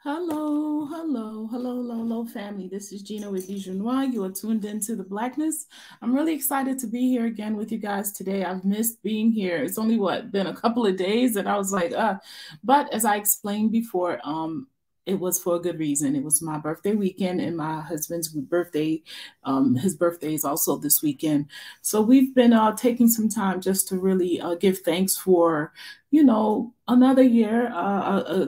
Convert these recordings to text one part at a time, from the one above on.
Hello, hello, hello, hello, hello, family. This is Gina with Bijounois. You are tuned into the Blackness. I'm really excited to be here again with you guys today. I've missed being here. It's only been a couple of days, and I was like, But as I explained before, it was for a good reason. It was my birthday weekend and my husband's birthday. His birthday is also this weekend. So we've been taking some time just to really give thanks for another year,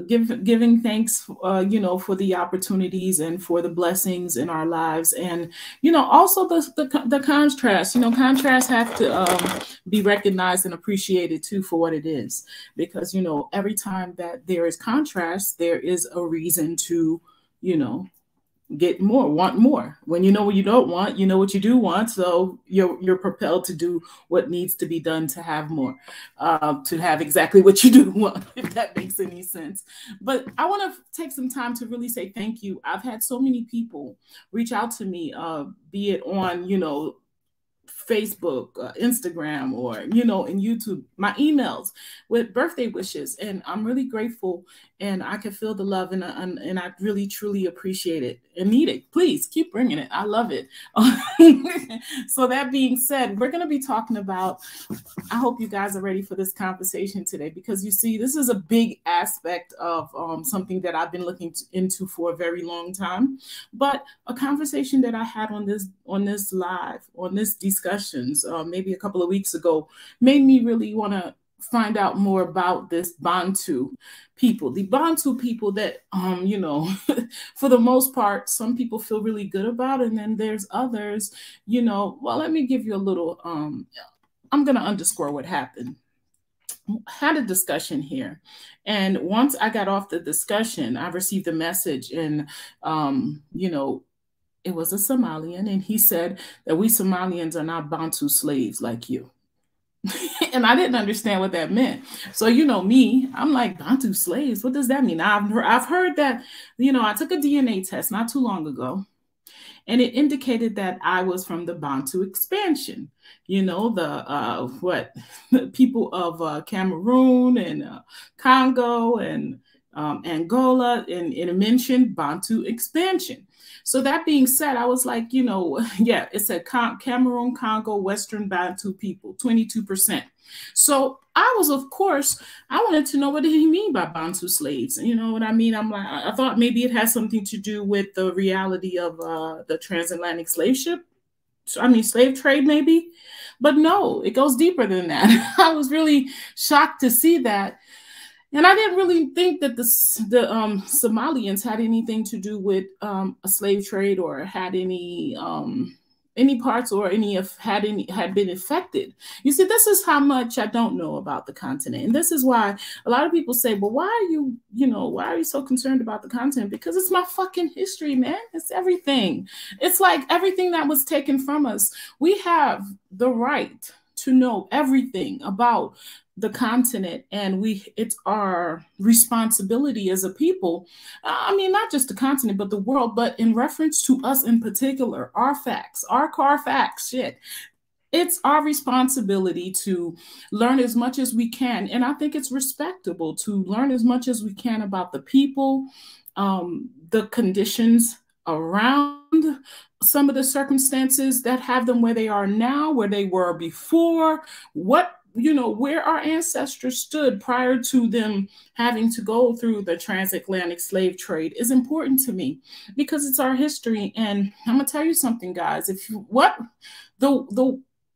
giving thanks, for the opportunities and for the blessings in our lives. And, also the contrast, contrasts have to be recognized and appreciated too for what it is. Because, every time that there is contrast, there is a reason to, you know, get more, want more. When you know what you don't want, you know what you do want. So you're propelled to do what needs to be done to have more, to have exactly what you do want, if that makes any sense. But I want to take some time to really say thank you. I've had so many people reach out to me, be it on, Facebook, Instagram, or in YouTube, my emails with birthday wishes, and I'm really grateful, and I can feel the love, and I really truly appreciate it and need it. Please keep bringing it. I love it. So that being said, we're going to be talking about. I hope you guys are ready for this conversation today, because you see, this is a big aspect of something that I've been looking into for a very long time, but a conversation that I had on this discussions maybe a couple of weeks ago made me really want to find out more about this Bantu people, the Bantu people that, for the most part, some people feel really good about, and then there's others, well, let me give you a little, I'm going to underscore what happened. Had a discussion here, and once I got off the discussion, I received a message, and, it was a Somalian, and he said that we Somalians are not Bantu slaves like you. And I didn't understand what that meant. So, me, I'm like, Bantu slaves? What does that mean? I've heard that, I took a DNA test not too long ago, and it indicated that I was from the Bantu expansion. The people of Cameroon and Congo and Angola, and it mentioned Bantu expansion. So that being said, I was like, yeah, it said Cameroon, Congo, Western Bantu people, 22%. So I was, of course, I wanted to know, what did he mean by Bantu slaves? You know what I mean? I'm like, I thought maybe it has something to do with the reality of the transatlantic slave trade, maybe. But no, it goes deeper than that. I was really shocked to see that. And I didn't really think that the Somalians had anything to do with a slave trade, or had any parts, or had been affected. You see, this is how much I don't know about the continent, and this is why a lot of people say, "Well, why are you so concerned about the continent?" Because it's my fucking history, man. It's everything. It's like everything that was taken from us. We have the right to know everything about the continent, and it's our responsibility as a people. I mean, not just the continent, but the world, but in reference to us in particular, our facts, our car facts, shit. It's our responsibility to learn as much as we can. And I think it's respectable to learn as much as we can about the people, the conditions around some of the circumstances that have them where they are now, where they were before, where our ancestors stood prior to them having to go through the transatlantic slave trade is important to me, because it's our history. And I'm gonna tell you something, guys.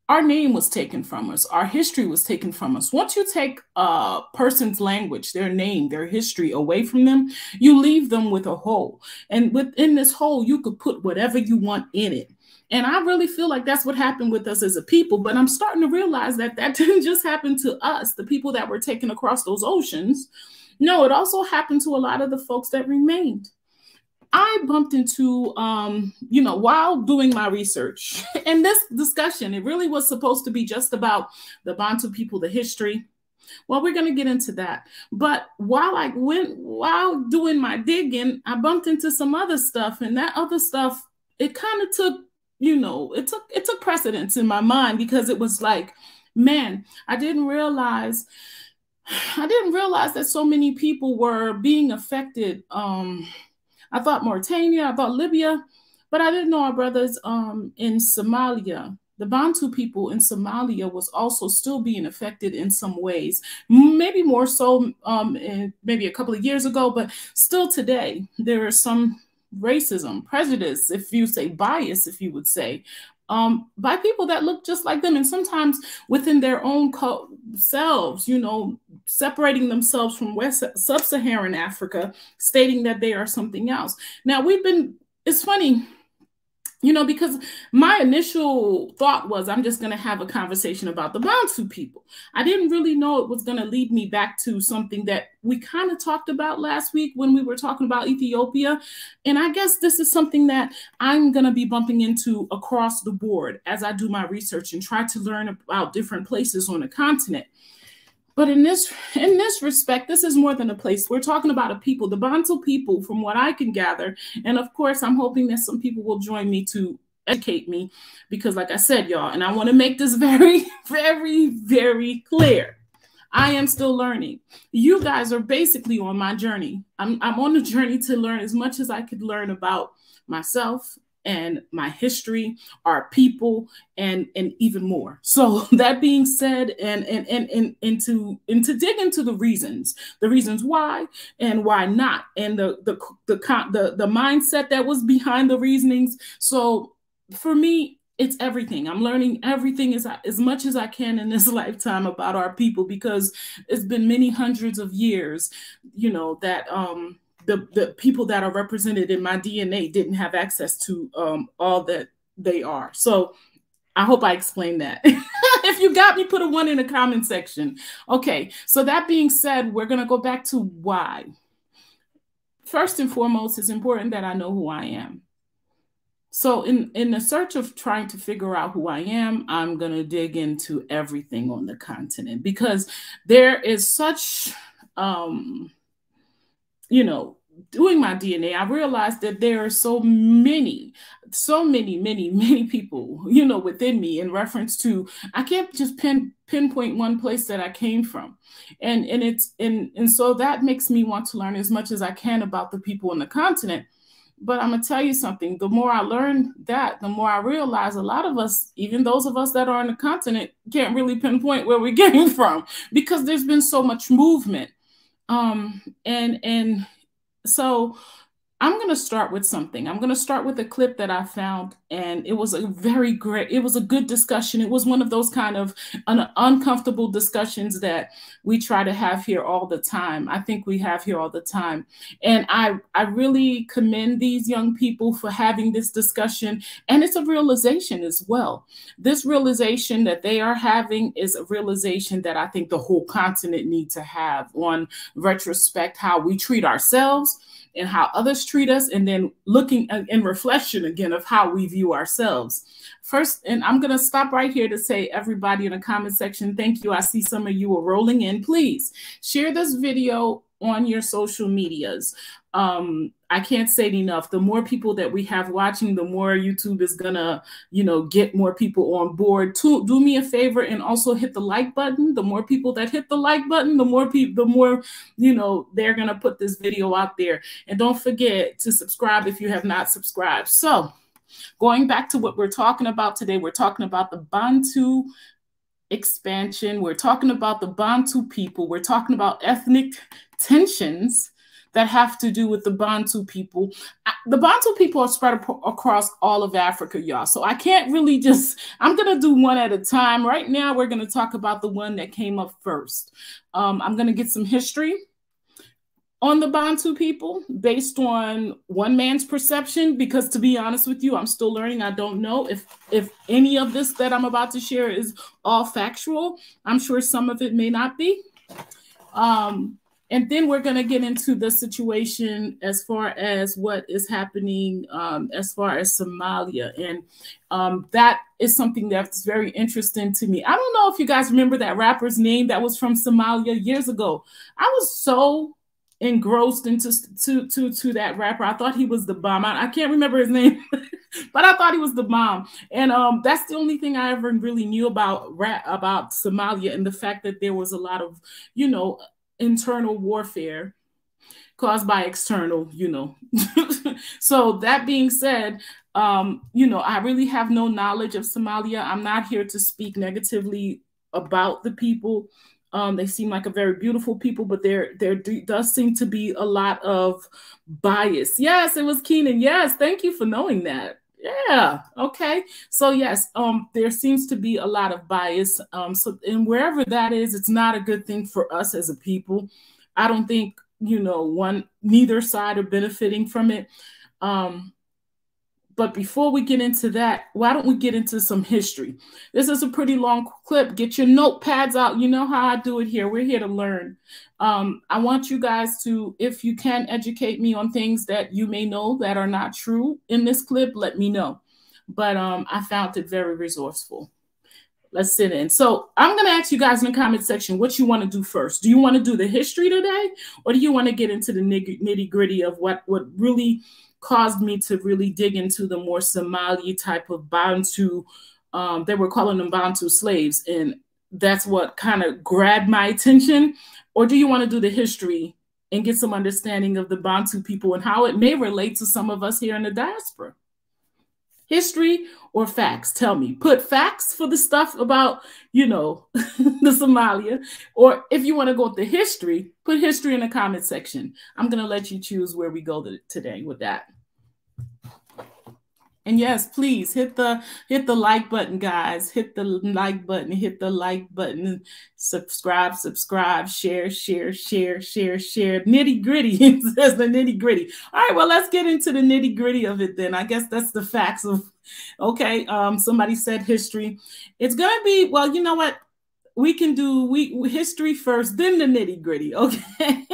Our name was taken from us. Our history was taken from us. Once you take a person's language, their name, their history away from them, you leave them with a hole. And within this hole, you could put whatever you want in it. And I really feel like that's what happened with us as a people. But I'm starting to realize that didn't just happen to us, the people that were taken across those oceans. No, it also happened to a lot of the folks that remained. I bumped into, while doing my research, and this discussion, it really was supposed to be just about the Bantu people, the history. Well, we're going to get into that. But while doing my digging, I bumped into some other stuff, and that other stuff, it kind of took, it took precedence in my mind, because it was like, man, I didn't realize I didn't realize that so many people were being affected. I thought Mauritania, I thought Libya, but I didn't know our brothers in Somalia. The Bantu people in Somalia was also still being affected in some ways, maybe more so maybe a couple of years ago, but still today there is some racism, prejudice, if you say bias, if you would say, by people that look just like them, and sometimes within their own selves, you know, separating themselves from West Sub-Saharan Africa, stating that they are something else. Now it's funny, you know, because my initial thought was I'm just going to have a conversation about the Bantu people. I didn't really know it was going to lead me back to something that we kind of talked about last week when we were talking about Ethiopia. And I guess this is something that I'm going to be bumping into across the board as I do my research and try to learn about different places on the continent. But in this respect, this is more than a place. We're talking about a people, the Bantu people, from what I can gather. And of course, I'm hoping that some people will join me to educate me, because like I said, y'all, and I want to make this very, very, very clear. I am still learning. You guys are basically on my journey. I'm on the journey to learn as much as I could learn about myself and my history, our people, and even more. So that being said, and to dig into the reasons why and why not, and the mindset that was behind the reasonings. So for me, it's everything. I'm learning everything as much as I can in this lifetime about our people, because it's been many hundreds of years, you know, that the people that are represented in my DNA didn't have access to all that they are. So I hope I explained that. If you got me, put a 1 in the comment section. Okay, so that being said, we're going to go back to why. First and foremost, it's important that I know who I am. So in the search of trying to figure out who I am, I'm going to dig into everything on the continent, because there is such you know, doing my DNA, I realized that there are so many people, you know, within me, in reference to, I can't just pinpoint one place that I came from. And so that makes me want to learn as much as I can about the people on the continent. But I'm going to tell you something, the more I learn that, the more I realize a lot of us, even those of us that are on the continent, can't really pinpoint where we came from, because there's been so much movement. So I'm going to start with something. I'm going to start with a clip that I found, and it was a good discussion. It was one of those kind of uncomfortable discussions that we try to have here all the time. I think we have here all the time. And I really commend these young people for having this discussion. And it's a realization as well. This realization that they are having is a realization that I think the whole continent needs to have, on retrospect, how we treat ourselves and how others treat us, and then looking in reflection again of how we view ourselves. First, and I'm going to stop right here to say, everybody in the comment section, thank you. I see some of you are rolling in. Please share this video on your social medias. I can't say it enough. The more people that we have watching, the more YouTube is gonna, you know, get more people on board. Do me a favor and also hit the like button. The more people that hit the like button, the more, you know, they're gonna put this video out there. And don't forget to subscribe if you have not subscribed. So going back to what we're talking about today, we're talking about the Bantu expansion. We're talking about the Bantu people. We're talking about ethnic tensions that have to do with the Bantu people. The Bantu people are spread across all of Africa, y'all. So I can't really I'm going to do one at a time. Right now, we're going to talk about the one that came up first. I'm going to get some history on the Bantu people based on one man's perception, because to be honest with you, I'm still learning. I don't know if any of this that I'm about to share is all factual. I'm sure some of it may not be. And then we're going to get into the situation as far as what is happening as far as Somalia. And that is something that's very interesting to me. I don't know if you guys remember that rapper's name that was from Somalia years ago. I was so engrossed into that rapper. I thought he was the bomb. I can't remember his name, but but I thought he was the bomb. And that's the only thing I ever really knew about Somalia, and the fact that there was a lot of, internal warfare caused by external, So that being said, I really have no knowledge of Somalia. I'm not here to speak negatively about the people. They seem like a very beautiful people, but there does seem to be a lot of bias. Yes, it was Keenan. Yes, thank you for knowing that. Yeah, okay. So yes, there seems to be a lot of bias. So and wherever that is, it's not a good thing for us as a people. I don't think, neither side are benefiting from it. But before we get into that, why don't we get into some history? This is a pretty long clip. Get your notepads out. You know how I do it here. We're here to learn. I want you guys to, if you can educate me on things that you may know that are not true in this clip, let me know. But I found it very resourceful. Let's sit in. So I'm going to ask you guys in the comment section what you want to do first. Do you want to do the history today, or do you want to get into the nitty gritty of what really caused me to really dig into the more Somali type of Bantu? They were calling them Bantu slaves, and that's what kind of grabbed my attention. Or do you want to do the history and get some understanding of the Bantu people and how it may relate to some of us here in the diaspora? History or facts? Tell me. Put facts for the stuff about, the Somalia. Or if you want to go with the history, put history in the comment section. I'm going to let you choose where we go today with that. And yes, please hit the like button, guys. Hit the like button. Hit the like button. Subscribe, share. Nitty gritty. It says the nitty gritty. All right, well, let's get into the nitty gritty of it then. I guess that's the facts of. Okay. Somebody said history. It's gonna be, well, you know what? We can do history first, then the nitty gritty. Okay.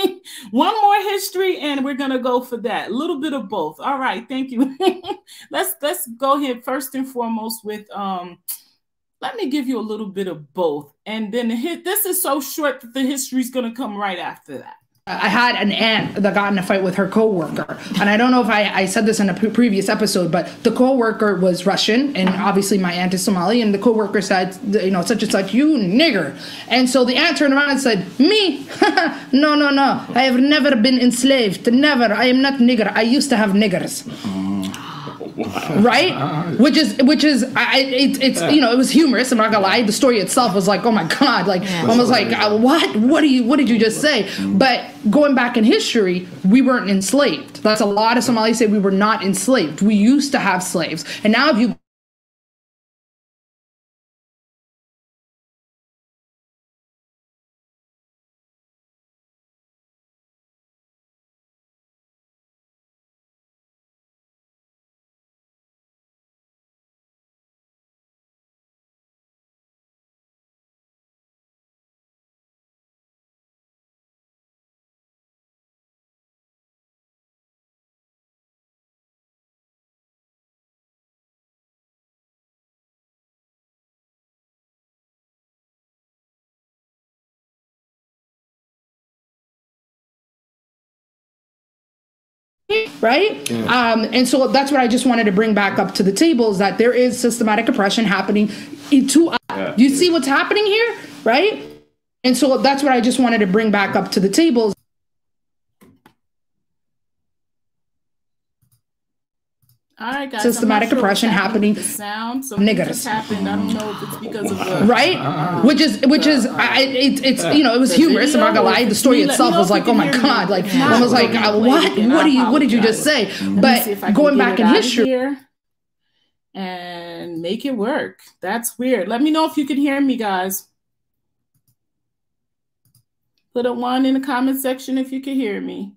One more history, and we're going to go for that. A little bit of both. All right. Thank you. Let's go ahead first and foremost with, let me give you a little bit of both. And then this is so short that the history is going to come right after that. I had an aunt that got in a fight with her coworker, and I don't know if I said this in a previous episode, but the coworker was Russian, and obviously my aunt is Somali, and the coworker said, such and such, you nigger. And so the aunt turned around and said, me? No, I have never been enslaved, never. I am not nigger. I used to have niggers. Right? Which is it was humorous. I'm not gonna lie. The story itself was like, oh my god, like almost like what did you just say? But going back in history, we weren't enslaved. That's a lot of Somalis say we were not enslaved. We used to have slaves, and now if you right? Yeah. And so that's what I just wanted to bring back up to the table, is that there is systematic oppression happening to us. Yeah. You see what's happening here, right? And so that's what I just wanted to bring back up to the table. All right, guys. Systematic oppression happening. The sound, so niggers. Just happened. I don't know if it's because of the right, which is it was humorous. I'm not gonna lie. The story itself was like, oh my god, like almost like what did you just say? But going back in history here and make it work. That's weird. Let me know if you can hear me, guys. Put a 1 in the comment section if you can hear me.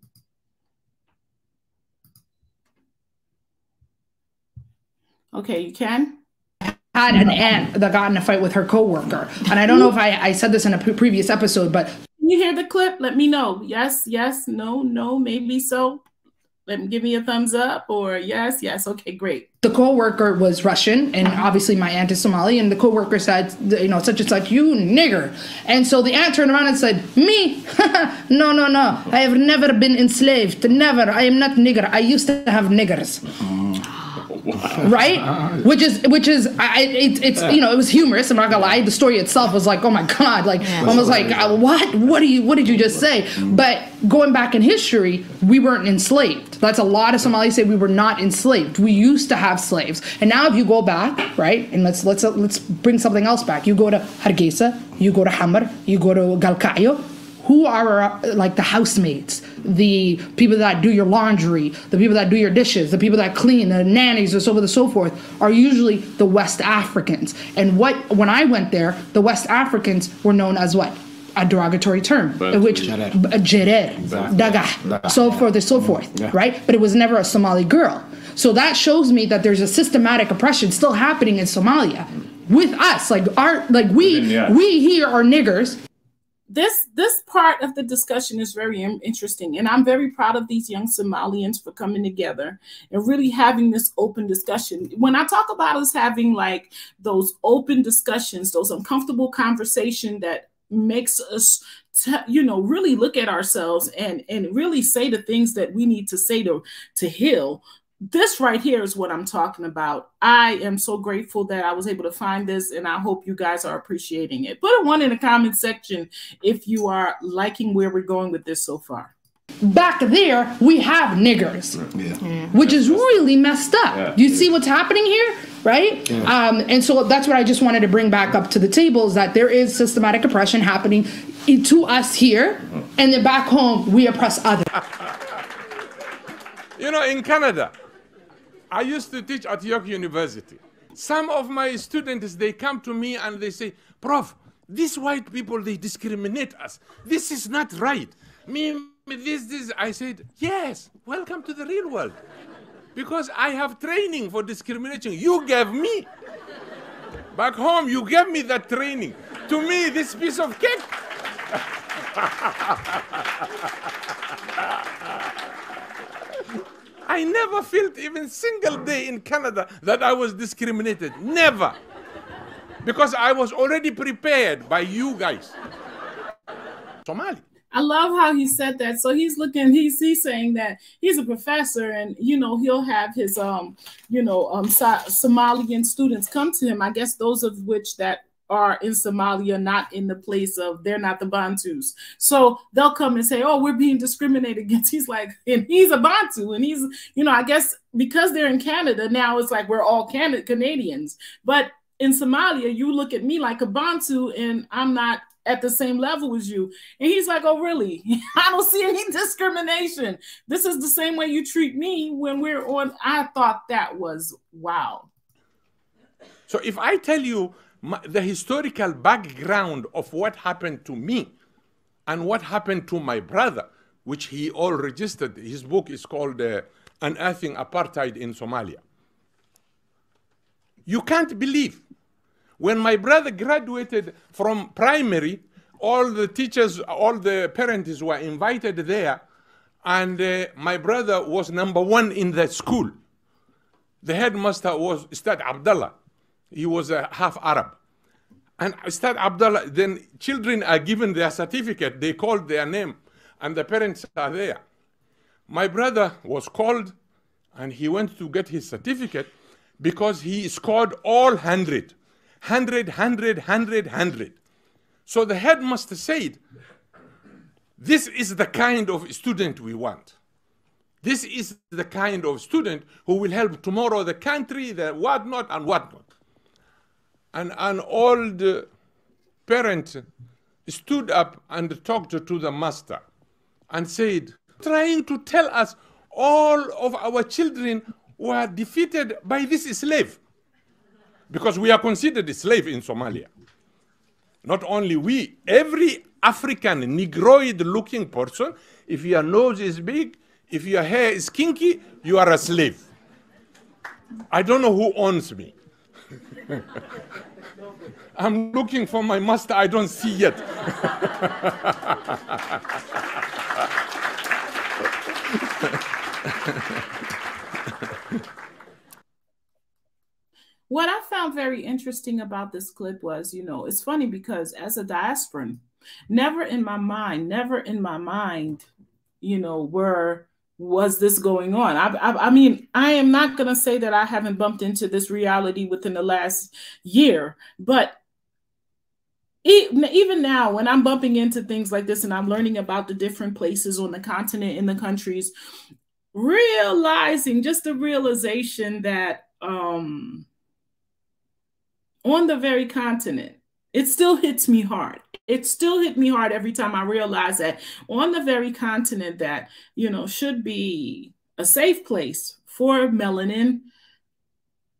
Okay, you can? Had an aunt that got in a fight with her coworker. And I don't know if I said this in a previous episode, but... Can you hear the clip? Let me know. Yes, no, maybe so. Give me a thumbs up, or yes. Okay, great. The coworker was Russian, and obviously my aunt is Somali, and the coworker said, such and such, you nigger. And so the aunt turned around and said, me? No. I have never been enslaved. Never. I am not nigger. I used to have niggers. right? Which is it's you know, it was humorous. I'm not gonna lie. The story itself was like, oh my god, like almost like what did you just say? But going back in history, we weren't enslaved. That's a lot of Somalis say we were not enslaved. We used to have slaves, and now if you go back, right, and let's bring something else back. You go to Hargeisa, you go to Hamar, you go to Galkayo. Who are like the housemaids, the people that do your laundry, the people that do your dishes, the people that clean, the nannies, and so on and so forth, are usually the West Africans. And when I went there, the West Africans were known as what? A derogatory term, which Jerer, Daga, so forth and so forth, right? But it was never a Somali girl. So that shows me that there's a systematic oppression still happening in Somalia with us, we here are niggers. This part of the discussion is very interesting, and I'm very proud of these young Somalians for coming together and really having this open discussion. When I talk about us having like those open discussions, those uncomfortable conversation that makes us really look at ourselves and really say the things that we need to say to heal. This right here is what I'm talking about. I am so grateful that I was able to find this, and I hope you guys are appreciating it. Put a 1 in the comment section if you are liking where we're going with this so far. Back there, we have niggers, which is really messed up. You see what's happening here, right? And so that's what I just wanted to bring back up to the table, is that there is systematic oppression happening to us here, and then back home, we oppress others. You know, in Canada, I used to teach at York University. Some of my students, they come to me and they say, Prof, these white people, they discriminate us. This is not right. This. I said, yes, welcome to the real world. Because I have training for discrimination. You gave me. Back home, you gave me that training. To me, this piece of cake. I never felt even single day in Canada that I was discriminated. Never. Because I was already prepared by you guys. Somali. I love how he said that. So he's saying that he's a professor, and he'll have his Somalian students come to him. I guess those of which that are in Somalia, not in the place of, they're not the Bantus. So they'll come and say, oh, we're being discriminated against. He's like, and he's a Bantu, and he's, I guess because they're in Canada now, it's like we're all Canadians. But in Somalia, you look at me like a Bantu, and I'm not at the same level as you. And he's like, oh, really? I don't see any discrimination. This is the same way you treat me when we're on. I thought that was wow. So if I tell you the historical background of what happened to me and what happened to my brother, which he all registered. His book is called Unearthing Apartheid in Somalia. You can't believe. When my brother graduated from primary, all the teachers, all the parents were invited there, and my brother was #1 in the school. The headmaster was Ustad Abdullah. He was half Arab. And Ustad Abdullah, then children are given their certificate, they called their name, and the parents are there. My brother was called, and he went to get his certificate because he scored all 100. 100, 100, 100, 100. So the headmaster said, this is the kind of student we want. This is the kind of student who will help tomorrow the country, the whatnot and whatnot. And an old parent stood up and talked to the master and said, trying to tell us all of our children were defeated by this slave. Because we are considered a slave in Somalia. Not only we, every African negroid-looking person, if your nose is big, if your hair is kinky, you are a slave. I don't know who owns me. I'm looking for my master, I don't see yet. What I found very interesting about this clip was, it's funny because as a diasporan, never in my mind, were was this going on? I mean, I am not going to say that I haven't bumped into this reality within the last year, but even now, when I'm bumping into things like this and I'm learning about the different places on the continent, in the countries, realizing just the realization that on the very continent, it still hits me hard. It still hit me hard every time I realize that on the very continent that, should be a safe place for melanin,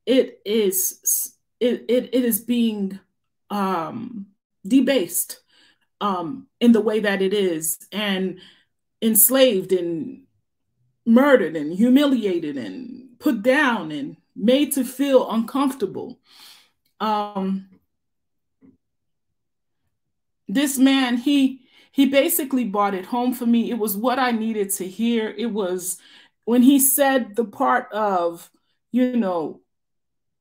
it is being debased in the way that it is, and enslaved and murdered and humiliated and put down and made to feel uncomfortable. This man, he basically brought it home for me. It was what I needed to hear. It was when he said the part of,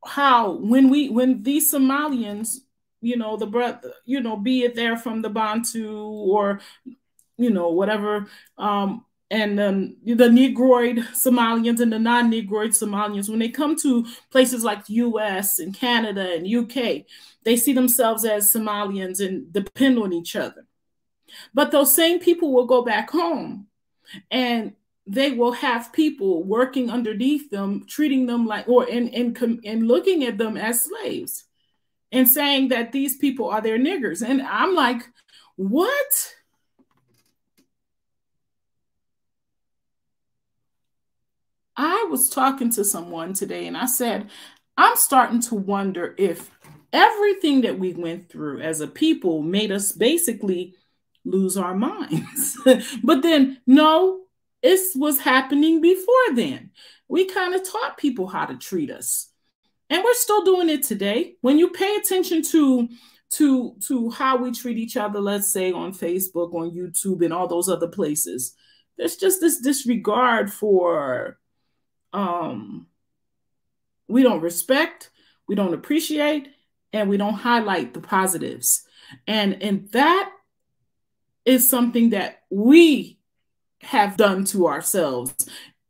how when these Somalians, the brother, be it they're from the Bantu or, whatever, and the Negroid Somalians and the non-Negroid Somalians, when they come to places like the US and Canada and UK, they see themselves as Somalians and depend on each other. But those same people will go back home and they will have people working underneath them, treating them like, or and looking at them as slaves and saying that these people are their niggers. And I'm like, what? I was talking to someone today and I said, I'm starting to wonder if everything that we went through as a people made us basically lose our minds. But then, no, it was happening before then. We kind of taught people how to treat us. And we're still doing it today. When you pay attention to how we treat each other, let's say on Facebook, on YouTube, and all those other places, there's just this disregard for we don't respect, we don't appreciate, and we don't highlight the positives. And that is something that we have done to ourselves.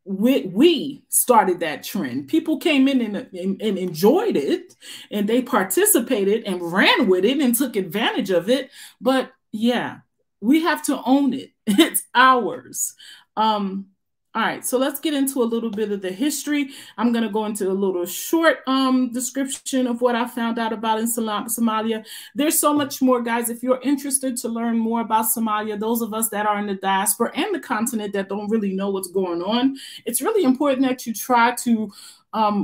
We started that trend. People came in and enjoyed it, and they participated and ran with it and took advantage of it. But yeah, we have to own it. It's ours. All right, so let's get into a little bit of the history. I'm going to go into a little short description of what I found out about in Somalia. There's so much more, guys. If you're interested to learn more about Somalia, those of us that are in the diaspora and the continent that don't really know what's going on, it's really important that you try to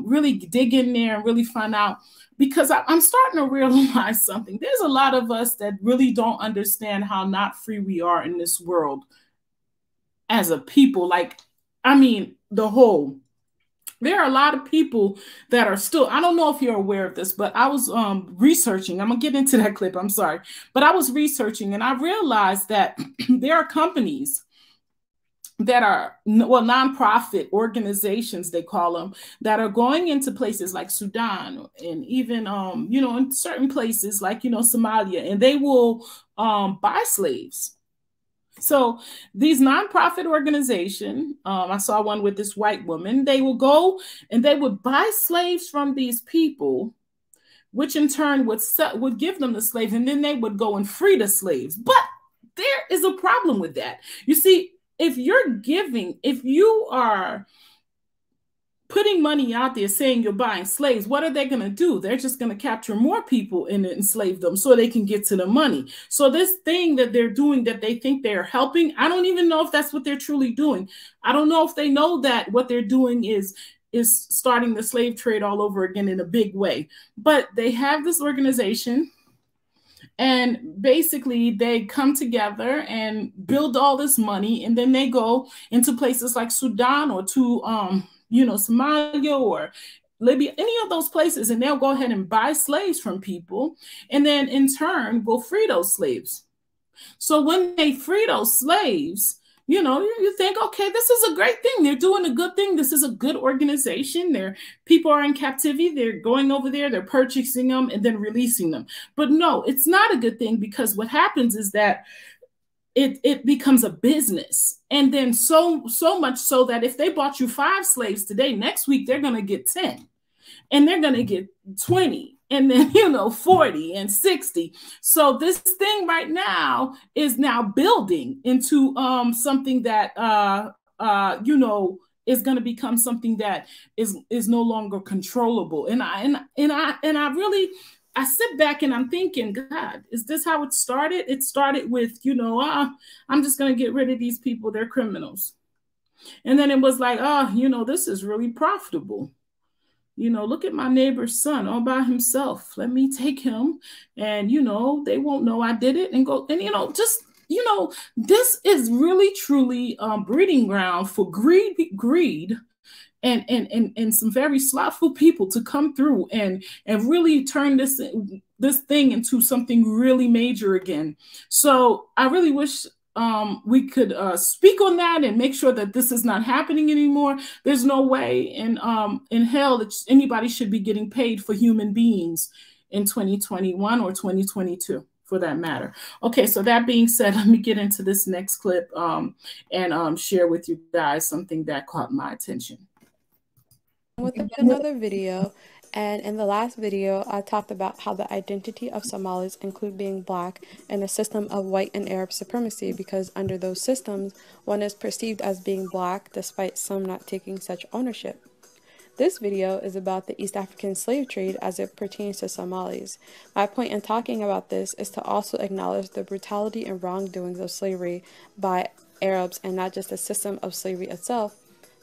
really dig in there and really find out, because I'm starting to realize something. There's a lot of us that really don't understand how not free we are in this world as a people. Like, I mean, there are a lot of people that are still, I don't know if you're aware of this, but I was researching. I'm going to get into that clip. I'm sorry. But I was researching and I realized that there are companies that are, well, nonprofit organizations, they call them, that are going into places like Sudan and even, in certain places like, Somalia, and they will buy slaves. So these nonprofit organizations, I saw one with this white woman, they will go and they would buy slaves from these people, which in turn would give them the slaves, and then they would go and free the slaves. But there is a problem with that. You see, if you are putting money out there saying you're buying slaves, what are they going to do? They're just going to capture more people and enslave them so they can get to the money. So this thing that they're doing that they think they're helping, I don't even know if that's what they're truly doing. I don't know if they know that what they're doing is starting the slave trade all over again in a big way. But they have this organization, and basically they come together and build all this money, and then they go into places like Sudan or to Somalia or Libya, any of those places, and they'll go ahead and buy slaves from people, and then in turn will free those slaves. So when they free those slaves, you think, okay, this is a great thing. They're doing a good thing. This is a good organization. People are in captivity. They're going over there. They're purchasing them and then releasing them. But no, it's not a good thing, because what happens is that it becomes a business. And then so much so that if they bought you 5 slaves today, next week they're going to get 10, and they're going to get 20, and then 40 and 60. So this thing right now is now building into something that is going to become something that is no longer controllable. And I really, I sit back and I'm thinking, God, is this how it started? It started with, I'm just going to get rid of these people. They're criminals. And then it was like, this is really profitable. Look at my neighbor's son all by himself. Let me take him, and, they won't know I did it, and go. And, this is really, truly breeding ground for greed and some very slothful people to come through and really turn this thing into something really major again. So I really wish we could speak on that and make sure that this is not happening anymore. There's no way in hell that anybody should be getting paid for human beings in 2021 or 2022. For that matter. Okay, so that being said, let me get into this next clip and share with you guys something that caught my attention. With another video, and in the last video I talked about how the identity of Somalis include being black in a system of white and Arab supremacy, because under those systems one is perceived as being black despite some not taking such ownership. This video is about the East African slave trade as it pertains to Somalis. My point in talking about this is to also acknowledge the brutality and wrongdoings of slavery by Arabs and not just the system of slavery itself,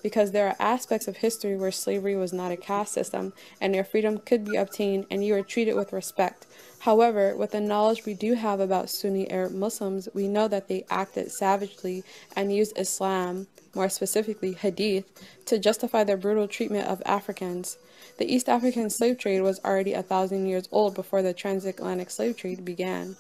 because there are aspects of history where slavery was not a caste system and your freedom could be obtained and you were treated with respect. However, with the knowledge we do have about Sunni Arab Muslims, we know that they acted savagely and used Islam, more specifically Hadith, to justify their brutal treatment of Africans. The East African slave trade was already 1,000 years old before the transatlantic slave trade began.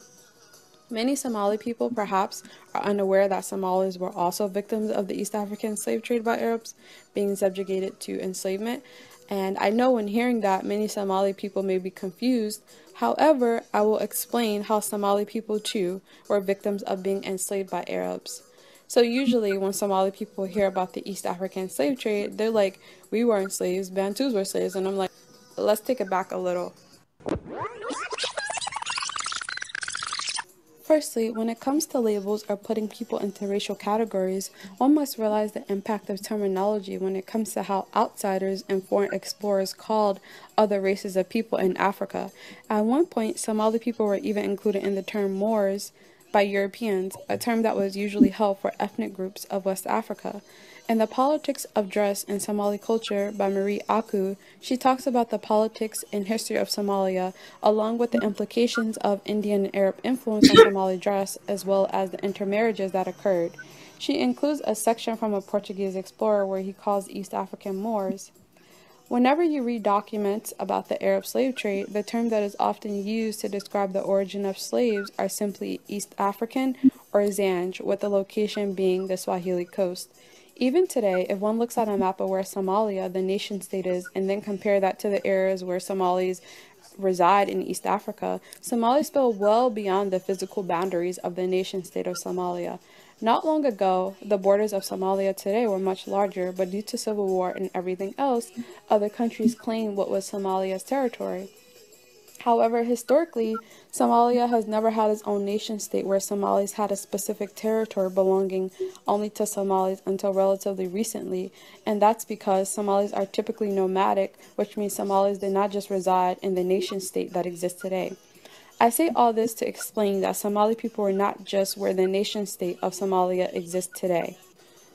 Many Somali people perhaps are unaware that Somalis were also victims of the East African slave trade by Arabs, being subjugated to enslavement. And I know when hearing that, many Somali people may be confused. However, I will explain how Somali people too were victims of being enslaved by Arabs. So usually when Somali people hear about the East African slave trade, they're like, we weren't slaves, Bantus were slaves. And I'm like, let's take it back a little. Firstly, when it comes to labels or putting people into racial categories, one must realize the impact of terminology when it comes to how outsiders and foreign explorers called other races of people in Africa. At one point, Somali people were even included in the term Moors by Europeans, a term that was usually held for ethnic groups of West Africa. In The Politics of Dress in Somali Culture by Marie Aku, she talks about the politics and history of Somalia, along with the implications of Indian and Arab influence on Somali dress, as well as the intermarriages that occurred. She includes a section from a Portuguese explorer where he calls East African Moors. Whenever you read documents about the Arab slave trade, the term that is often used to describe the origin of slaves are simply East African or Zanj, with the location being the Swahili coast. Even today, if one looks at a map of where Somalia, the nation-state, is, and then compare that to the areas where Somalis reside in East Africa, Somalis fall well beyond the physical boundaries of the nation-state of Somalia. Not long ago, the borders of Somalia today were much larger, but due to civil war and everything else, other countries claimed what was Somalia's territory. However, historically, Somalia has never had its own nation-state where Somalis had a specific territory belonging only to Somalis until relatively recently, and that's because Somalis are typically nomadic, which means Somalis did not just reside in the nation-state that exists today. I say all this to explain that Somali people were not just where the nation-state of Somalia exists today.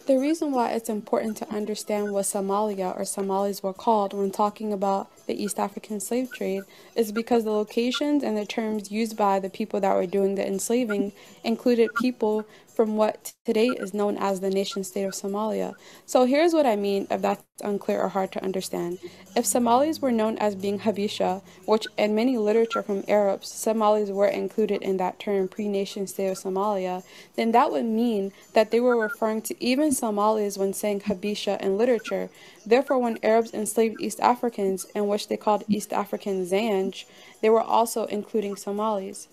The reason why it's important to understand what Somalia or Somalis were called when talking about the East African slave trade is because the locations and the terms used by the people that were doing the enslaving included people from what today is known as the nation-state of Somalia. So here's what I mean if that's unclear or hard to understand. If Somalis were known as being Habesha, which in many literature from Arabs, Somalis were included in that term pre-nation-state of Somalia, then that would mean that they were referring to even Somalis when saying Habesha in literature. Therefore, when Arabs enslaved East Africans, in which they called East African Zanj, they were also including Somalis.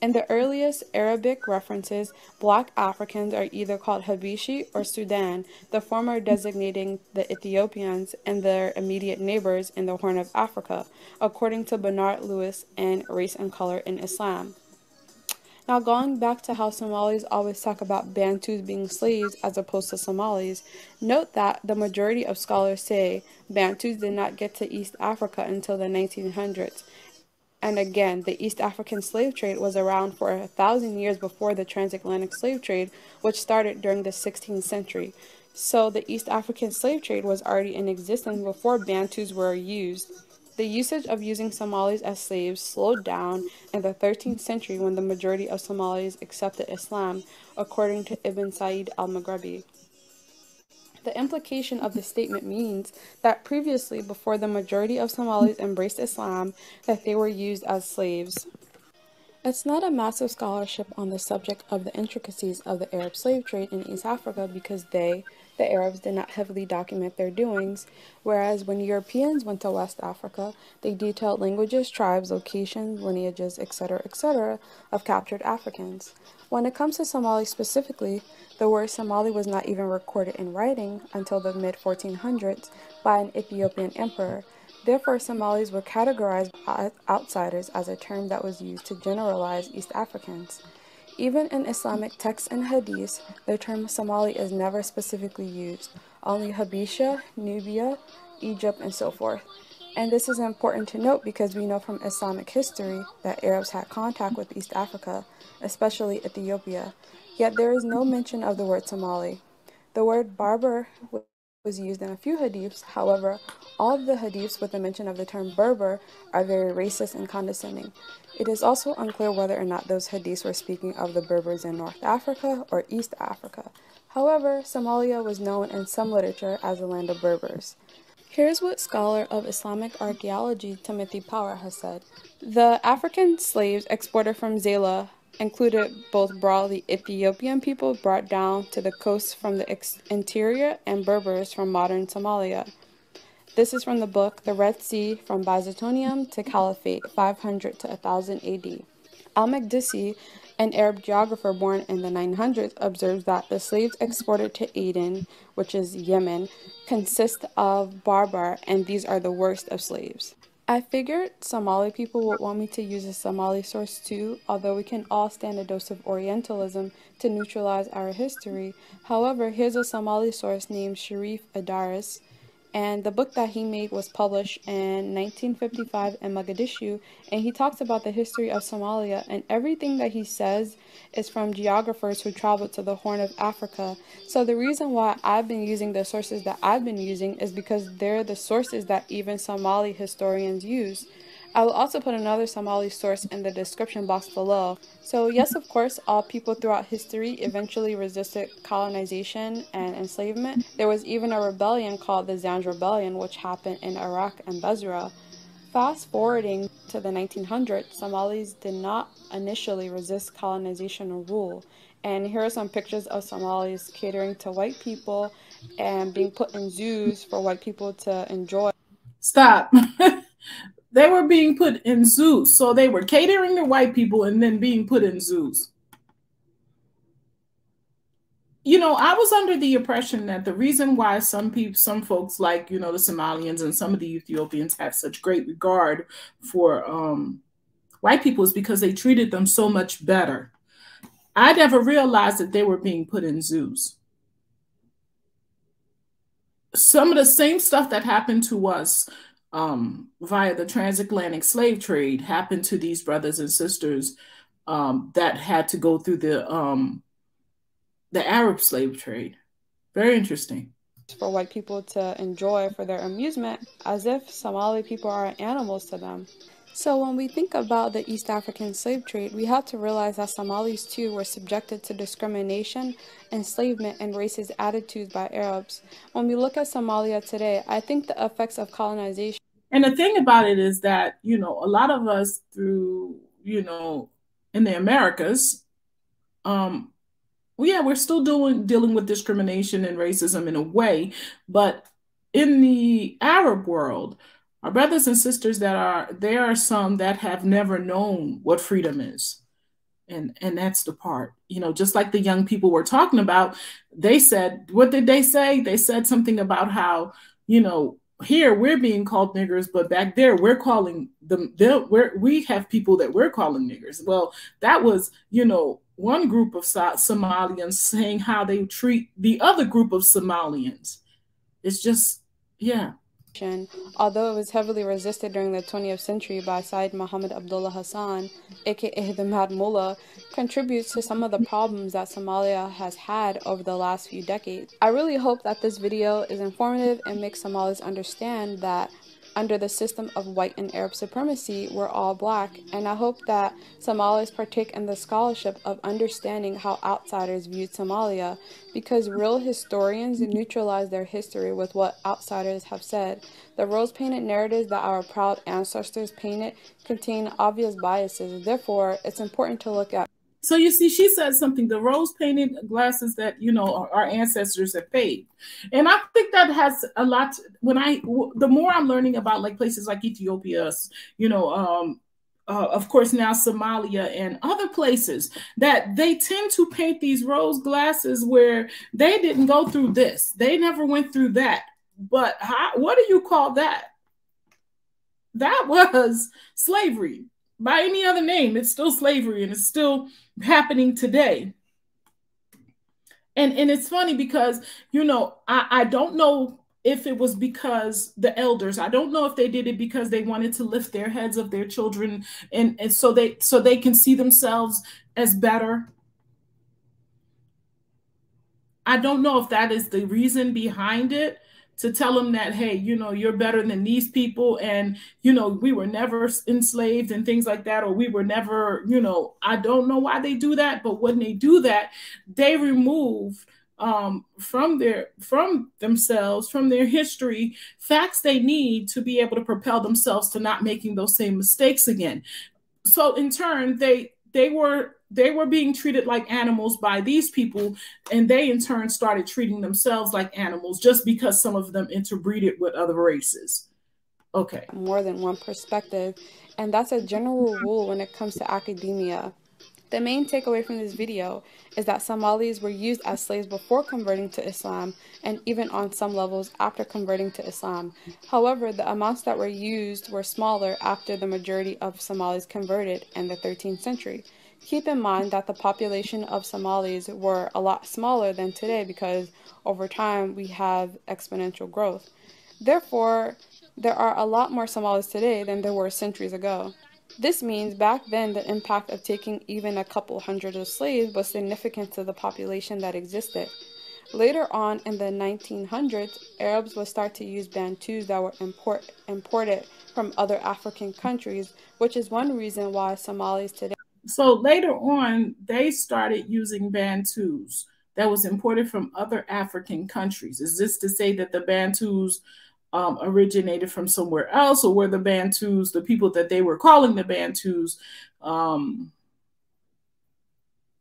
In the earliest Arabic references, black Africans are either called Habishi or Sudan, the former designating the Ethiopians and their immediate neighbors in the Horn of Africa, according to Bernard Lewis in Race and Color in Islam. Now, going back to how Somalis always talk about Bantus being slaves as opposed to Somalis, note that the majority of scholars say Bantus did not get to East Africa until the 1900s. And again, the East African slave trade was around for 1,000 years before the transatlantic slave trade, which started during the 16th century. So the East African slave trade was already in existence before Bantus were used. The usage of using Somalis as slaves slowed down in the 13th century when the majority of Somalis accepted Islam, according to Ibn Said al-Maghribi. The implication of this statement means that previously, before the majority of Somalis embraced Islam, that they were used as slaves. It's not a massive scholarship on the subject of the intricacies of the Arab slave trade in East Africa because they, the Arabs, did not heavily document their doings, whereas when Europeans went to West Africa, they detailed languages, tribes, locations, lineages, etc., of captured Africans. When it comes to Somali specifically, the word Somali was not even recorded in writing until the mid-1400s by an Ethiopian emperor. Therefore, Somalis were categorized as outsiders as a term that was used to generalize East Africans. Even in Islamic texts and hadiths, the term Somali is never specifically used, only Habesha, Nubia, Egypt, and so forth. And this is important to note because we know from Islamic history that Arabs had contact with East Africa, especially Ethiopia, yet there is no mention of the word Somali. The word Berber was used in a few hadiths. However, all of the hadiths with the mention of the term Berber are very racist and condescending. It is also unclear whether or not those hadiths were speaking of the Berbers in North Africa or East Africa. However, Somalia was known in some literature as the land of Berbers. Here's what scholar of Islamic archaeology Timothy Power has said. The African slaves exported from Zela included both broadly Ethiopian people brought down to the coast from the interior and Berbers from modern Somalia. This is from the book The Red Sea from Byzantium to Caliphate, 500 to 1000 AD. Al-Makdisi, an Arab geographer born in the 900s, observes that the slaves exported to Aden, which is Yemen, consist of Barbar, and these are the worst of slaves. I figured Somali people would want me to use a Somali source too, although we can all stand a dose of Orientalism to neutralize our history. However, here's a Somali source named Sharif Adaris, and the book that he made was published in 1955 in Mogadishu, and he talks about the history of Somalia, and everything that he says is from geographers who traveled to the Horn of Africa. So the reason why I've been using the sources that I've been using is because they're the sources that even Somali historians use. I will also put another Somali source in the description box below. So yes, of course, all people throughout history eventually resisted colonization and enslavement. There was even a rebellion called the Zanj Rebellion, which happened in Iraq and Basra. Fast forwarding to the 1900s, Somalis did not initially resist colonization or rule. And here are some pictures of Somalis catering to white people and being put in zoos for white people to enjoy. Stop. They were being put in zoos. So they were catering to white people and then being put in zoos. You know, I was under the impression that the reason why some folks like, you know, the Somalians and some of the Ethiopians have such great regard for white people is because they treated them so much better. I never realized that they were being put in zoos. Some of the same stuff that happened to us via the transatlantic slave trade happened to these brothers and sisters that had to go through the Arab slave trade. Very interesting. For white people to enjoy for their amusement, as if Somali people are animals to them. So when we think about the East African slave trade, we have to realize that Somalis too were subjected to discrimination, enslavement, and racist attitudes by Arabs. When we look at Somalia today, I think the effects of colonization. And the thing about it is that, you know, a lot of us through, you know, in the Americas, yeah, we're still dealing with discrimination and racism in a way, but in the Arab world, our brothers and sisters there are some that have never known what freedom is. And that's the part, just like the young people were talking about. They said, what did they say? They said something about how, here we're being called niggers, but back there we're calling them, we have people that we're calling niggers. Well, that was, one group of Somalians saying how they treat the other group of Somalians. It's just, yeah. Although it was heavily resisted during the 20th century by Syed Muhammad Abdullah Hassan, aka the Mad Mullah, contributes to some of the problems that Somalia has had over the last few decades. I really hope that this video is informative and makes Somalis understand that under the system of white and Arab supremacy, we're all black, and I hope that Somalis partake in the scholarship of understanding how outsiders viewed Somalia, because real historians neutralize their history with what outsiders have said. The rose-painted narratives that our proud ancestors painted contain obvious biases. Therefore, it's important to look at. So you see, she said something, the rose-painted glasses that, our ancestors have paid. And I think that has a lot, the more I'm learning about like places like Ethiopia, of course now Somalia and other places, that they tend to paint these rose glasses where they didn't go through this. They never went through that. But what do you call that? That was slavery. By any other name, it's still slavery, and it's still happening today. And it's funny because, I don't know if it was because the elders, I don't know if they did it because they wanted to lift their heads of their children and so they can see themselves as better. I don't know if that is the reason behind it, to tell them that, hey, you're better than these people, and, we were never enslaved and things like that, or we were never, I don't know why they do that, but when they do that, they remove from themselves, from their history, facts they need to be able to propel themselves to not making those same mistakes again. So in turn, they were being treated like animals by these people, and they in turn started treating themselves like animals just because some of them interbreeded with other races. Okay. More than one perspective, and that's a general rule when it comes to academia. The main takeaway from this video is that Somalis were used as slaves before converting to Islam, and even on some levels after converting to Islam. However, the amounts that were used were smaller after the majority of Somalis converted in the 13th century. Keep in mind that the population of Somalis were a lot smaller than today because over time we have exponential growth. Therefore, there are a lot more Somalis today than there were centuries ago. This means back then the impact of taking even a couple hundred of slaves was significant to the population that existed. Later on in the 1900s, Arabs would start to use Bantus that were imported from other African countries, which is one reason why Somalis today. So later on, they started using Bantus that was imported from other African countries. Is this to say that the Bantus originated from somewhere else, or were the Bantus, the people that they were calling the Bantus,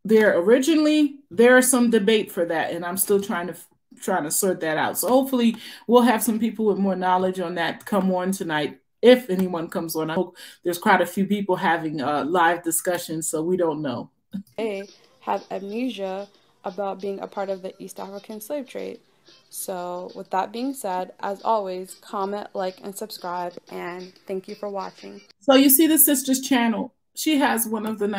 there originally? There is some debate for that, and I'm still trying to sort that out. So hopefully we'll have some people with more knowledge on that come on tonight. If anyone comes on, I hope there's quite a few people having live discussions, so we don't know. They have amnesia about being a part of the East African slave trade. So with that being said, as always, comment, like, and subscribe, and thank you for watching. So you see the sister's channel. She has one of the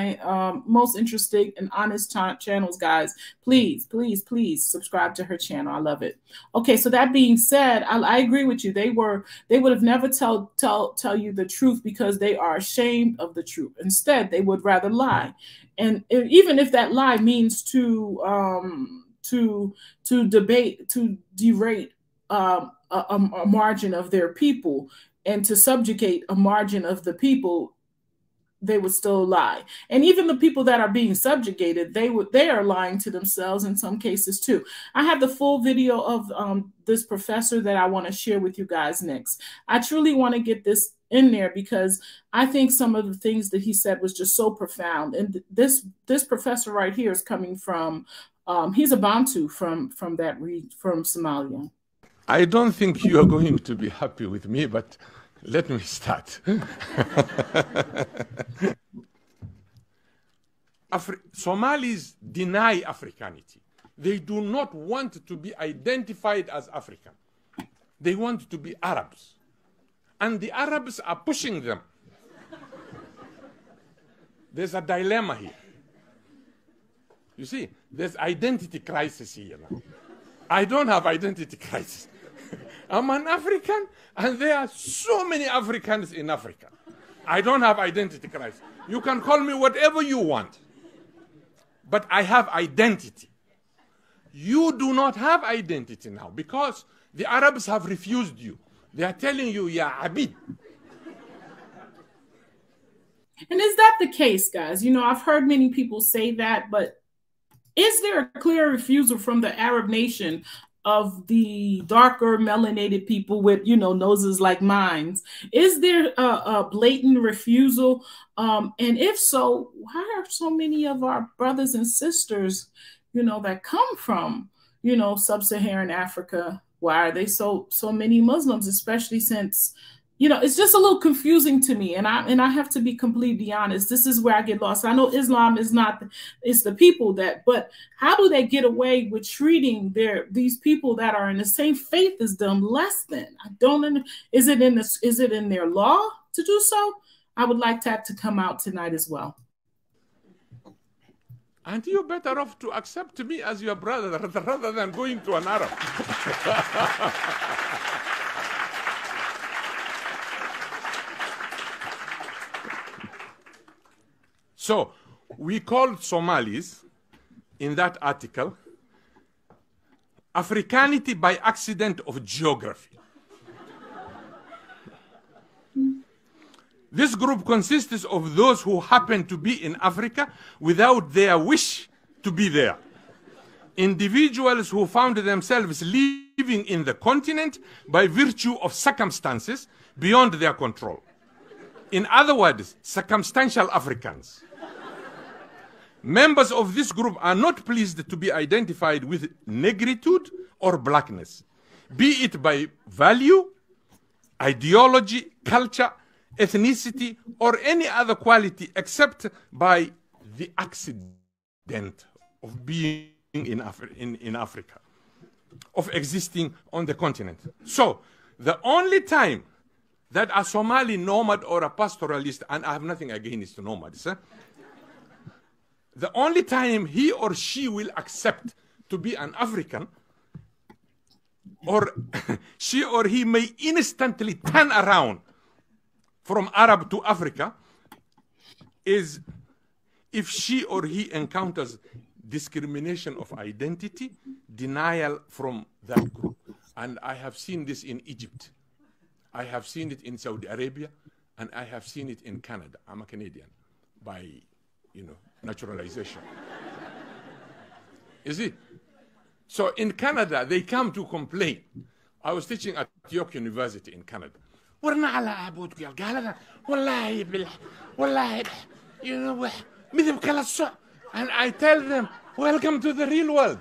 most interesting and honest channels, guys. Please, please, please subscribe to her channel. I love it. Okay, so that being said, I agree with you. They would have never tell you the truth because they are ashamed of the truth. Instead, they would rather lie. And even if that lie means to debate, to derate a margin of their people and to subjugate a margin of the people, they would still lie. And even the people that are being subjugated, they are lying to themselves in some cases too. I have the full video of this professor that I want to share with you guys next. I truly want to get this in there because I think some of the things that he said was just so profound. And this professor right here is coming from he's a Bantu from Somalia. I don't think you are going to be happy with me, but let me start. Somalis deny Africanity. They do not want to be identified as African. They want to be Arabs. And the Arabs are pushing them. There's a dilemma here. You see, there's identity crisis here now. I don't have identity crisis. I'm an African, and there are so many Africans in Africa. I don't have identity crisis. You can call me whatever you want. But I have identity. You do not have identity now because the Arabs have refused you. They are telling you, ya Abid. And is that the case, guys? You know, I've heard many people say that, but is there a clear refusal from the Arab nation of the darker melanated people with, you know, noses like mine? Is there a blatant refusal? And if so, why are so many of our brothers and sisters, you know, that come from, you know, sub-Saharan Africa, why are they so many Muslims, especially since, you know, it's just a little confusing to me. And I have to be completely honest. This is where I get lost. I know Islam is not, it's the people that, but how do they get away with treating these people that are in the same faith as them less than? I don't, is it in their law to do so? I would like that to come out tonight as well. And you're better off to accept me as your brother rather than going to an Arab. So we called Somalis in that article Africanity by accident of geography. This group consists of those who happen to be in Africa without their wish to be there. Individuals who found themselves living in the continent by virtue of circumstances beyond their control. In other words, circumstantial Africans. Members of this group are not pleased to be identified with negritude or blackness, be it by value, ideology, culture, ethnicity, or any other quality except by the accident of being in Africa, of existing on the continent. So, the only time that a Somali nomad or a pastoralist, and I have nothing against nomads, the only time he or she will accept to be an African, or she or he may instantly turn around from Arab to Africa, is if she or he encounters discrimination of identity, denial from that group. And I have seen this in Egypt. I have seen it in Saudi Arabia, and I have seen it in Canada. I'm a Canadian by, you know, naturalization. Is it? So in Canada, they come to complain. I was teaching at York University in Canada. ورنا على عبود قال هذا والله you know مثل كلا الصع, and I tell them welcome to the real world.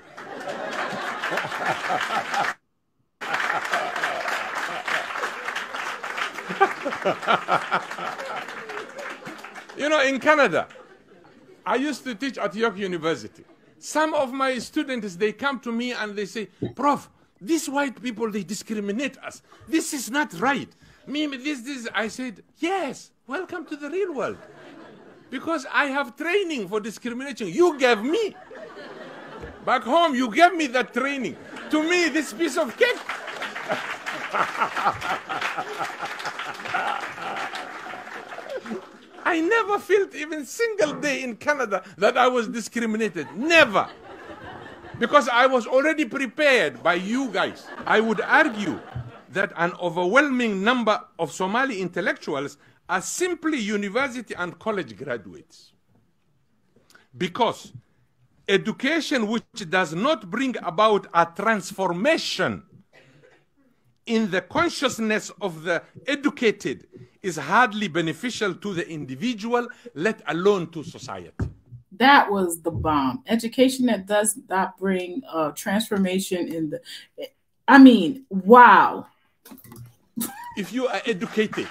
You know, in Canada, I used to teach at York University. Some of my students, they come to me and they say, Prof, these white people, they discriminate us. This is not right. This. I said, yes, welcome to the real world. Because I have training for discrimination. You gave me. Back home, you gave me that training. To me, this piece of cake. I never felt even single day in Canada that I was discriminated. Never. Because I was already prepared by you guys. I would argue that an overwhelming number of Somali intellectuals are simply university and college graduates. Because education which does not bring about a transformation in the consciousness of the educated is hardly beneficial to the individual, let alone to society. That was the bomb. Education that does not bring transformation in the, I mean, wow. If you are educated,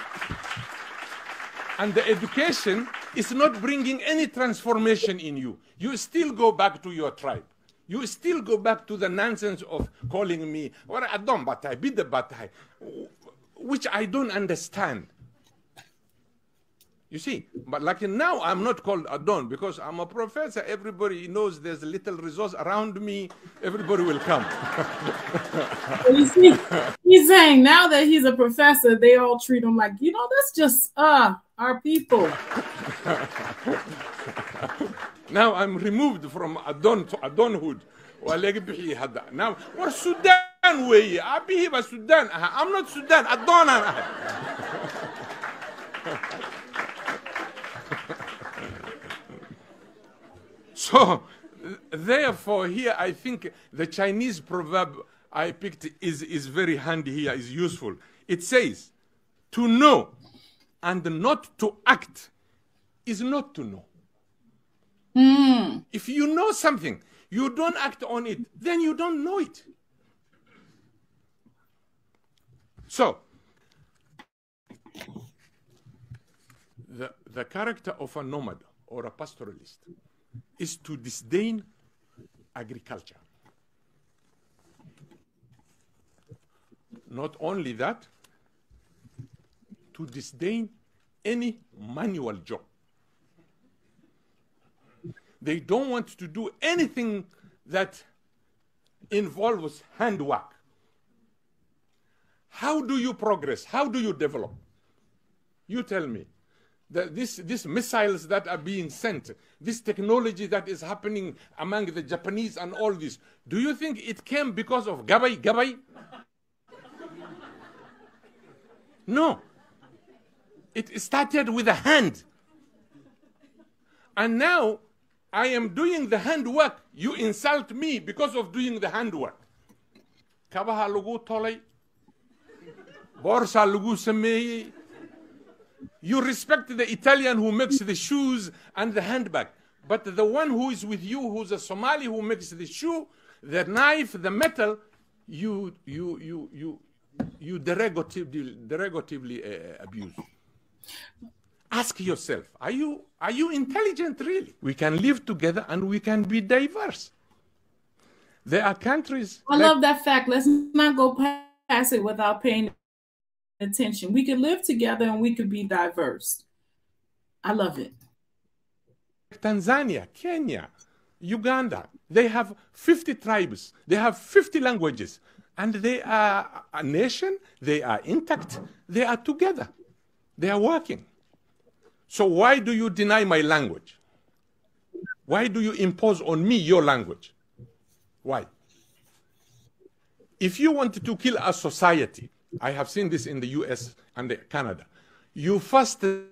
and the education It's not bringing any transformation in you. You still go back to your tribe. You still go back to the nonsense of calling me, or Adon Batai, Bida Batai, which I don't understand. You see, but like now I'm not called Adon because I'm a professor. Everybody knows there's a little resource around me. Everybody will come. You see, he's saying now that he's a professor, they all treat him like, you know, that's just our people. Now I'm removed from Adon to Adonhood. Now we're Sudan way. Sudan. I'm not Sudan. Adon. So, therefore, here I think the Chinese proverb I picked is very handy here, is useful. It says, to know and not to act is not to know. If you know something, you don't act on it, then you don't know it. So, the character of a nomad or a pastoralist is to disdain agriculture. Not only that, to disdain any manual job. They don't want to do anything that involves handwork. How do you progress? How do you develop? You tell me. These missiles that are being sent, this technology that is happening among the Japanese and all this, do you think it came because of Gabay? No. It started with a hand. And now I am doing the handwork. You insult me because of doing the handwork. Kabaha lugu tolay. Borsa lugu semeye. You respect the Italian who makes the shoes and the handbag. But the one who is with you, who's a Somali who makes the shoe, the knife, the metal, you derogatively abuse. Ask yourself, are you intelligent really? We can live together and we can be diverse. There are countries. I love that fact. Let's not go past it without paying attention. We could live together and we could be diverse. I love it. Tanzania, Kenya, Uganda, they have 50 tribes, they have 50 languages, and they are a nation, they are intact, they are together, they are working. So why do you deny my language? Why do you impose on me your language? Why? If you want to kill a society, I have seen this in the US and Canada, you first take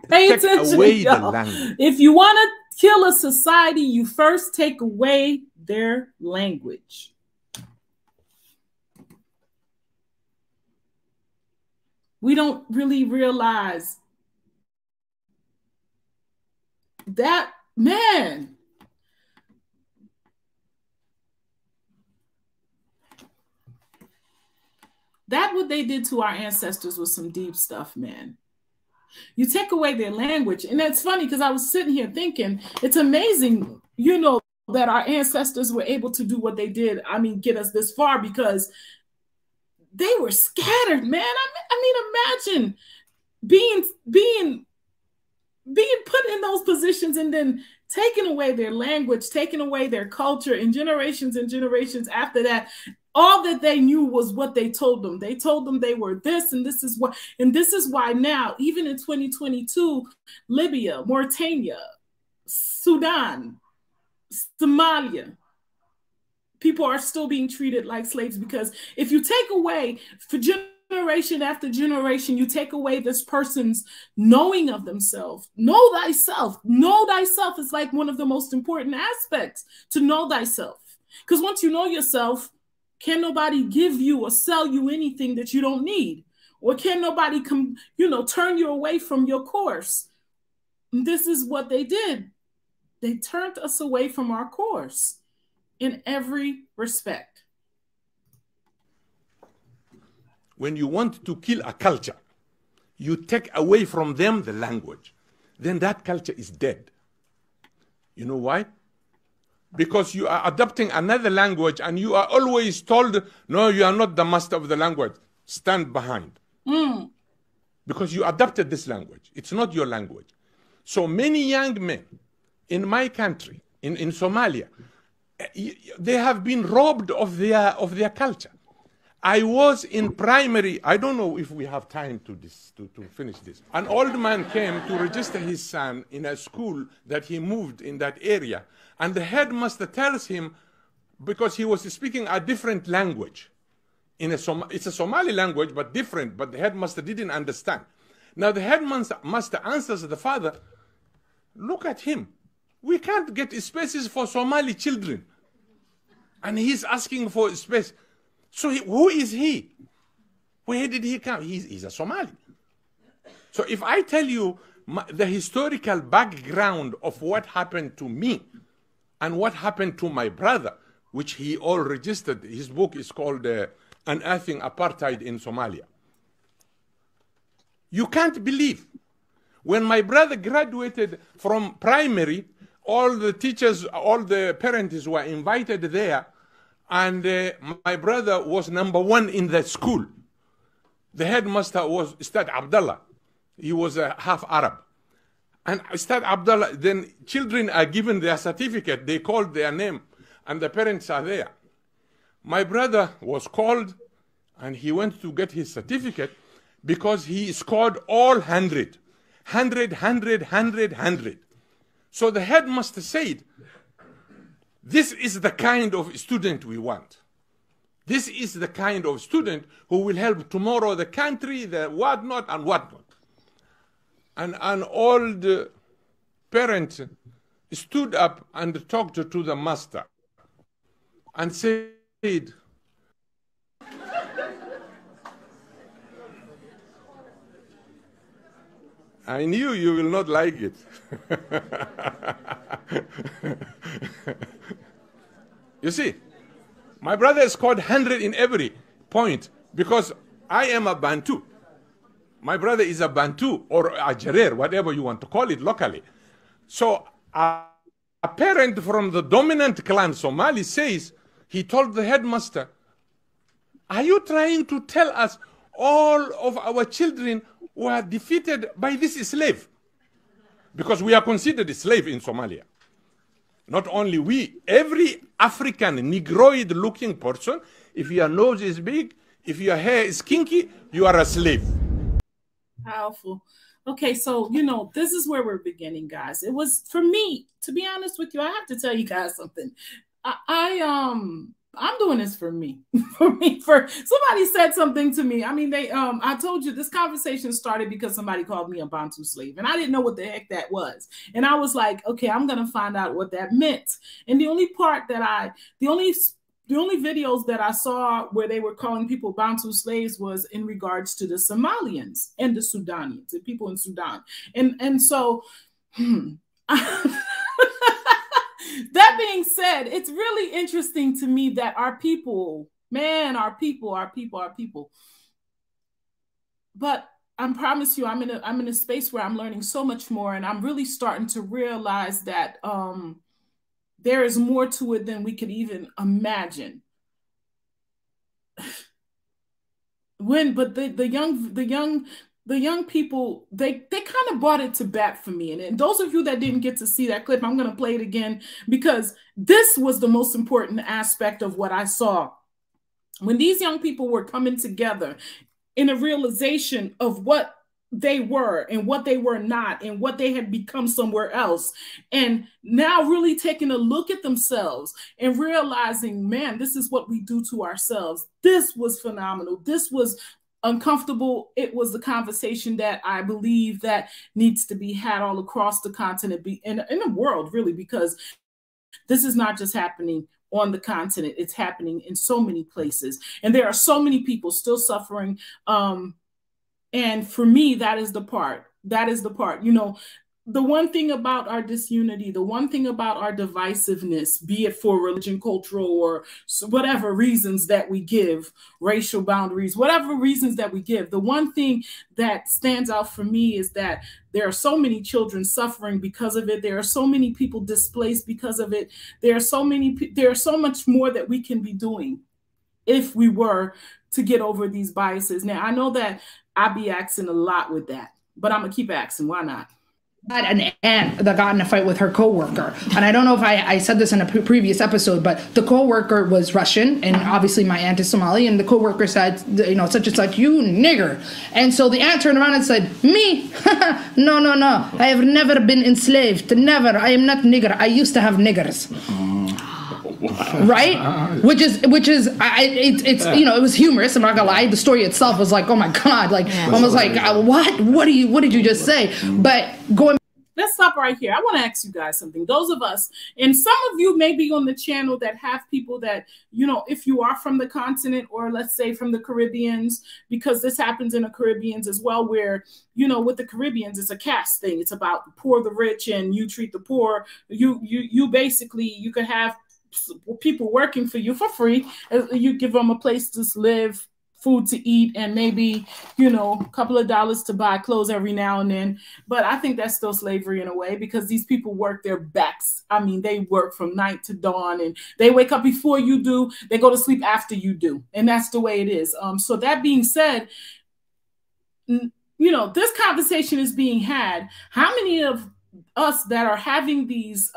away the language. If you want to kill a society, you first take away their language. We don't really realize that, man. That what they did to our ancestors was some deep stuff, man. You take away their language. And that's funny because I was sitting here thinking, it's amazing, you know, that our ancestors were able to do what they did. I mean, get us this far because they were scattered, man. I mean, imagine being put in those positions and then taking away their language, taking away their culture, and generations after that. All that they knew was what they told them. They told them they were this, and this is why now, even in 2022, Libya, Mauritania, Sudan, Somalia, people are still being treated like slaves, because if you take away, for generation after generation, you take away this person's knowing of themselves. Know thyself. Know thyself is like one of the most important aspects, to know thyself. Because once you know yourself, can nobody give you or sell you anything that you don't need? Or can nobody turn you away from your course? And this is what they did. They turned us away from our course in every respect. When you want to kill a culture, you take away from them the language. then that culture is dead. You know why? Because you are adopting another language and you are always told, no, you are not the master of the language. Stand behind. Because you adopted this language. It's not your language. So many young men in my country, in Somalia, they have been robbed of their culture. I was in primary, I don't know if we have time to finish this. An old man came to register his son in a school that he moved in that area. And the headmaster tells him, because he was speaking a different language, it's a Somali language, but different, but the headmaster didn't understand. Now the headmaster answers the father, look at him. We can't get spaces for Somali children. And he's asking for space. So who is he? Where did he come? He's a Somali. So if I tell you the historical background of what happened to me and what happened to my brother, which he all registered, his book is called Unearthing Apartheid in Somalia. You can't believe. When my brother graduated from primary, all the teachers, all the parents were invited there, and my brother was #1 in the school. The headmaster was Ustad Abdullah. He was half Arab. And Ustad Abdullah, then children are given their certificate. They called their name, and the parents are there. My brother was called, and he went to get his certificate because he scored all 100. 100, 100, 100, 100. So the headmaster said, this is the kind of student we want. This is the kind of student who will help tomorrow the country, the whatnot and whatnot. And an old parent stood up and talked to the master and said, I knew you will not like it. You see, my brother scored 100 in every point because I am a Bantu. My brother is a Bantu or a Jarer, whatever you want to call it locally. So a parent from the dominant clan, Somali, says, he told the headmaster, are you trying to tell us all of our children were defeated by this slave? Because we are considered a slave in Somalia. Not only we, every African Negroid looking person, if your nose is big, if your hair is kinky, you are a slave. Powerful. Okay, so, this is where we're beginning, guys. It was, for me, to be honest with you, I have to tell you guys something. I'm doing this for me. For somebody said something to me. I mean, I told you this conversation started because somebody called me a Bantu slave, and I didn't know what the heck that was. And I was like, okay, I'm gonna find out what that meant. And the only videos that I saw where they were calling people Bantu slaves was in regards to the Somalians and the Sudanians, the people in Sudan. And so that being said, it's really interesting to me that our people. But I promise you, I'm in a space where I'm learning so much more, and I'm really starting to realize that there is more to it than we could even imagine. But the young people, they kind of brought it to bat for me. And those of you that didn't get to see that clip, I'm going to play it again because this was the most important aspect of what I saw. When these young people were coming together in a realization of what they were and what they were not and what they had become somewhere else. And now really taking a look at themselves and realizing, man, this is what we do to ourselves. This was phenomenal. This was uncomfortable. It was the conversation that I believe that needs to be had all across the continent in the world, really, because this is not just happening on the continent. It's happening in so many places. And there are so many people still suffering. And for me, that is the part. the one thing about our disunity, the one thing about our divisiveness, be it for religion, cultural, or whatever reasons that we give, racial boundaries, whatever reasons that we give, the one thing that stands out for me is that there are so many children suffering because of it. There are so many people displaced because of it. There's so much more that we can be doing if we were to get over these biases. Now, I know that I be asking a lot with that, but I'm gonna keep asking. Why not? Had an aunt that got in a fight with her coworker, and I don't know if I said this in a previous episode, but the coworker was Russian, and obviously my aunt is Somali, and the coworker said, you know, such and such, you nigger. And so the aunt turned around and said, me? No, no, no, I have never been enslaved, never. I am not nigger. I used to have niggers. Right, which is it's you know, it was humorous. I'm not gonna lie. The story itself was like, oh my god, like almost like what did you just say? But going. Let's stop right here. I want to ask you guys something. Those of us, and some of you may be on the channel that have people that, you know, if you are from the continent or let's say from the Caribbeans, because this happens in the Caribbeans as well, where, you know, with the Caribbeans, it's a caste thing. It's about the poor, the rich, and you treat the poor. You basically, you could have people working for you for free. You give them a place to live, food to eat, and maybe, you know, a couple of dollars to buy clothes every now and then. But I think that's still slavery in a way, because these people work their backs. I mean, they work from night to dawn, and they wake up before you do. They go to sleep after you do. And that's the way it is. So that being said, you know, this conversation is being had. How many of us that are having these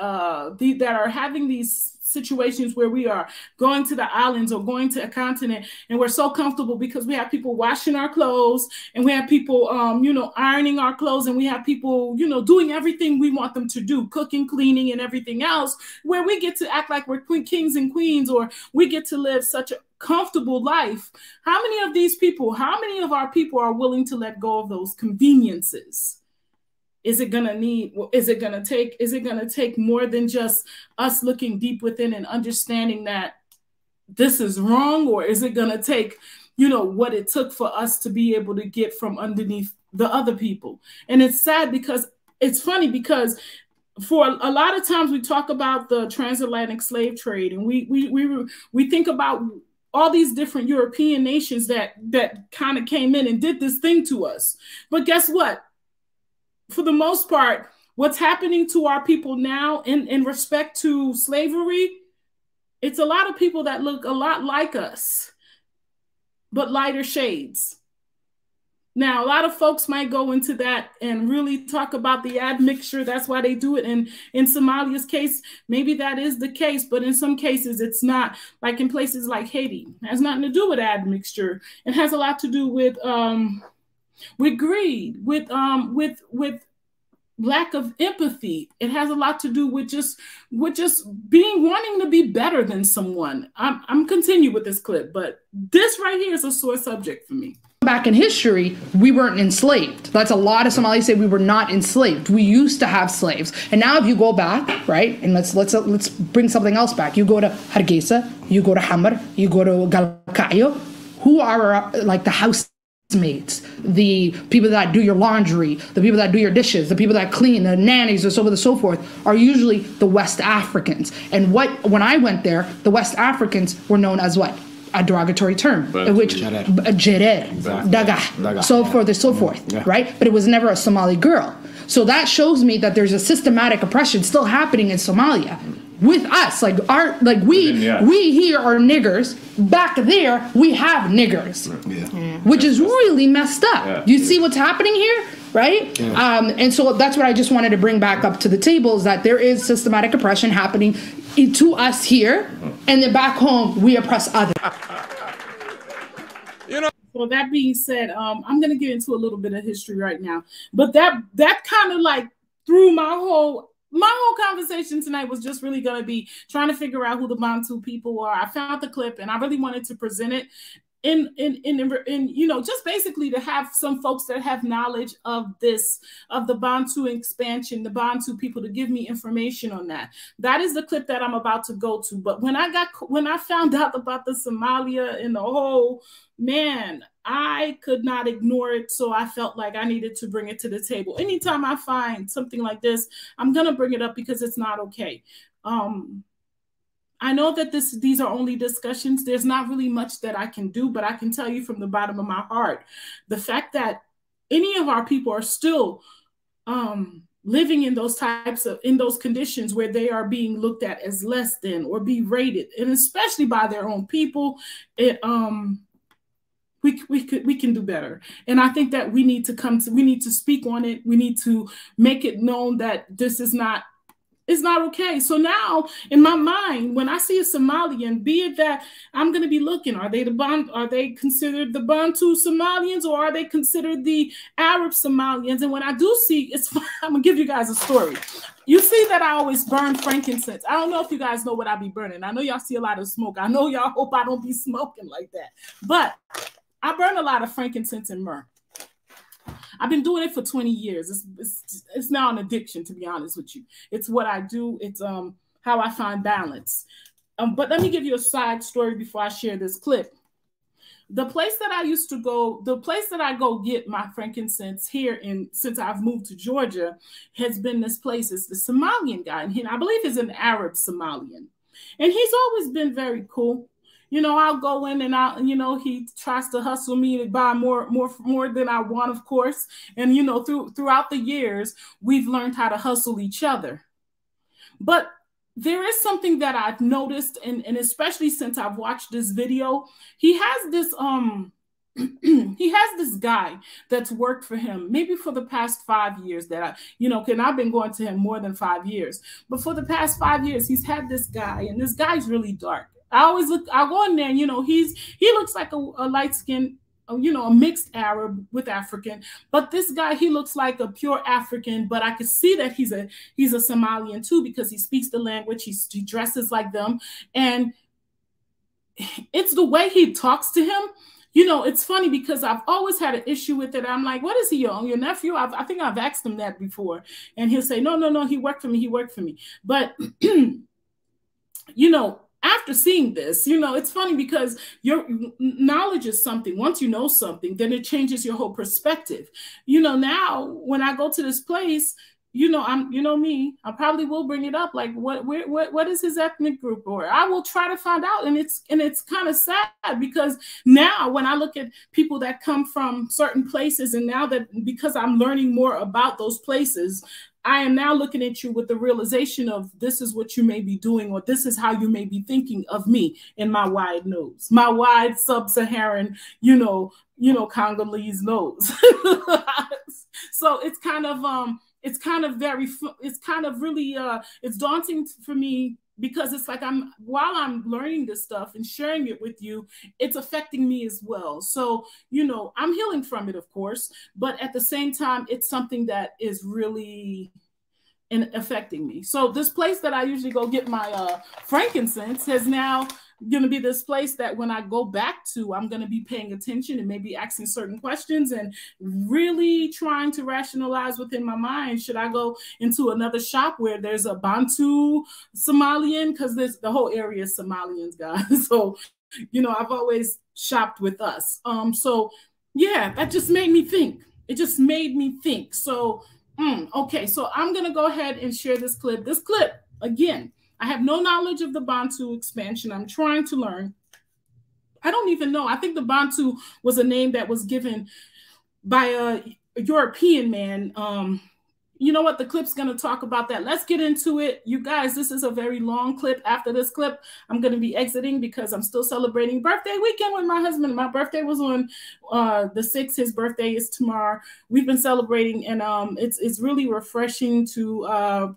situations where we are going to the islands or going to a continent and we're so comfortable because we have people washing our clothes and we have people, you know, ironing our clothes, and we have people, you know, doing everything we want them to do, cooking, cleaning, and everything else, where we get to act like we're kings and queens, or we get to live such a comfortable life. How many of these people, how many of our people are willing to let go of those conveniences? Is it going to take more than just us looking deep within and understanding that this is wrong? Or is it going to take, you know, what it took for us to be able to get from underneath the other people? And it's sad, because it's funny, because for a lot of times we talk about the transatlantic slave trade, and we think about all these different European nations that kind of came in and did this thing to us. But guess what? For the most part, what's happening to our people now in respect to slavery, it's a lot of people that look a lot like us, but lighter shades. Now, a lot of folks might go into that and really talk about the admixture. That's why they do it. And in Somalia's case, maybe that is the case, but in some cases it's not. Like in places like Haiti, it has nothing to do with admixture. It has a lot to do with greed, with lack of empathy. It has a lot to do with just wanting to be better than someone. I'm continue with this clip, but this right here is a sore subject for me. Back in history, we weren't enslaved. That's a lot of Somalis say we were not enslaved. We used to have slaves. And now if you go back, right, and let's bring something else back. You go to Hargeisa, you go to Hamar, you go to Galkayo, who are like the house mates, the people that do your laundry, the people that do your dishes, the people that clean, the nannies, and so on and so forth, are usually the West Africans. And when I went there, the West Africans were known as what? A derogatory term, which Jerer, Daga, so forth and so forth, right? But it was never a Somali girl. So that shows me that there's a systematic oppression still happening in Somalia. With us, we here are niggers. Back there, we have niggers, which is really messed up. You see what's happening here, right? And so that's what I just wanted to bring back up to the table, is that there is systematic oppression happening to us here, and then back home we oppress others. So that being said, I'm going to get into a little bit of history right now, but that kind of like threw my whole conversation tonight was just really going to be trying to figure out who the Bantu people are. I found the clip and I really wanted to present it in you know, just basically to have some folks that have knowledge of the Bantu expansion, the Bantu people, to give me information on that. That is the clip that I'm about to go to. But when I found out about the Somalia and the whole, man, I could not ignore it, so I felt like I needed to bring it to the table. Anytime I find something like this, I'm gonna bring it up because it's not okay. I know that these are only discussions. There's not really much that I can do, but I can tell you from the bottom of my heart, the fact that any of our people are still living in those conditions where they are being looked at as less than or berated, and especially by their own people, we can do better. And I think that we need to speak on it. We need to make it known that this is not, it's not okay. So now in my mind, when I see a Somalian, be it that I'm going to be looking, are they considered the Bantu Somalians, or are they considered the Arab Somalians? And when I do see, I'm going to give you guys a story. You see that I always burn frankincense. I don't know if you guys know what I be burning. I know y'all see a lot of smoke. I know y'all hope I don't be smoking like that. But I burn a lot of frankincense and myrrh. I've been doing it for 20 years. It's now an addiction, to be honest with you. It's what I do. It's how I find balance. But let me give you a side story before I share this clip. The place that I used to go, the place that I go get my frankincense here since I've moved to Georgia, has been this place. It's the Somalian guy, and I believe he's an Arab Somalian. And he's always been very cool. You know, I'll go in and he tries to hustle me to buy more than I want, of course. And, you know, throughout the years, we've learned how to hustle each other. But there is something that I've noticed, and especially since I've watched this video, he has this guy that's worked for him maybe for the past 5 years that I've been going to him more than 5 years. But for the past 5 years, he's had this guy, and this guy's really dark. I'll go in there and, he looks like a light-skinned, a mixed Arab with African. But this guy, he looks like a pure African, but I could see that he's a Somalian too, because he speaks the language, he dresses like them. And it's the way he talks to him. It's funny because I've always had an issue with it. I'm like, what is he, your nephew? I think I've asked him that before. And he'll say, no, he worked for me. But, after seeing this, it's funny because your knowledge is something. Once you know something, then it changes your whole perspective. Now when I go to this place, me, I probably will bring it up. Like, what is his ethnic group? Or I will try to find out. And it's kind of sad because now when I look at people that come from certain places, and now that because I'm learning more about those places, I am now looking at you with the realization of this is what you may be doing, or this is how you may be thinking of me in my wide nose, my wide sub-Saharan, Congolese nose. So it's kind of really it's daunting for me, because it's like while I'm learning this stuff and sharing it with you, it's affecting me as well. So, I'm healing from it, of course, but at the same time, it's something that is really affecting me. So this place that I usually go get my frankincense has now going to be this place that when I go back to, I'm going to be paying attention and maybe asking certain questions and really trying to rationalize within my mind. Should I go into another shop where there's a Bantu Somalian? Because the whole area is Somalians, guys. So, I've always shopped with us. So yeah, that just made me think. It just made me think. So, okay. So I'm going to go ahead and share this clip. This clip, again, I have no knowledge of the Bantu expansion. I'm trying to learn. I don't even know. I think the Bantu was a name that was given by a European man. You know what? The clip's going to talk about that. Let's get into it. You guys, this is a very long clip. After this clip, I'm going to be exiting because I'm still celebrating birthday weekend with my husband. My birthday was on the 6th. His birthday is tomorrow. We've been celebrating, and it's really refreshing to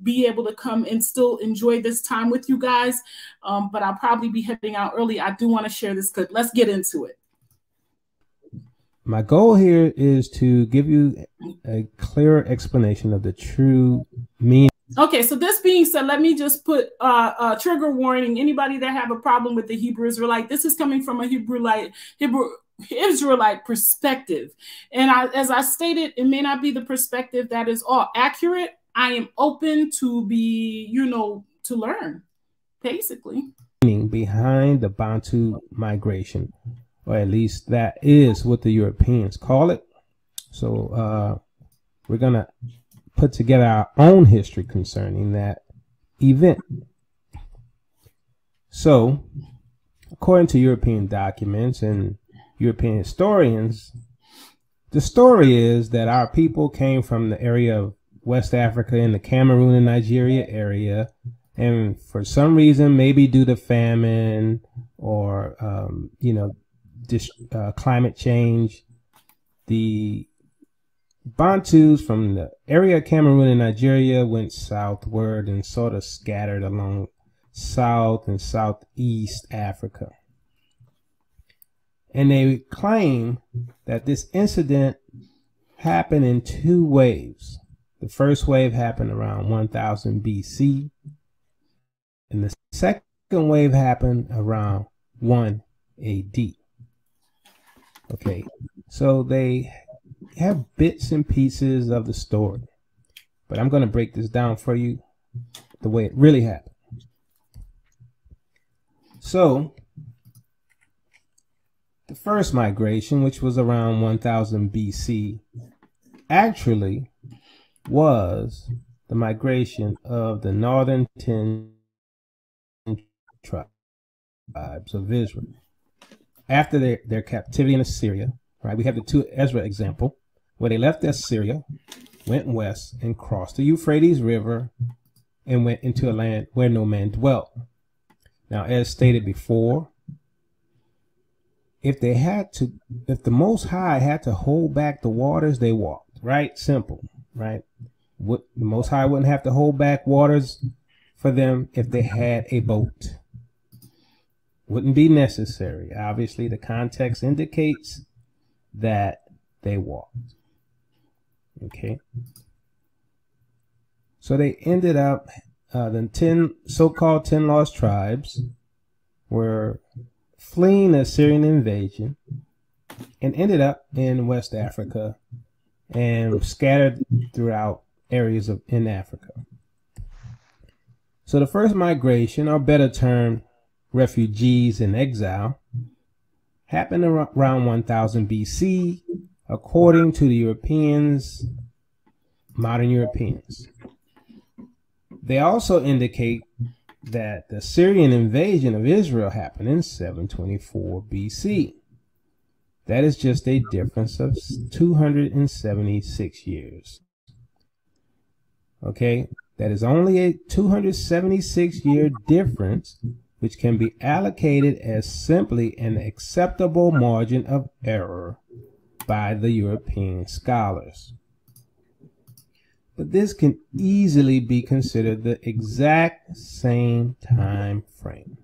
be able to come and still enjoy this time with you guys. But I'll probably be heading out early. I do want to share this clip. Let's get into it. My goal here is to give you a clearer explanation of the true meaning. Okay, so this being said, let me just put a trigger warning. Anybody that have a problem with the Hebrew Israelite, this is coming from a Hebrew Israelite perspective. And as I stated, it may not be the perspective that is all accurate. I am open to be, to learn, basically. Behind the Bantu migration. or at least that is what the Europeans call it. So we're going to put together our own history concerning that event. So, according to European documents and European historians, the story is that our people came from the area of West Africa in the Cameroon and Nigeria area, and for some reason, maybe due to famine or climate change, the Bantus from the area of Cameroon and Nigeria went southward and sort of scattered along South and Southeast Africa. And they claim that this incident happened in two waves. The first wave happened around 1000 BC, and the second wave happened around 1 AD. Okay, so they have bits and pieces of the story, but I'm going to break this down for you the way it really happened. So, the first migration, which was around 1000 BC, actually was the migration of the northern 10 tribes of Israel. After their captivity in Assyria, right, we have the 2 Ezra example, where they left Assyria, went west, and crossed the Euphrates River, and went into a land where no man dwelt. Now, as stated before, if the Most High had to hold back the waters, they walked, right? Simple, right? The Most High wouldn't have to hold back waters for them if they had a boat. Wouldn't be necessary. Obviously, the context indicates that they walked. Okay. So they ended up, the so-called 10 lost tribes were fleeing the Assyrian invasion and ended up in West Africa and scattered throughout areas in Africa. So the first migration, or better termed refugees in exile, happened around 1000 BC, according to the Europeans, modern Europeans. They also indicate that the Syrian invasion of Israel happened in 724 BC. That is just a difference of 276 years. Okay, that is only a 276-year difference, which can be allocated as simply an acceptable margin of error by the European scholars. But this can easily be considered the exact same time frame.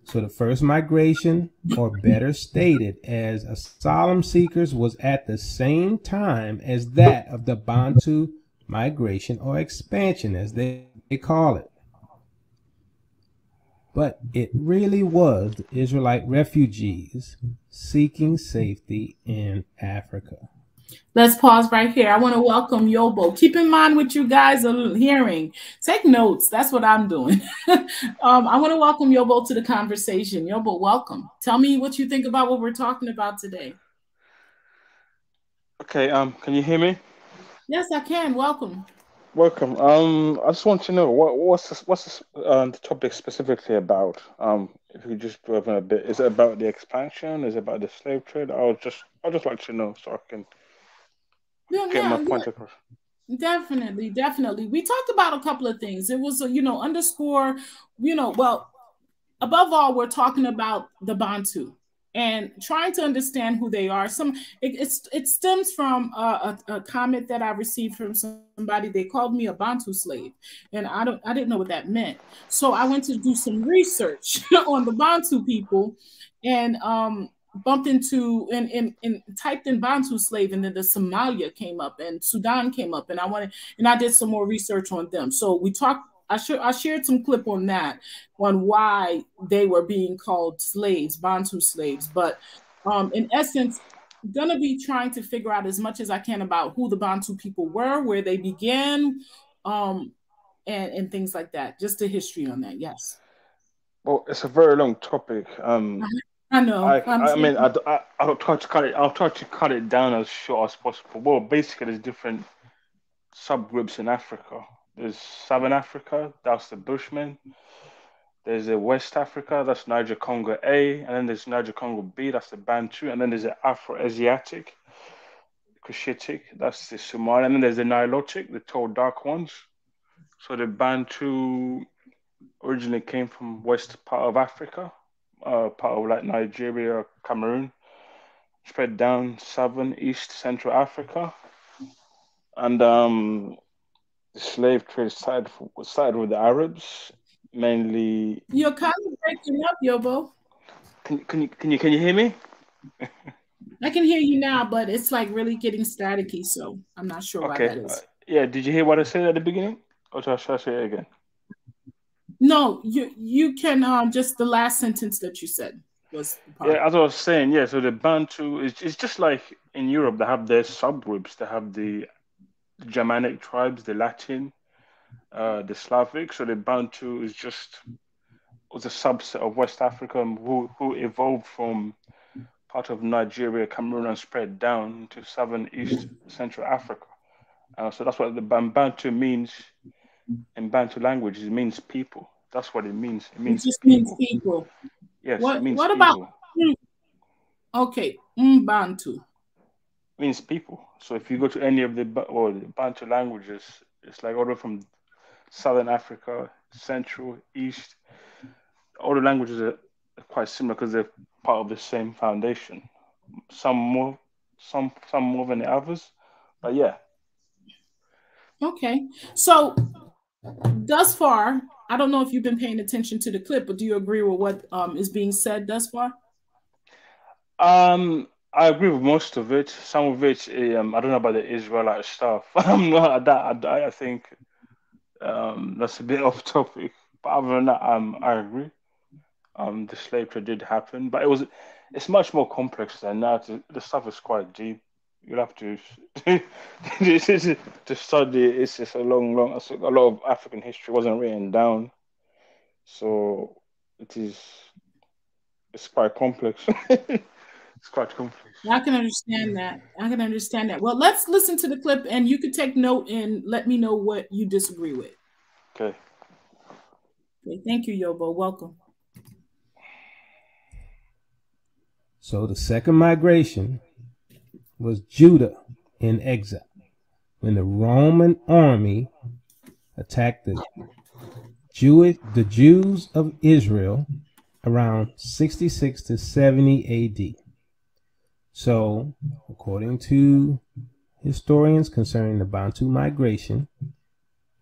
So the first migration, or better stated as asylum seekers, was at the same time as that of the Bantu migration, or expansion as they call it. But it really was the Israelite refugees seeking safety in Africa. Let's pause right here. I want to welcome Yobo. Keep in mind what you guys are hearing. Take notes. That's what I'm doing. I want to welcome Yobo to the conversation. Yobo, welcome. Tell me what you think about what we're talking about today. Okay, can you hear me? Yes, I can. Welcome. Welcome. I just want to know what's the topic specifically about? If you could just go over a bit, is it about the expansion? Is it about the slave trade? I'll just like to know so I can get my point across. Definitely. We talked about a couple of things. It was, underscore, well, above all, we're talking about the Bantu and trying to understand who they are. It stems from a comment that I received from somebody. They called me a Bantu slave, and I didn't know what that meant. So I went to do some research on the Bantu people, and bumped into and typed in Bantu slave, and then the Somalia came up and Sudan came up, and I did some more research on them. So we talked. I shared some clip on that, on why they were being called slaves, Bantu slaves. But in essence, gonna be trying to figure out as much as I can about who the Bantu people were, where they began, and things like that. Just the history on that. Yes. Well, it's a very long topic. I know. I'm I so mean, I'll try to cut it down as short as possible. Well, basically, there's different subgroups in Africa. There's Southern Africa, that's the Bushmen. There's a West Africa, that's Niger Congo A, and then there's Niger Congo B, that's the Bantu, and then there's the Afro-Asiatic, Cushitic, that's the Somali, and then there's the Nilotic, the tall dark ones. So the Bantu originally came from west part of Africa, part of like Nigeria, Cameroon, spread down southern, east, central Africa, and the slave trade started with the Arabs, mainly. you're kind of breaking up, Yobo. Can you hear me? I can hear you now, but it's like really getting staticky, so I'm not sure why Okay. that is. Yeah. Did you hear what I said at the beginning? Or should I say it again? No, you can just the last sentence that you said was the part. Yeah, as I was saying, yeah. So the Bantu is it's just like in Europe. They have their subgroups. They have the Germanic tribes, the Latin, the Slavic. So the Bantu was a subset of West Africa who evolved from part of Nigeria, Cameroon, and spread down to southern, east, central Africa. So that's what the Bantu means in Bantu language. It means people. That's what it means. It It means just means people. people. Yes, it means What about people. okay, Bantu? It means people. So if you go to any of the Bantu languages, it's like all the way from southern Africa, central, east. All the languages are quite similar because they're part of the same foundation. Some more, some more than the others, but yeah. Okay. So thus far, I don't know if you've been paying attention to the clip, but do you agree with what is being said thus far? I agree with most of it. Some of it, I don't know about the Israelite stuff. I'm not that. I think that's a bit off topic. But other than that, I agree. The slave trade did happen, but it's much more complex than that. The stuff is quite deep. You'll have to to study. It's just a a lot of African history wasn't written down, so it's quite complex. It's quite complex. I can understand that. I can understand that. Well, let's listen to the clip and you can take note and let me know what you disagree with. Okay. Okay, thank you, Yobo. Welcome. So the second migration was Judah in exile when the Roman army attacked the Jews of Israel around 66 to 70 AD. So, according to historians concerning the Bantu migration,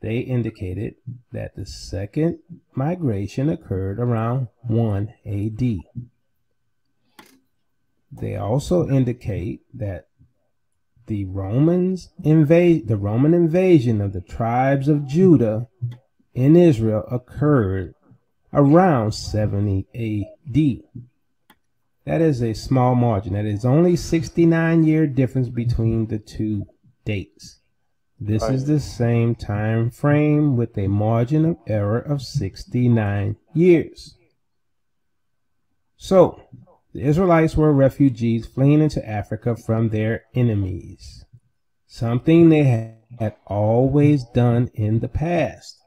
they indicated that the second migration occurred around 1 AD. They also indicate that the Roman invasion of the tribes of Judah in Israel occurred around 70 AD. That is a small margin. That is only 69-year difference between the two dates. This is the same time frame with a margin of error of 69 years. So, the Israelites were refugees fleeing into Africa from their enemies, something they had always done in the past.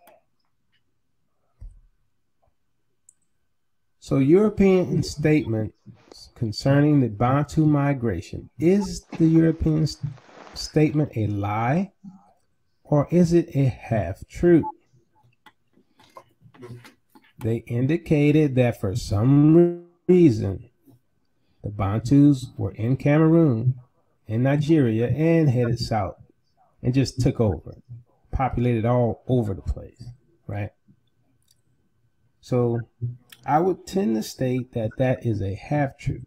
So, European statement concerning the Bantu migration, is the European statement a lie or is it a half-truth? They indicated that for some reason the Bantus were in Cameroon and Nigeria and headed south and just took over, populated all over the place, right? So I would tend to state that that is a half-truth.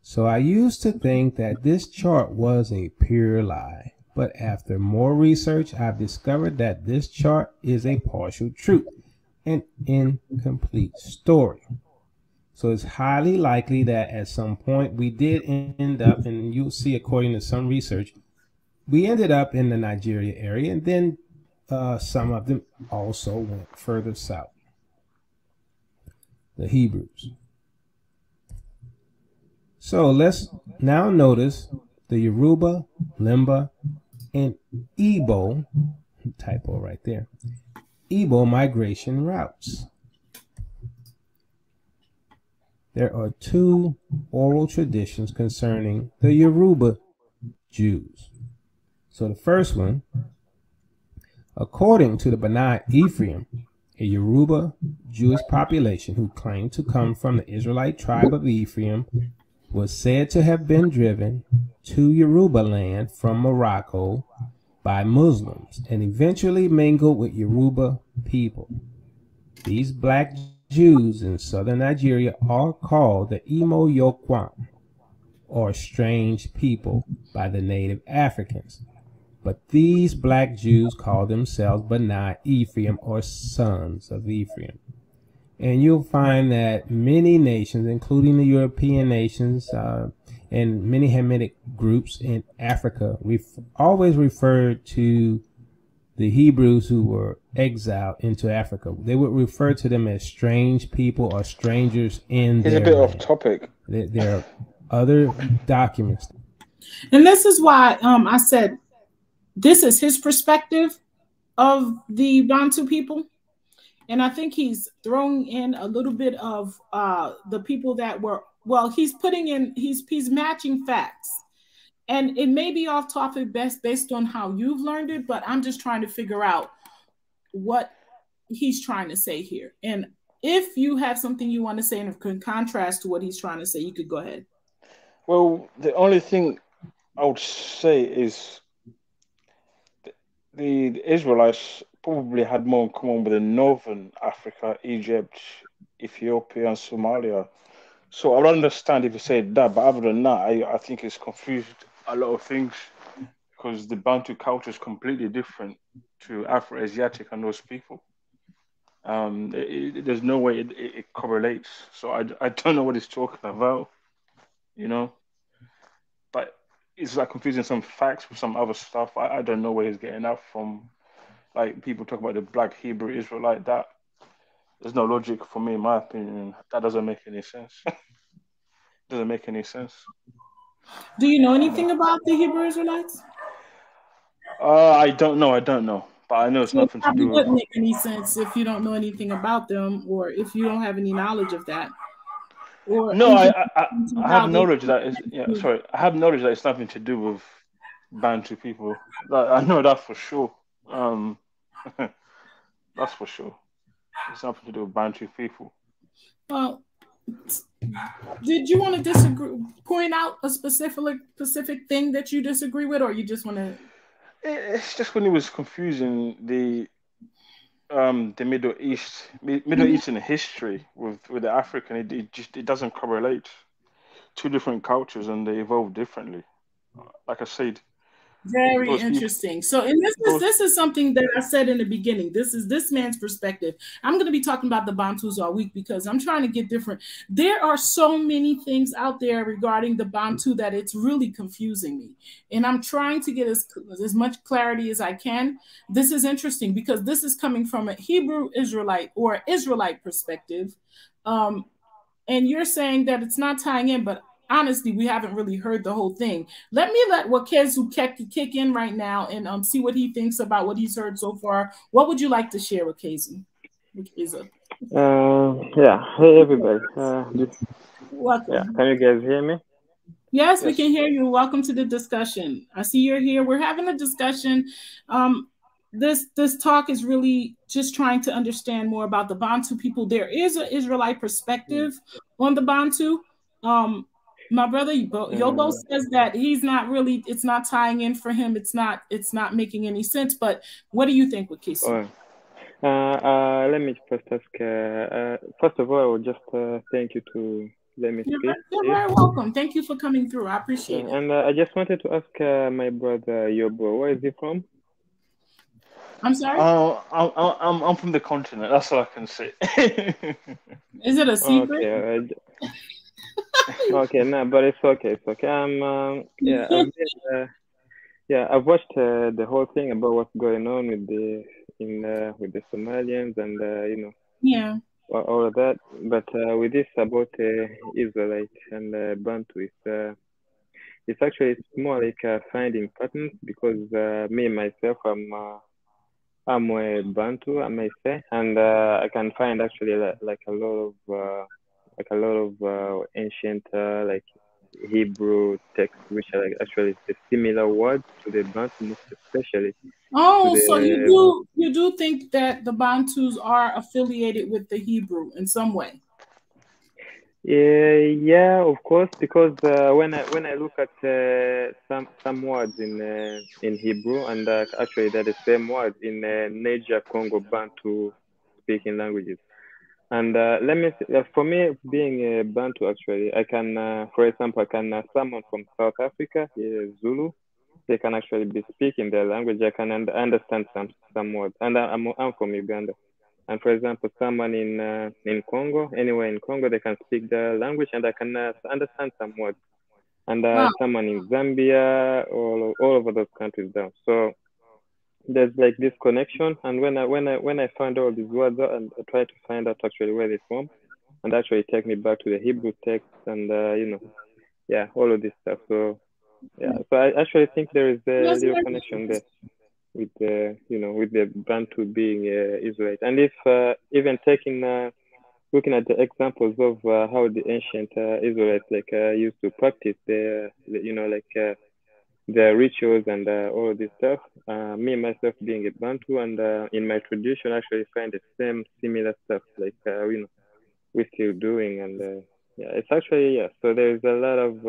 So I used to think that this chart was a pure lie, but after more research, I've discovered that this chart is a partial truth, an incomplete story. So it's highly likely that at some point we did end up, and you'll see according to some research, we ended up in the Nigeria area, and then some of them also went further south. The Hebrews. So let's now notice the Yoruba, Limba, and Igbo, typo right there, Igbo migration routes. There are two oral traditions concerning the Yoruba Jews. So the first one, according to the Bani Ephraim, a Yoruba Jewish population who claimed to come from the Israelite tribe of Ephraim was said to have been driven to Yoruba land from Morocco by Muslims and eventually mingled with Yoruba people. These black Jews in southern Nigeria are called the Imo Yokwam, or strange people, by the native Africans. But these black Jews call themselves Bani Ephraim, or sons of Ephraim. And you'll find that many nations, including the European nations and many Hamitic groups in Africa, we've always referred to the Hebrews who were exiled into Africa. They would refer to them as strange people or strangers in their It's a bit land. off topic. There are other documents. And this is why I said this is his perspective of the Bantu people. And I think he's throwing in a little bit of the people that were, well, he's putting in, he's matching facts. And it may be off topic based on how you've learned it, but I'm just trying to figure out what he's trying to say here. And if you have something you want to say in contrast to what he's trying to say, you could go ahead. Well, the only thing I would say is the Israelites probably had more in common with the northern Africa, Egypt, Ethiopia, and Somalia. So I would understand if you said that, but other than that, I think it's confused a lot of things because the Bantu culture is completely different to Afro-Asiatic and those people. There's no way it correlates. So I don't know what he's talking about, you know. But it's like confusing some facts with some other stuff. I don't know where he's getting that from. Like people talk about the black Hebrew Israelite, that there's no logic for me, in my opinion. That doesn't make any sense. Doesn't make any sense. Do you know anything about the Hebrew Israelites? I don't know. But I know it's So it nothing to probably do with. wouldn't make any sense if you don't know anything about them, or if you don't have any knowledge of that, or No, even I have how they. knowledge that is sorry. I have knowledge that it's nothing to do with Bantu people. I know that for sure. That's for sure. It's nothing to do with Bantu people. Well, did you want to disagree? Point out a specific thing that you disagree with, or you just want to? It's just when he was confusing the Middle Eastern history with the African, it doesn't correlate. Two different cultures and they evolve differently. Like I said, Very those people, interesting. So, and this is something that I said in the beginning. This is this man's perspective. I'm going to be talking about the Bantus all week because I'm trying to get different. There are so many things out there regarding the Bantu that it's really confusing me, and I'm trying to get as much clarity as I can. This is interesting because this is coming from a Hebrew Israelite or Israelite perspective, and you're saying that it's not tying in, but honestly, we haven't really heard the whole thing. Let Wakezu kick in right now and see what he thinks about what he's heard so far. What would you like to share, Wakezu? Yeah. Hey, everybody. Welcome. Yeah. Can you guys hear me? Yes, we can hear you. Welcome to the discussion. I see you're here. We're having a discussion. This talk is really just trying to understand more about the Bantu people. There is an Israelite perspective on the Bantu. My brother Yobo says that he's not really, it's not tying in for him. It's not making any sense. But what do you think, Wakezu? Let me first ask. First of all, I would just thank you to let me speak. You're very welcome. Thank you for coming through. I appreciate it. And I just wanted to ask my brother Yobo, where is he from? I'm sorry? I'm from the continent. That's all I can say. Is it a secret? Okay. Okay, no, but it's okay. It's okay. I've watched the whole thing about what's going on with the Somalians, and Yeah. all of that. But with this about Israelite and Bantu, it's actually it's more like finding patterns because me myself I'm a Bantu, I may say, and I can find actually like a lot of ancient like Hebrew texts which are like actually the similar words to the Bantu, most especially to Oh, so the you do think that the Bantus are affiliated with the Hebrew in some way? yeah, of course, because when I look at some words in Hebrew, and actually they're the same words in Niger, Congo, Bantu speaking languages. And let me see, for me, being a Bantu, actually, I can, for example, I can someone from South Africa, Zulu, they can actually be speaking their language. I can understand some words, and I'm from Uganda. And for example, someone in Congo, anywhere in Congo, they can speak the language, and I can understand some words. And Wow. someone in Zambia, all over those countries down. So there's like this connection, and when I find all these words out and I try to find out actually where they're from, and actually take me back to the Hebrew text and yeah, all of this stuff. So yeah, so I actually think there is a That's little very connection there with the with the Bantu being Israelite, and if even taking looking at the examples of how the ancient Israelites like used to practice their the rituals and all of this stuff. Me myself being a Bantu and in my tradition, actually find the same similar stuff like we're still doing and yeah, it's actually yeah. So there's a lot of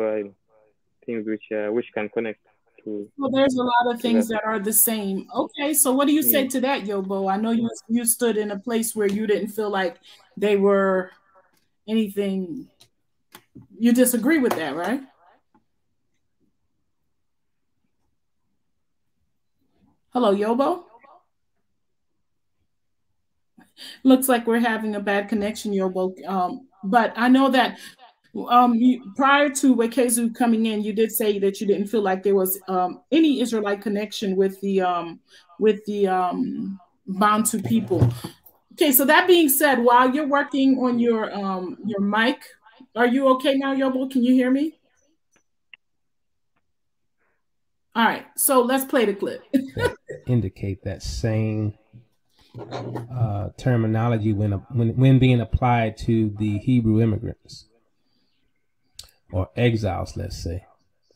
things which can connect to Well, there's a lot of things that. that are the same. Okay, so what do you say Mm. to that, Yobo? I know you stood in a place where you didn't feel like they were anything. You disagree with that, right? Hello, Yobo. Looks like we're having a bad connection, Yobo. But I know that prior to Wekezu coming in, you did say that you didn't feel like there was any Israelite connection with the Bantu people. Okay, so that being said, while you're working on your mic, are you okay now, Yobo? Can you hear me? All right, so let's play the clip. That indicate that same terminology when being applied to the Hebrew immigrants or exiles, let's say.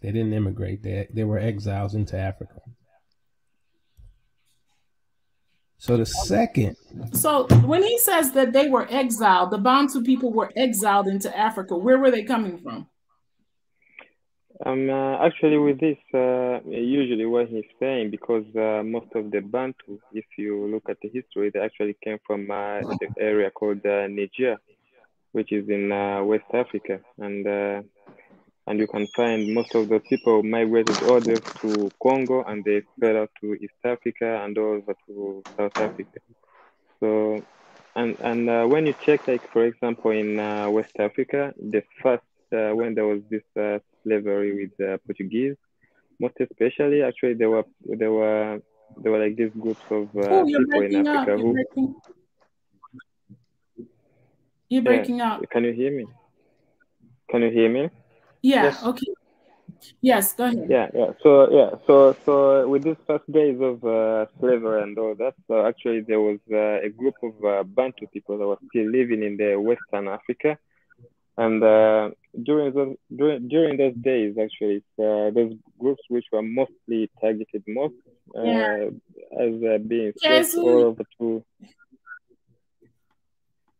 They didn't immigrate, they were exiles into Africa. So the second. So when he says that they were exiled, the Bantu people were exiled into Africa, where were they coming from? Actually, with this, usually what he's saying, because most of the Bantu, if you look at the history, they actually came from the area called Niger, which is in West Africa, and you can find most of those people migrated all the way to Congo, and they spread out to East Africa and all over to South Africa. So, and when you check, like for example, in West Africa, the first when there was this slavery with Portuguese, most especially, actually, there were like these groups of You're people in breaking up. Africa who. You're breaking up. Can you hear me? Can you hear me? Yeah. Yes. Okay. Yes. Go ahead. Yeah. So with these first days of slavery and all that, so actually there was a group of Bantu people that were still living in the Western Africa. And during those days, actually, those groups which were mostly targeted as being sent all over to.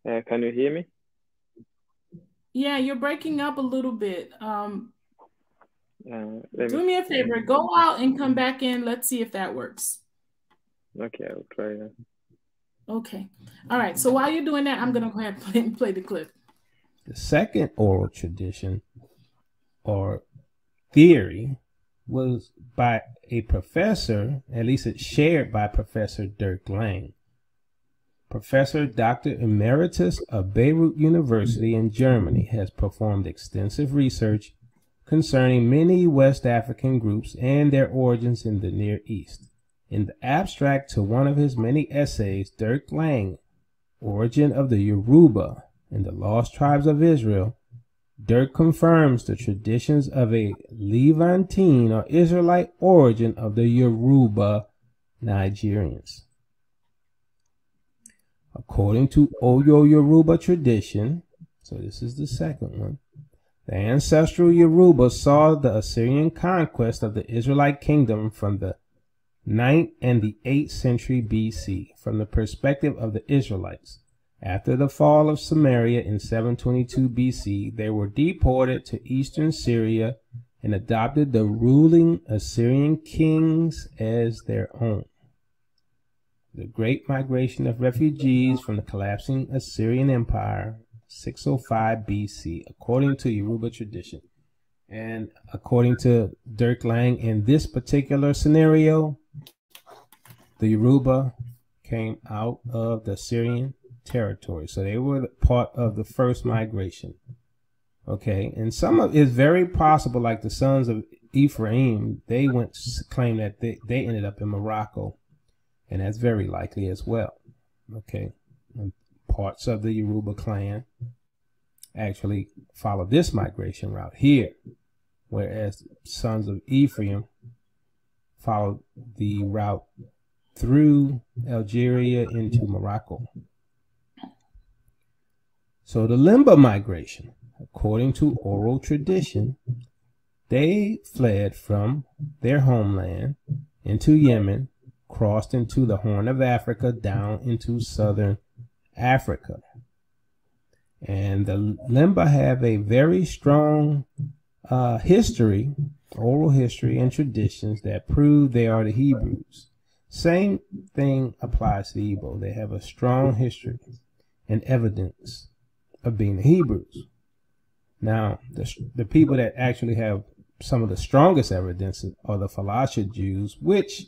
Can you hear me? Yeah, you're breaking up a little bit. Do me a favor, go out and come back in. Let's see if that works. Okay, I'll try that. Okay. All right. So while you're doing that, I'm gonna go ahead and play the clip. The second oral tradition or theory was by a professor, at least it's shared by Professor Dirk Lang. Professor Dr. Emeritus of Beirut University in Germany has performed extensive research concerning many West African groups and their origins in the Near East. In the abstract to one of his many essays, Dirk Lang origin of the Yoruba and the lost tribes of Israel, Dirk confirms the traditions of a Levantine or Israelite origin of the Yoruba Nigerians. According to Oyo Yoruba tradition, so this is the second one, the ancestral Yoruba saw the Assyrian conquest of the Israelite kingdom from the 9th and the 8th century BC from the perspective of the Israelites. After the fall of Samaria in 722 BC, they were deported to eastern Syria and adopted the ruling Assyrian kings as their own. The Great Migration of Refugees from the collapsing Assyrian Empire, 605 BC, according to Yoruba tradition. And according to Dirk Lang, in this particular scenario, the Yoruba came out of the Assyrian territory. So they were part of the first migration. Okay, and some of it's very possible, like the sons of Ephraim, they went to claim that they ended up in Morocco. And that's very likely as well. Okay, and parts of the Yoruba clan actually followed this migration route here, whereas sons of Ephraim followed the route through Algeria into Morocco. So the Limba migration, according to oral tradition, they fled from their homeland into Yemen, crossed into the Horn of Africa, down into southern Africa. And the Limba have a very strong history, oral history and traditions that prove they are the Hebrews. Same thing applies to Igbo. They have a strong history and evidence of being the Hebrews. Now, the people that actually have some of the strongest evidence are the Falasha Jews, which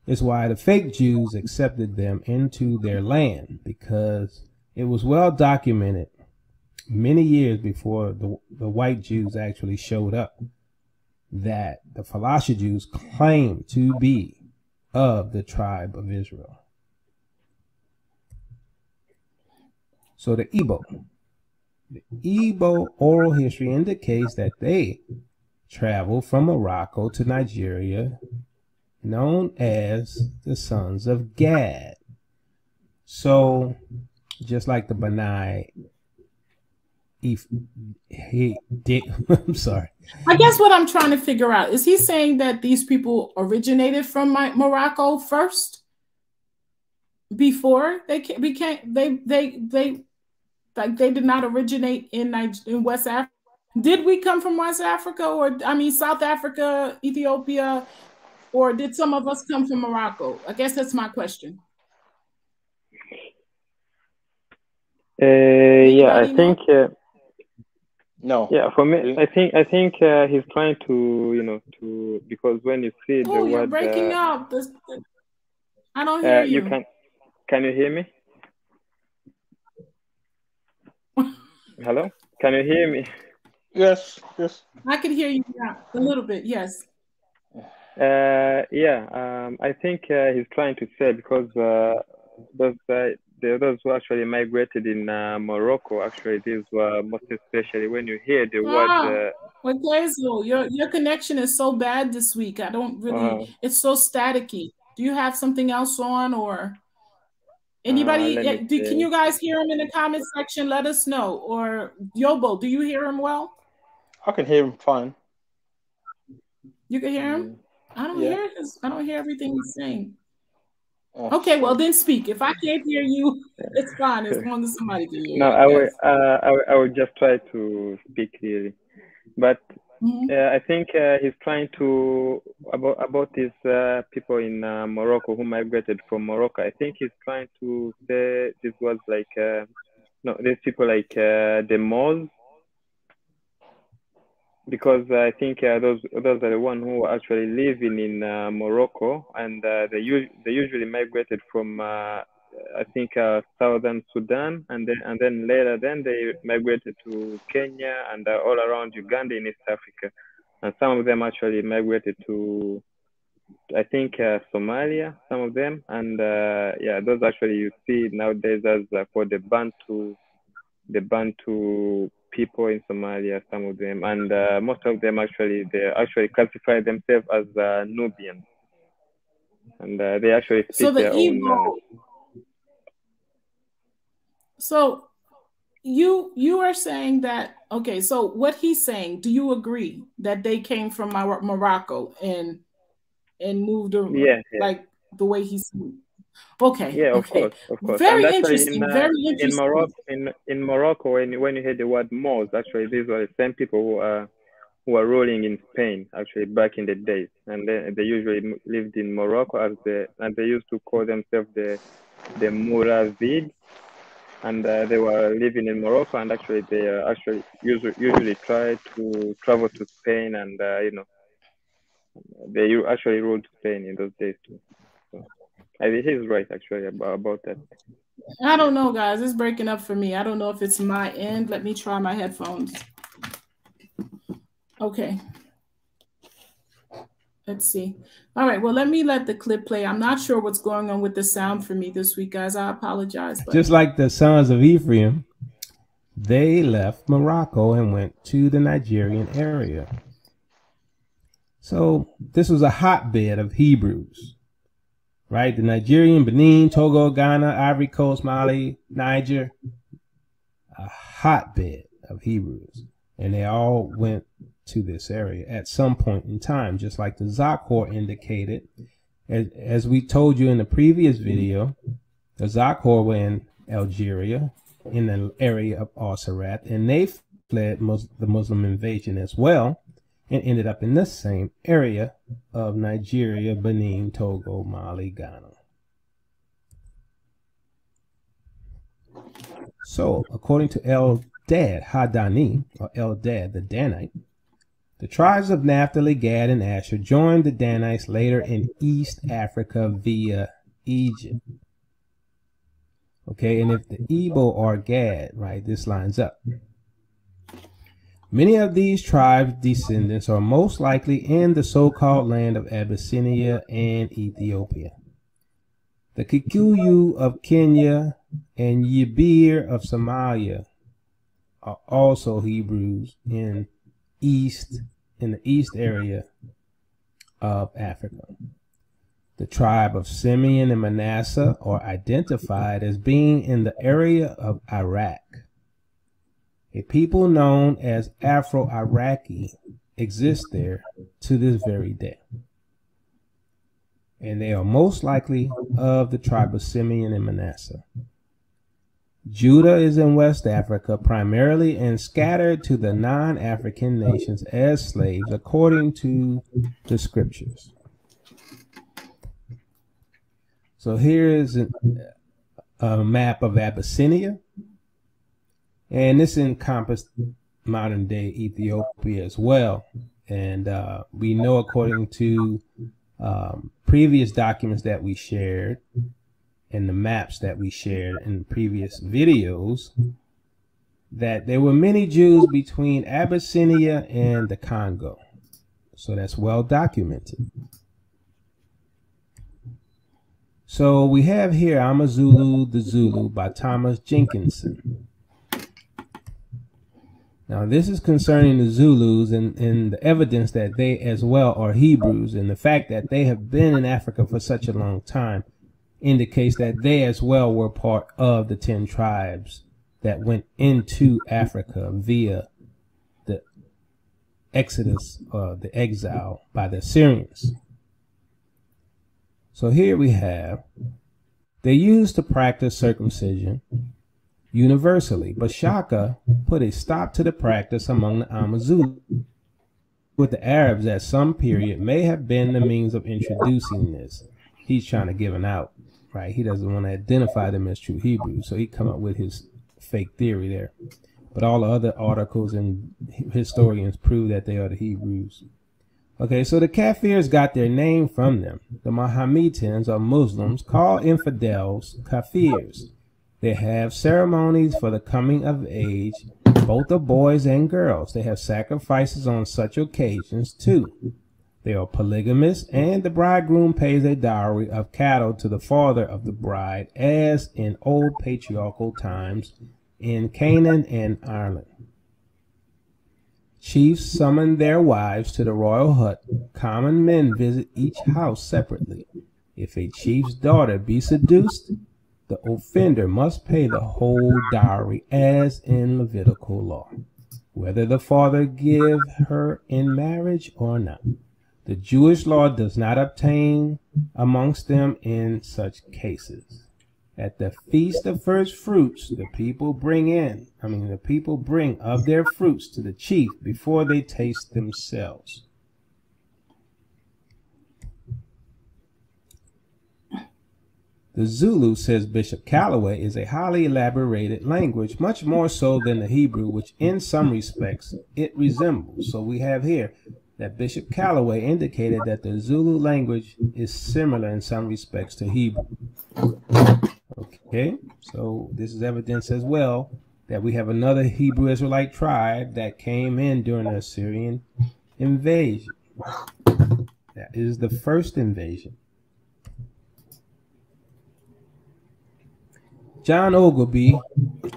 is why the fake Jews accepted them into their land, because it was well documented many years before the white Jews actually showed up that the Falasha Jews claimed to be of the tribe of Israel. So the Igbo oral history indicates that they traveled from Morocco to Nigeria, known as the sons of Gad. So just like the Benai, I'm sorry. I guess what I'm trying to figure out is he saying that these people originated from Morocco first before they became they did not originate in West Africa. Did we come from West Africa, or I mean South Africa, Ethiopia, or did some of us come from Morocco? I guess that's my question. Yeah, I think no. Yeah, for me, I think he's trying to because when you see the word, you're breaking up. I don't hear you. Can you hear me? Hello, can you hear me? Yes. I can hear you now a little bit. Yes. I think he's trying to say because those who actually migrated in Morocco, actually, these were most especially when you hear the word. Your connection is so bad this week. I don't really. It's so staticky. Do you have something else on, or anybody? Can you guys hear him in the comment section? Let us know. Or Yobo, do you hear him well? I can hear him fine. You can hear him. I don't hear his. I don't hear everything he's saying. Okay, well then speak. If I can't hear you, it's fine as long as somebody can hear you. No, I will just try to speak clearly, but I think he's trying to about these people in Morocco who migrated from Morocco. I think he's trying to say this was like these people like the Moors, because I think those are the ones who are actually living in Morocco, and they usually migrated from I think southern Sudan, and then later they migrated to Kenya and all around Uganda in East Africa, and some of them actually migrated to I think Somalia, some of them, and yeah, those actually you see nowadays as for the Bantu people in Somalia, some of them, and most of them actually they actually classify themselves as Nubians, and they actually So speak the their own. Igbo. So you are saying that, okay, so what he's saying, do you agree that they came from Morocco and moved Yeah, yeah. like the way he's okay, Yeah, okay. of course. And Very actually, interesting, very in interesting. Morocco, in Morocco, when you hear the word Moors, actually these were the same people who are ruling in Spain actually back in the days, and they usually lived in Morocco and they used to call themselves the Mouravids, and they were living in Morocco, and actually they actually usually try to travel to Spain, and they actually ruled Spain in those days too. So I think he's right actually about that. I don't know, guys. It's breaking up for me. I don't know if it's my end. Let me try my headphones. Okay. Let's see. All right. Well, let me let the clip play. I'm not sure what's going on with the sound for me this week, guys. I apologize. But just like the sons of Ephraim, they left Morocco and went to the Nigerian area. So this was a hotbed of Hebrews, right? The Nigerian, Benin, Togo, Ghana, Ivory Coast, Mali, Niger, a hotbed of Hebrews. And they all went to this area at some point in time, just like the Zakor indicated. As we told you in the previous video, the Zakor were in Algeria, in the area of Al-Sarat, and they fled the Muslim invasion as well, and ended up in the same area of Nigeria, Benin, Togo, Mali, Ghana. So, according to Eldad Hadani, or Eldad the Danite, the tribes of Naphtali, Gad, and Asher joined the Danites later in East Africa via Egypt. Okay, and if the Igbo are Gad, right, this lines up. Many of these tribes' descendants are most likely in the so-called land of Abyssinia and Ethiopia. The Kikuyu of Kenya and Yibir of Somalia are also Hebrews in the east area of Africa. The tribe of Simeon and Manasseh are identified as being in the area of Iraq. A people known as Afro-Iraqi exist there to this very day. And they are most likely of the tribe of Simeon and Manasseh. Judah is in West Africa primarily and scattered to the non-African nations as slaves according to the scriptures. So here is a map of Abyssinia, and this encompassed modern day Ethiopia as well. And we know, according to previous documents that we shared and the maps that we shared in previous videos, that there were many Jews between Abyssinia and the Congo. So that's well documented. So we have here Amazulu the Zulu by Thomas Jenkinson. Now this is concerning the Zulus and the evidence that they as well are Hebrews, and the fact that they have been in Africa for such a long time indicates that they as well were part of the 10 tribes that went into Africa via the exodus, the exile by the Assyrians. So here we have, they used to practice circumcision universally, but Shaka put a stop to the practice among the Amazulu, with the Arabs at some period may have been the means of introducing this. He's trying to give an out, right? He doesn't want to identify them as true Hebrews, so he come up with his fake theory there. But all the other articles and historians prove that they are the Hebrews. Okay, so the Kafirs got their name from them. The Mohammedans or Muslims call infidels Kafirs. They have ceremonies for the coming of age, both of boys and girls. They have sacrifices on such occasions too. They are polygamous, and the bridegroom pays a dowry of cattle to the father of the bride, as in old patriarchal times in Canaan and Ireland. Chiefs summon their wives to the royal hut. Common men visit each house separately. If a chief's daughter be seduced, the offender must pay the whole dowry, as in Levitical law, whether the father give her in marriage or not. The Jewish law does not obtain amongst them in such cases. At the feast of first fruits, the people bring of their fruits to the chief before they taste themselves. The Zulu, says Bishop Calloway, is a highly elaborated language, much more so than the Hebrew, which in some respects it resembles. So we have here that Bishop Calloway indicated that the Zulu language is similar in some respects to Hebrew. Okay, so this is evidence as well that we have another Hebrew Israelite tribe that came in during the Assyrian invasion. That is the first invasion. John Ogilvie,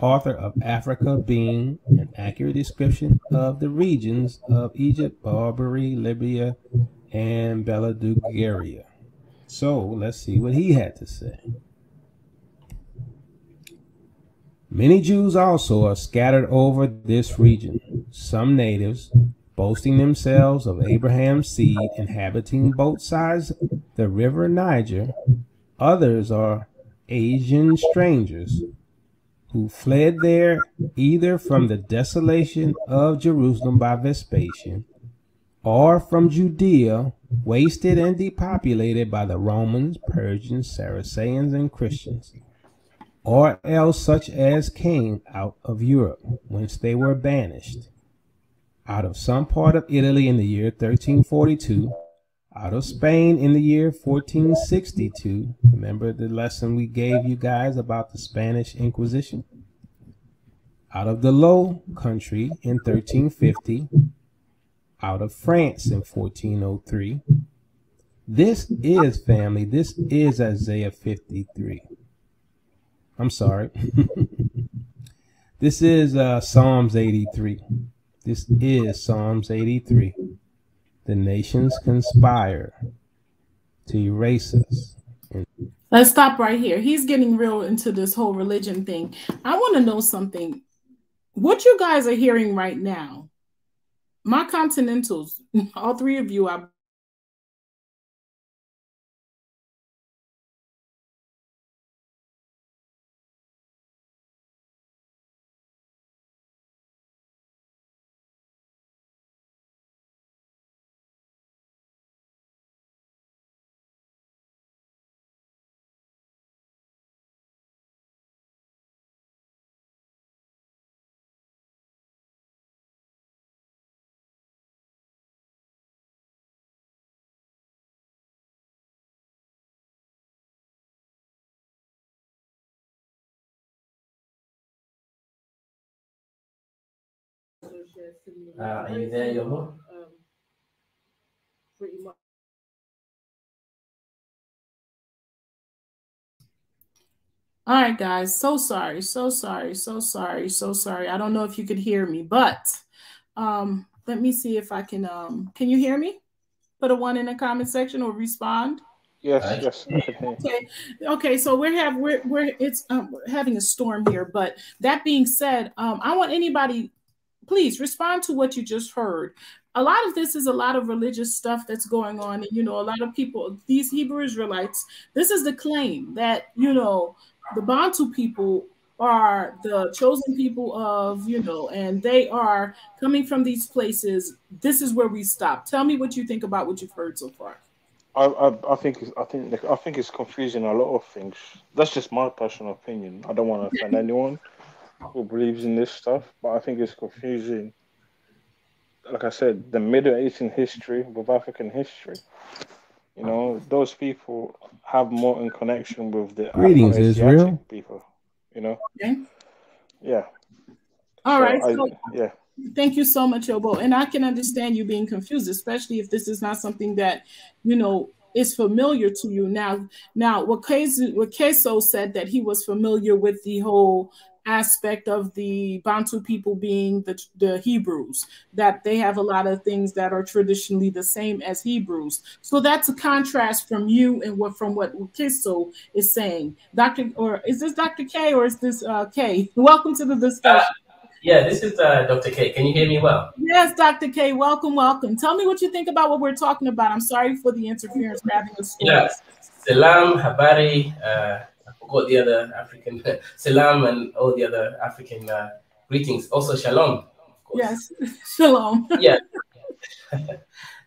author of Africa Being an Accurate Description of the Regions of Egypt, Barbary, Libya, and Beladugaria. So let's see what he had to say. Many Jews also are scattered over this region, some natives, boasting themselves of Abraham's seed, inhabiting both sides the river Niger. Others are Asian strangers who fled there either from the desolation of Jerusalem by Vespasian, or from Judea, wasted and depopulated by the Romans, Persians, Saracens, and Christians, or else such as came out of Europe, whence they were banished, out of some part of Italy in the year 1342, out of Spain in the year 1462. Remember the lesson we gave you guys about the Spanish Inquisition? Out of the Low Country in 1350, out of France in 1403. This is, family, this is Isaiah 53. I'm sorry. This is Psalms 83. This is Psalms 83. The nations conspire to erase us. Let's stop right here. He's getting real into this whole religion thing. I want to know something. What you guys are hearing right now, my continentals, all three of you, Are you there, Yoho? pretty much. All right, guys. So sorry. I don't know if you could hear me, but let me see if I can you hear me? Put a 1 in the comment section or respond. Yes, I can hear. Okay. So we're having a storm here, but that being said, I want anybody, please respond to what you just heard. A lot of this is a lot of religious stuff that's going on. And, a lot of people, these Hebrew Israelites, this is the claim that, the Bantu people are the chosen people of, and they are coming from these places. This is where we stop. Tell me what you think about what you've heard so far. I think it's confusing a lot of things. That's just my personal opinion. I don't want to offend anyone who believes in this stuff, but I think it's confusing. Like I said, the Middle Eastern history with African history. Those people have more in connection with the Afro-Asiatic people. Okay. Yeah. All right. Yeah. Thank you so much, Yobo. And I can understand you being confused, especially if this is not something that, is familiar to you. Now, what Queso said that he was familiar with the whole aspect of the Bantu people being the Hebrews, that they have a lot of things that are traditionally the same as Hebrews. So that's a contrast from you and from what Queso is saying. Or is this Dr. K or is this K? Welcome to the discussion. Yeah, this is Dr. K. Can you hear me well? Yes, Dr. K, welcome, welcome. Tell me what you think about what we're talking about. I'm sorry for the interference. We're having a storm. Yeah, Salam, Habari, I forgot the other African, Salam and all the other African greetings. Also, Shalom, of course. Yes, Shalom. Yeah.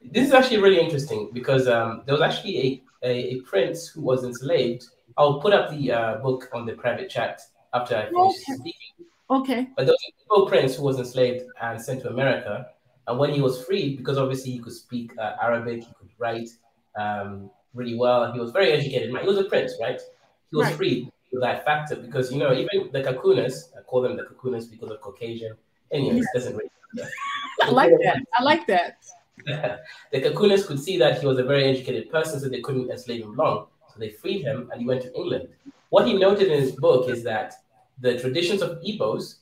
This is actually really interesting because there was actually a prince who was enslaved. I'll put up the book on the private chat after I finish speaking. Okay. But there was a Igbo prince who was enslaved and sent to America. And when he was freed, because obviously he could speak Arabic, he could write really well. He was very educated. He was a prince, right? He was freed with that factor because, even the Kakunas, I call them the Kakunas because of Caucasian. Anyways, doesn't really matter. I like that. I like that. The Kakunas could see that he was a very educated person, so they couldn't enslave him long. So they freed him and he went to England. What he noted in his book is that the traditions of Igbos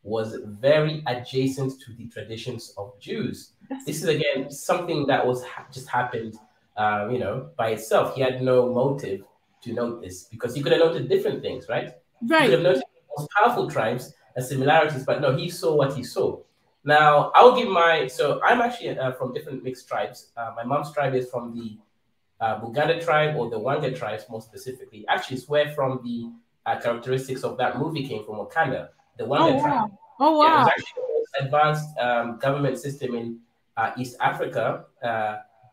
was very adjacent to the traditions of Jews. This is, again, something that was just happened, by itself. He had no motive to note this because he could have noted different things, right? He could have noted the most powerful tribes and similarities, but no, he saw what he saw. Now, I'll give so I'm actually from different mixed tribes. My mom's tribe is from the Buganda tribe, or the Wanga tribes more specifically. Actually, it's where from the characteristics of that movie came from, Wakanda, the Wanga tribe. Oh, wow. Yeah, it was actually the most advanced government system in East Africa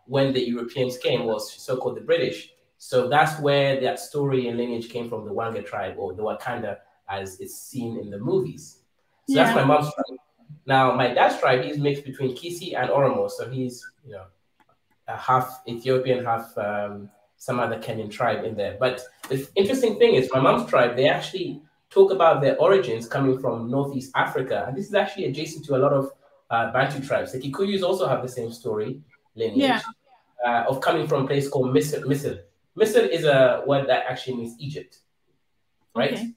when the Europeans came, was so-called the British. So that's where that story and lineage came from, the Wanga tribe, or the Wakanda, as it's seen in the movies. So that's my mom's tribe. Now, my dad's tribe, he's mixed between Kisi and Oromo. So he's, half Ethiopian, half some other Kenyan tribe in there. But the interesting thing is, my mom's tribe, they actually talk about their origins coming from Northeast Africa. And this is actually adjacent to a lot of Bantu tribes. The Kikuyus also have the same story, lineage, of coming from a place called Misr. Misr is a word that actually means Egypt, right? Okay.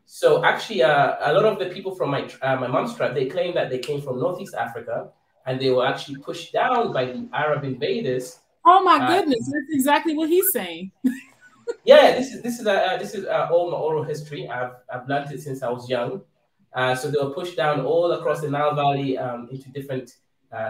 So actually, a lot of the people from my mom's tribe, they claim that they came from Northeast Africa, and they were actually pushed down by the Arab invaders. Oh my goodness, that's exactly what he's saying. Yeah, this is all my oral history. I've learned it since I was young. So they were pushed down all across the Nile Valley into different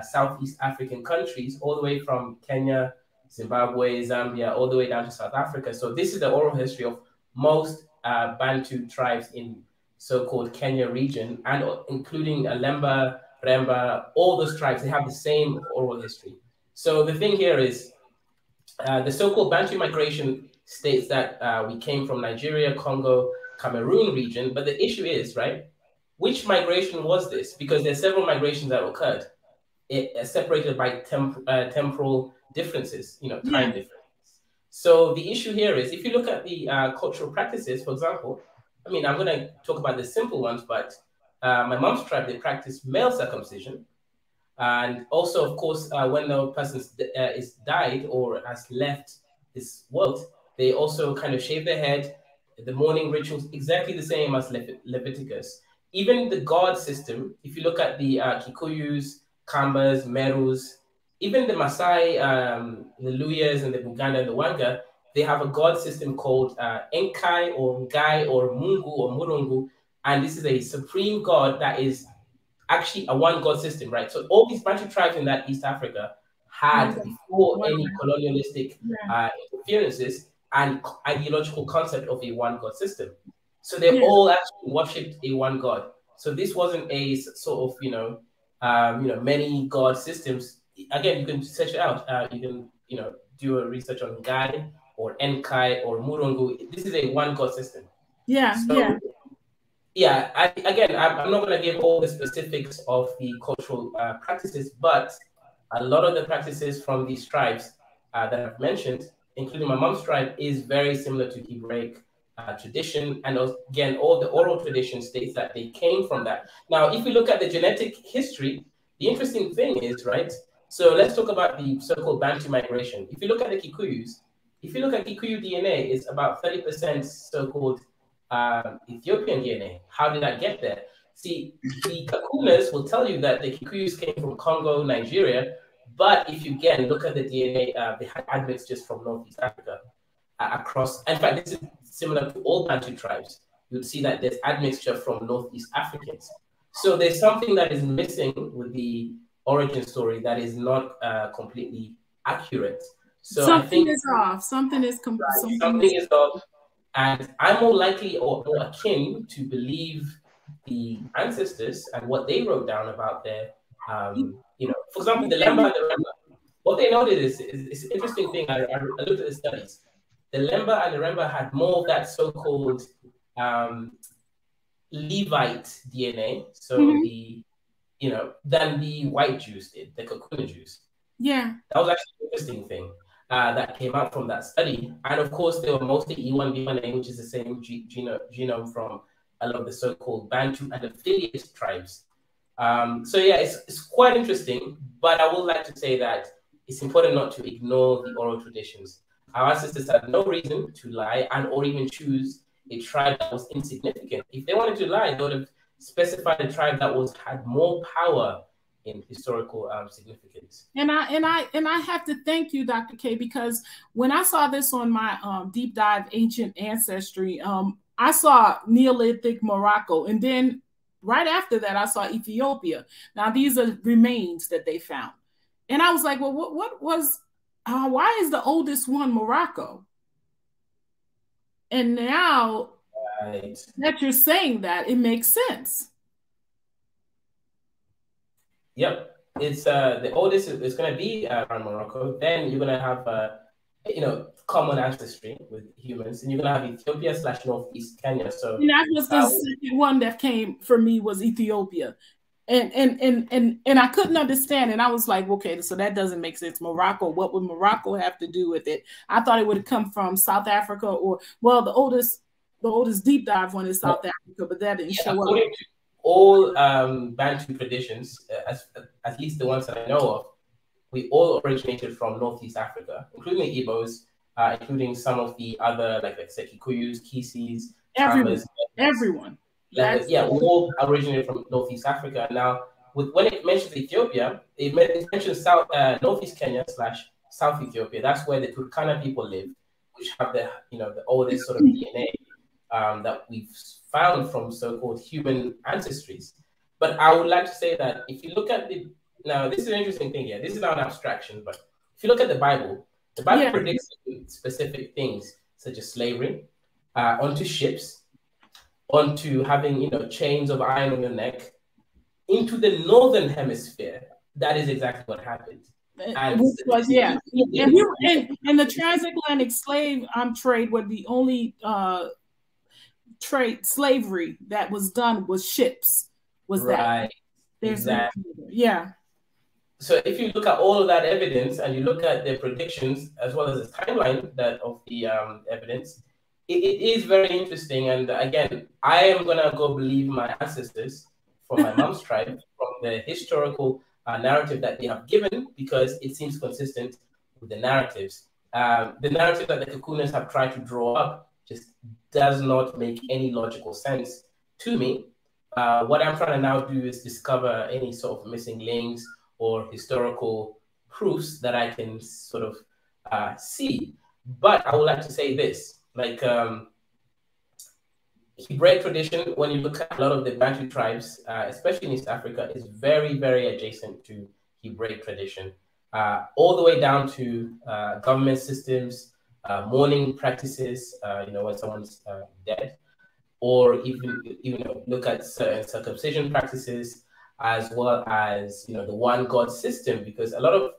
Southeast African countries, all the way from Kenya, Zimbabwe, Zambia, all the way down to South Africa. So this is the oral history of most Bantu tribes in so-called Kenya region, and including Lemba, Remba, all those tribes, they have the same oral history. So the thing here is the so-called Bantu migration states that we came from Nigeria, Congo, Cameroon region, but the issue is, right, which migration was this? Because there's several migrations that occurred, separated by temporal differences, time difference. So the issue here is, if you look at the cultural practices, for example, I'm going to talk about the simple ones, but my mom's tribe, they practice male circumcision. And also, of course, when the person is died or has left this world, they also kind of shave their head. The mourning rituals, exactly the same as Leviticus. Even the god system, if you look at the Kikuyus, Kambas, Merus, even the Maasai, the Luyas, and the Buganda and the Wanga, they have a god system called Enkai or Ngai or Mungu or Murungu. And this is a supreme god that is actually a one god system, right? So all these Bantu tribes in that East Africa had, before any colonialistic interferences, an ideological concept of a one god system. So they all actually worshipped a one god. So this wasn't a sort of, many god systems. Again, you can search it out. You can, do a research on Ngai or Enkai or Murungu. This is a one god system. I'm not going to give all the specifics of the cultural practices, but a lot of the practices from these tribes that I've mentioned, including my mom's tribe, is very similar to Hebraic tradition, and again, all the oral tradition states that they came from that. Now, if we look at the genetic history, the interesting thing is, right, so let's talk about the so-called Bantu migration. If you look at the Kikuyus, if you look at Kikuyu DNA, it's about 30% so-called Ethiopian DNA. How did that get there? See, the Kakunas will tell you that the Kikuyus came from Congo, Nigeria, but if you again look at the DNA, they had admixtures from Northeast Africa across. In fact, this is similar to all Bantu tribes. You'd see that there's admixture from Northeast Africans. So there's something that is missing with the origin story that is not completely accurate. So something I think is off. Something is something is off, and I'm more likely or more akin to believe the ancestors and what they wrote down about their, you know, for example, the Lemba and the Remba. What they noted is an interesting thing. I looked at the studies. The Lemba and the Remba had more of that so-called Levite DNA, so the, you know, than the white Jews did, the Kakuna Jews. Yeah. That was actually an interesting thing that came out from that study. And of course, they were mostly E1B1A, which is the same genome from a lot of the so-called Bantu and affiliate tribes. So yeah, it's quite interesting, but I would like to say that it's important not to ignore the oral traditions. Our ancestors had no reason to lie and or even choose a tribe that was insignificant. If they wanted to lie, they would have specified a tribe that had more power in historical significance. And I have to thank you, Dr. K, because when I saw this on my deep dive ancient ancestry, I saw Neolithic Morocco, and then right after that, I saw Ethiopia. Now these are remains that they found, and I was like, well, what was? Why is the oldest one Morocco? And now that you're saying that, it makes sense. Yep, it's the oldest is going to be around Morocco. Then you're going to have you know, common ancestry with humans, and you're going to have Ethiopia / Northeast Kenya. So that was the second one that came for me was Ethiopia. And I couldn't understand, and I was like, okay, so that doesn't make sense. Morocco, what would Morocco have to do with it? I thought it would have come from South Africa, or well, the oldest deep dive one is South Africa, but that didn't show up. All Bantu traditions, at least the ones that I know of, we all originated from Northeast Africa, including the Igbos, including some of the other, like I said, Kikuyus, Kisis, everyone. Yeah, we all originated from Northeast Africa. Now, when it mentions Ethiopia, it mentions Northeast Kenya / South Ethiopia. That's where the Turkana people live, which have the, you know, the oldest sort of DNA that we've found from so-called human ancestries. But I would like to say that if you look at now this is an interesting thing here. This is not an abstraction, but if you look at the Bible predicts specific things such as slavery, onto ships, onto having, you know, chains of iron on your neck, into the northern hemisphere. That is exactly what happened. And and the transatlantic slave trade was the only trade slavery that was done was ships. Was right? That exactly? Yeah. So if you look at all of that evidence and you look at the predictions as well as the timeline of the evidence, it is very interesting. And again, I am gonna go believe my ancestors from my mom's tribe, from the historical narrative that they have given, because it seems consistent with the narratives. The narrative that the Kakunas have tried to draw up just does not make any logical sense to me. What I'm trying to now do is discover any sort of missing links or historical proofs that I can sort of see. But I would like to say this, like Hebraic tradition, when you look at a lot of the Bantu tribes, especially in East Africa, is very, very adjacent to Hebraic tradition, all the way down to government systems, mourning practices, you know, when someone's dead, or even look at certain circumcision practices, as well as, you know, the one God system, because a lot of,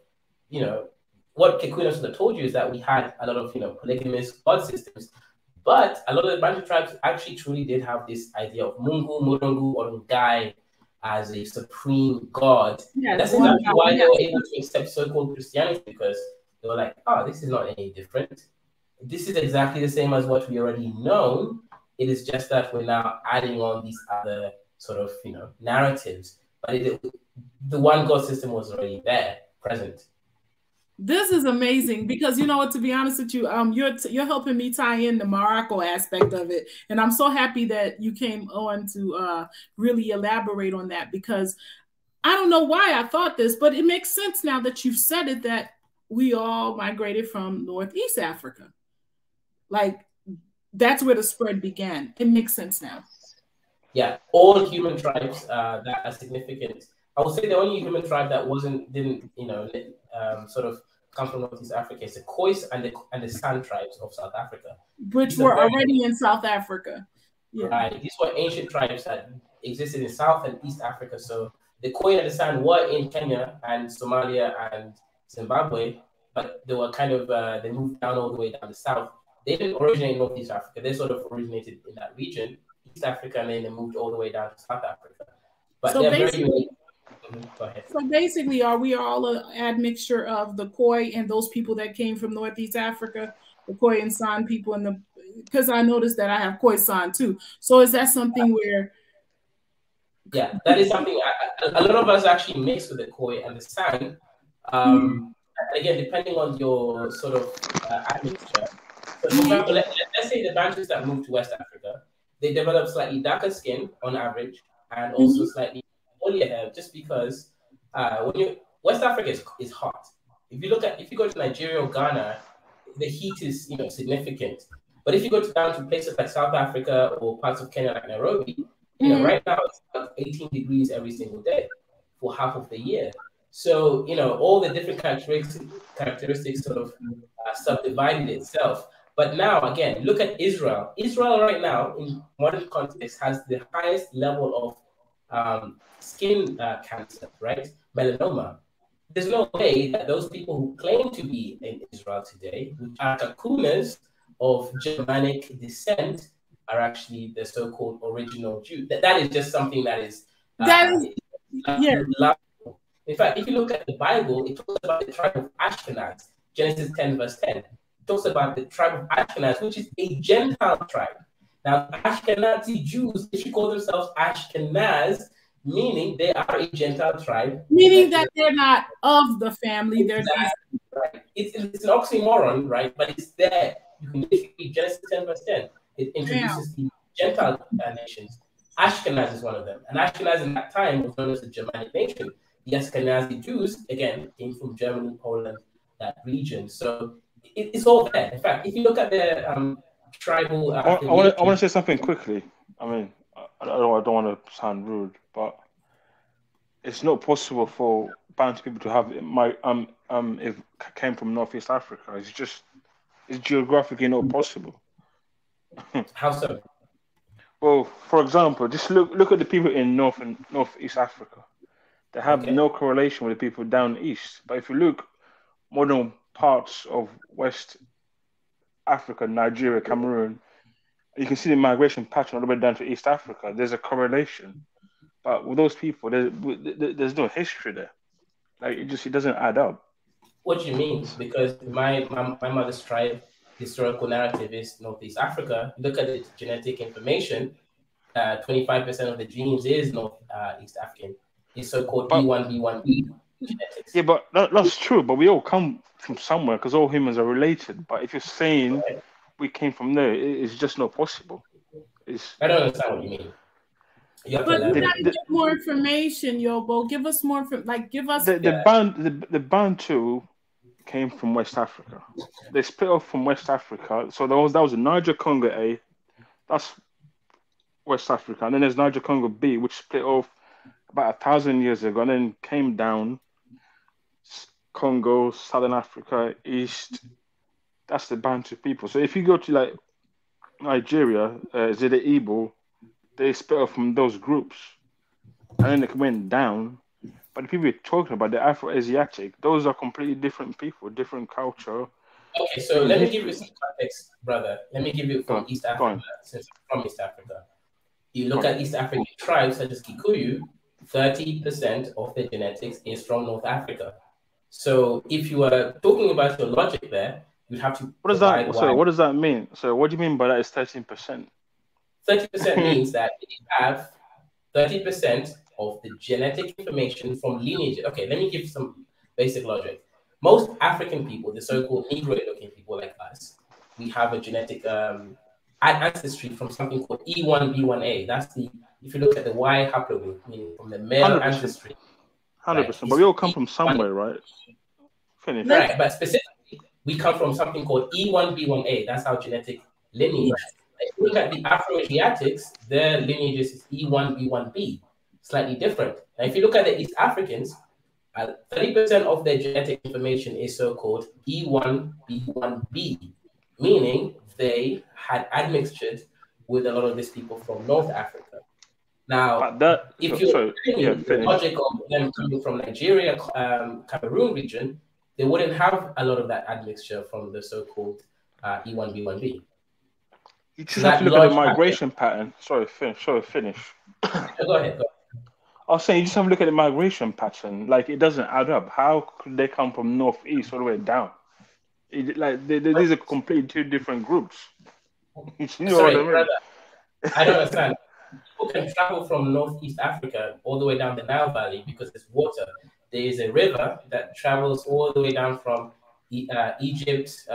you know, what Kikunas would have told you is that we had a lot of, you know, polygamous God systems, but a lot of the Bantu tribes actually truly did have this idea of Mungu, Murungu, or Ngai as a supreme God. Yeah, that's exactly why they were able to accept so-called Christianity, because they were like, oh, this is not any different. This is exactly the same as what we already know. It is just that we're now adding on these other sort of, narratives. But the one God system was already there, present. This is amazing because you know what, to be honest with you, you're helping me tie in the Morocco aspect of it. And I'm so happy that you came on to really elaborate on that, because I don't know why I thought this, but it makes sense now that you've said it, that we all migrated from Northeast Africa. Like, that's where the spread began. It makes sense now. Yeah, all human tribes that are significant. I would say the only human tribe that didn't sort of come from Northeast Africa is the Khoisan and the San tribes of South Africa, which were already in South Africa. Yeah. Right. These were ancient tribes that existed in South and East Africa. So the Khoi and the San were in Kenya and Somalia and Zimbabwe, but they were kind of they moved down all the way down the south. They didn't originate in Northeast Africa. They sort of originated in that region, East Africa, and then they moved all the way down to South Africa. But so they're very unique. Go ahead. So basically, are we all an admixture of the Khoi and those people that came from Northeast Africa, the Khoi and San people, and because I noticed that I have Khoi San too. So is that something where? Yeah, that is something a lot of us actually mix with the Khoi and the San. Again, depending on your sort of admixture. So for example, let's say the Bantus that moved to West Africa, they develop slightly darker skin on average, and also slightly oilier hair, just because West Africa is hot. If you go to Nigeria or Ghana, the heat is significant. But if you go down to places like South Africa or parts of Kenya like Nairobi, right now it's about 18 degrees every single day for half of the year. So all the different characteristics sort of subdivided itself. But now again, look at Israel. Israel right now, in modern context, has the highest level of skin cancer, right? Melanoma. There's no way that those people who claim to be in Israel today, which are kakunas of Germanic descent, are actually the so-called original Jew. That is just something that is in fact, if you look at the Bible, it talks about the tribe of Ashkenaz, Genesis 10 verse 10. It talks about the tribe of Ashkenaz, which is a Gentile tribe. Now, Ashkenazi Jews, they should call themselves Ashkenaz, meaning they are a Gentile tribe. Meaning that they're not of the family. They're right. It's an oxymoron, right? But it's there. You can literally Genesis 10 verse 10. It introduces the Gentile nations. Ashkenaz is one of them. And Ashkenaz in that time was known as the Germanic nation. The Ashkenazi Jews, again, came from Germany, Poland, that region. So it's all there. In fact, if you look at the tribal... I want to say something quickly. I mean, I don't want to sound rude, but it's not possible for Bantu people to have if came from Northeast Africa. It's geographically not possible. How so? Well, for example, just look at the people in North and Northeast Africa. They have no correlation with the people down east. But if you look modern parts of West Africa, Nigeria, Cameroon, you can see the migration pattern all the way down to East Africa. There's a correlation. But with those people, there's no history there. Like it doesn't add up. What do you mean? Because my mother's tribe historical narrative is Northeast Africa. Look at the genetic information. 25% of the genes is East African. It's so-called B1B1B genetics. Yeah, but that's true. But we all come from somewhere because all humans are related. But if you're saying we came from there, it's just not possible. I don't understand what you mean. But we gotta get more information, Yobo. Give us more. Give us the Bantu came from West Africa. They split off from West Africa. So that was a Niger Congo A. That's West Africa, and then there's Niger Congo B, which split off about 1,000 years ago, and then came down. Congo, Southern Africa, East. That's the Bantu people. So if you go to like Nigeria, Zede Igbo, they split off from those groups, and then it went down. But the people you're talking about, the Afro-Asiatic, those are completely different people, different culture. Okay, so let me give you some context, brother. Let me give you from East Africa, since I'm from East Africa. You look at East African tribes such as Kikuyu, 30% of their genetics is from North Africa. So if you are talking about your logic there, you'd have to What does that? provide Sorry, why. what does that mean? So, what do you mean by that? Is 13%? 30% means that you have 30% of the genetic information from lineage. Okay, let me give some basic logic. Most African people, the so-called Negro-looking people like us, we have a genetic ancestry from something called E1B1A. That's the, if you look at the Y haplogroup, meaning from the male 100%. ancestry. 100%. But we all come from somewhere, right? Finish. Right, but specifically, we come from something called E1B1A. That's our genetic lineage. If you look at the Afro-Asiatics, their lineages is E1B1B, slightly different. Now, if you look at the East Africans, 30% of their genetic information is so-called E1B1B, meaning they had admixtured with a lot of these people from North Africa. Now, if you're the logic of them coming from Nigeria, Cameroon region, they wouldn't have a lot of that admixture from the so-called E1B1B. You just have to look at the migration pattern. Sorry, finish. Go ahead. I was saying, you just have to look at the migration pattern. Like, it doesn't add up. How could they come from northeast all the way down? These are completely two different groups. You know Sorry, what I mean? brother, I don't understand. People can travel from Northeast Africa all the way down the Nile Valley because there's water. There is a river that travels all the way down from Egypt,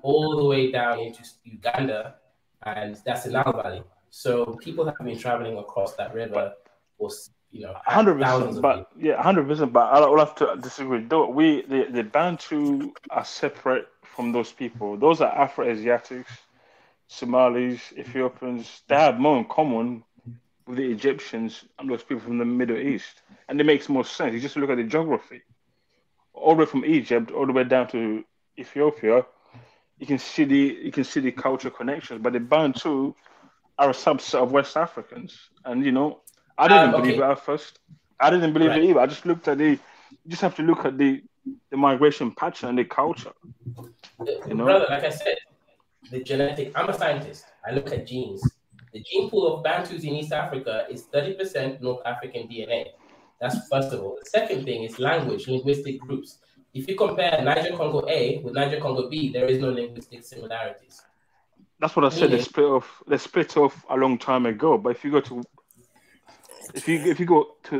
all the way down into Uganda, and that's the Nile Valley. So people have been traveling across that river for 100%. But yeah, 100%. But I'll have to disagree. Though the Bantu are separate from those people. Those are Afro-Asiatics, Somalis, Ethiopians. They have more in common with the Egyptians and those people from the Middle East, and it makes more sense. You just look at the geography, all the way from Egypt all the way down to Ethiopia. You can see the cultural connections. But the Bantu are a subset of West Africans, and I didn't believe it at first. I didn't believe it either. I just looked at you just have to look at the migration pattern and the culture. Brother, like I said, the genetic. I'm a scientist. I look at genes. The gene pool of Bantus in East Africa is 30% North African DNA. That's first of all. The second thing is language, linguistic groups. If you compare Niger Congo A with Niger Congo B, there is no linguistic similarities. That's what I said. They split off a long time ago. But if you go to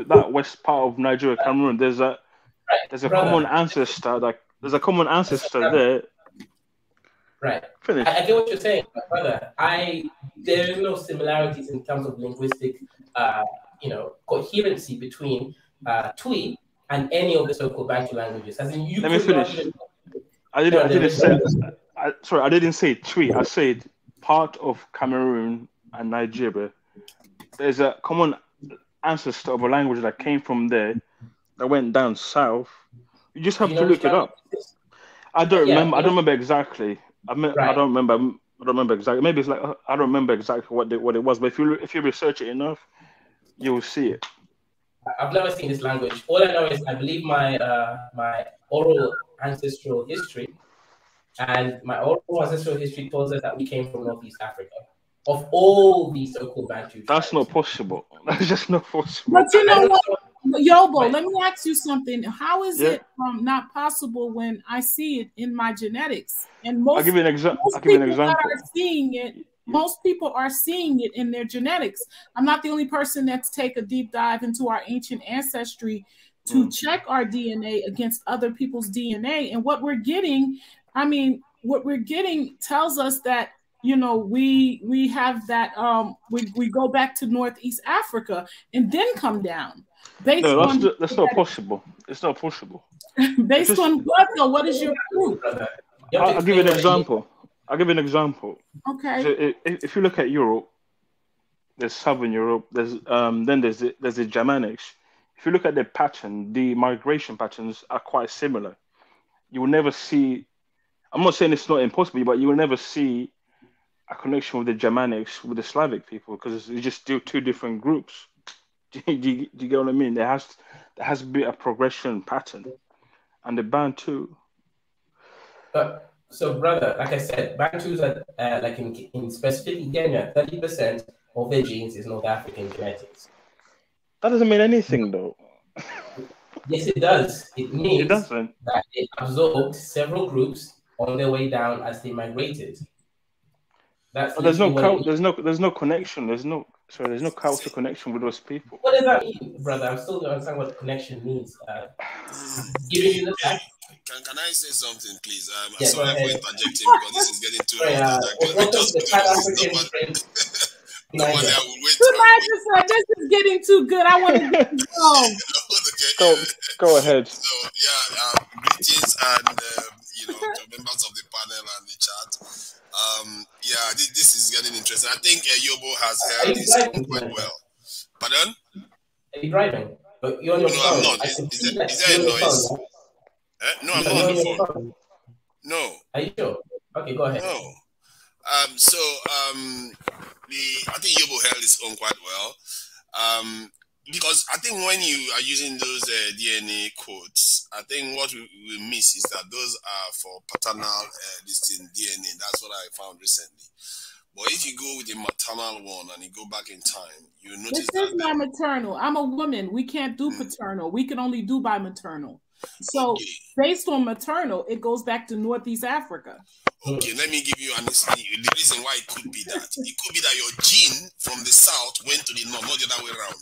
that west part of Nigeria, Cameroon, there's a common ancestor. There's a common ancestor there. Right. Finish. I get what you're saying, brother. There is no similarities in terms of linguistic, coherency between Twi and any of the so-called Bantu languages. Let me finish. I didn't say Twi. I said part of Cameroon and Nigeria. There's a common ancestor of a language that came from there that went down south. You just have to look it up. I don't remember. I don't remember exactly. I don't remember exactly. Maybe it's like I don't remember exactly what it was. But if you research it enough, you will see it. I've never seen this language. All I know is I believe my oral ancestral history, and my oral ancestral history tells us that we came from Northeast Africa. Of all these so-called Bantu, that's not possible. That's just not possible. But you know what? Yobo, let me ask you something. How is it not possible when I see it in my genetics? And I'll give you an example. Are seeing it. Most people are seeing it in their genetics. I'm not the only person that's take a deep dive into our ancient ancestry to check our DNA against other people's DNA. And what we're getting tells us that we have that we go back to Northeast Africa and then come down. That's not possible. It's not possible. Based on what though? What is your proof? I'll give you an example. Okay. So if you look at Europe, there's Southern Europe. There's the Germanics. If you look at the pattern, the migration patterns are quite similar. You will never see. I'm not saying it's not impossible, but you will never see a connection with the Germanics with the Slavic people because it's just still two different groups. Do you get what I mean? There has to be a progression pattern, and the Bantu. So, brother, like I said, Bantus are like in specific Kenya, 30% of their genes is North African genetics. That doesn't mean anything, though. Yes, it does. It means that it absorbed several groups on their way down as they migrated. That's But there's no literally there's no connection. There's no cultural connection with those people. What does that mean, brother? I'm still don't understand what connection means. Giving you the fact. Can I say something, please? Yeah, sorry for interjecting because this is getting too Sorry, hot. Normally I would wait. This is getting too good. I want to go. Go ahead. So yeah, greetings and to members of the panel and the chat. Yeah, this is getting interesting. I think Yobo has held his own quite well. Pardon? Are you driving? But you're on your phone. I'm not. Is there a noise? No, I'm not on the phone. No. Are you sure? Okay, go ahead. No. I think Yobo held his own quite well. Because I think when you are using those DNA codes, I think what we miss is that those are for paternal DNA. That's what I found recently. But if you go with the maternal one and you go back in time, you notice this is my maternal. I'm a woman. We can't do paternal. We can only do by maternal. So based on maternal, it goes back to Northeast Africa. Okay, let me give you the reason why it could be that. It could be that your gene from the south went to the north, not the other way around.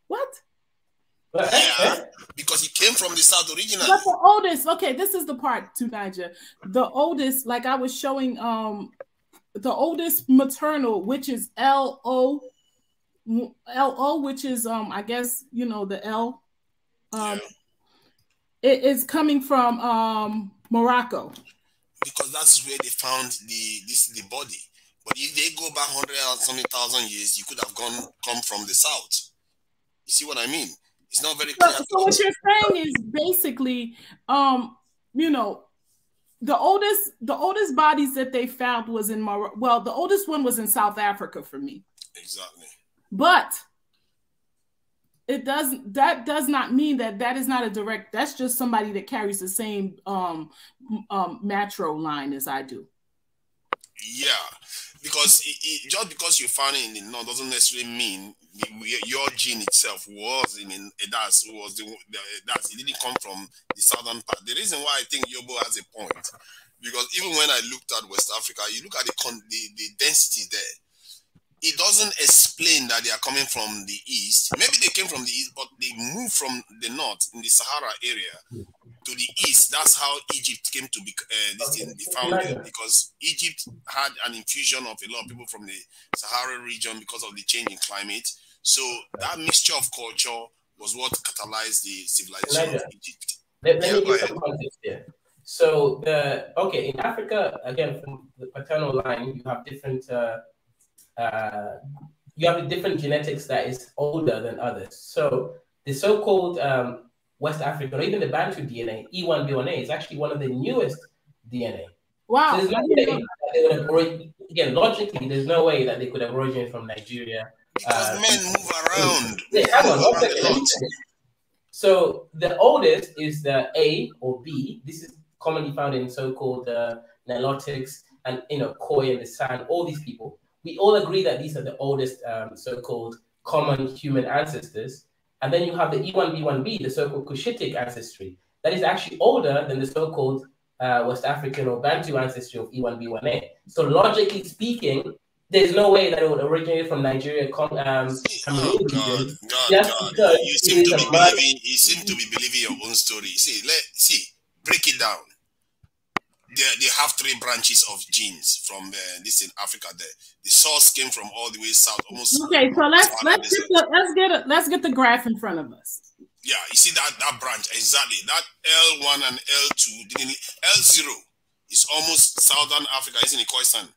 What? Yeah, because it came from the south originally. But the oldest, okay, this is the part, Tunija. The oldest, like I was showing, the oldest maternal, which is LO, which is I guess the L. It is coming from Morocco. Because that's where they found the body. But if they go back 100 or something thousand years, you could have come from the south. You see what I mean? It's not very clear. So what you're saying is basically, the oldest bodies that they found was in Morocco. Well, the oldest one was in South Africa for me. Exactly. But that does not mean that is not a direct. That's just somebody that carries the same matro line as I do. Yeah, because just because you found it in the north doesn't necessarily mean your gene itself was it didn't come from the southern part. The reason why I think Yobo has a point, because even when I looked at West Africa, you look at the density there. It doesn't explain that they are coming from the east. Maybe they came from the east, but they moved from the north in the Sahara area to the east. That's how Egypt came to be founded, because Egypt had an infusion of a lot of people from the Sahara region because of the change in climate. So that mixture of culture was what catalyzed the civilization of Egypt. Let me give some context here. So in Africa, again, from the paternal line, you have different different genetics that is older than others. So the so-called West African, or even the Bantu DNA, E1B1A, is actually one of the newest DNA. Wow. So there's no way that they would have again, logically, there's no way that they could have originated from Nigeria. Because men move around. So the oldest is the A or B. This is commonly found in so-called Nilotics and Khoi and the San, all these people. We all agree that these are the oldest so-called common human ancestors. And then you have the E1B1B, the so-called Cushitic ancestry. That is actually older than the so-called West African or Bantu ancestry of E1B1A. So logically speaking, there's no way that it would originate from Nigeria, Cameroon. God. You seem to be believing your own story. See, break it down. They have 3 branches of genes from this in Africa. There, the source came from all the way south, almost. Okay, so let's get the graph in front of us. Yeah, you see that branch exactly. That L1 and L2, L0 is almost southern Africa, isn't it, Khoisan?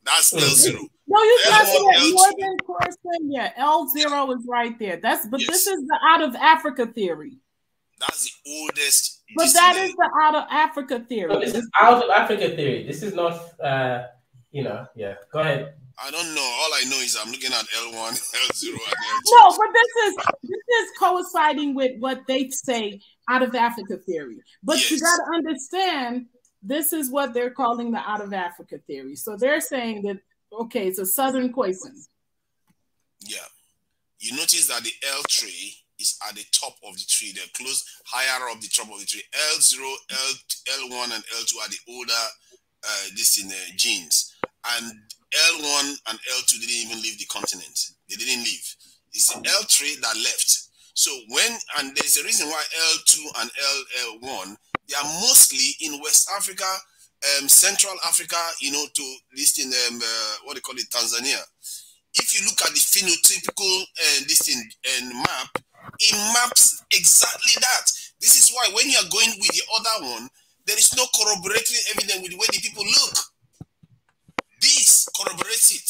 That's L0. No, you got it. Northern Khoisan, yeah. L0 is right there. This is the out of Africa theory. That's the oldest. But that is the out of Africa theory. No, this is out of Africa theory. This is not, yeah. Go ahead. I don't know. All I know is I'm looking at L1, L0, and L2. No, but this is coinciding with what they say out of Africa theory. But you got to understand, this is what they're calling the out of Africa theory. So they're saying that, okay, it's a Southern Khoisan. Yeah. You notice that the L3 is at the top of the tree. They're close, higher up the top of the tree. L0, L1, and L2 are the older genes. And L1 and L2 didn't even leave the continent. They didn't leave. It's the L3 that left. So and there's a reason why L2 and L1, they are mostly in West Africa, Central Africa, to this in what they call it, Tanzania. If you look at the phenotypical map, it maps exactly that. This is why when you are going with the other one, there is no corroborating evidence with the way the people look. This corroborates it.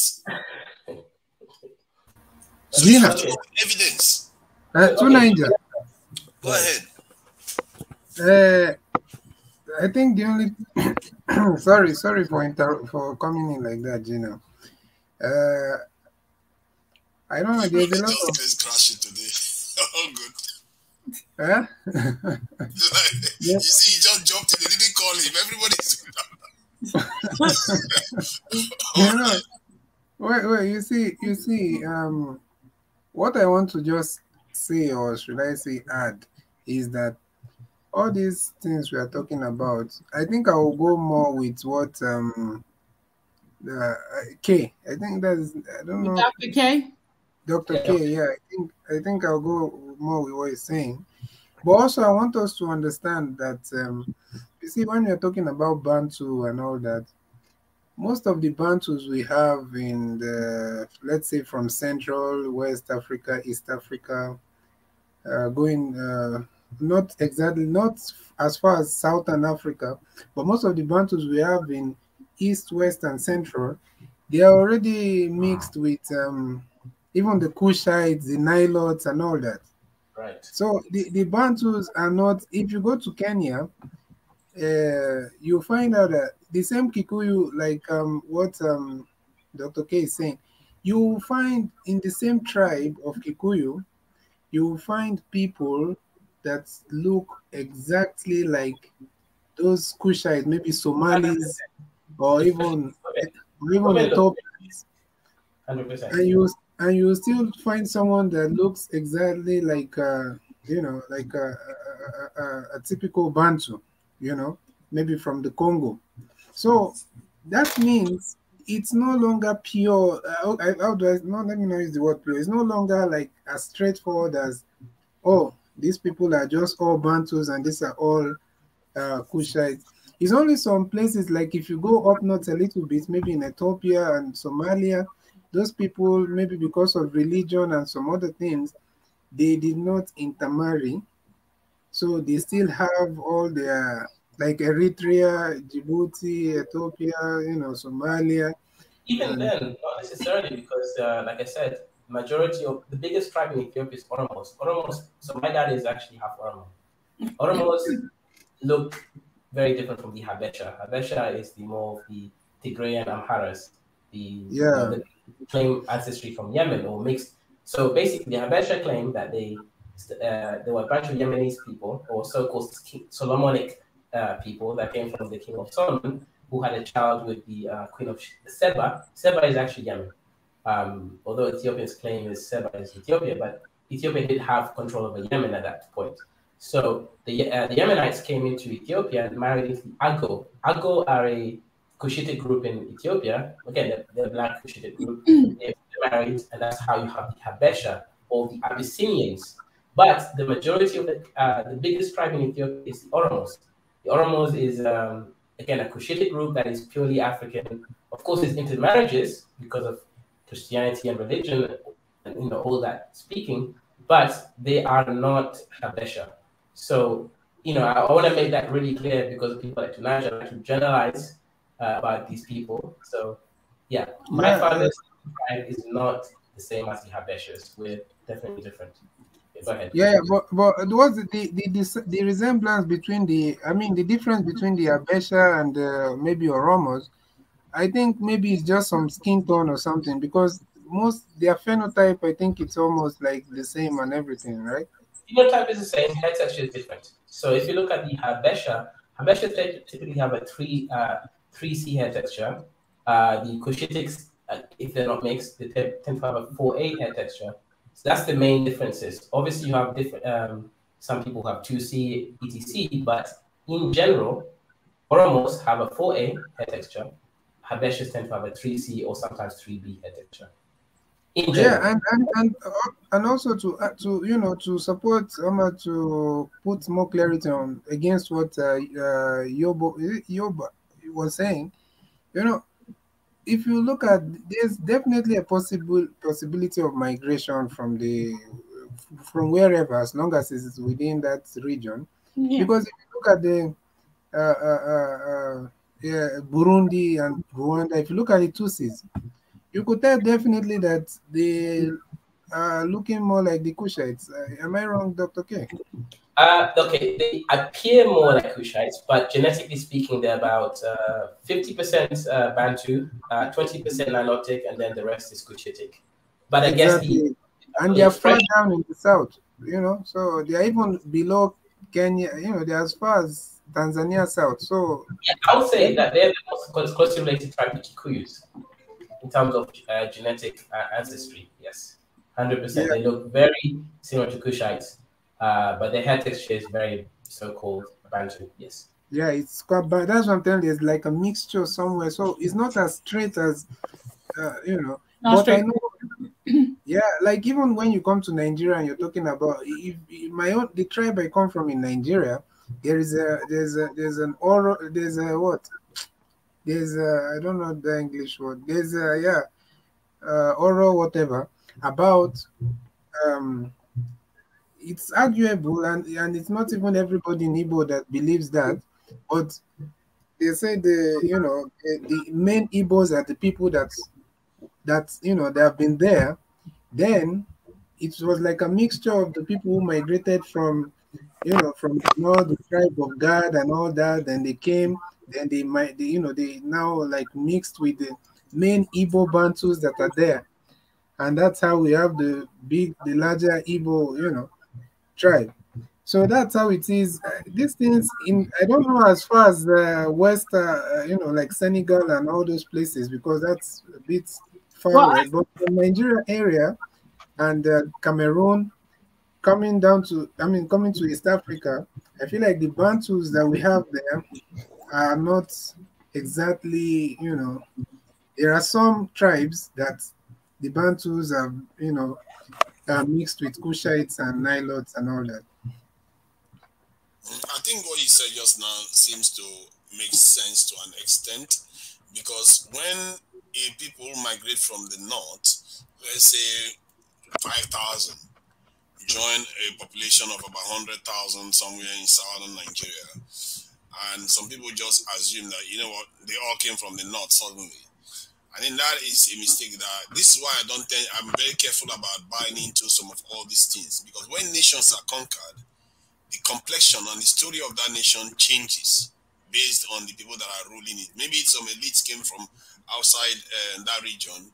So Gina, evidence. Tunaija. Go ahead. I think the only sorry for coming in like that, Gina. I don't know. There's a lot of crashing today. Oh, good. Huh? You see, he just jumped in. They didn't call him. Everybody's. Wait. You see. What I want to just say, or should I say, add, is that all these things we are talking about, I think I will go more with what K. I think that's, I don't know. Dr. K. Dr. K. Yeah, I think I'll go more with what he's saying. But also, I want us to understand that you see, when you're talking about Bantu and all that, most of the Bantus we have in the, let's say, from Central, West Africa, East Africa, going not as far as Southern Africa, but most of the Bantus we have in East, West, and Central, they are already mixed with even the Kushites, the Nilotes, and all that. Right. So the Bantus are not, if you go to Kenya, you find out that the same Kikuyu, like what Dr. K is saying, you find in the same tribe of Kikuyu, you find people that look exactly like those Kushites, maybe Somalis, or even Ethiopians. 100%. And you still find someone that looks exactly like a typical Bantu, maybe from the Congo. So that means it's no longer pure. How do I? No, let me not use the word pure. It's no longer like as straightforward as, oh, these people are just all Bantus and these are all Kushites. It's only some places, like if you go up north a little bit, maybe in Ethiopia and Somalia, those people, maybe because of religion and some other things, they did not intermarry. So they still have all their, like Eritrea, Djibouti, Ethiopia, Somalia. Even then, not necessarily, because like I said, majority of the biggest tribe in Ethiopia is Oromos. So my dad is actually half Oromo. Oromos look very different from the Habesha. Habesha is the more of the Tigrayan Amharas, the claim ancestry from Yemen or mixed. So basically, the Habesha claim that they were a bunch of Yemenis people or so-called Solomonic people that came from the king of Solomon, who had a child with the queen of Seba. Seba is actually Yemen. Although Ethiopians claim Seba is Ethiopia, but Ethiopia did have control over Yemen at that point. So the Yemenites came into Ethiopia and married into the Ago. Ago are a Cushitic group in Ethiopia. Again, they're a black Cushitic group. They married, and that's how you have the Habesha or the Abyssinians. But the majority of the biggest tribe in Ethiopia is the Oromos. The Oromos is again a Cushitic group that is purely African. Of course, it's intermarriages because of Christianity and religion, and all that speaking. But they are not Habesha. So I want to make that really clear because people like Tunaja like to generalize about these people. So my father's tribe is not the same as the Habeshas. We're definitely different. Go ahead. But what's the resemblance between the difference between the Habesha and maybe Oromos? I think maybe it's just some skin tone or something, because their phenotype, I think it's almost like the same and everything, right? Phenotype is the same, hair texture is different. So if you look at the Habesha typically have a 3C hair texture. The Cushitics, if they're not mixed, they tend to have a 4A hair texture. So that's the main differences. Obviously, you have different. Some people have 2C, etc. But in general, Oromos have a 4A hair texture. Habeshas tend to have a 3C or sometimes 3B hair texture. In general. Yeah, and also to to support to put more clarity on against what Yoba was saying, if you look at, there's definitely a possibility of migration from wherever, as long as it's within that region. Yeah. Because if you look at the yeah, Burundi and Rwanda, if you look at the Tutsis, you could tell definitely that they are looking more like the Kushites. Am I wrong, Dr. K? Okay, they appear more like Kushites, but genetically speaking, they're about 50% Bantu, 20% Nilotic, and then the rest is Cushitic. But I guess and they are far down in the south, so they are even below Kenya, they are as far as Tanzania south. So yeah, I would say that they're the most closely related tribe to Kikuyus in terms of genetic ancestry. Yes, 100%. Yeah. They look very similar to Kushites, but their hair texture is very so-called Bantu. Yes. Yeah, it's quite bad. That's what I'm telling you. It's like a mixture somewhere. So it's not as straight as, Not but straight. I know, yeah, like even when you come to Nigeria and you're talking about if the tribe I come from in Nigeria, there's an oral, there's a what? There's a, I don't know the English word. There's a, oral whatever about, it's arguable, and it's not even everybody in Igbo that believes that, but they say the main Igbos are the people that they have been there. Then it was like a mixture of the people who migrated from from the north, the tribe of God and all that. Then they came, then they now like mixed with the main Igbo Bantus that are there, and that's how we have the larger Igbo tribe. So that's how it is. These things I don't know as far as West, like Senegal and all those places, because that's a bit far away. But the Nigeria area and Cameroon, coming to East Africa, I feel like the Bantus that we have there are not exactly, there are some tribes that the Bantus are, mixed with Kushites and Nilotes and all that. I think what you said just now seems to make sense to an extent, because when people migrate from the north, let's say 5,000, join a population of about 100,000 somewhere in southern Nigeria, and some people just assume that, they all came from the north suddenly. I think that is a mistake. This is why I'm very careful about buying into some of all these things, because when nations are conquered, the complexion and the story of that nation changes based on the people that are ruling it. Maybe some elites came from outside that region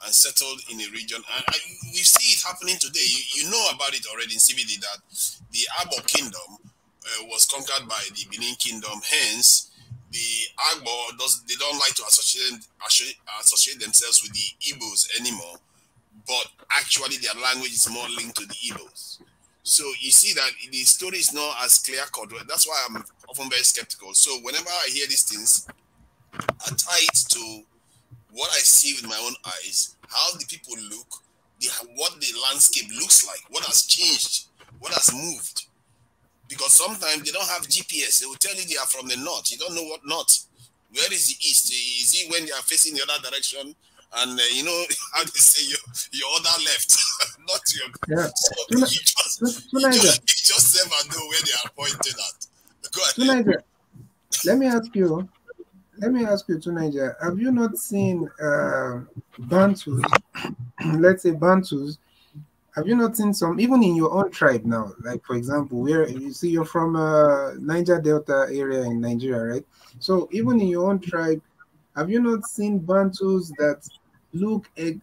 and settled in a region. And we see it happening today. You know about it already in CBD, that the Agbo kingdom was conquered by the Benin kingdom. Hence, the Agbo, they don't like to associate themselves with the Igbos anymore. But actually, their language is more linked to the Igbos. So you see that the story is not as clear-cut. That's why I'm often very skeptical. So whenever I hear these things, I tie it to what I see with my own eyes, how the people look, what the landscape looks like, what has changed, what has moved. Because sometimes they don't have GPS. They will tell you they are from the north. You don't know what north. Where is the east? Is it when they are facing the other direction? And how they say your other left, not your. Yeah. So you just never know where they are pointing at. Go ahead. Let me ask you, Tunaija, have you not seen Bantus? Let's say Bantus. Have you not seen some, even in your own tribe now? Like, for example, where you see you're from Niger Delta area in Nigeria, right? So even in your own tribe, have you not seen Bantus that look, like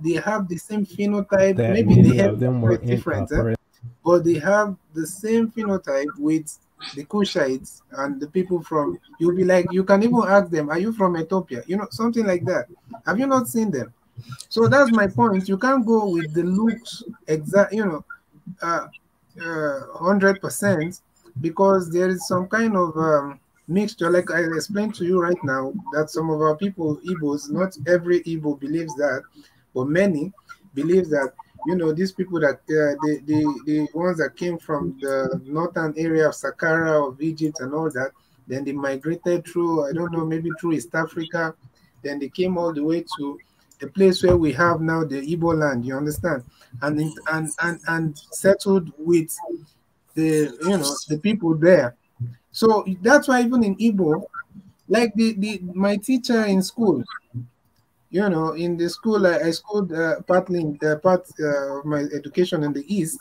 they have the same phenotype? That maybe many the of them were different, but they have the same phenotype with the Kushites and the people from. You'll be like, you can even ask them, "Are you from Ethiopia?" Something like that. Have you not seen them? So that's my point. You can't go with the looks exact, 100%, because there is some kind of mixture. Like I explained to you right now, that some of our people, Igbos, not every Igbo believes that, but many believe that, these people that the ones that came from the northern area of Saqqara, of Egypt and all that, then they migrated through, I don't know, maybe through East Africa, then they came all the way to the place where we have now the Igbo land, you understand? And settled with the people there. So that's why even in Igbo, like the my teacher in school, in the school I schooled partly in part of my education in the East.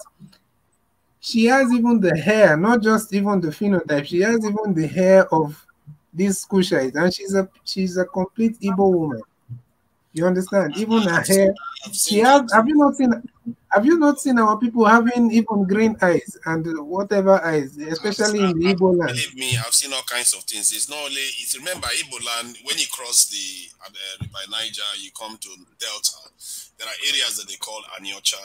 She has even the hair, not just even the phenotype. She has even the hair of these Cushites, and she's a complete Igbo woman. You understand? Even her hair. I've She seen has. that. Have you not seen our people having even green eyes and whatever eyes, especially in the Igbo land? Believe me, I've seen all kinds of things. It's not only. It's remember Igbo land. When you cross the River Niger, you come to Delta. There are areas that they call Aniocha,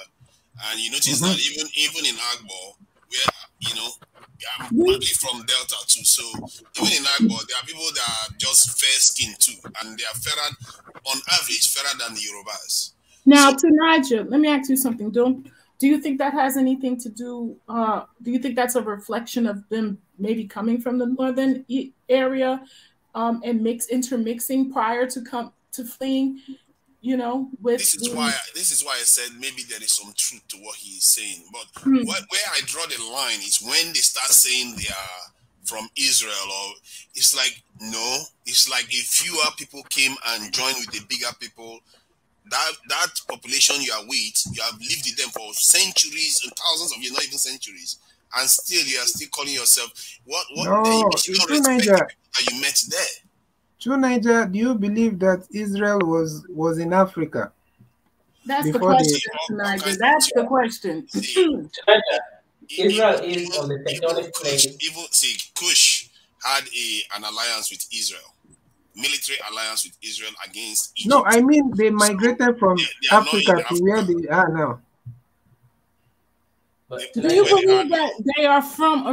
and you notice that even in Agbo, where I'm partly from Delta too. So even in Agbo, there are people that are just fair skinned too, and they are fairer, on average, fairer than the Yorubas. Now, to Niger, let me ask you something. Do you think that has anything to do? Do you think that's a reflection of them maybe coming from the northern area, and intermixing prior to fleeing? With this is why I said maybe there is some truth to what he is saying. But where I draw the line is when they start saying they are from Israel, or it's like no, it's like if fewer people came and joined with the bigger people. That population you are with, you have lived with them for centuries and thousands of years, not even centuries, and still you are still calling yourself what? No, Then you should not true respect the Niger. people that you met there. True Niger, do you believe that Israel was in Africa? That's the Before question, they Niger. That's the question. Israel is on the tectonic plate. Even see, Kush had an alliance with Israel, military alliance with Israel against Egypt. No, I mean they migrated from they are not in Africa to where they are now. But Do you believe that they are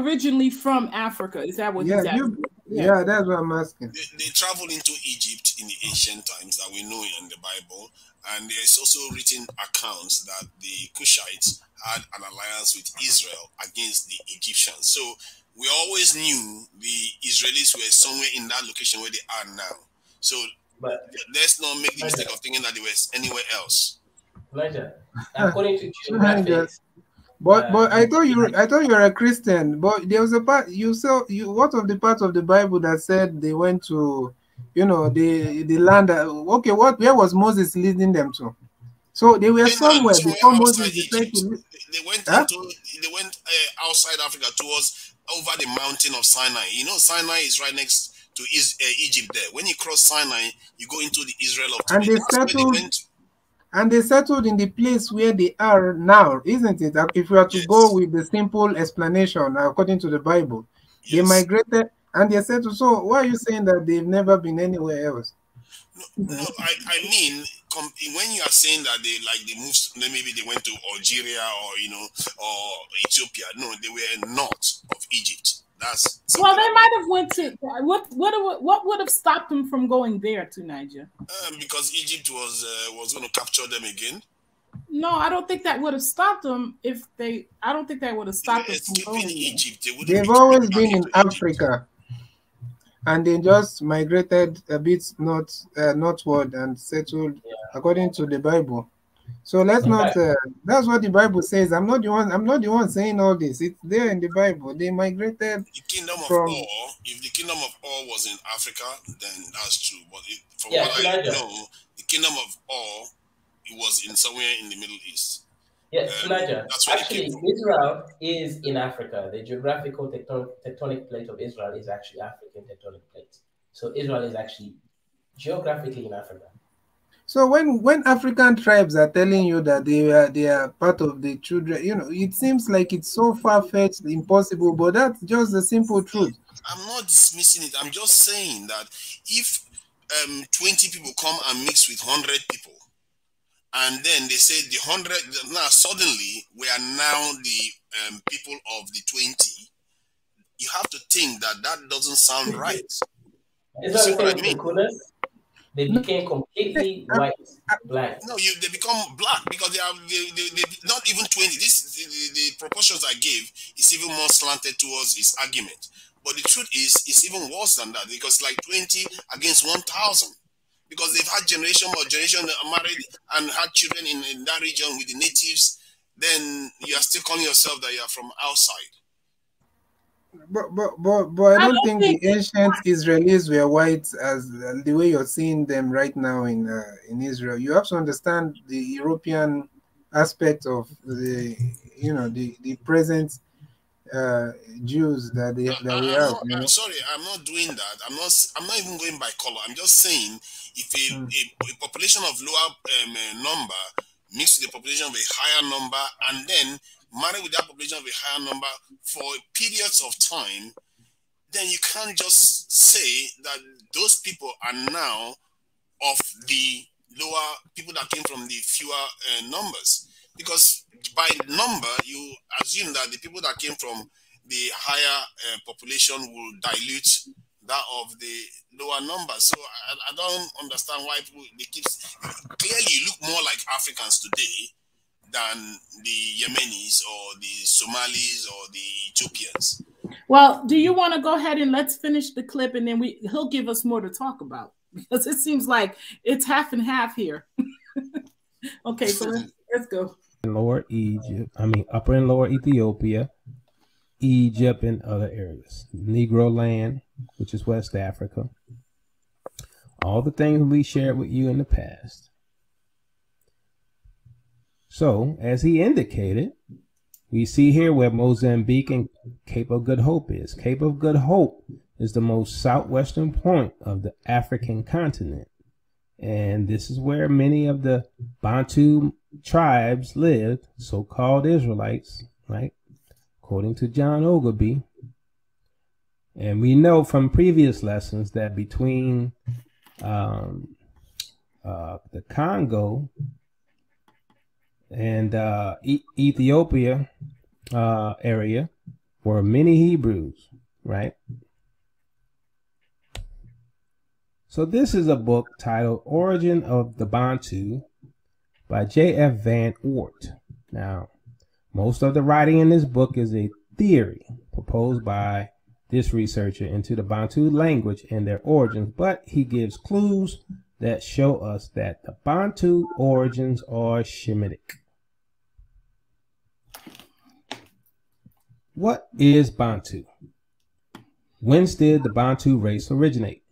originally from Africa? Is that what he's asking? Yeah, that's what I'm asking. They traveled into Egypt in the ancient times that we know in the Bible, and there's also written accounts that the Cushites had an alliance with Israel against the Egyptians. So we always knew the Israelis were somewhere in that location where they are now. So let's not make the mistake of thinking that they were anywhere else. According to geographics. But I thought you were a Christian. But there was a part you saw. What of the part of the Bible that said they went to, the land? Okay, where was Moses leading them to? So they were somewhere before Moses decided to. They went outside Africa towards over the mountain of Sinai. Sinai is right next to Egypt. There, when you cross Sinai, you go into the Israel of today. And they settled in the place where they are now, isn't it? If we are to go with the simple explanation according to the Bible, they migrated and they settled. So why are you saying that they've never been anywhere else? No, I mean, when you are saying that they moved, maybe they went to Algeria or Ethiopia. No, they were north of Egypt. They might have went to what would have stopped them from going there to Niger? Because Egypt was going to capture them again. No, I don't think that would have stopped them I don't think that would have stopped them from going Egypt. They've always been in Africa, and they just migrated a bit northward and settled according to the Bible. So let's not. That's what the Bible says. I'm not the one saying all this. It's there in the Bible. They migrated. The kingdom of Or. If the kingdom of Or was in Africa, then that's true. But from what I know, the kingdom of Or, it was in somewhere in the Middle East. Yeah, actually, Israel is in Africa. The geographical tectonic plate of Israel is actually African tectonic plate. So Israel is actually geographically in Africa. So when African tribes are telling you that they are part of the children, it seems like it's so far-fetched, impossible, but that's just the simple truth. I'm not dismissing it. I'm just saying that if 20 people come and mix with 100 people, And then they say the 100, now suddenly we are now the people of the 20. You have to think that that doesn't sound right. It's You not see the what same I with the mean? coolers. They became completely white, black. No, they become black because they not even 20. The proportions I gave is even more slanted towards his argument. But the truth is, it's even worse than that because like 20 against 1,000. Because they've had generation married and had children in that region with the natives, then you are still calling yourself that you are from outside. But I don't think the ancient Israelis were white as the way you're seeing them right now in Israel. You have to understand the European aspect of the present Jews that we have. I'm sorry, I'm not doing that. I'm not even going by color. I'm just saying if a population of lower number mixed with the population of a higher number and then marry with that population of a higher number for periods of time, then you can't just say that those people are now of the lower people that came from the fewer numbers. Because by number, you assume that the people that came from the higher population will dilute that of the lower number. So I don't understand why people, they keep, clearly you look more like Africans today than the Yemenis or the Somalis or the Ethiopians. Well, do you want to go ahead and let's finish the clip and then he'll give us more to talk about because it seems like it's half and half here. Okay, so let's go. Lower Egypt, upper and lower Ethiopia, Egypt, and other areas. Negro land, which is West Africa. All the things we shared with you in the past. So, as he indicated, we see here where Mozambique and Cape of Good Hope is. Cape of Good Hope is the most southwestern point of the African continent. And this is where many of the Bantu tribes lived, so-called Israelites, right? According to John Ogilvy. And we know from previous lessons that between the Congo and Ethiopia area were many Hebrews, right? So this is a book titled Origin of the Bantu by J.F. Van Oort. Now, most of the writing in this book is a theory proposed by this researcher into the Bantu language and their origins, but he gives clues that show us that the Bantu origins are Shemitic. What is Bantu? Whence did the Bantu race originate?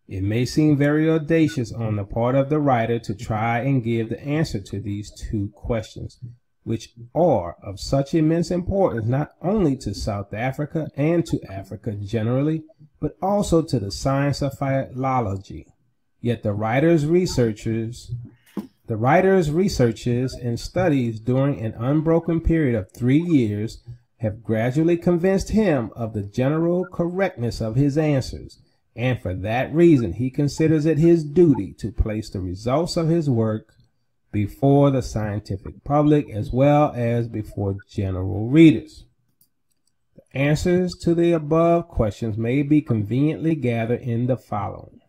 It may seem very audacious on the part of the writer to try and give the answer to these two questions, which are of such immense importance not only to South Africa and to Africa generally, but also to the science of philology. Yet the writer's researches and studies during an unbroken period of 3 years have gradually convinced him of the general correctness of his answers, and for that reason he considers it his duty to place the results of his work before the scientific public as well as before general readers. The answers to the above questions may be conveniently gathered in the following.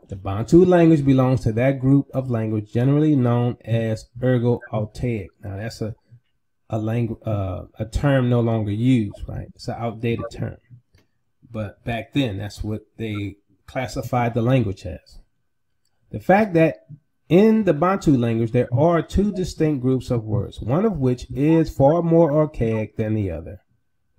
The Bantu language belongs to that group of language generally known as Ergo-Altaic. Now that's a term no longer used, right? It's an outdated term. But back then, that's what they classified the language as. The fact that in the Bantu language, there are two distinct groups of words, one of which is far more archaic than the other,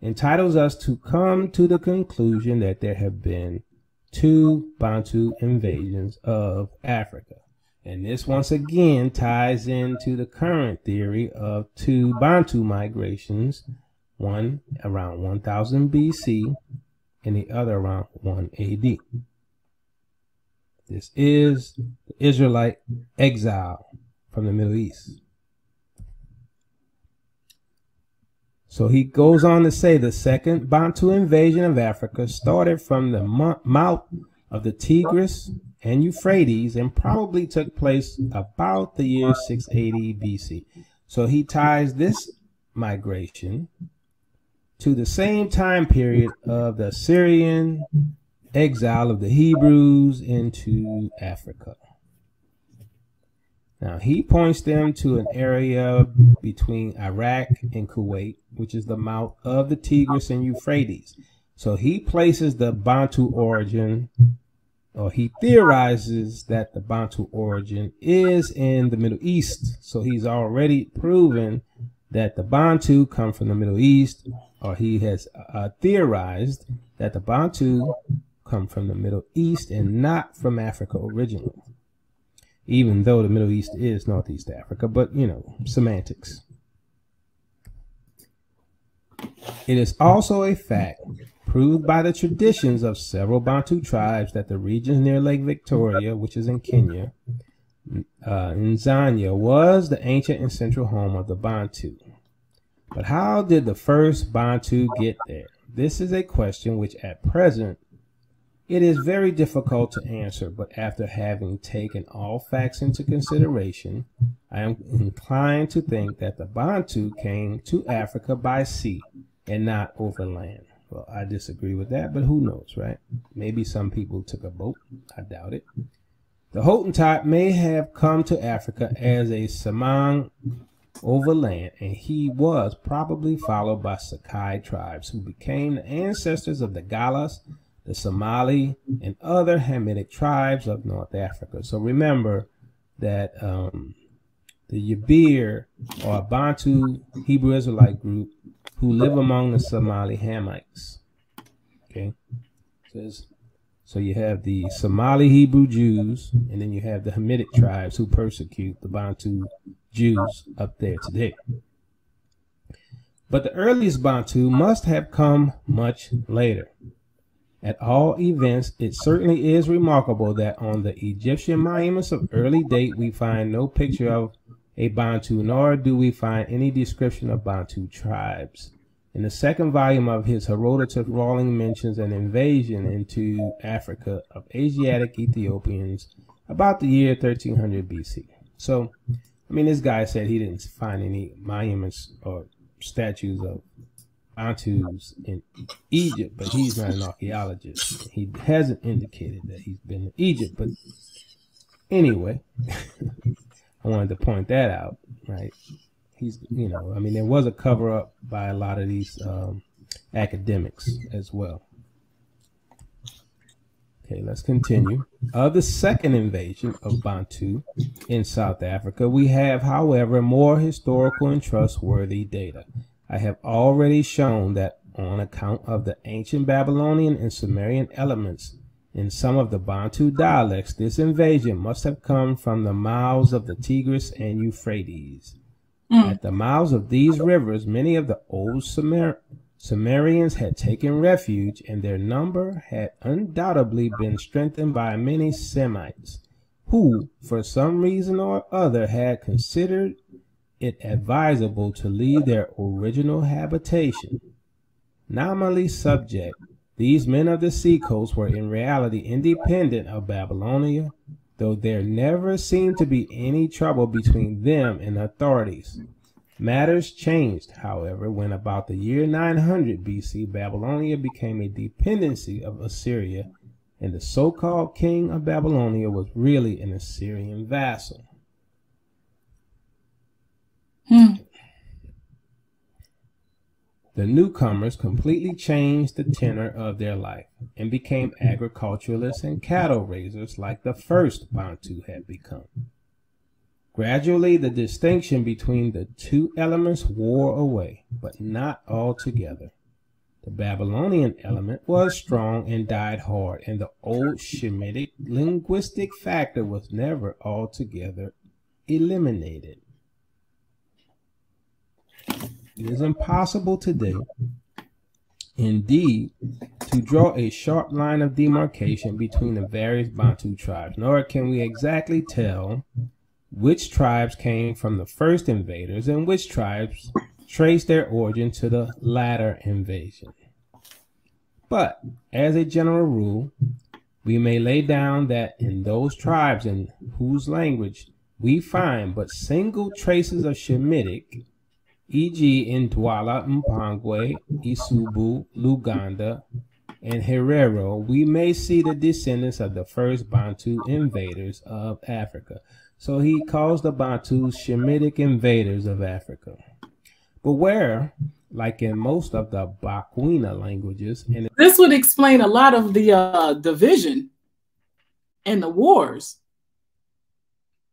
entitles us to come to the conclusion that there have been two Bantu invasions of Africa. And this once again ties into the current theory of two Bantu migrations, one around 1000 BC and the other around 1 AD. This is the Israelite exile from the Middle East. So he goes on to say the second Bantu invasion of Africa started from the mouth of the Tigris and Euphrates and probably took place about the year 680 BC. So he ties this migration to the same time period of the Assyrian exile of the Hebrews into Africa. Now, he points them to an area between Iraq and Kuwait, which is the mouth of the Tigris and Euphrates. So he places the Bantu origin, or he theorizes that the Bantu origin is in the Middle East. So he's already proven that the Bantu come from the Middle East, or he has theorized that the Bantu come from the Middle East and not from Africa originally. Even though the Middle East is Northeast Africa, but you know, semantics. It is also a fact proved by the traditions of several Bantu tribes that the regions near Lake Victoria, which is in Kenya, Nzanya, was the ancient and central home of the Bantu. But how did the first Bantu get there? This is a question which at present it is very difficult to answer, but after having taken all facts into consideration, I am inclined to think that the Bantu came to Africa by sea and not over land. Well, I disagree with that, but who knows, right? Maybe some people took a boat. I doubt it. The Hottentot may have come to Africa as a Semang over land, and he was probably followed by Sakai tribes who became the ancestors of the Galas, the Somali, and other Hamitic tribes of North Africa. So remember that the Yabir are a Bantu Hebrew Israelite group who live among the Somali Hamites. Okay, so you have the Somali Hebrew Jews, and then you have the Hamitic tribes who persecute the Bantu Jews up there today. But the earliest Bantu must have come much later. At all events, it certainly is remarkable that on the Egyptian monuments of early date, we find no picture of a Bantu, nor do we find any description of Bantu tribes. In the second volume of his Herodotus, Rawling mentions an invasion into Africa of Asiatic Ethiopians about the year 1300 BC. So, I mean, this guy said he didn't find any monuments or statues of Bantus in Egypt, but he's not an archaeologist. He hasn't indicated that he's been to Egypt, but anyway, I wanted to point that out, right? He's, you know, I mean, there was a cover up by a lot of these academics as well. Okay, let's continue. Of the second invasion of Bantu in South Africa, we have, however, more historical and trustworthy data. I have already shown that on account of the ancient Babylonian and Sumerian elements in some of the Bantu dialects, this invasion must have come from the mouths of the Tigris and Euphrates. At the mouths of these rivers, many of the old Sumerians had taken refuge, and their number had undoubtedly been strengthened by many Semites, who, for some reason or other, had considered it advisable to leave their original habitation. Nominally subject, these men of the seacoast were in reality independent of Babylonia, though there never seemed to be any trouble between them and the authorities. Matters changed, however, when about the year 900 BC, Babylonia became a dependency of Assyria, and the so-called king of Babylonia was really an Assyrian vassal. The newcomers completely changed the tenor of their life and became agriculturalists and cattle raisers like the first Bantu had become. Gradually, the distinction between the two elements wore away, but not altogether. The Babylonian element was strong and died hard, and the old Shemitic linguistic factor was never altogether eliminated. It is impossible today, indeed, to draw a sharp line of demarcation between the various Bantu tribes, nor can we exactly tell which tribes came from the first invaders and which tribes trace their origin to the latter invasion. But, as a general rule, We may lay down that in those tribes in whose language we find but single traces of Shemitic, e.g. in Douala, Mpangwe, Isubu, Luganda, and Herero, we may see the descendants of the first Bantu invaders of Africa. So he calls the Bantus Shemitic invaders of Africa. But where, like in most of the Bakwina languages, and this would explain a lot of the division and the wars,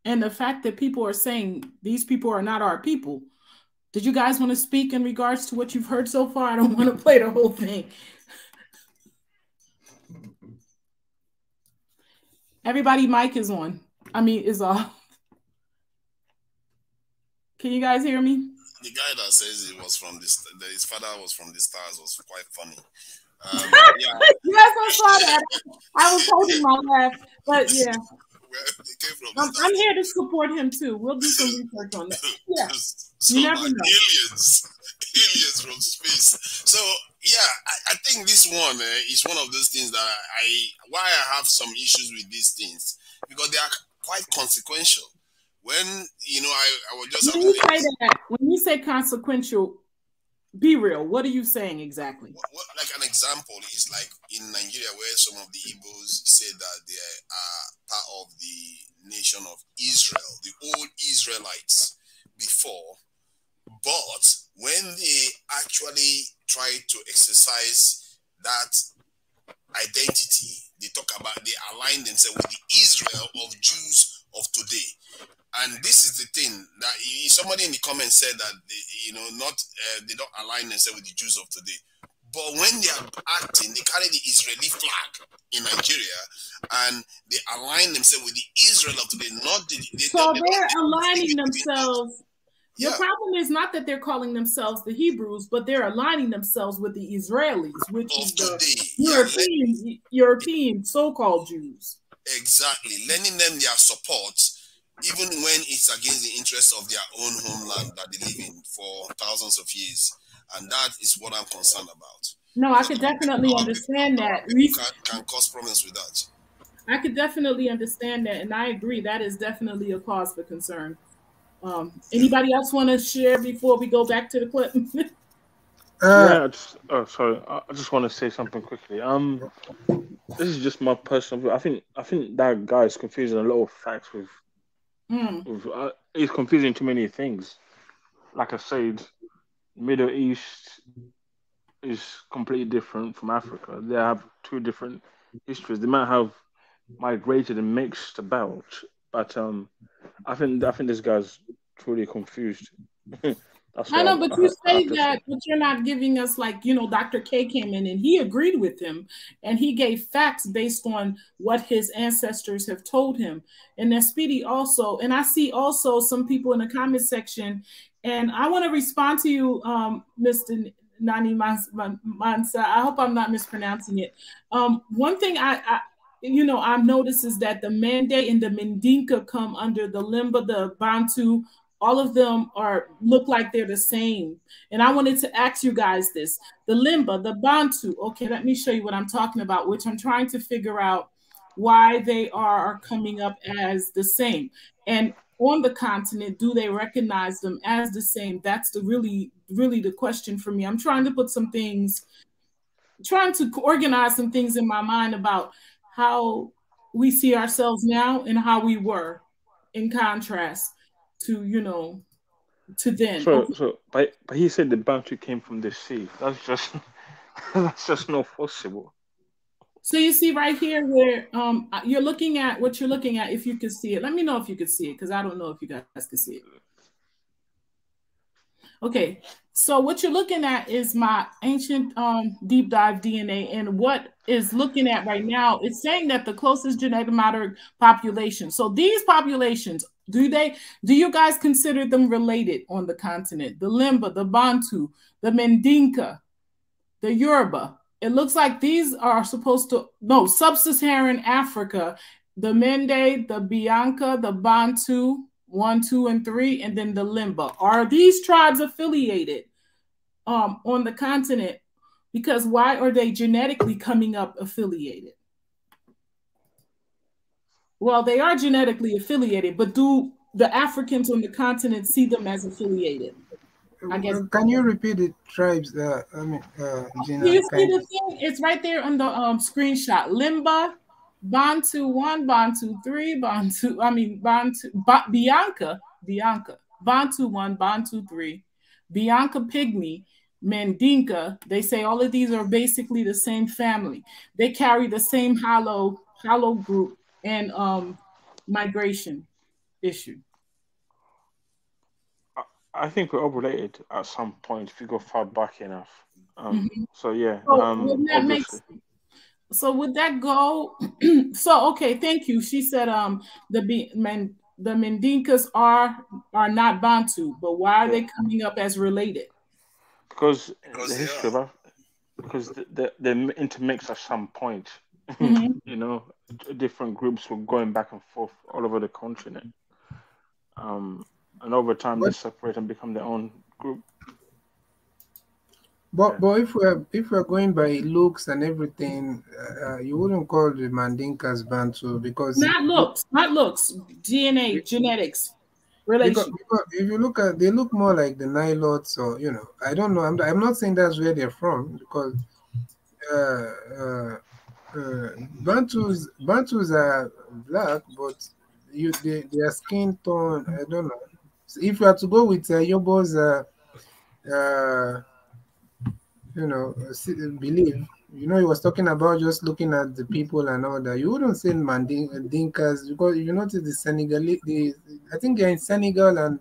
and the fact that people are saying these people are not our people. Did you guys want to speak in regards to what you've heard so far? I don't want to play the whole thing. Everybody mic is on. I mean, is off. Can you guys hear me? The guy that says he was from this, his father was from the stars, was quite funny. Yeah. Yes, I saw that. I was holding my laugh, but yeah. I'm here to support him too. We'll do some research on that. Yeah. So you never know. Aliens from space. So yeah, I think this one is one of those things that why I have some issues with these things, because they are quite consequential. When I was just when you say that, when you say consequential, be real. What are you saying exactly? Like an example is like in Nigeria, where some of the Igbos say that they are part of the nation of Israel, the old Israelites before, but when they actually try to exercise that identity, they align themselves with the Israel of Jews of today. And this is the thing that somebody in the comments said that they don't align themselves with the Jews of today. But when they are acting, they carry the Israeli flag in Nigeria, and they align themselves with the Israel of today. So they're aligning themselves. Your problem is not that they're calling themselves the Hebrews, but they're aligning themselves with the Israelis, which is the European so-called Jews. Exactly, lending them their support, even when it's against the interests of their own homeland that they live in for thousands of years. And that is what I'm concerned about. No, I could definitely understand that. Can cause problems with that. I could definitely understand that, and I agree. That is definitely a cause for concern. Anybody else want to share before we go back to the clip? Yeah, sorry. I just want to say something quickly. This is just my personal view. I think that guy is confusing a lot of facts with he's confusing too many things. Like I said, Middle East is completely different from Africa. They have two different histories. They might have migrated and mixed about, but I think this guy's truly confused. I know, but you say that, but you're not giving us, like, Dr. K came in and he agreed with him, and he gave facts based on what his ancestors have told him. And then Speedy also, and I see also some people in the comment section, and I want to respond to you, Mr. Nani Mansa. I hope I'm not mispronouncing it. One thing I've noticed is that the Mande and the Mendinka come under the Limba, the Bantu. All of them look like they're the same. And I wanted to ask you guys this. The Limba, the Bantu, okay, let me show you what I'm talking about, which I'm trying to figure out why they are coming up as the same. And on the continent, do they recognize them as the same? That's really the question for me. I'm trying to put some things, trying to organize some things in my mind about how we see ourselves now and how we were in contrast to to then. But he said the Bantu came from the sea. That's just not possible. So you see right here where you're looking at what you're looking at. If you could see it, let me know if you could see it, because I don't know if you guys can see it. Okay, so what you're looking at is my ancient deep dive DNA, and what is looking at right now, it's saying that the closest genetic modern population. So these populations, do you guys consider them related on the continent? The Limba, the Bantu, the Mendinka, the Yoruba. It looks like these are supposed to, no, sub-Saharan Africa, the Mende, the Bianca, the Bantu, 1, 2, and 3, and then the Limba. Are these tribes affiliated on the continent? Because why are they genetically coming up affiliated? Well, they are genetically affiliated, but do the Africans on the continent see them as affiliated? I guess. Can you repeat the tribes? Do Gina, you see the thing? It's right there on the screenshot. Limba, Bantu 1, Bantu 3, Bianca, Bantu 1, Bantu 3, Bianca Pygmy, Mandinka. They say all of these are basically the same family. They carry the same hollow group and migration issue. I think we're all related at some point if you go far back enough. So yeah, obviously. So would that go? So okay, thank you. She said the Mandinkas are not Bantu, but why are they coming up as related? Because the history of because they intermix at some point. You know, different groups were going back and forth all over the continent. And over time they separate and become their own group. But if we're going by looks and everything, you wouldn't call the Mandinkas Bantu because not looks, DNA, genetics, relation. Because if you look at, they look more like the Nilotes, or I don't know. I'm not saying that's where they're from because Bantus are black, but their skin tone, I don't know. So if you have to go with Yobo's, belief, he was talking about just looking at the people and all that. You wouldn't say Dinkas because if you notice the Senegalese, I think they're in Senegal and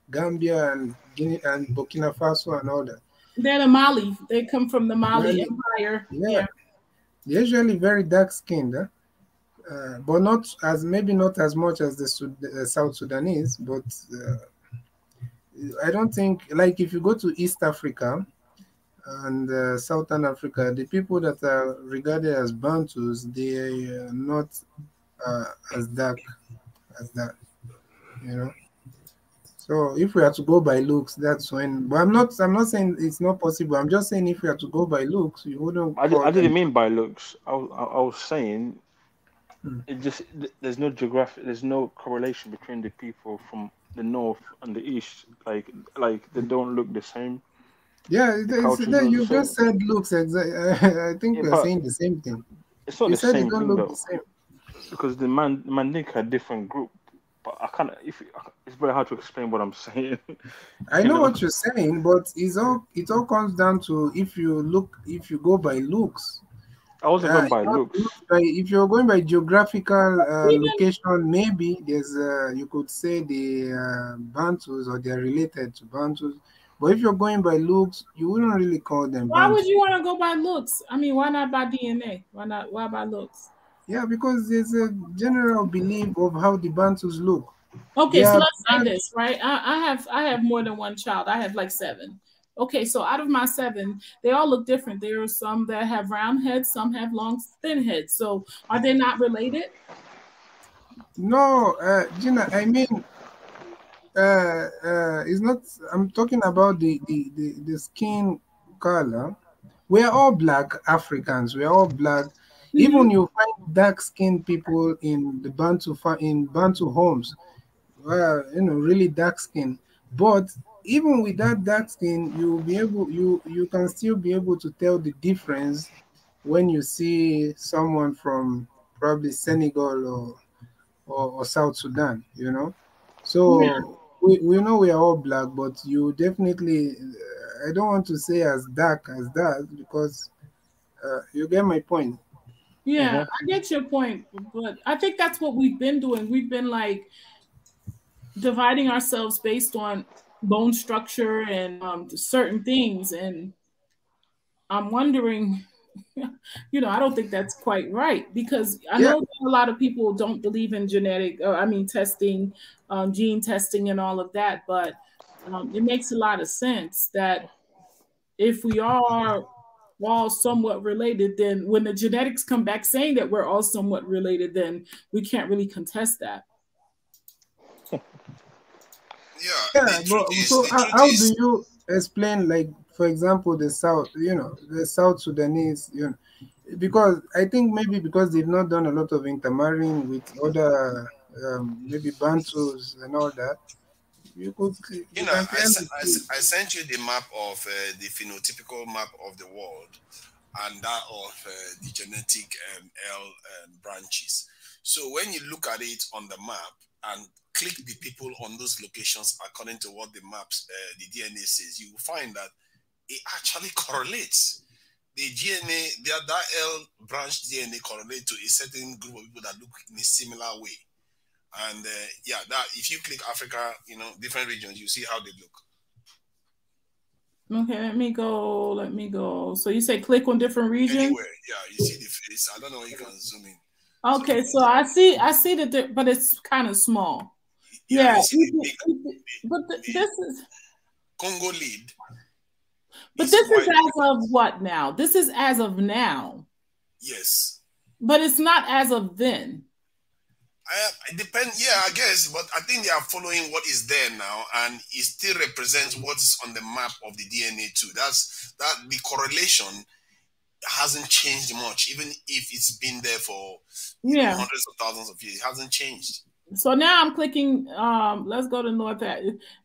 Gambia and Guinea and Burkina Faso and all that. They're the Mali. They come from the Mali Empire. Yeah. They're usually very dark skinned, but maybe not as much as the South Sudanese. But I don't think, like, if you go to East Africa and Southern Africa, the people that are regarded as Bantus, they are not as dark as that, So if we have to go by looks, that's when. But I'm not saying it's not possible. I'm just saying if we have to go by looks, you wouldn't. I didn't mean by looks. I was saying it just there's no correlation between the people from the north and the east. Like they don't look the same. Yeah, you just said looks. I think we're saying the same thing. It's not the same thing though, because the Mandinka are a different group. But I can't. It's very hard to explain what I'm saying. I know what you're saying, but it all comes down to if you go by looks. I wasn't going by looks. If you're going by geographical location, maybe there's you could say the Bantus or they're related to Bantus. But if you're going by looks, you wouldn't really call them. Why would you want to go by looks? I mean, why not by DNA? Why by looks? Yeah, because there's a general belief of how the Bantus look. Okay, so let's say this, right? I have more than one child. I have like 7. Okay, so out of my 7, they all look different. There are some that have round heads, some have long, thin heads. So are they not related? No, Gina, I mean, it's not. I'm talking about the skin color. We're all black Africans. We're all black. Even you find dark-skinned people in the Bantu homes, really dark-skinned. But even with that dark skin, you can still be able to tell the difference when you see someone from probably Senegal or South Sudan. So we know we are all black, but you definitely, I don't want to say as dark as that because you get my point. Yeah, I get your point, but I think that's what we've been doing. We've been like dividing ourselves based on bone structure and certain things, and I'm wondering, I don't think that's quite right because I know that a lot of people don't believe in testing, gene testing and all of that, but it makes a lot of sense that if we are all somewhat related, then when the genetics come back saying that we're all somewhat related, then we can't really contest that. So how do you explain, like, for example, the South, the South Sudanese, because I think maybe because they've not done a lot of intermarrying with other maybe Bantus and all that, you You know, can clearly see. I sent you the map of the phenotypical map of the world and that of the genetic L branches. So when you look at it on the map and click the people on those locations according to what the maps, the DNA says, you will find that it actually correlates. The DNA, that L branch DNA correlate to a certain group of people that look in a similar way. And yeah, that if you click Africa, you know, different regions, you see how they look. Okay, let me go. Let me go. So you say click on different regions? Anywhere, yeah, you see the face. I don't know if you can zoom in. Okay, so I see that, but it's kind of small. Yeah, you see but this is Congo lead. But this is as of what now? This is as of now. Yes. But it's not as of then. It depends, yeah, I guess, but I think they are following what is there now, and it still represents what is on the map of the DNA too. That the correlation hasn't changed much, even if it's been there for you know, hundreds of thousands of years. It hasn't changed. So now I'm clicking. Let's go to North.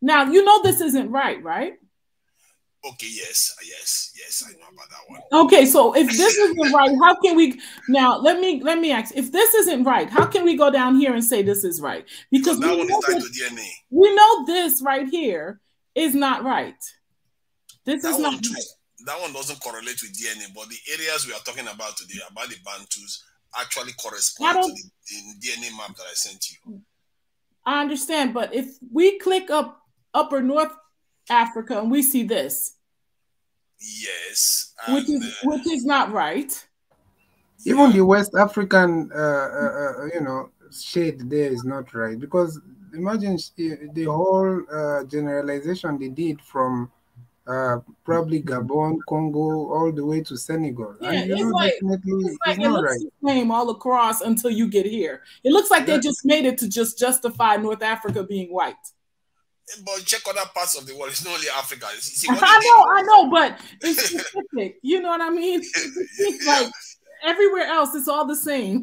Now you know this isn't right, right? Okay, yes, I know about that one. Okay, so if this isn't right, how can we now? Let me ask. If this isn't right, how can we go down here and say this is right? Because that one is tied to DNA. We know this right here is not right. This is not right. That one doesn't correlate with DNA, but the areas we are talking about today, about the Bantus, actually correspond to the DNA map that I sent you. I understand, but if we click up Upper North Africa and we see this, yes, which is not right. Even the West African, you know, shade there is not right, because imagine the whole generalization they did from probably Gabon, Congo, all the way to Senegal. Yeah, and you know, definitely it's it not looks right. the same all across until you get here. It looks like they just made it to just justify North Africa being white. But check other parts of the world. It's not only Africa. See, I know, but it's specific. You know what I mean? It's like everywhere else, it's all the same.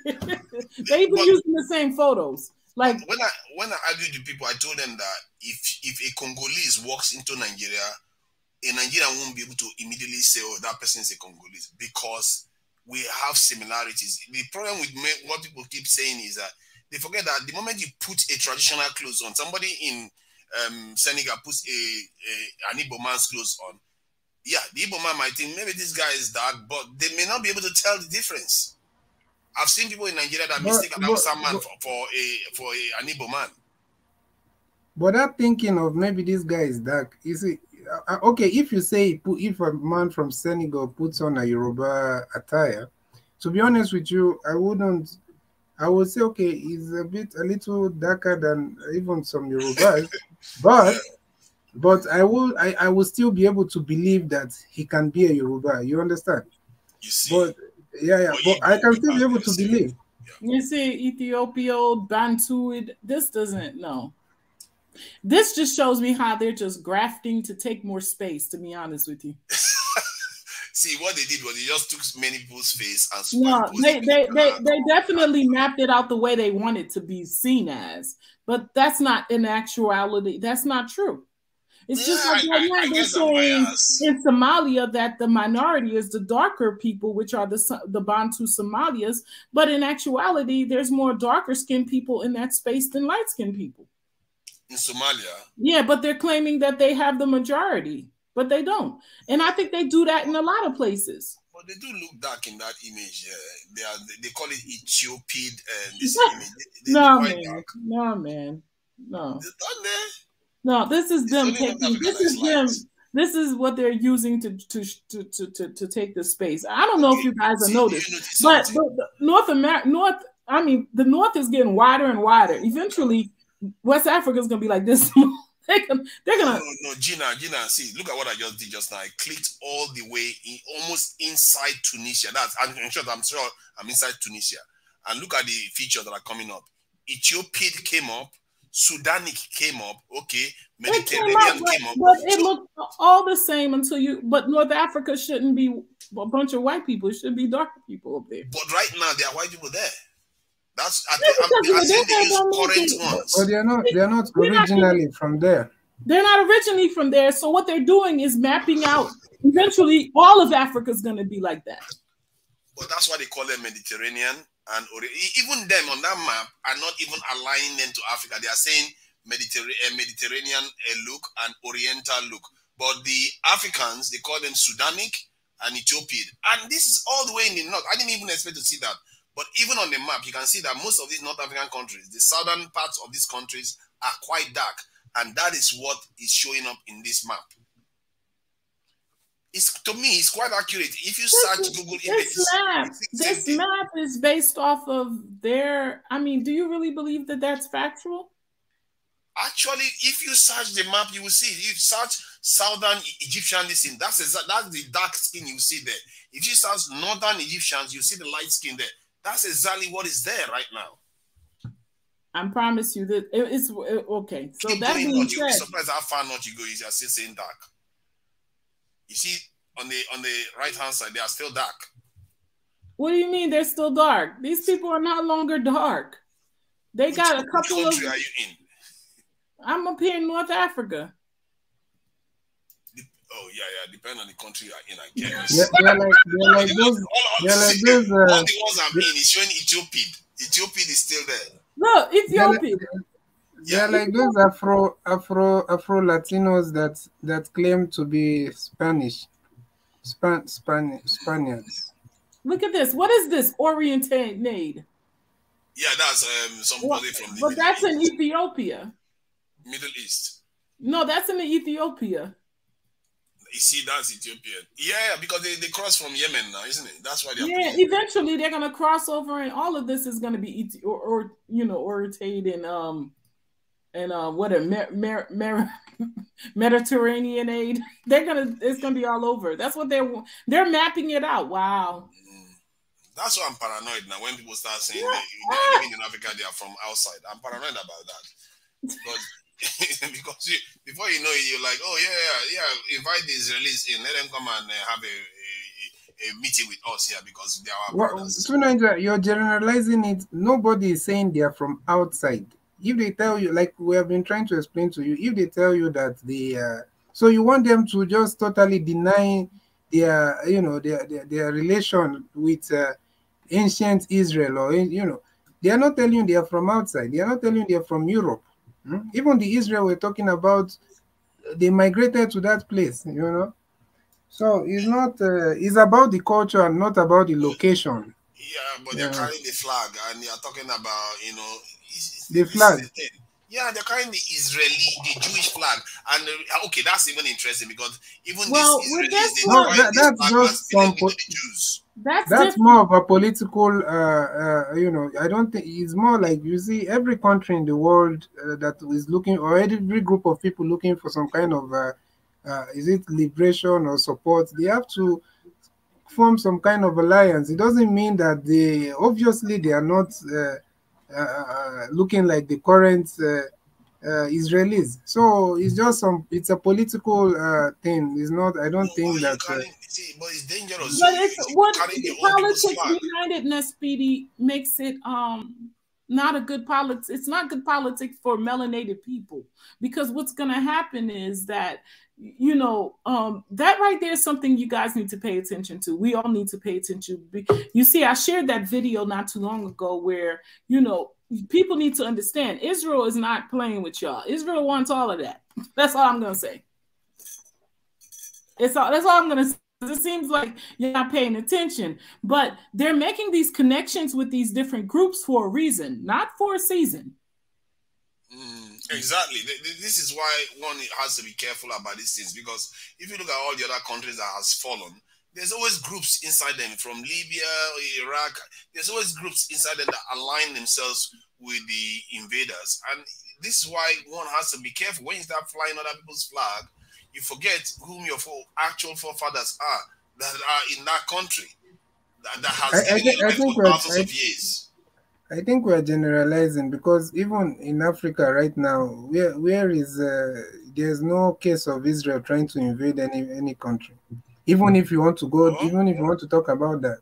They even using the same photos. Like when I argued with people, I told them that if a Congolese walks into Nigeria, a Nigerian won't be able to immediately say, "Oh, that person is a Congolese," because we have similarities. The problem with what people keep saying is that they forget that the moment you put a traditional clothes on, somebody in Senegal puts an Igbo man's clothes on, yeah, the Igbo man might think maybe this guy is dark, but they may not be able to tell the difference. I've seen people in Nigeria that mistake an Hausa man for an Igbo man. But that thinking of maybe this guy is dark, you see, okay, if you say if a man from Senegal puts on a Yoruba attire, to be honest with you, I would say, okay, he's a little darker than even some Yorubas, but I will still be able to believe that he can be a Yoruba. You understand? You see, but but I can still be able to believe. You see, Ethiopia, Bantu, this doesn't, no. This just shows me how they're just grafting to take more space, to be honest with you. See, what they did was they just took many people's face and they definitely mapped it out the way they want it to be seen as, but that's not in actuality. That's not true. It's just like they're saying in Somalia that the minority is the darker people, which are the Bantu Somalias, but in actuality, there's more darker skinned people in that space than light skinned people. In Somalia? Yeah, but they're claiming that they have the majority, but they don't. And I think they do that in a lot of places. But they do look dark in that image. They call it Ethiopian. This image. No, man. No. No, this is them taking. This is what they're using to take the space. I don't know if you guys have noticed, but the North is getting wider and wider. Eventually, West Africa is gonna be like this. they're gonna. No, Gina. See, look at what I just did just now. I clicked all the way almost inside Tunisia. I'm sure I'm inside Tunisia, and look at the features that are coming up. Ethiopia came up. Sudanic came up, okay, It came Mediterranean up, came up. but it So, looked all the same until you. But North Africa shouldn't be a bunch of white people. It should be dark people up there. but right now there are white people there. That's Yeah, I because think they use don't current mean ones. But they're not originally from there. They're not originally from there. So what they're doing is mapping out. Eventually, all of Africa is going to be like that. But that's why they call them Mediterranean, and even them on that map are not even aligning them to Africa. They are saying Mediterranean look and Oriental look. But the Africans, they call them Sudanic and Ethiopian. And this is all the way in the north. I didn't even expect to see that. But even on the map, you can see that most of these North African countries, the southern parts of these countries are quite dark. And that is what is showing up in this map. To me, it's quite accurate. If you search Google images, this map is based off of their. I mean, do you really believe that that's factual? Actually, if you search the map, you will see. If you search southern Egyptian, that's the dark skin you see there. If you search northern Egyptians, you see the light skin there. That's exactly what is there right now. I promise you that it's okay. So Keep that going being north, you'll be said, surprised how far north you go. You are still saying dark. You see, on the right hand side, they are still dark. What do you mean they're still dark? These people are not longer dark. They got a couple of. Which country are you in? I'm up here in North Africa. Oh yeah, depending on the country you're in, I guess. They're like those. All the ones I'm in is showing Ethiopia. Ethiopia is still there. Look, Ethiopia. They're like those Afro Latinos that claim to be Spaniards. Look at this. What is this Oriented? Yeah, that's somebody from the But that's in Ethiopia. Middle East. No, that's in the Ethiopia. You see, that's Ethiopian. Yeah, because they cross from Yemen now, isn't it? That's why they're eventually they're gonna cross over, and all of this is gonna be oriented and what a Mediterranean aid. It's gonna be all over. That's what they're mapping it out. Wow. That's why I'm paranoid now when people start saying they're living in Africa, they are from outside. I'm paranoid about that. Because before you know it, you're like, oh yeah, invite the Israelis in, let them come and have a meeting with us here because they are our brothers. So you're generalizing it. Nobody is saying they are from outside. If they tell you, like we have been trying to explain to you, if they tell you that so you want them to just totally deny their relation with ancient Israel, or they are not telling you they are from outside. They are not telling you they are from Europe. Even the Israel we're talking about, they migrated to that place, So it's not. It's about the culture and not about the location. Yeah, but they're carrying the flag, and they are talking about the flag. Yeah, they're carrying the Jewish flag, and okay, that's even interesting because even these Israelis, that's just some. Jews. That's more of a political, I don't think it's more like, you see, every country in the world that is looking, or every group of people looking for some kind of, is it liberation or support, they have to form some kind of alliance. It doesn't mean that they are not looking like the current Israelis. So it's just it's a political thing. It's not, I don't think that. But it's dangerous. But it's what the politics behind it, Nespidi, makes it not a good politics. It's not good politics for melanated people, because what's going to happen is that that right there is something you guys need to pay attention to. We all need to pay attention. You see, I shared that video not too long ago where people need to understand Israel is not playing with y'all. Israel wants all of that. That's all I'm going to say. That's all I'm going to say. It seems like you're not paying attention, but they're making these connections with these different groups for a reason, not for a season. Exactly. This is why one has to be careful about these things, because if you look at all the other countries that has fallen, there's always groups inside them from Libya, Iraq. There's always groups inside them that align themselves with the invaders. And this is why one has to be careful. When you start flying other people's flag, you forget whom your actual forefathers are that are in that country that has been for thousands of years. I think we're generalizing because even in Africa right now, where is there's no case of Israel trying to invade any country. Even if you want to go, even if you want to talk about that,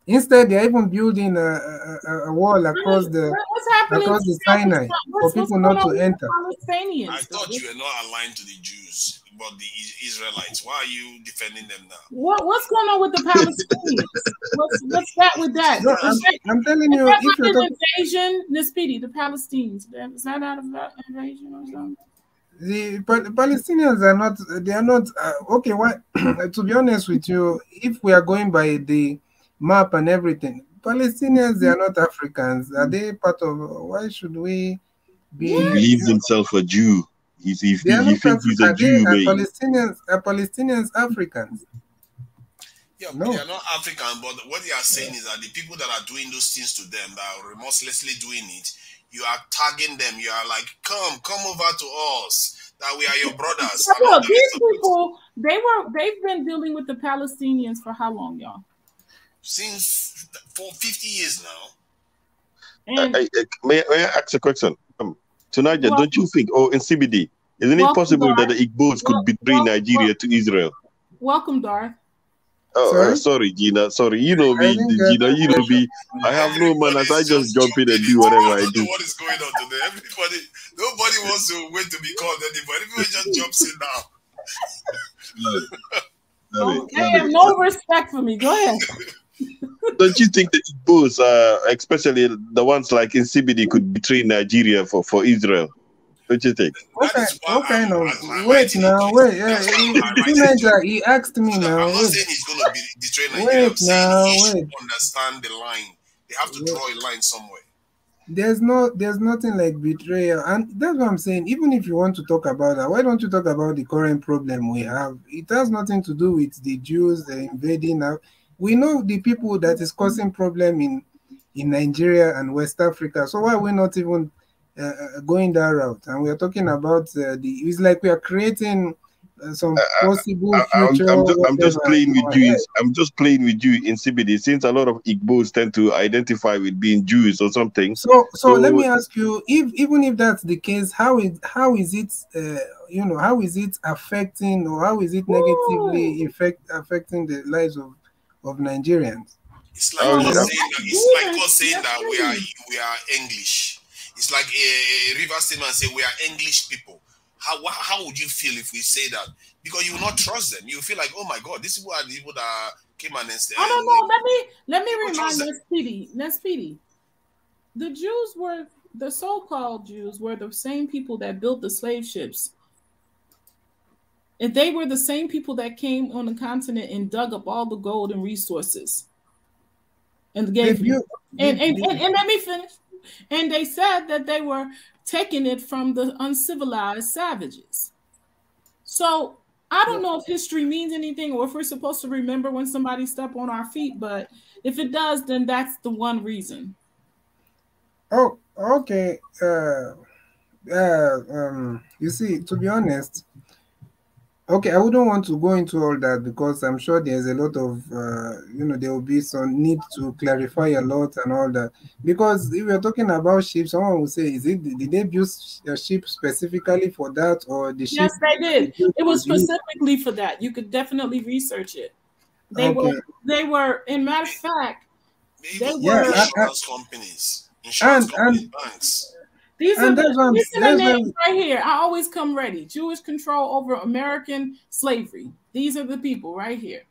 instead they're even building a wall across What's happening across to the Sinai for what's people going not on to with enter. the I Palestinians? thought you were not aligned to the Jews, but the Israelites. Why are you defending them now? What's going on with the Palestinians? What's that with that? No, I'm telling you, if you're Is that talking, an invasion, Nispidi, the Palestinians? Is that out of invasion or something? the Palestinians are not, they are not, okay, what, to be honest with you, if we are going by the map and everything, Palestinians, they are not Africans. Are they part of, why should we be, He believes himself a Jew. they are He not thinks he's a Are they, Jew, mate. Are Palestinians Africans? Yeah, No. they are not African, but what they are saying is that the people that are doing those things to them, that are remorselessly doing it, you are tagging them. You are like, come over to us. That we are your brothers. Look, these people, they've been dealing with the Palestinians for how long, y'all? Since for 50 years now. May I ask a question? Tonight, don't you think, in CBD, isn't it possible that the Igbos could betray Nigeria to Israel? Welcome, Darth. Oh, sorry, Gina. Sorry, you know me, Gina. You know me. I have no manners. I just jump in and do whatever I do. What is going on today? Nobody wants to wait to be called anybody. Everybody just jumps in now. They have no respect for me. Go ahead. Don't you think the Igbos, especially the ones like in CBD, could betray Nigeria for Israel? Don't you think? Okay, no. Wait now, wait. Teenager, he asked me now. I'm not saying he's going to betray Nigeria. I'm saying he should understand the line. They have to draw a line somewhere. There's nothing like betrayal, and that's what I'm saying. Even if you want to talk about that, why don't you talk about the current problem we have? It has nothing to do with the Jews, the invading. We know the people that is causing problem in Nigeria and West Africa. So why are we not even going that route? And we are talking about it's like we are creating some possible future. I'm just playing with you. I'm just playing with you in CBD, since a lot of Igbos tend to identify with being Jews or something. So let me ask you, even if that's the case, how is it how is it affecting, or how is it negatively affecting the lives of Nigerians? It's like us saying that we are English. It's like a River State man say we are English people. How would you feel if we say that? Because you will not trust them. You feel like, oh my God, these people are the people that came and said. I don't know. Let me remind Nespidi. The Jews were, the so-called Jews were the same people that built the slave ships. And they were the same people that came on the continent and dug up all the gold and resources. And gave you. And let me finish. And they said that they were taking it from the uncivilized savages. So I don't know if history means anything, or if we're supposed to remember when somebody stepped on our feet, but if it does, then that's the one reason. Oh, okay. You see, to be honest, okay, I wouldn't want to go into all that because I'm sure there's a lot of, there will be some need to clarify a lot and all that. Because if we're talking about ships, someone will say, did they build a ship specifically for that, or the ship? Yes, they did. It was specifically for that. You could definitely research it. They were, in matter of fact, they were insurance companies, banks. These are the names right here. I always come ready. Jewish control over American slavery. These are the people right here.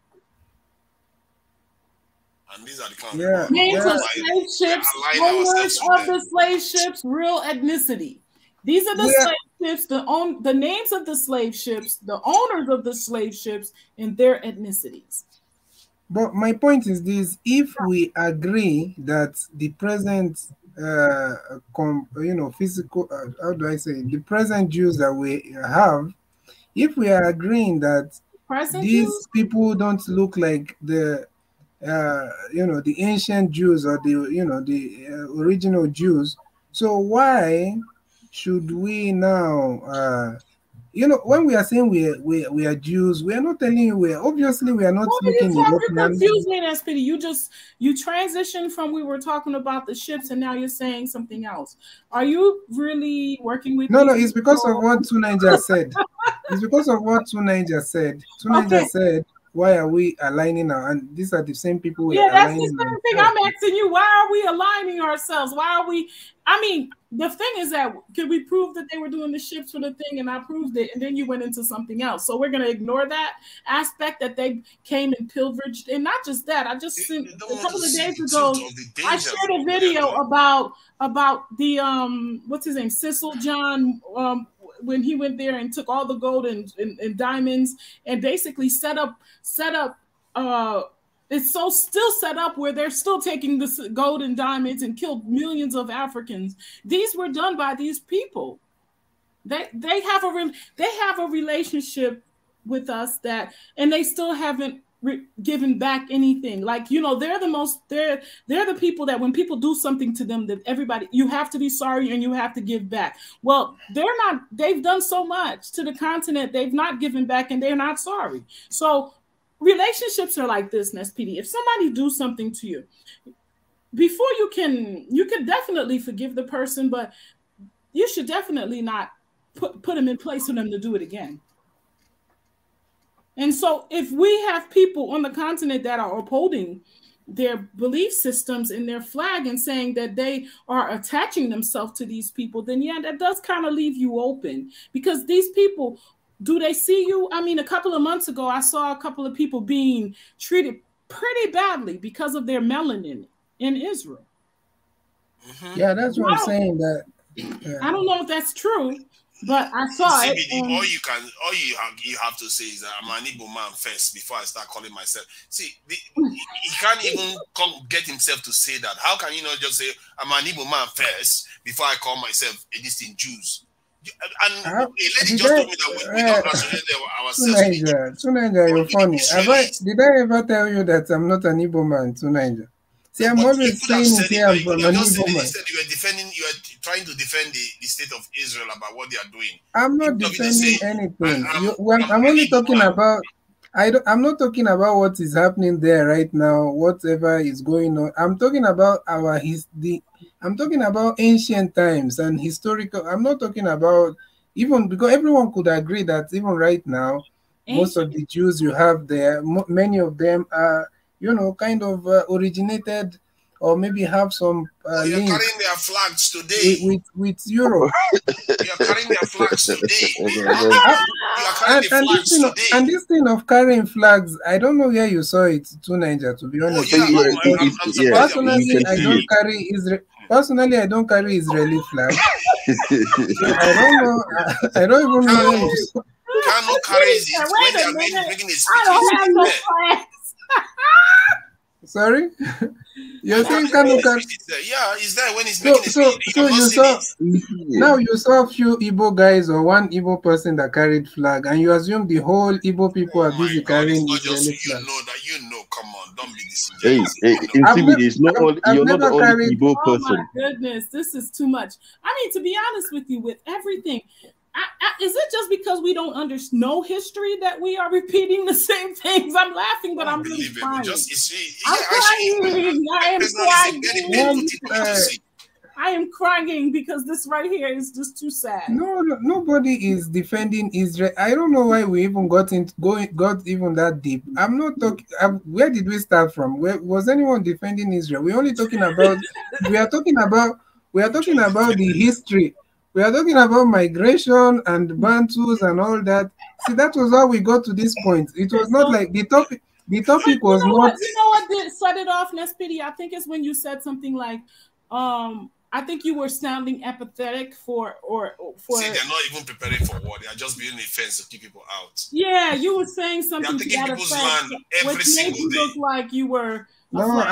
And these are the kind of names of slave ships, owners of the slave ships, real ethnicity. These are the slave ships, the names of the slave ships, the owners of the slave ships, and their ethnicities. But my point is this: if we agree that the present physical, how do I say, the present Jews that we have, if we are agreeing that these people don't look like the the ancient Jews or the original Jews, so why should we now when we are saying we are Jews, we are not telling you we are not What are looking you talking? You European. confuse me, SPD. You transitioned from we were talking about the ships, and now you're saying something else. Are you really working with? No, it's because of what Tunaija said. It's because of what Tunaija said. Tunaija said, why are we aligning now? And these are the same people we are that's the aligning. same thing I'm asking you. Why are we aligning ourselves? Why are we? I mean, the thing is that could we prove that they were doing the ships for the thing, and I proved it, and then you went into something else. So we're going to ignore that aspect that they came and pillaged, and not just that. I just sent a couple of days ago. I shared a video about the what's his name, Cecil John, when he went there and took all the gold and diamonds and basically set up it's still set up where they're still taking this gold and diamonds and killed millions of Africans. These were done by these people. They have a relationship with us and they still haven't given back anything. Like, they're the people that when people do something to them, that everybody, you have to be sorry and you have to give back. Well, they've done so much to the continent, they've not given back and they're not sorry. So relationships are like this, SPD. If somebody do something to you, before you can definitely forgive the person, but you should definitely not put them in place for them to do it again. And so if we have people on the continent that are upholding their belief systems and their flag and saying that they are attaching themselves to these people, then yeah, that does kind of leave you open, because these people, do they see you? I mean, a couple of months ago, I saw a couple of people being treated pretty badly because of their melanin in Israel. Yeah, that's what I'm saying. That I don't know if that's true, but I saw it. All you have to say is that I'm an Igbo man first before I start calling myself. See, he can't even get himself to say that. How can you not just say I'm an Igbo man first before I call myself a distinct Jews? And a lady just told me that we congratulated ourselves. Tunaija, you're funny. Did I ever tell you that I'm not an Igbo man, Tunaija? See, I'm always saying it here, I'm from an Igbo man. Instead, you are trying to defend the state of Israel about what they are doing. I'm not defending anything. I'm only talking about. I'm not talking about what is happening there right now, whatever is going on. I'm talking about I'm talking about ancient times and historical. I'm not talking about, even because everyone could agree that even right now, most of the Jews you have there, many of them are, kind of originated or maybe have some you're link carrying their flags today with Europe. You're carrying their flags today. And this thing of carrying flags, I don't know where you saw it, Tunaija, to be honest. Personally, I don't carry Israeli flag. I don't know. I don't even know where you saw. Cannot carry it when they are making a speech. I don't have no flags. Sorry? You're saying Kano carry? Yeah, it's there when he's making a speech. So you saw, now you saw a few Igbo guys or one Igbo person that carried flag, and you assume the whole Igbo people are busy carrying Israeli flag. Come on, don't be disingenuous. You're not the only Igbo person. Oh my goodness, this is too much. I mean, to be honest with you, with everything, is it just because we don't know history that we are repeating the same things? I'm laughing, but I'm really crying. I am crying because this right here is just too sad. No, nobody is defending Israel. I don't know why we even got even that deep. I'm not talking. Where did we start from? Where was anyone defending Israel? We're only talking about. we are talking about the history. We are talking about migration and Bantus and all that. See, that was how we got to this point. It was not like the topic. The topic was not. You know what did set it off, Nespidi? I think it's when you said something like, I think you were sounding apathetic for. See, they're not even preparing for war. They are just building a fence to keep people out. Yeah, you were saying something to that effect, which made you look like you were. No,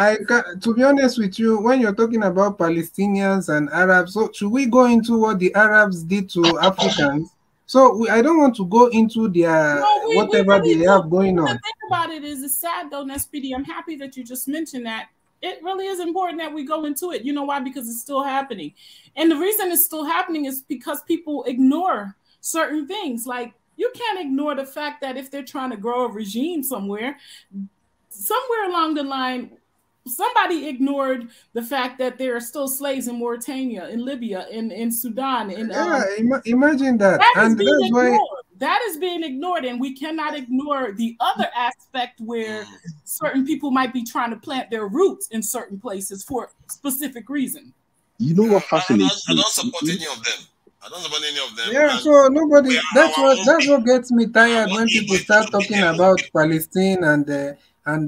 to be honest with you, when you're talking about Palestinians and Arabs, so should we go into what the Arabs did to Africans? So I don't want to go into their whatever they have going on. The thing about it is, it's sad though, Nespidi. I'm happy that you just mentioned that. It really is important that we go into it. You know why? Because it's still happening. And the reason it's still happening is because people ignore certain things. Like, you can't ignore the fact that if they're trying to grow a regime somewhere along the line, somebody ignored the fact that there are still slaves in Mauritania, in Libya, in Sudan, imagine that. That is And being that's why ignored. That is being ignored, and we cannot ignore the other aspect where certain people might be trying to plant their roots in certain places for a specific reason. You know what fascinates I me? don't support any of them. I don't support any of them. yeah, And so nobody. we are That's our what gets me tired own when Igbo people people start to be talking their own about people. Palestine and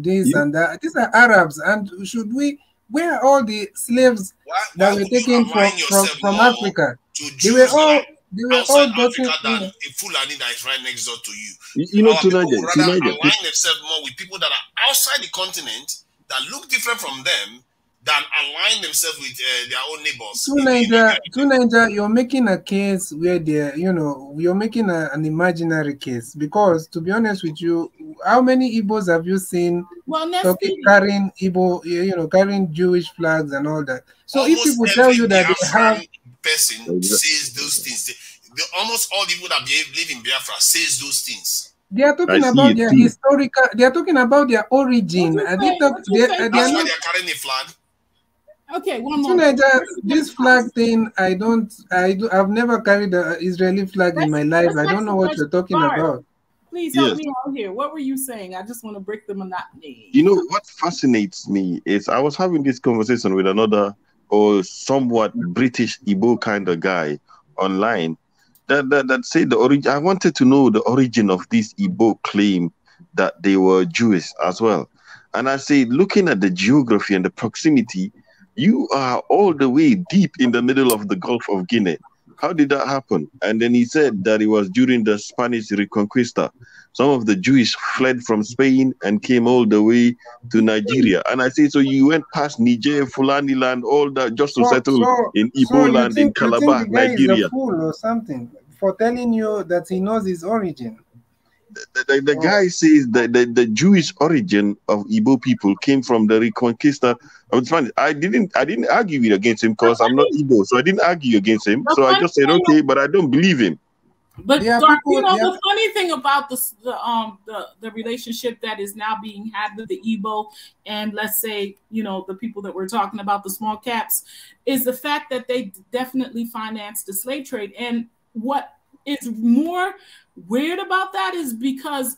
this You- and that. These are Arabs, and should we? Where are all the slaves Why that were would you taken align yourself from more Africa? to They were Jews that all are outside gotten. Africa than a Fulani that is right next door to you? you know, Our people Tunaja, would rather align themselves more with people that are outside the continent that look different from them than align themselves with their own neighbors. To Niger, you're making a case where you're making an imaginary case, because to be honest with you, how many Igbos have you seen carrying Igbo, carrying Jewish flags and all that? So Almost if people tell you that they have, person says those things. Almost all the people that live in Biafra says those things. they are talking about their historical. They are talking about their origin. That's why they're carrying a flag. Okay, one more. This flag thing, I've never carried an Israeli flag in my life. I don't know what you're talking about. Please help me out here. What were you saying? I just want to break the monotony. You know what fascinates me is I was having this conversation with another or somewhat British Igbo kind of guy online that said the origin. I wanted to know the origin of this Igbo claim that they were Jewish as well. And I said, looking at the geography and the proximity, you are all the way deep in the middle of the Gulf of Guinea. How did that happen? And then he said that it was during the Spanish Reconquista. Some of the Jewish fled from Spain and came all the way to Nigeria. And I say, so you went past Niger, Fulani land, all that just to settle in Igbo land in Calabar, you think the guy Nigeria. is a fool or something for telling you that he knows his origin? The guy says that the Jewish origin of Igbo people came from the Reconquista. It's funny. I didn't argue against him because I'm not Igbo, so I didn't argue against him. So I just said, okay, but I don't believe him. But the funny thing about the relationship that is now being had with the Igbo and, let's say, the people that we're talking about, the small caps, is the fact that they definitely financed the slave trade. And what is more weird about that is because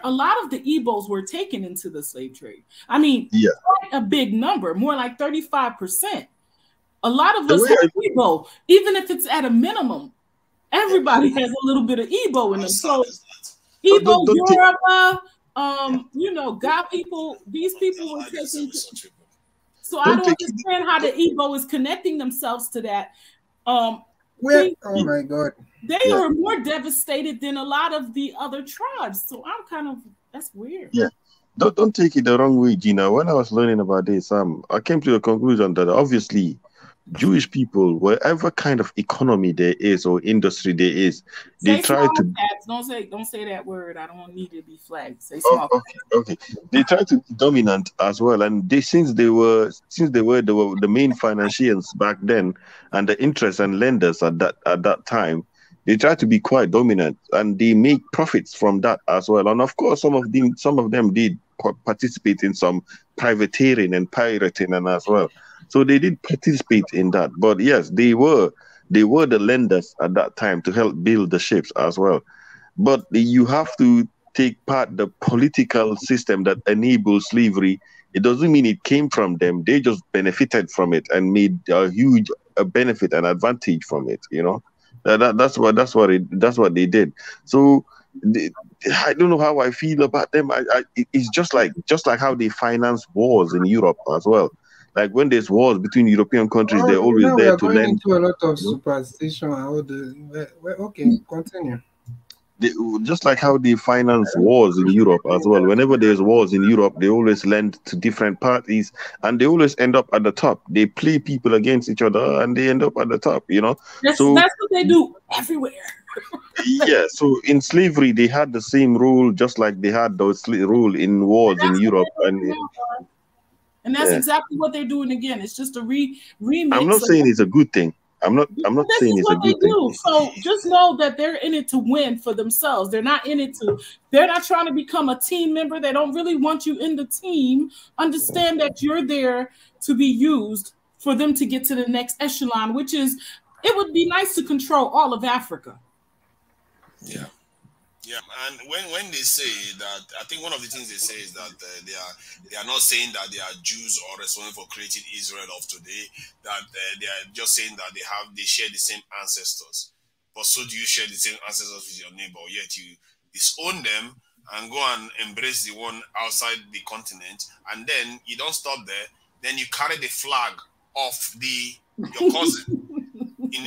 a lot of the Igbos were taken into the slave trade. I mean, quite a big number, more like 35%. A lot of us have Igbo, even if it's at a minimum. Everybody has a little bit of Igbo in them. So Igbo, Yoruba, God people, these people were taken. So I don't understand how the Igbo is connecting themselves to that. Oh my God. They are more devastated than a lot of the other tribes. So that's weird. Yeah. Don't take it the wrong way, Gina. When I was learning about this, I came to the conclusion that obviously Jewish people, wherever kind of economy there is or industry there is, they try to don't say that word. I don't need to be flagged. Say small. Okay. They try to be dominant as well, and since they were the main financiers back then, and the interest and lenders at that time, they try to be quite dominant, and they make profits from that as well. And of course, some of them did participate in some privateering and pirating and as well. So they did participate in that. But yes, they were the lenders at that time to help build the ships as well. But you have to take part the political system that enabled slavery. It doesn't mean it came from them. They just benefited from it and made a huge benefit and advantage from it. That's what they did. So I don't know how I feel about them. It's just like how they finance wars in Europe as well. Like when there's wars between European countries, they're always there to lend. Into a lot of superstition. Okay, continue. Just like how they finance wars in Europe as well. Whenever there's wars in Europe, they always lend to different parties, and they always end up at the top. They play people against each other, and they end up at the top. That's what they do everywhere. Yeah. So in slavery, they had the same rule, just like they had those rule in wars in Europe, and that's exactly what they're doing again. It's just a remix. I'm not saying it's a good thing. I'm not This saying is it's a what they good thing. do. So just know that they're in it to win for themselves. They're not in it to, they're not trying to become a team member. They don't really want you in the team. Understand that you're there to be used for them to get to the next echelon, which is, it would be nice to control all of Africa. Yeah. Yeah, and when they say that, I think one of the things they say is that they are not saying that they are Jews or responsible for creating Israel of today. That they are just saying that they share the same ancestors. But so do you share the same ancestors with your neighbor? Yet you disown them and go and embrace the one outside the continent, and then you don't stop there. Then you carry the flag of your cousin. In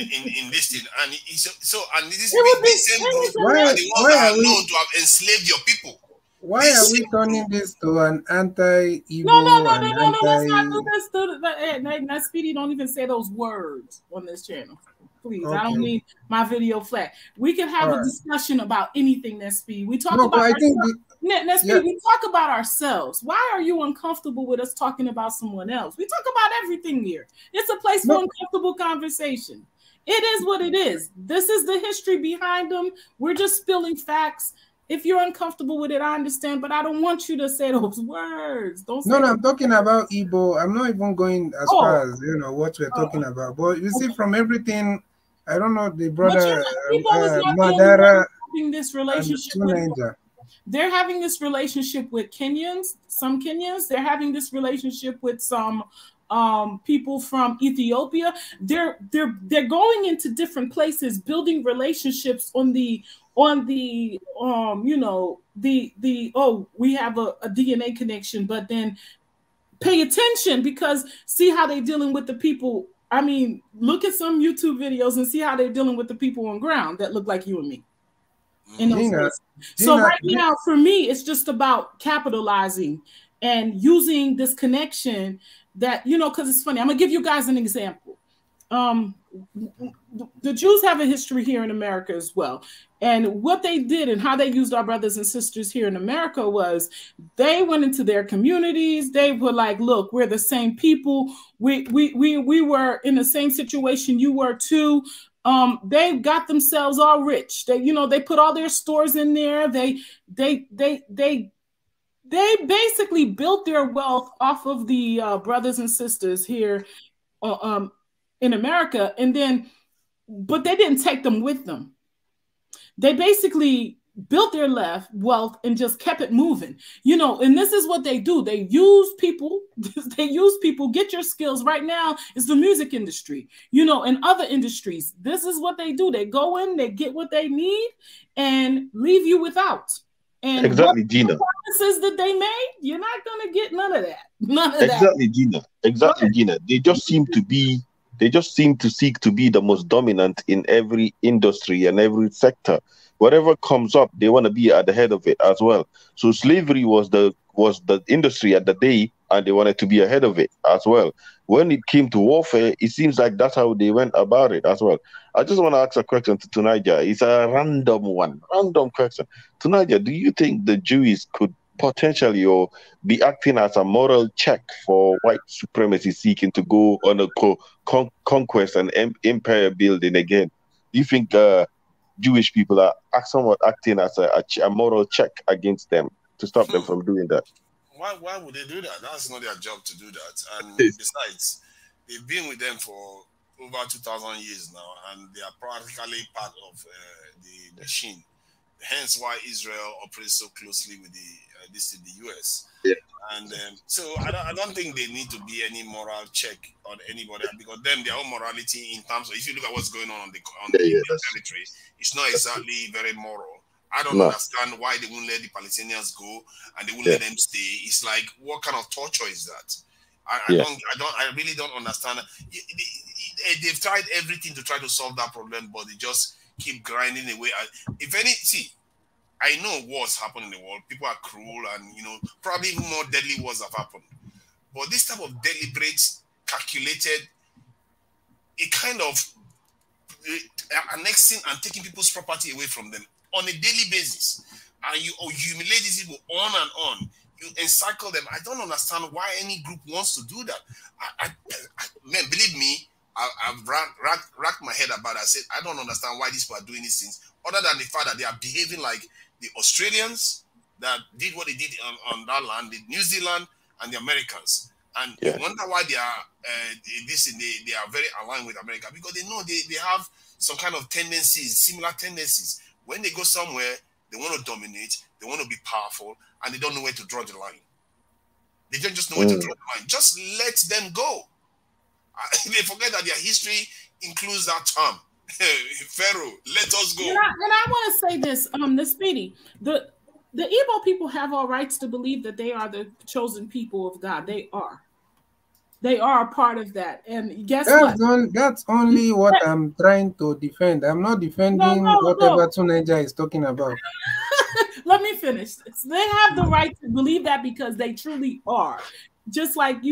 this thing, and and this same group are the ones that are known to have enslaved your people. Why are we turning this to an anti-Igbo? No, let's not do this. Now, Speedy, don't even say those words on this channel. Please, okay. I don't need my video flat. We can have a discussion about anything, Speedy. We talk about ourselves. We talk about ourselves. Why are you uncomfortable with us talking about someone else? We talk about everything here. It's a place for uncomfortable conversation. It is what it is. This is the history behind them. We're just spilling facts. If you're uncomfortable with it, I understand, but I don't want you to say those words. Don't say I'm talking about Igbo. I'm not even going as far as what we're talking about. But you see, from everything, I don't know, the brother Madara having this relationship with, they're having this relationship with Kenyans, some Kenyans. They're having this relationship with some people from Ethiopia. They're going into different places, building relationships on the we have a DNA connection, but then pay attention, because see how they're dealing with the people. I mean, look at some YouTube videos and see how they're dealing with the people on ground that look like you and me. In those places. So right now, for me, it's just about capitalizing and using this connection that, because it's funny. I'm gonna give you guys an example. The Jews have a history here in America as well. And what they did and how they used our brothers and sisters here in America was they went into their communities. They were like, look, we're the same people. We were in the same situation you were too. They got themselves all rich. They put all their stores in there. They basically built their wealth off of the brothers and sisters here in America, but they didn't take them with them. They basically built their wealth and just kept it moving, and this is what they do. They use people. Get your skills. Right now, it's the music industry, and other industries. This is what they do. They go in, they get what they need, and leave you without. And exactly, Gina. Promises that they made, you're not gonna get none of that. Exactly, Gina. Exactly, Gina. They just seem to seek to be the most dominant in every industry and every sector. Whatever comes up, they want to be at the head of it as well. So slavery was the industry at the day, and they wanted to be ahead of it as well. When it came to warfare, it seems like that's how they went about it as well. I just want to ask a question to Tunaja. It's a random question. Tunaja, do you think the Jews could potentially or be acting as a moral check for white supremacy seeking to go on a conquest and empire building again? Do you think Jewish people are somewhat acting as a moral check against them to stop them from doing that? Why would they do that? That's not their job to do that. And besides, they've been with them for over 2,000 years now, and they are practically part of the machine. Hence why Israel operates so closely with the US. Yeah. And so I don't think they need to be any moral check on anybody, because their own morality in terms of, if you look at what's going on the territory, it's not exactly very moral. I don't understand why they won't let the Palestinians go and they won't let them stay. It's like, what kind of torture is that? I really don't understand. They've tried everything to try to solve that problem, but they just keep grinding away. I know wars happen in the world. People are cruel, and probably even more deadly wars have happened. But this type of deliberate, calculated, a kind of annexing and taking people's property away from them on a daily basis, and you humiliate these people on and on. You encircle them. I don't understand why any group wants to do that. Man, believe me, I've racked my head about it. I said, I don't understand why these people are doing these things, other than the fact that they are behaving like the Australians that did what they did on that land, the New Zealand and the Americans. And you wonder why they are they are very aligned with America, because they know they have some kind of tendencies, similar tendencies. When they go somewhere, they want to dominate, they want to be powerful, and they don't know where to draw the line. They don't just know where to draw the line. Just let them go. They forget that their history includes that term. Pharaoh, let us go. And I want to say this, the Speedy, the Igbo people have all rights to believe that they are the chosen people of God. They are. They are a part of that. And guess what? That's only what I'm trying to defend. I'm not defending whatever Tunaja is talking about. Let me finish this. They have the right to believe that because they truly are. Just like,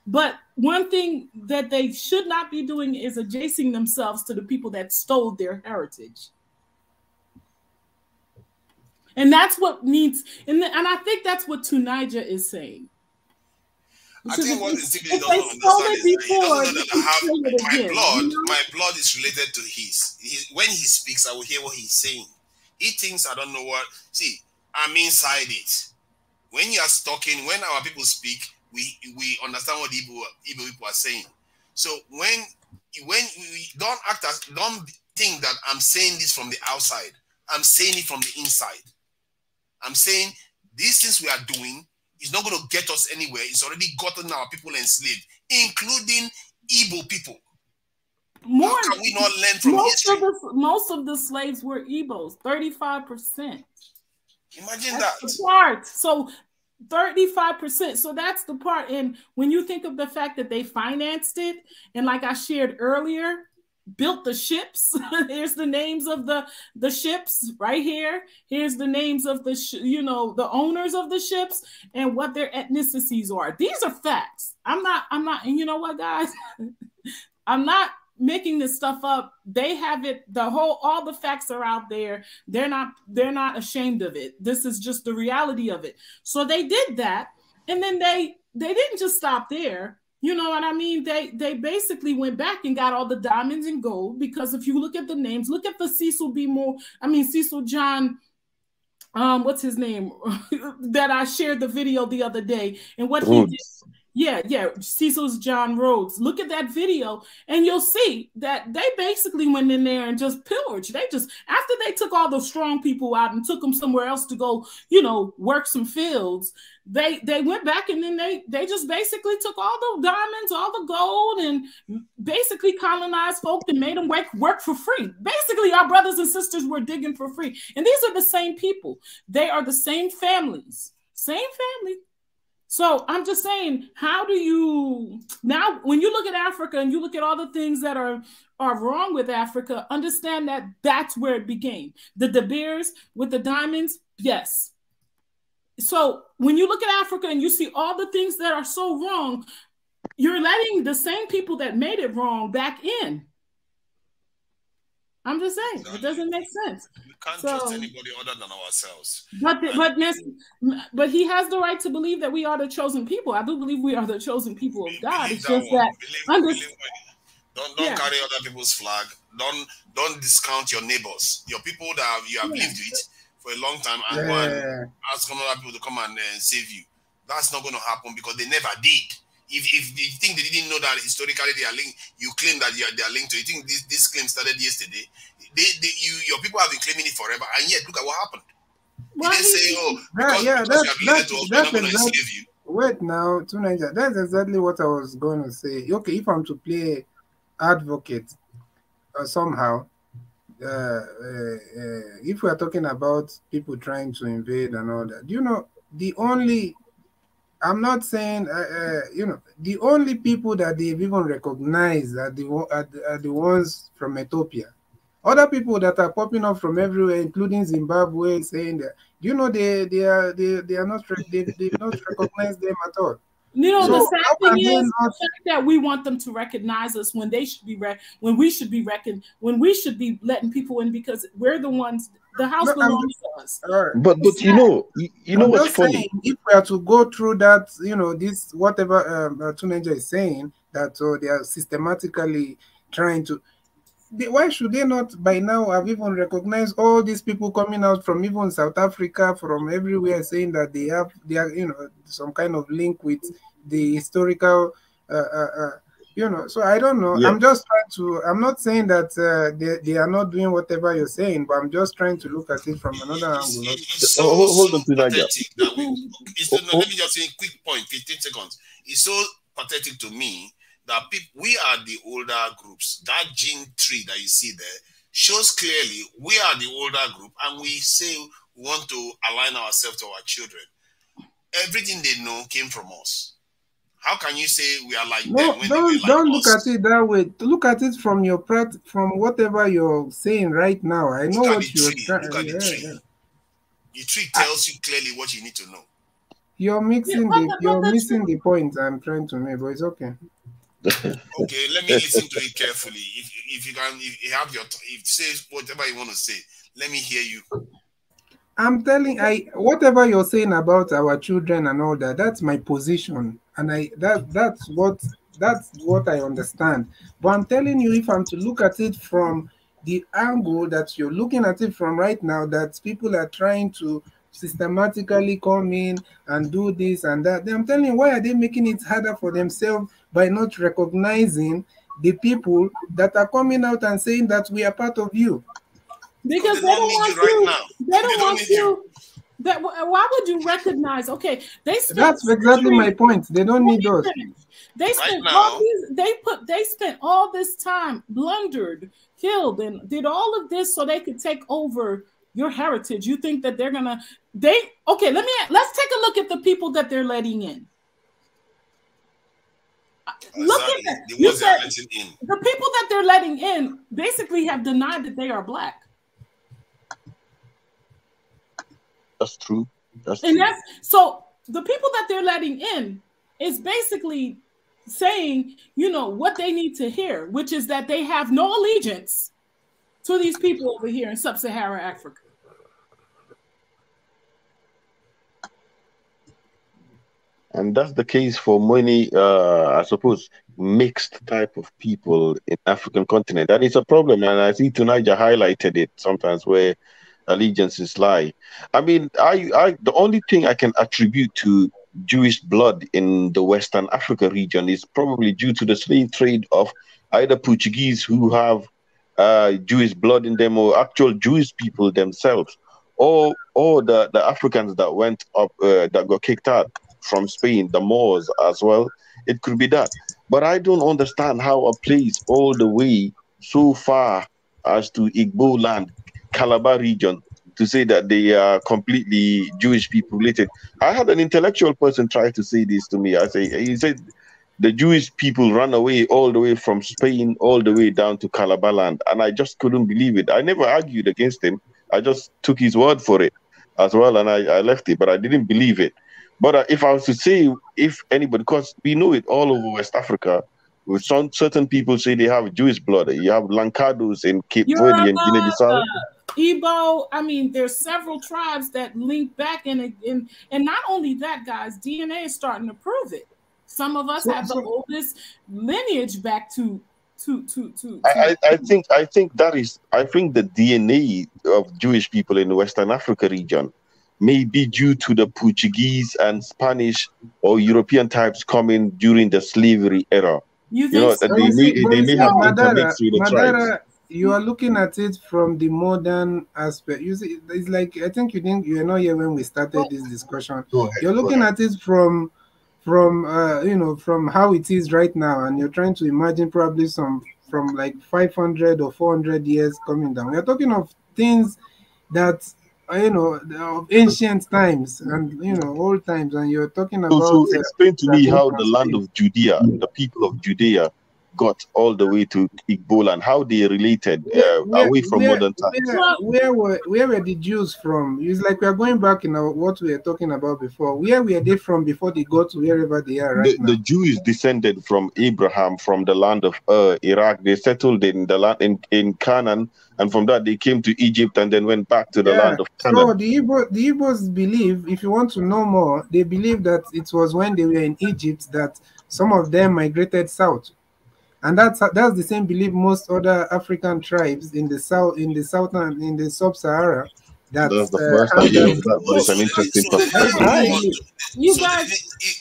but one thing that they should not be doing is adjacing themselves to the people that stole their heritage. And that's what needs, and I think that's what Tunaja is saying. I think what the Sigrid doesn't understand is that he doesn't know that my blood is related to his. When he speaks, I will hear what he's saying. He thinks I don't know what. See, I'm inside it. When you are talking, when our people speak, we understand what the Igbo people are saying. So when we don't think that I'm saying this from the outside. I'm saying it from the inside. I'm saying these things we are doing is not going to get us anywhere. It's already gotten our people enslaved, including Igbo people. How can we not learn from history? Most of the slaves were Igbos, 35%. Imagine that's that. The part. So 35%. So that's the part. And when you think of the fact that they financed it, and like I shared earlier, built the ships. Here's the names of the ships right here. Here's the names of the owners of the ships and what their ethnicities are. These are facts. I'm not, and you know what, guys? I'm not making this stuff up. They have it, all the facts are out there. They're not ashamed of it. This is just the reality of it. So they did that, and then they didn't just stop there. You know what I mean? They basically went back and got all the diamonds and gold, because if you look at the names, look at the Cecil John, what's his name? that I shared the video the other day, and what he did. Yeah, Cecil's John Rhodes. Look at that video, and you'll see that they basically went in there and just pillaged. After they took all the strong people out and took them somewhere else to go, work some fields, they went back, and then they just basically took all the diamonds, all the gold, and basically colonized folk and made them work for free. Basically, our brothers and sisters were digging for free. And these are the same people. They are the same families. Same family. So I'm just saying, how do you now, when you look at Africa and you look at all the things that are wrong with Africa, understand that that's where it began. The De Beers with the diamonds, yes. So when you look at Africa and you see all the things that are so wrong, you're letting the same people that made it wrong back in. I'm just saying, it doesn't make sense. We can't trust anybody other than ourselves. But he has the right to believe that we are the chosen people. I do believe we are the chosen people of God. It's just that don't carry other people's flag. Don't discount your neighbors, your people that you have lived with for a long time, and go and ask other people to come and save you. That's not going to happen, because they never did. If you think they didn't know that historically they are linked, you claim that they are linked to. You think this claim started yesterday? Your people have been claiming it forever, and yet look at what happened. Did they say, because you have related to us, we're not going to enslave you? Wait now, Tunaja, that's exactly what I was going to say. Okay, if I'm to play advocate somehow, if we are talking about people trying to invade and all that, I'm not saying, the only people that they've even recognized are the ones from Ethiopia. Other people that are popping up from everywhere, including Zimbabwe, saying that, they've not recognized them at all. You know, So the sad how thing can they is not? the fact that we want them to recognize us when they should be when we should be letting people in because we're the ones. The house No, belongs to us. All But It's you sad. know, you know I'm what's just saying, funny? if we are to go through that, you know, this whatever Tuneja is saying, that they are systematically trying to. Why should they not by now have even recognized all these people coming out from even South Africa, from everywhere, saying that they are, you know, some kind of link with the historical, uh, uh, uh, you know. So I don't know. Yeah. I'm just trying to. I'm not saying that they are not doing whatever you're saying, but I'm just trying to look at it from another angle. It's so Hold on to Niger. pathetic that we. Oh, No, let me just say a quick point, 15 seconds. It's so pathetic to me that we are the older groups. That gene tree that you see there shows clearly we are the older group, and we say we want to align ourselves to our children. Everything they know came from us. How can you say we are like them No, when they were like don't look us? at it that way. Look at it from your from whatever you're saying right now. I know Look at what the you're tree. trying. Look at the tree. Yeah. The tree tells you clearly what you need to know. You're mixing but you're the missing the point I'm trying to make, but it's okay. Okay, let me listen to it carefully. If you can, if you have your, if say whatever you want to say, let me hear you. I'm telling whatever you're saying about our children and all that, that's my position. And that's what I understand. But I'm telling you, if I'm to look at it from the angle that you're looking at it from right now, that people are trying to systematically come in and do this and that, then I'm telling you, why are they making it harder for themselves by not recognizing the people that are coming out and saying that we are part of you? Because they don't need you right now. They don't want you. Why would you recognize? Okay, they spent That's exactly my point. They don't need us. They spent all these. They spent all this time, blundered, killed, and did all of this so they could take over your heritage. You think that they're gonna? Okay. Let's take a look at the people that they're letting in. Look at that. You said the people that they're letting in basically have denied that they are black. That's true. So the people that they're letting in is basically saying, you know, what they need to hear, which is that they have no allegiance to these people over here in sub-Saharan Africa. And that's the case for many, I suppose, mixed type of people in African continent. And it's a problem. And I see Tunija highlighted it sometimes where allegiances lie. I mean, the only thing I can attribute to Jewish blood in the Western Africa region is probably due to the slave trade of either Portuguese who have Jewish blood in them, or actual Jewish people themselves, or the Africans that went up that got kicked out from Spain, the Moors as well. It could be that. But I don't understand how a place all the way so far as to Igbo land, Calabar region, to say that they are completely Jewish people related. I had an intellectual person try to say this to me. He said the Jewish people ran away all the way from Spain all the way down to Calabar land. And I just couldn't believe it. I never argued against him. I just took his word for it as well. And I left it, but I didn't believe it. But if I was to say, if anybody, because we know it all over West Africa, with certain people say they have Jewish blood. You have Lancados in Cape Verde and Guinea-Bissau. Igbo, I mean, there's several tribes that link back in, and not only that, guys, DNA is starting to prove it. Some of us have the oldest lineage back to. I think the DNA of Jewish people in the Western Africa region may be due to the Portuguese and Spanish or European types coming during the slavery era. You think so? They may have intermixed with the tribes. You are looking at it from the modern aspect. You see, it's like, I think you are not here when we started this discussion. You're looking at it from how it is right now, and you're trying to imagine probably from like 500 or 400 years coming down. We're talking of things that of ancient times and old times, and you're talking about. So explain to me how the land of Judea, the people of Judea, got all the way to Igbo and how they related away from modern times. Where were the Jews from? It's like we are going back in what we were talking about before. Where were they from before they got to wherever they are right now? The Jews descended from Abraham from the land of Iraq. They settled in the land in Canaan, and from that they came to Egypt and then went back to the land of Canaan. So the Igbos believe, if you want to know more, they believe that it was when they were in Egypt that some of them migrated south. And that's the same belief most other African tribes in the south, in the sub-Sahara. That's the first time you that, but it's an interesting perspective.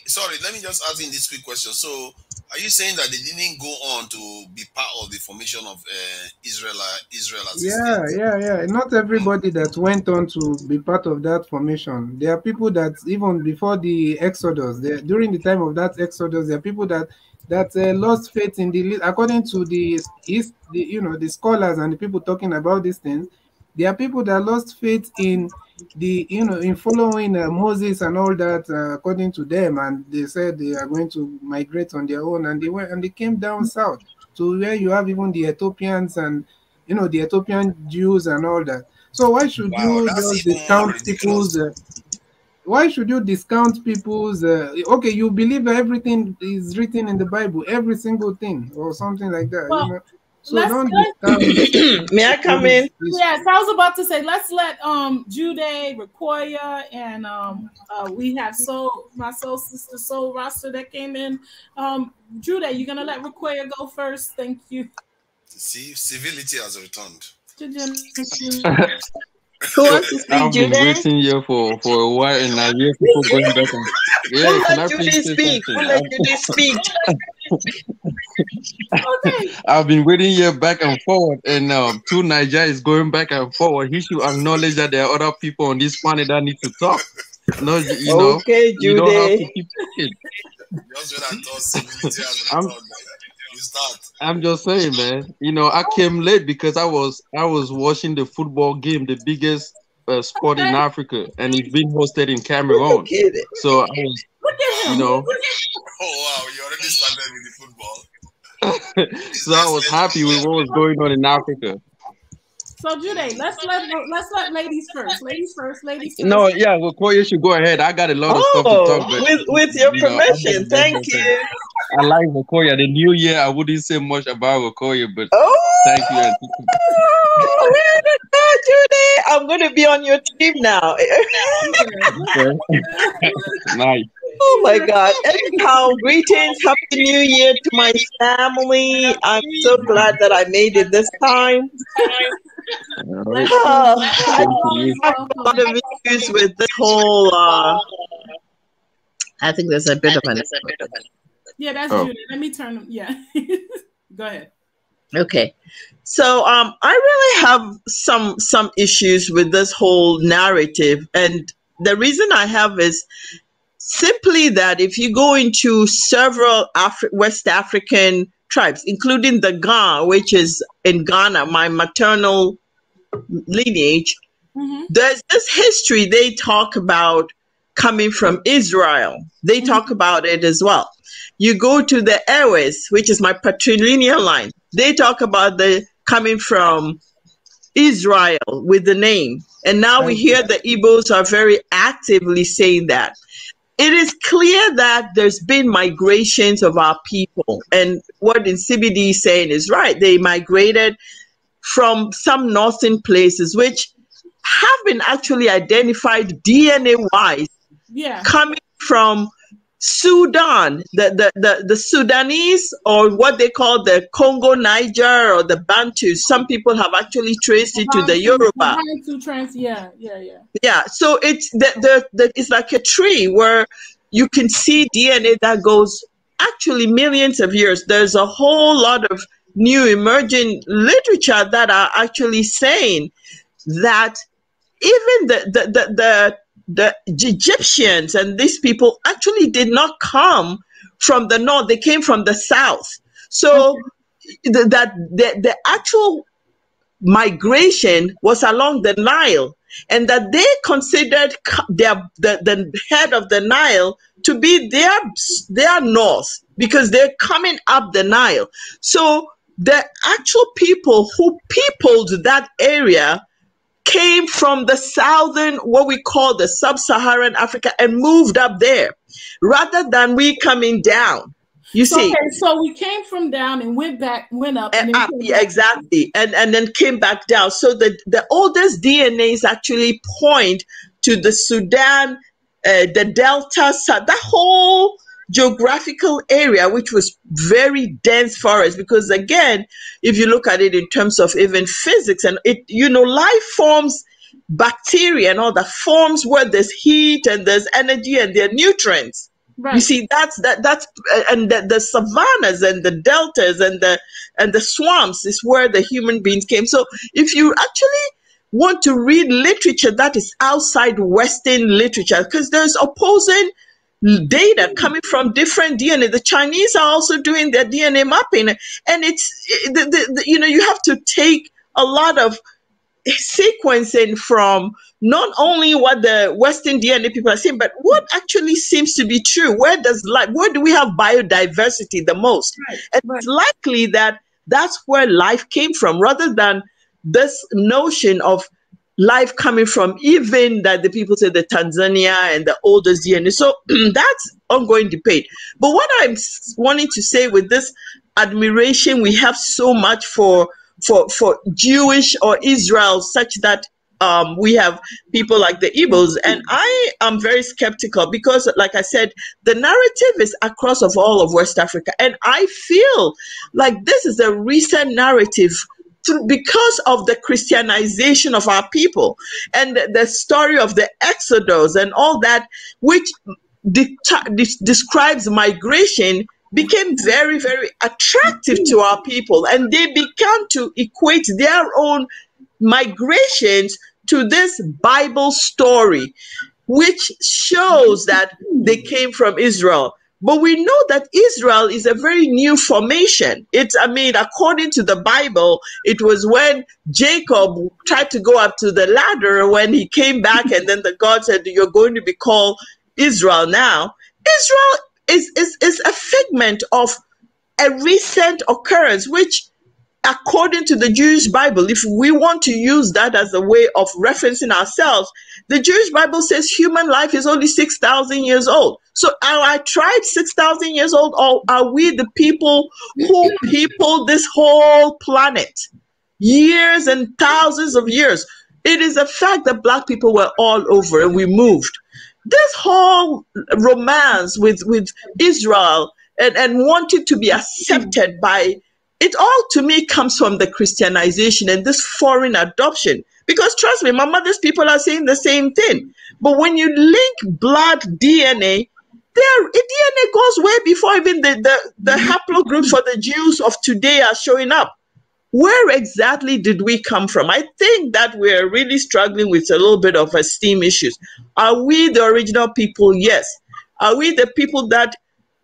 Sorry, let me just ask you this quick question. So, are you saying that they didn't go on to be part of the formation of Israel as a state? Yeah. Not everybody that went on to be part of that formation. There are people that even before the Exodus, during the time of that Exodus, there are people that lost faith in according to the scholars and the people talking about these things. There are people that lost faith in in following Moses and all that, according to them, and they said they are going to migrate on their own, and they came down south to where you have even the Ethiopians and the Ethiopian Jews and all that. So why should you just discount people's? Why should you discount people's? Okay, you believe everything is written in the Bible, every single thing, or something like that. Well, so don't discount. May I come in? Yes, I was about to say, let's let Jude, Rakoya, and we have my soul sister Soul Roster that came in. Jude, you're gonna let Rakoya go first. Thank you. See, civility has returned. Who wants to speak, I've been waiting here for a while, and I hear people going back and Who let Judy speak? Who let Judy speak? I've been waiting here back and forward, and two Niger is going back and forward. He should acknowledge that there are other people on this planet that need to talk. No, okay, you don't have to keep talking. Just when I thought civility has returned, you start. I'm just saying, man. I came late because I was watching the football game, the biggest sport in Africa, and it's being hosted in Cameroon. So I was, Oh wow, you already started with the football. So I was happy with what was going on in Africa. So Jude, let's let ladies first. Ladies first. No, yeah, Rakoya should go ahead. I got a lot of stuff to talk about. With your permission, thank you. I like Rakoya. The new year, I wouldn't say much about Rakoya, but thank you. Judy, I'm going to be on your team now. Nice. Oh my God. Anyhow, greetings. Happy New Year to my family. I'm so glad that I made it this time. I have a lot of issues with this whole, I think there's a bit of an... Yeah, that's Judy. Let me turn them. Yeah. Go ahead. Okay. So I really have some issues with this whole narrative. And the reason I have is simply that if you go into several West African tribes, including the Ga, which is in Ghana, my maternal lineage, there's this history they talk about coming from Israel. They talk about it as well. You go to the Airways, which is my patrilineal line. They talk about the coming from Israel with the name. And now we hear the Igbos are very actively saying that. It is clear that there's been migrations of our people. And what in CBD is saying is right. They migrated from some northern places, which have been actually identified DNA-wise, coming from Sudan, the Sudanese, or what they call the Congo, Niger, or the Bantu. Some people have actually traced it to the Yoruba. Yeah, so it's it's like a tree where you can see DNA that goes actually millions of years. There's a whole lot of new emerging literature that are actually saying that even the Egyptians and these people actually did not come from the north; they came from the south. So the actual migration was along the Nile, and that they considered the head of the Nile to be their north because they're coming up the Nile. So the actual people who peopled that area came from the southern, what we call the sub-Saharan Africa, and moved up there rather than we coming down. You see, okay, so we came from down and went up, and then up, yeah, exactly, and then came back down. So the oldest DNAs actually point to the Sudan, the Delta, that whole geographical area, which was very dense forest. Because again, if you look at it in terms of even physics, and it, life forms, bacteria and all that forms where there's heat and there's energy and there are nutrients. Right. You see, that's and the savannas and the deltas and the swamps is where the human beings came. So if you actually want to read literature that is outside Western literature, because there's opposing data coming from different DNA. The Chinese are also doing their DNA mapping, and you have to take a lot of sequencing from not only what the Western DNA people are saying, but what actually seems to be true. Where do we have biodiversity the most? Right. And it's likely that that's where life came from, rather than this notion of life coming from even that the people say the Tanzania and the oldest DNA. So that's ongoing debate. But what I'm wanting to say with this admiration we have so much for Jewish or Israel, such that we have people like the Igbos, and I am very skeptical because, like I said, the narrative is across of all of West Africa, and I feel like this is a recent narrative because of the Christianization of our people and the story of the Exodus and all that, which describes migration, became very, very attractive to our people, and they began to equate their own migrations to this Bible story, which shows that they came from Israel. But we know that Israel is a very new formation. According to the Bible, it was when Jacob tried to go up to the ladder when he came back, and then the God said, "You're going to be called Israel now." Israel is a figment of a recent occurrence, which, according to the Jewish Bible, if we want to use that as a way of referencing ourselves, the Jewish Bible says human life is only 6,000 years old. So are our tribes 6,000 years old, or are we the people who people this whole planet? Years and thousands of years. It is a fact that Black people were all over and we moved. This whole romance with Israel and wanting to be accepted by it, all to me comes from the Christianization and this foreign adoption. Because trust me, my mother's people are saying the same thing. But when you link blood DNA, DNA goes way before even the haplogroups for the Jews of today are showing up. Where exactly did we come from? I think that we're really struggling with a little bit of esteem issues. Are we the original people? Yes. Are we the people that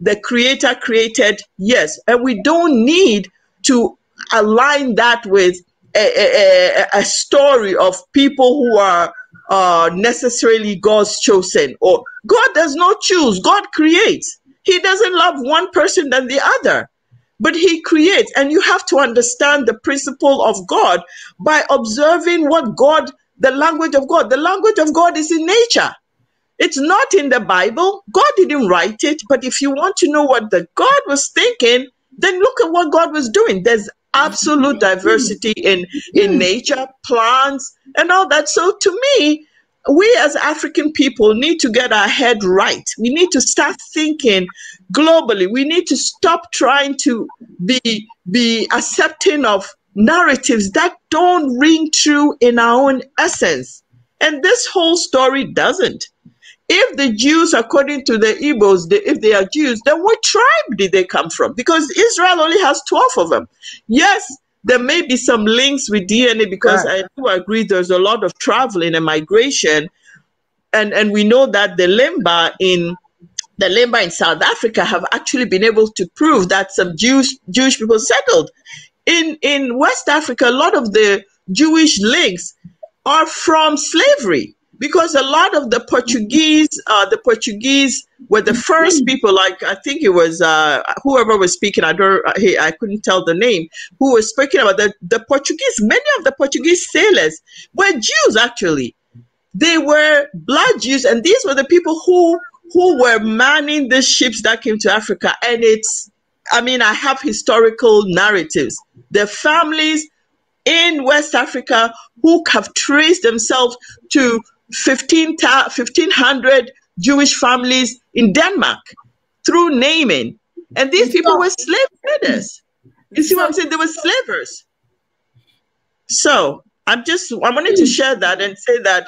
the Creator created? Yes. And we don't need to align that with a story of people who are necessarily God's chosen. Or God does not choose. God creates. He doesn't love one person than the other. But he creates, and you have to understand the principle of God by observing what God, the language of God. The language of God is in nature. It's not in the Bible. God didn't write it. But if you want to know what the God was thinking, then look at what God was doing. There's absolute diversity in nature, plants, and all that. So to me, we as African people need to get our head right. We need to start thinking globally. We need to stop trying to be accepting of narratives that don't ring true in our own essence. And this whole story doesn't. If the Jews, according to the Igbos, if they are Jews, then what tribe did they come from? Because Israel only has 12 of them. Yes, there may be some links with DNA because I do agree there's a lot of traveling and migration. And we know that the Lemba in South Africa have actually been able to prove that some Jewish people settled. In West Africa, a lot of the Jewish links are from slavery, because a lot of the Portuguese were the first people, like I think it was whoever was speaking, I couldn't tell the name, who was speaking about the Portuguese. Many of the Portuguese sailors were Jews, actually. They were blood Jews, and these were the people who were manning the ships that came to Africa. And I have historical narratives. The families in West Africa who have traced themselves to 1500 Jewish families in Denmark through naming. And these people were slave traders. You see what I'm saying? They were slavers. So I wanted to share that and say that,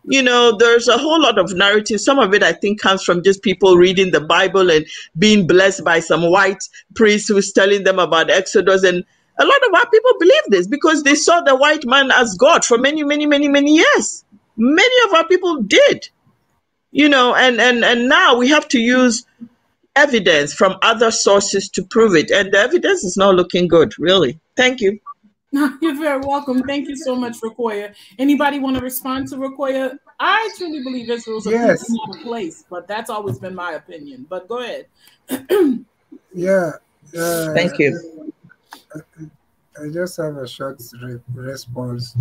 there's a whole lot of narrative. Some of it, I think, comes from just people reading the Bible and being blessed by some white priest who's telling them about Exodus. And a lot of our people believe this because they saw the white man as God for many, many, many, many years. Many of our people did, and now we have to use evidence from other sources to prove it. And the evidence is not looking good, really. Thank you. You're very welcome. Thank you so much, Rokoya. Anybody want to respond to Rokoya? I truly believe Israel's a people, not a place, but that's always been my opinion. But go ahead. Yeah. Thank you. I just have a short response.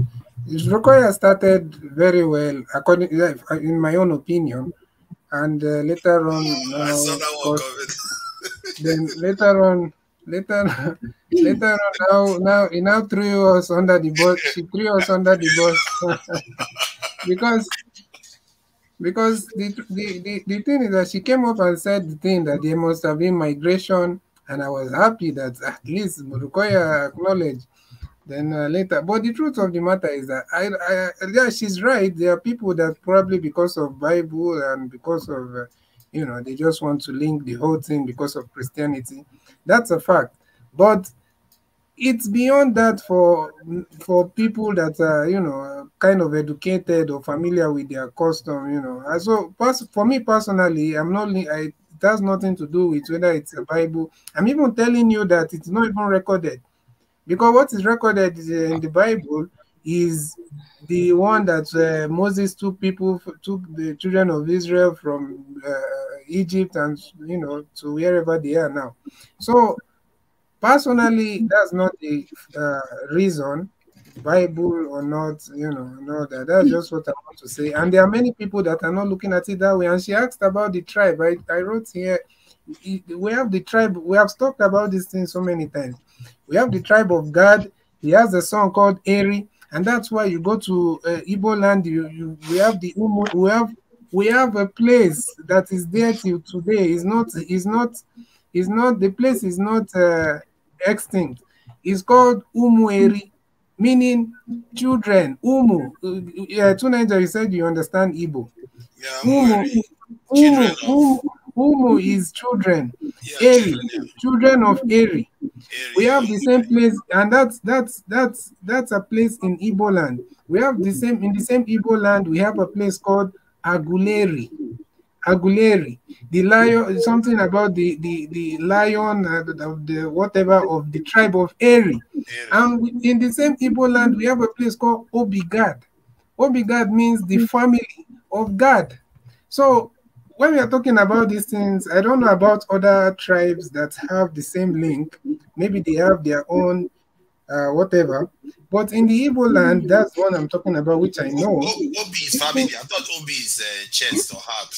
Rokoya started very well, in my own opinion, and later on, now he now threw us under the bus. She threw us under the bus because the thing is that she came up and said the thing that there must have been migration, and I was happy that at least Rokoya acknowledged. Then later, but the truth of the matter is that yeah, she's right. There are people that probably because of Bible and because of they just want to link the whole thing because of Christianity. That's a fact. But it's beyond that for people that are kind of educated or familiar with their custom. So for me personally, it has nothing to do with whether it's a Bible. I'm even telling you that it's not even recorded. Because what is recorded in the Bible is the one that Moses took the children of Israel from Egypt and to wherever they are now. So personally, that's not the reason, Bible or not, no, that's just what I want to say. And there are many people that are not looking at it that way. And she asked about the tribe. I wrote here, we have the tribe. We have talked about this thing so many times. We have the tribe of God. He has a song called Eri, and that's why you go to Igbo land. We have the Umu. We have a place that is there till today. The place is not extinct. It's called Umu Eri, meaning children. Umu. Tonight you said you understand Igbo. Yeah, Umu is children. Yeah, Eri, children of Eri. We have the same place, and that's a place in Igbo land. We have in the same Igbo land. We have a place called Aguleri. The lion, something about the lion, the whatever of the tribe of Eri. And in the same Igbo land, we have a place called Obigad. Obigad means the family of God. So when we are talking about these things, I don't know about other tribes that have the same link. Maybe they have their own whatever. But in the Igbo land, that's what I'm talking about, which I know. Obi is family. I thought Obi is chest or heart.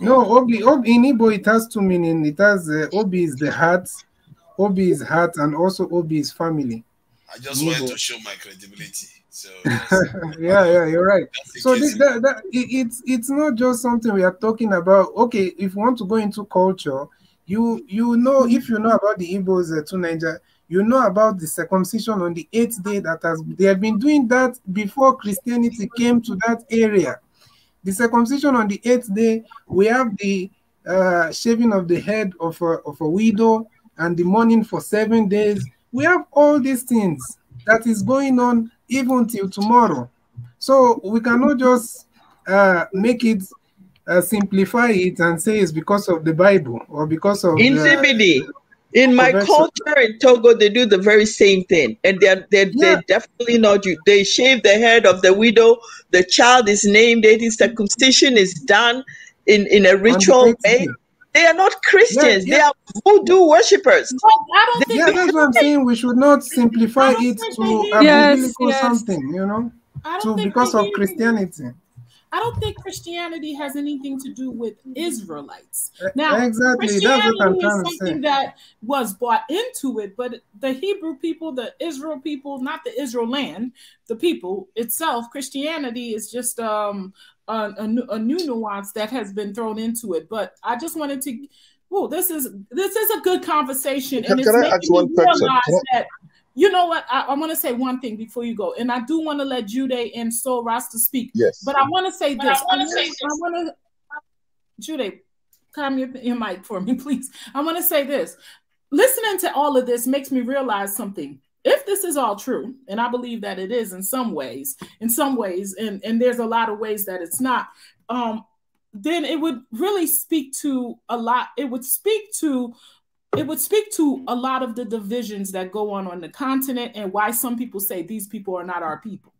No, Obi in Igbo, it has two meanings. It has Obi is the heart, Obi is heart, and also Obi is family. I just wanted to show my credibility. So yeah, you're right. So it's not just something we are talking about. Okay, if you want to go into culture, if you know about the Igbos to Nigeria, you know about the circumcision on the 8th day they have been doing that before Christianity came to that area. The circumcision on the 8th day, we have the shaving of the head of a widow and the mourning for 7 days. We have all these things that is going on even till tomorrow. So we cannot just make it simplify it and say it's because of the Bible or because of in CBD. In my culture in Togo, they do the very same thing, and they're definitely not you. They shave the head of the widow. The child is named. The circumcision is done. in a ritual way. They are not Christians. They are voodoo worshippers. Yeah, that's what I'm saying. We should not simplify it to a biblical something, you know, because of Christianity. I don't think Christianity has anything to do with Israelites. Now, exactly, that's what I'm trying to say. Something that was brought into it, but the Hebrew people, the Israel people, not the Israel land, the people itself, Christianity is just a new nuance that has been thrown into it. But I just wanted to, this is a good conversation, and it's making me realize that. You know what? I want to say one thing before you go, and I do want to let Jude and Soul Rasta speak. Yes. But I want to say this. Jude, calm your mic for me, please. I want to say this. Listening to all of this makes me realize something. If this is all true, and I believe that it is in some ways, and there's a lot of ways that it's not, then it would really speak to a lot. It would speak to a lot of the divisions that go on the continent and why some people say these people are not our people.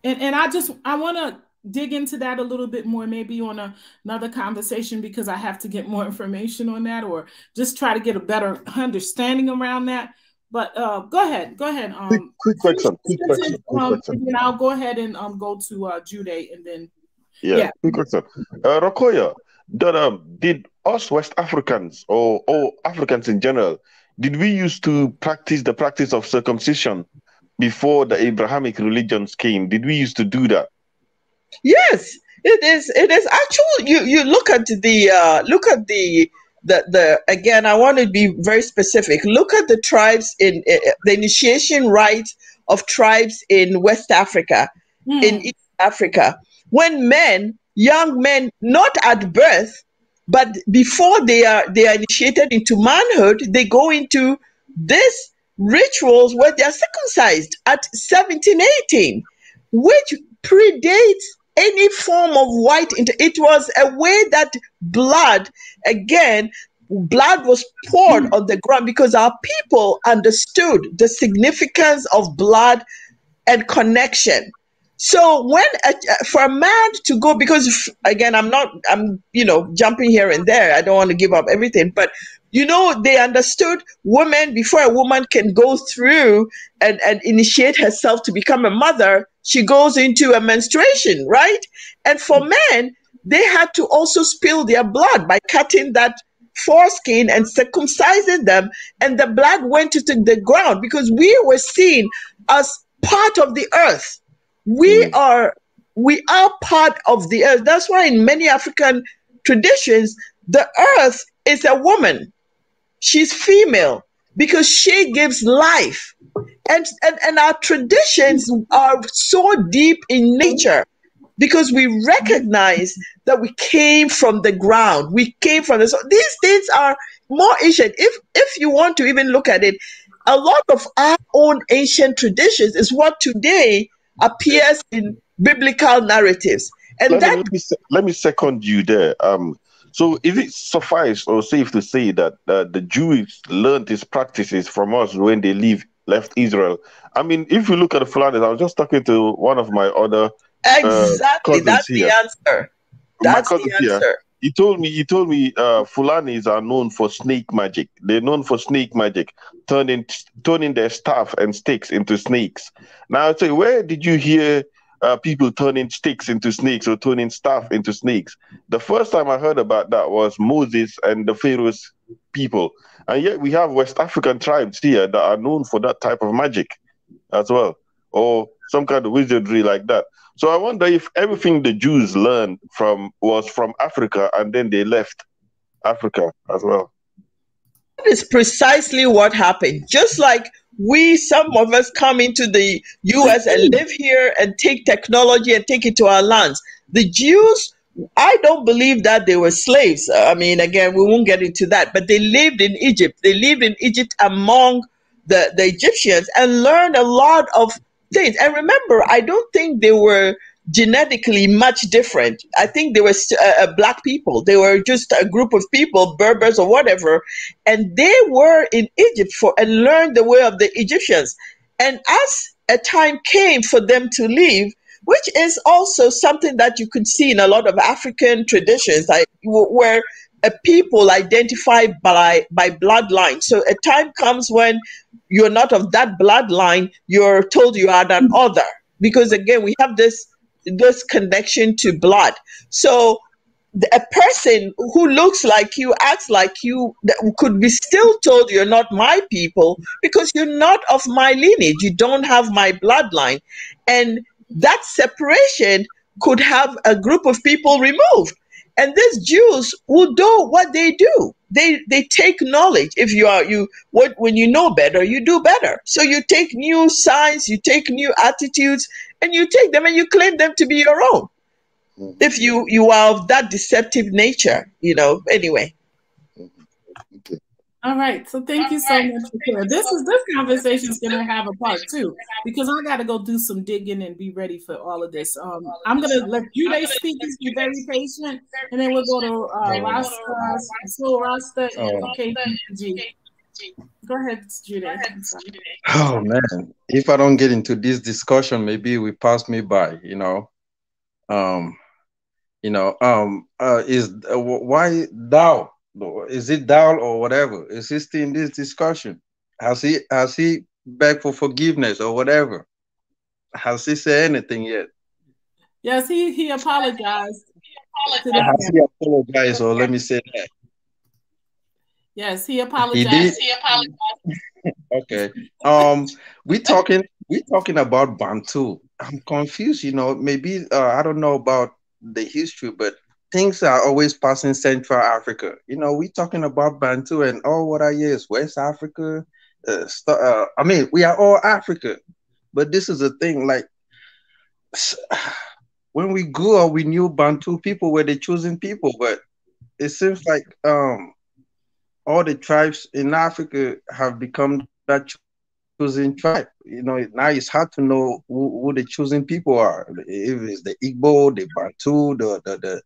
And I want to dig into that a little bit more, maybe on another conversation, because I have to get more information on that, or just try to get a better understanding around that. But go ahead. Quick question. And then I'll go ahead and go to Jude, and then quick question. Rokoya, did us West Africans or Africans in general, did we used to practice the practice of circumcision before the Abrahamic religions came? Did we used to do that? Yes, it is. It is actually. You look at the again. I want to be very specific. Look at the tribes in the initiation rite of tribes in West Africa, in East Africa, when young men, not at birth, but before they are initiated into manhood, they go into these rituals where they are circumcised at 17, 18, which predates any form of white. It was a way that blood was poured on the ground, because our people understood the significance of blood and connection. So when for a man to go, because again, I'm jumping here and there. I don't want to give up everything, but they understood women, before a woman can go through and initiate herself to become a mother, she goes into a menstruation, right? And for men, they had to also spill their blood by cutting that foreskin and circumcising them, and the blood went to the ground, because we were seen as part of the earth. We are part of the earth. That's why in many African traditions, the earth is a woman. She's female because she gives life. And our traditions are so deep in nature, because we recognize that we came from the ground. We came from the soil. These things are more ancient. If you want to even look at it, a lot of our own ancient traditions is what today appears in biblical narratives. And let me second you there. So is it suffice or safe to say that the Jews learned these practices from us when they left Israel? I mean, if you look at the Fulanis, I was just talking to one of my other exactly. That's the answer. That's the answer. He told me Fulanis are known for snake magic. They're known for snake magic, turning their staff and sticks into snakes. Now, I'd say, where did you hear people turning sticks into snakes or turning staff into snakes? The first time I heard about that was Moses and the Pharaoh's people. And yet we have West African tribes here that are known for that type of magic as well, or some kind of wizardry like that. So I wonder if everything the Jews learned was from Africa, and then they left Africa as well. That is precisely what happened. Just like some of us come into the US and live here and take technology and take it to our lands. The Jews, I don't believe that they were slaves. I mean, again, we won't get into that, but they lived in Egypt. They lived in Egypt among the Egyptians and learned a lot of things. And remember, I don't think they were genetically much different. I think they were black people. They were just a group of people, Berbers or whatever, and they were in Egypt and learned the way of the Egyptians. And as a time came for them to leave, which is also something that you could see in a lot of African traditions, like where a people identify by bloodline. So a time comes when you're not of that bloodline, you're told you are an other, because again, we have this connection to blood. So a person who looks like you, acts like you, could be still told you're not my people because you're not of my lineage. You don't have my bloodline. And that separation could have a group of people removed. And these Jews will do what they do. They take knowledge. When you know better, you do better. So you take new signs, you take new attitudes, and you take them and you claim them to be your own. If you are of that deceptive nature, anyway. All right, so thank you so much for that. This conversation is gonna have a part 2 because I gotta go do some digging and be ready for all of this. I'm gonna let you speak, be very patient, and then we'll go to Rasta, Soul Rasta, and KPG. Go ahead, Jude. Oh man, if I don't get into this discussion, maybe we pass me by. Is why thou? Is it thou or whatever? Is he still in this discussion? Has he begged for forgiveness or whatever? Has he said anything yet? Yes, he apologized. Has he apologized, or let me say that? Yes, he apologized. He did. Okay. We talking about Bantu. I'm confused. Maybe I don't know about the history, but things are always passing Central Africa. We talking about Bantu, and all what I hear is West Africa. I mean, we are all Africa, but this is a thing. Like when we grew up, we knew Bantu people were the chosen people, but it seems like all the tribes in Africa have become that chosen tribe. Now it's hard to know who the chosen people are. If it's the Igbo, the Bantu, the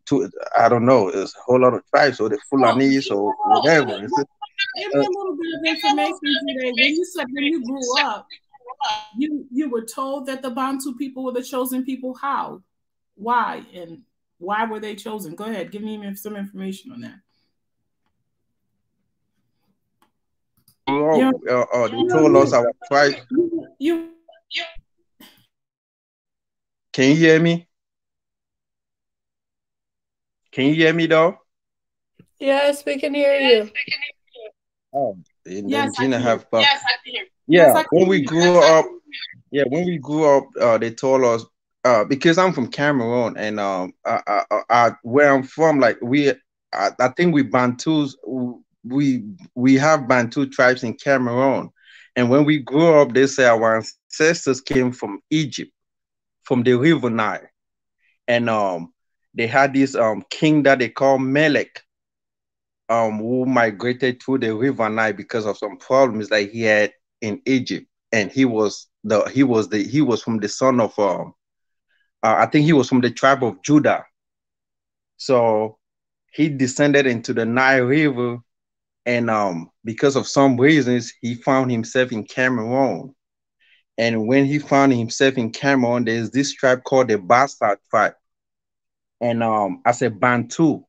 two, I don't know. There's a whole lot of tribes, or the Fulanis, or whatever. Give me a little bit of information today. When you said when you grew up, you were told that the Bantu people were the chosen people. How? Why? And why were they chosen? Go ahead. Give me some information on that. They told us our tribe. Can you hear me? Can you hear me though? Yes, we can hear you. Oh, and yes, then Gina have. Yes, I can hear. Yeah, when we grew up, they told us because I'm from Cameroon, and where I'm from, like I think we Bantus, we have Bantu tribes in Cameroon, and when we grew up, they say our ancestors came from Egypt, from the River Nile, and they had this king that they call Melech, who migrated through the River Nile because of some problems that he had in Egypt, and he was from the son of I think he was from the tribe of Judah. So he descended into the Nile River, and because of some reasons, he found himself in Cameroon. And when he found himself in Cameroon, there's this tribe called the Bassa tribe. And as a Bantu,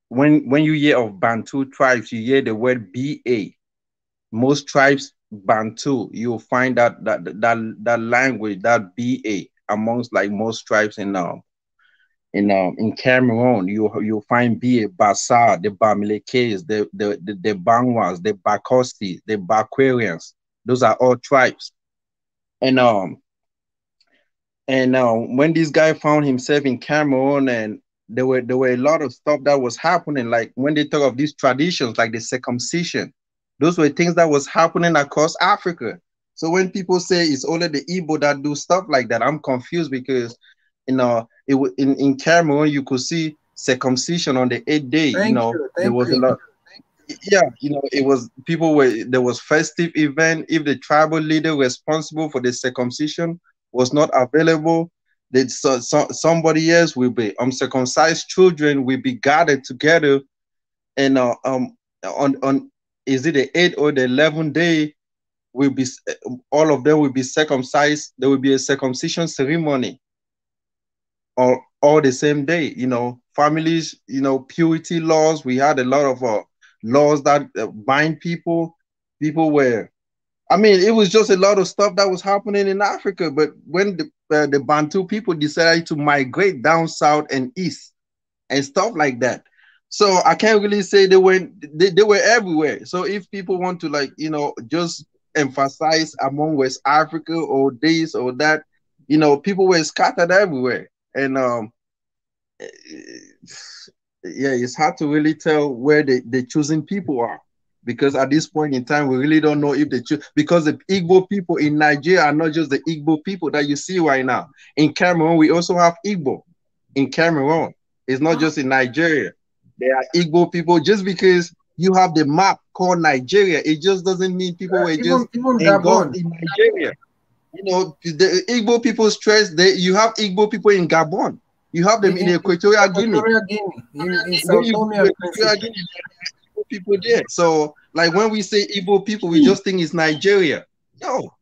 when you hear of Bantu tribes, you hear the word BA. Most tribes Bantu, you'll find that language, that BA, amongst like most tribes in Cameroon. You'll find BA, Bassa, the Bamilekes, the Bangwas, the Bakosti, the Bakwarians. Those are all tribes. And when this guy found himself in Cameroon, and there were a lot of stuff that was happening, like when they talk of these traditions, like the circumcision, those were things that was happening across Africa. So when people say it's only the Igbo that do stuff like that, I'm confused, because in Cameroon you could see circumcision on the 8th day. There was a lot. Yeah, it was there was festive event. If the tribal leader responsible for the circumcision was not available, that somebody else will be uncircumcised children will be gathered together, and on is it the 8th or the 11th day, will be, all of them will be circumcised. There will be a circumcision ceremony all the same day. You know, families, you know, purity laws. We had a lot of laws that bind people. People were, I mean, it was just a lot of stuff that was happening in Africa. But when the Bantu people decided to migrate down south and east and stuff like that, so I can't really say they were everywhere. So if people want to, like, you know, just emphasize among West Africa or this or that, you know, people were scattered everywhere. And yeah, it's hard to really tell where the chosen people are, because at this point in time, we really don't know if they choose, because the Igbo people in Nigeria are not just the Igbo people that you see right now. In Cameroon, we also have Igbo. In Cameroon, it's not just in Nigeria. There are Igbo people. Just because you have the map called Nigeria, it just doesn't mean people were just engulfed in Nigeria. You know, the Igbo people stress that you have Igbo people in Gabon. You have them in Equatorial Guinea. In Sao Tome and Principe. People there. So, like, when we say Igbo people, we just think it's Nigeria. No,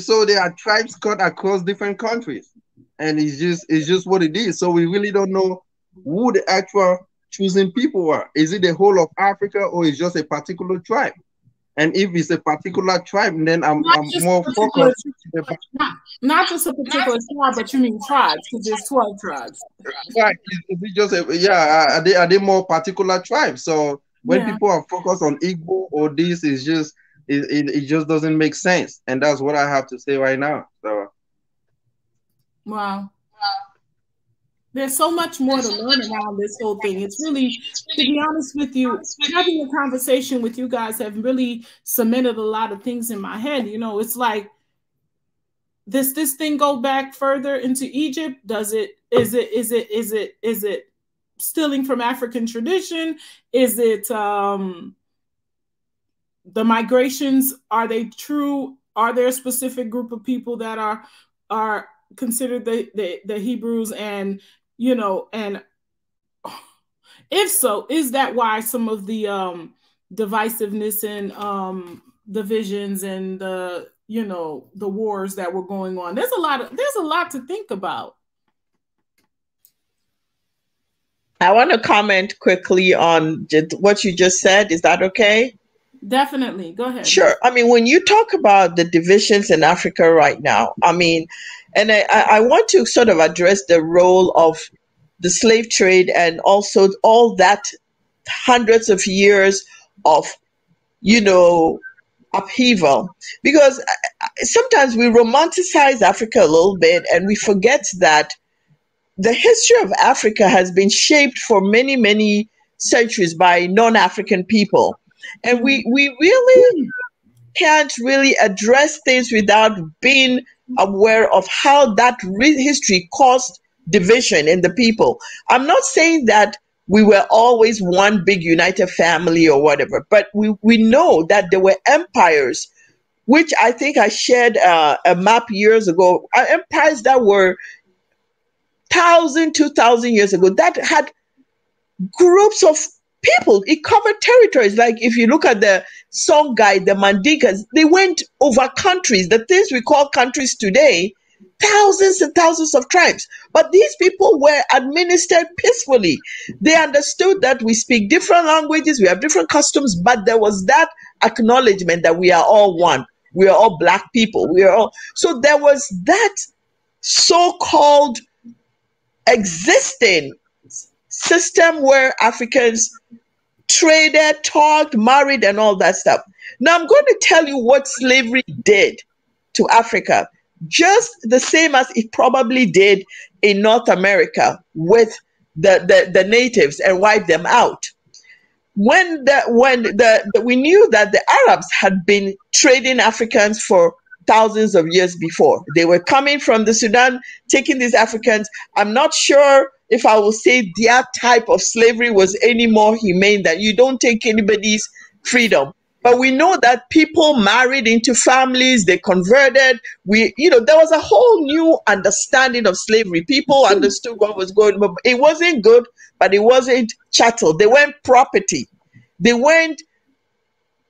so there are tribes cut across different countries, and it's just what it is. So we really don't know who the actual choosing people are. Is it the whole of Africa, or is just a particular tribe? And if it's a particular tribe, then I'm more focused. Not just a particular tribe, but you mean tribes, because there's 12 tribes. Right. Is it just are they more particular tribes? So when people are focused on Igbo or this, is just it just doesn't make sense. And that's what I have to say right now. So wow. There's so much more to learn around this whole thing. It's really, to be honest with you, having a conversation with you guys have really cemented a lot of things in my head. You know, it's like, does this thing go back further into Egypt? Is it stealing from African tradition? Is it the migrations? Are they true? Are there a specific group of people that are considered the Hebrews? And you know, and if so, is that why some of the divisiveness and divisions and the wars that were going on? There's a lot to think about. I want to comment quickly on what you just said. Is that okay? Definitely. Go ahead. Sure. I mean, when you talk about the divisions in Africa right now, I mean, and I want to sort of address the role of the slave trade and also all that hundreds of years of, upheaval, because sometimes we romanticize Africa a little bit and we forget that the history of Africa has been shaped for many, many centuries by non-African people. And we really can't really address things without being aware of how that history caused division in the people. I'm not saying that we were always one big united family or whatever, but we know that there were empires, which I think I shared a map years ago, empires that were 1,000, 2,000 years ago, that had groups of people. It covered territories. Like if you look at the Songhai, the Mandinkas, they went over countries, the things we call countries today, thousands and thousands of tribes. But these people were administered peacefully. They understood that we speak different languages, we have different customs, but there was that acknowledgement that we are all one. We are all Black people. We are all. So there was that so-called existing system where Africans traded, talked, married, and all that stuff. Now I'm going to tell you what slavery did to Africa, just the same as it probably did in North America with the natives and wiped them out. When we knew that the Arabs had been trading Africans for thousands of years before. They were coming from the Sudan, taking these Africans. I'm not sure if I will say their type of slavery was any more humane than you don't take anybody's freedom. But we know that people married into families, they converted. There was a whole new understanding of slavery. People understood what was going on. It wasn't good, but it wasn't chattel. They weren't property. They weren't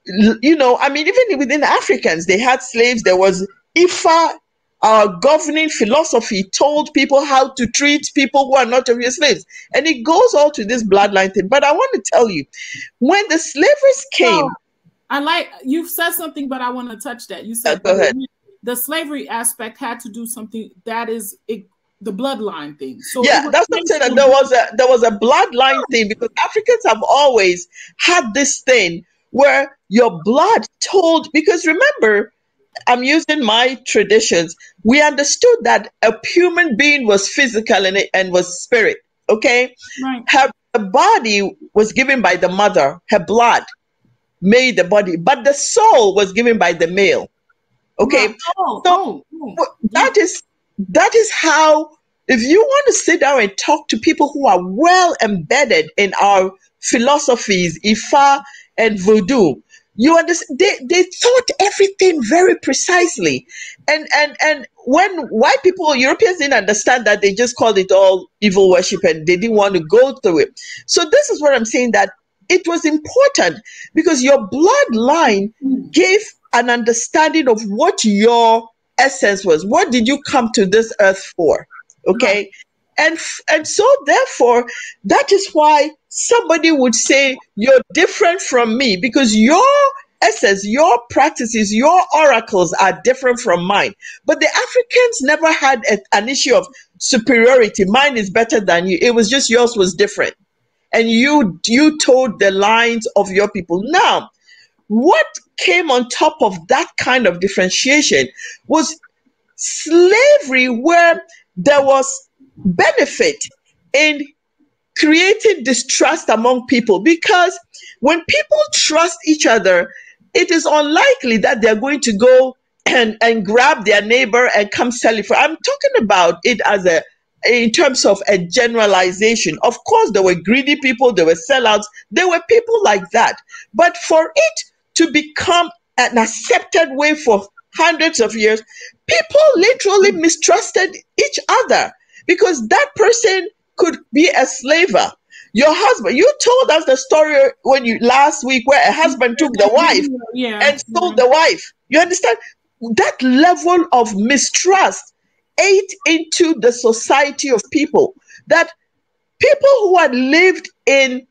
you know, I mean, even within Africans, they had slaves. There was Ifa, our governing philosophy told people how to treat people who are not of your slaves. And it goes all to this bloodline thing. But I want to tell you, when the slavers came, I like you've said something, but I want to touch that. You said go ahead. The slavery aspect had to do something that is the bloodline thing. So yeah, that's what I'm saying. That there was a bloodline thing, because Africans have always had this thing where your blood told. Because remember, I'm using my traditions. We understood that a human being was physical and was spirit. Okay, right. Her body was given by the mother. Her blood made the body, but the soul was given by the male. Okay, so that is how, if you want to sit down and talk to people who are well embedded in our philosophies, Ifa and Voodoo, you understand, they thought everything very precisely. And when white people, Europeans, didn't understand that, they just called it all evil worship and they didn't want to go through it. So this is what I'm saying, that it was important because your bloodline gave an understanding of what your essence was. What did you come to this earth for? Okay. And so therefore, that is why somebody would say you're different from me, because your essence, your practices, your oracles are different from mine. But the Africans never had an issue of superiority. Mine is better than you. It was just yours was different. And you told the lines of your people. Now, what came on top of that kind of differentiation was slavery, where there was benefit in creating distrust among people. Because when people trust each other, it is unlikely that they're going to go and grab their neighbor and come sell it for. I'm talking about it as in terms of a generalization. Of course, there were greedy people, there were sellouts, there were people like that. But for it to become an accepted way for hundreds of years, people literally mistrusted each other, because that person could be a slaver. Your husband, you told us the story last week where a husband took the wife and sold the wife. You understand? That level of mistrust ate into the society of people, that people who had lived in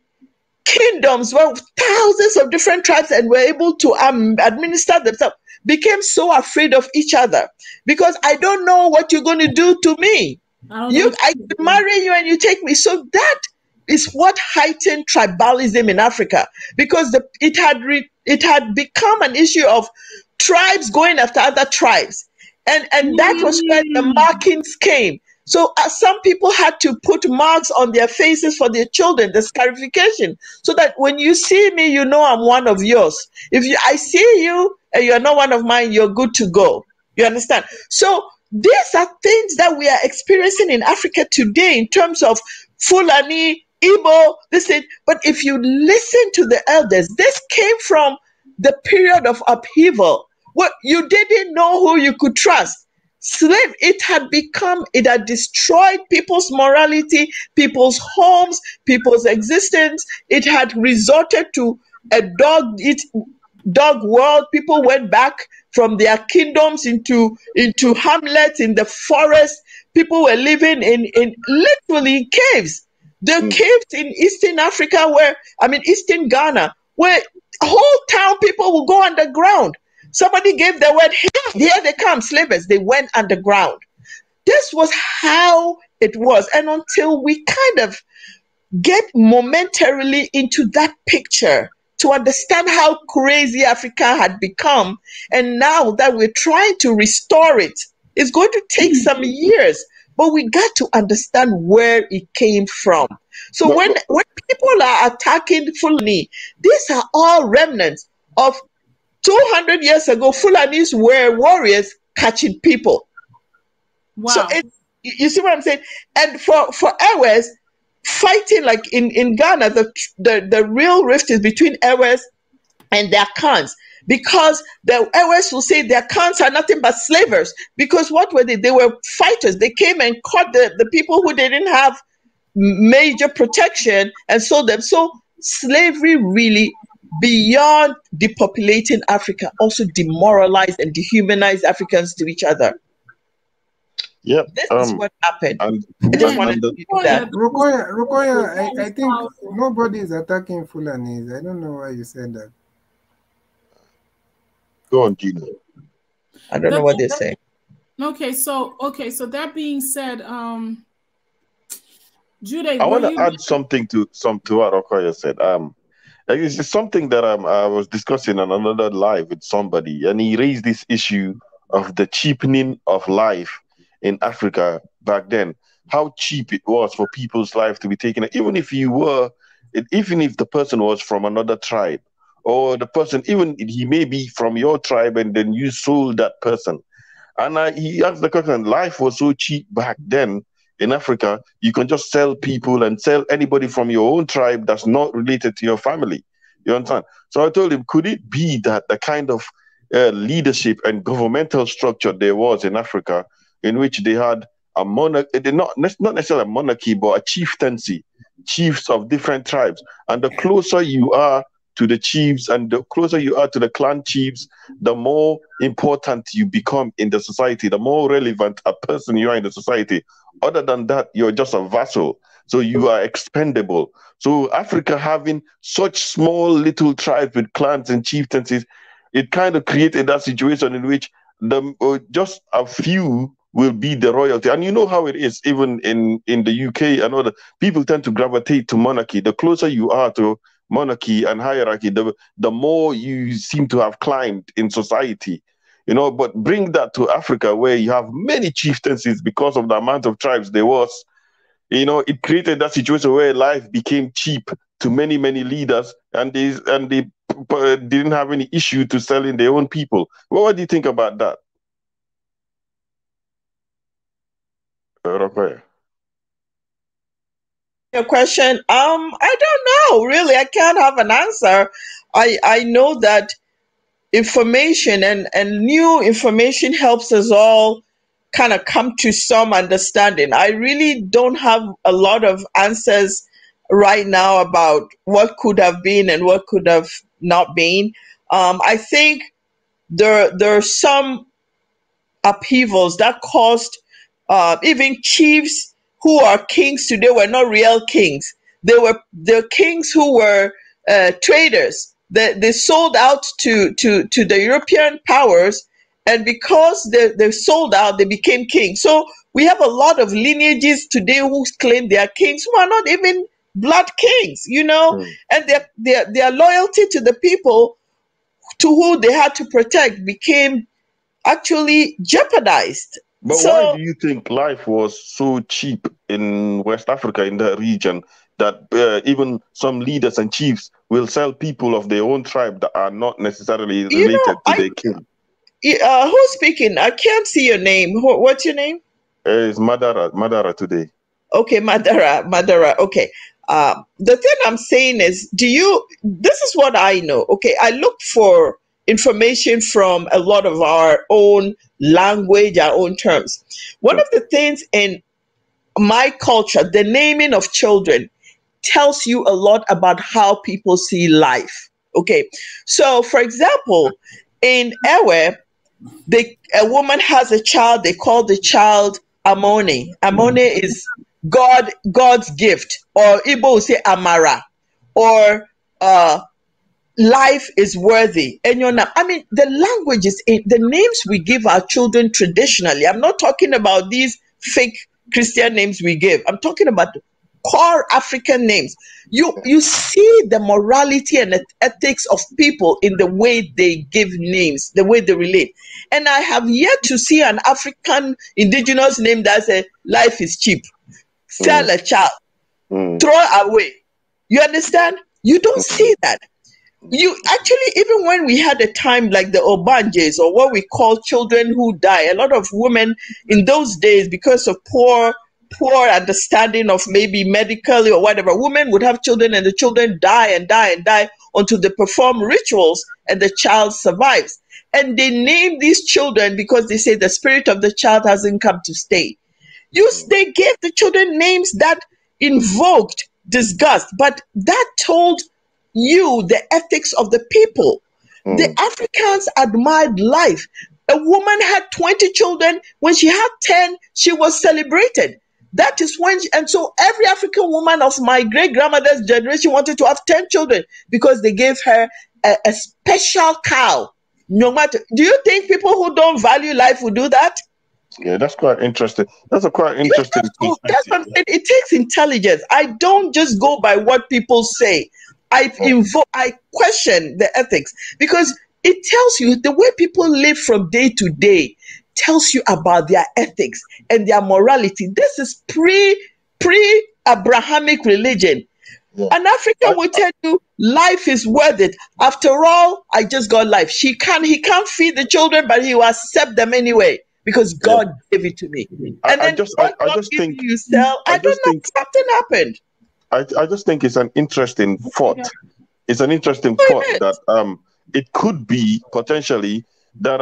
kingdoms where thousands of different tribes and were able to administer themselves became so afraid of each other, because I don't know what you're going to do to me. I could marry you and you take me. So that is what heightened tribalism in Africa, because it had become an issue of tribes going after other tribes. And that was where the markings came. So some people had to put marks on their faces for their children, the scarification, so that when you see me, you know I'm one of yours. If I see you and you're not one of mine, you're good to go. You understand? So these are things that we are experiencing in Africa today in terms of Fulani, Igbo, this thing. But if you listen to the elders, this came from the period of upheaval. What you didn't know who you could trust. It had destroyed people's morality, people's homes, people's existence. It had resorted to a dog world. People went back from their kingdoms into hamlets in the forest. People were living in literally caves. The caves in Eastern Africa, Eastern Ghana, where whole town people will go underground. Somebody gave the word, here they come, slavers. They went underground. This was how it was. And until we kind of get momentarily into that picture to understand how crazy Africa had become, and now that we're trying to restore it, it's going to take some years. But we got to understand where it came from. So when people are attacking Fulani, these are all remnants of 200 years ago. Fulanis were warriors catching people. Wow. So you see what I'm saying? And for Ewes, fighting like in Ghana, the real rift is between Ewes and their Khans, because the Ewes will say their Khans are nothing but slavers, because what were they? They were fighters. They came and caught the people who didn't have major protection and sold them. So slavery really beyond depopulating Africa, also demoralized and dehumanized Africans to each other. Yep. This is what happened. And I just Man, wanted to do that. Rukoya, I think nobody is attacking Fulanis. I don't know why you said that. Go on, Gina. I don't know what they're saying. Okay, so that being said, Jude, I want to add something to what Okoye said. It's just something that I was discussing on another live with somebody, and he raised this issue of the cheapening of life in Africa back then. How cheap it was for people's life to be taken, even if the person was from another tribe, or the person, even he may be from your tribe, and then you sold that person. And he asked the question, life was so cheap back then in Africa, you can just sell people and sell anybody from your own tribe that's not related to your family. You understand? So I told him, could it be that the kind of leadership and governmental structure there was in Africa, in which they had a monarchy, not necessarily a monarchy, but a chieftaincy, chiefs of different tribes. And the closer you are to the chiefs and the closer you are to the clan chiefs, the more important you become in the society, the more relevant a person you are in the society. Other than that, you're just a vassal. So you are expendable. So Africa having such small little tribes with clans and chieftaincies, it kind of created that situation in which just a few will be the royalty. And you know how it is, even in the UK and other, people tend to gravitate to monarchy. The closer you are to monarchy and hierarchy, the more you seem to have climbed in society. But bring that to Africa, where you have many chieftaincies because of the amount of tribes there was. It created that situation where life became cheap to many, many leaders, and they didn't have any issue to selling their own people. What do you think about that? Your question, I don't know, really. I can't have an answer. I know that information and new information helps us all kind of come to some understanding. I really don't have a lot of answers right now about what could have been and what could have not been. I think there are some upheavals that caused even chiefs who are kings today were not real kings. They were kings who were traders. They sold out to the European powers, and because they sold out, they became kings. So we have a lot of lineages today who claim they are kings who are not even blood kings, and their loyalty to the people to who they had to protect became actually jeopardized. But why do you think life was so cheap in West Africa, in the region, that even some leaders and chiefs will sell people of their own tribe that are not necessarily related to their kin? Who's speaking? I can't see your name. What's your name? It's Madara today. Okay, Madara. Okay. The thing I'm saying is, this is what I know. Okay, I looked for information from a lot of our own language, our own terms. One of the things in my culture, the naming of children tells you a lot about how people see life. Okay, so for example, in Ewe, a woman has a child, they call the child Amone. Amone is God's gift, or Igbo will say Amara, or life is worthy. And the language is the names we give our children traditionally. I'm not talking about these fake Christian names we give. I'm talking about core African names. You see the morality and the ethics of people in the way they give names, the way they relate. And I have yet to see an African indigenous name that says life is cheap. Sell a child, throw away. You understand? You don't see that. You actually, even when we had a time like the Obanjes, or what we call children who die, a lot of women in those days, because of poor understanding of maybe medically or whatever, women would have children and the children die and die and die until they perform rituals and the child survives. And they name these children because they say the spirit of the child hasn't come to stay. They gave the children names that invoked disgust, but that told the ethics of the people. The Africans admired life. A woman had 20 children. When she had 10, she was celebrated. That is when, and so every African woman of my great grandmother's generation wanted to have 10 children because they gave her a special cow. No matter, do you think people who don't value life will do that? Yeah, that's quite interesting. That's a quite interesting perspective. It takes intelligence. I don't just go by what people say. I question the ethics because it tells you the way people live from day to day tells you about their ethics and their morality. This is pre-Abrahamic religion. Yeah. An African will tell you life is worth it. After all, I just got life. He can't feed the children, but he will accept them anyway because God gave it to me. And then I just think you sell. I don't know. Something happened. I just think it's an interesting thought. It's an interesting thought that it could be potentially that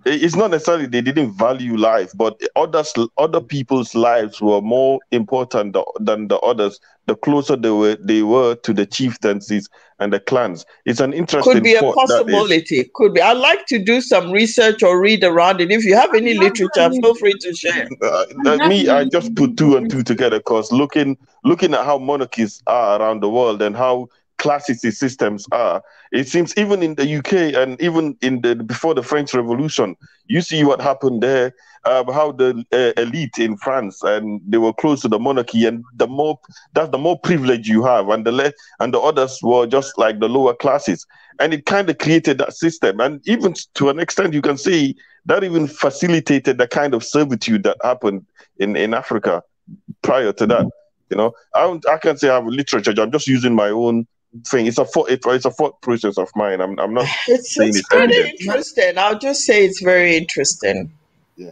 it's not necessarily they didn't value life, but other people's lives were more important than the others. The closer they were to the chieftaincies and the clans. It's an interesting could be a thought. possibility. Could be. I'd like to do some research or read around it. If you have any literature, feel free to share. I just put two and two together because looking at how monarchies are around the world and how classicist systems are, it seems even in the UK and even before the French Revolution, you see what happened there. How the elite in France and they were close to the monarchy, and the more privilege you have, and the others were just like the lower classes, and it kind of created that system. And even to an extent, you can say that even facilitated the kind of servitude that happened in Africa prior to that. You know, I can't say I have literature. I'm just using my own thing. It's a thought process of mine. I'm not. It's very interesting. I'll just say it's very interesting. Yeah.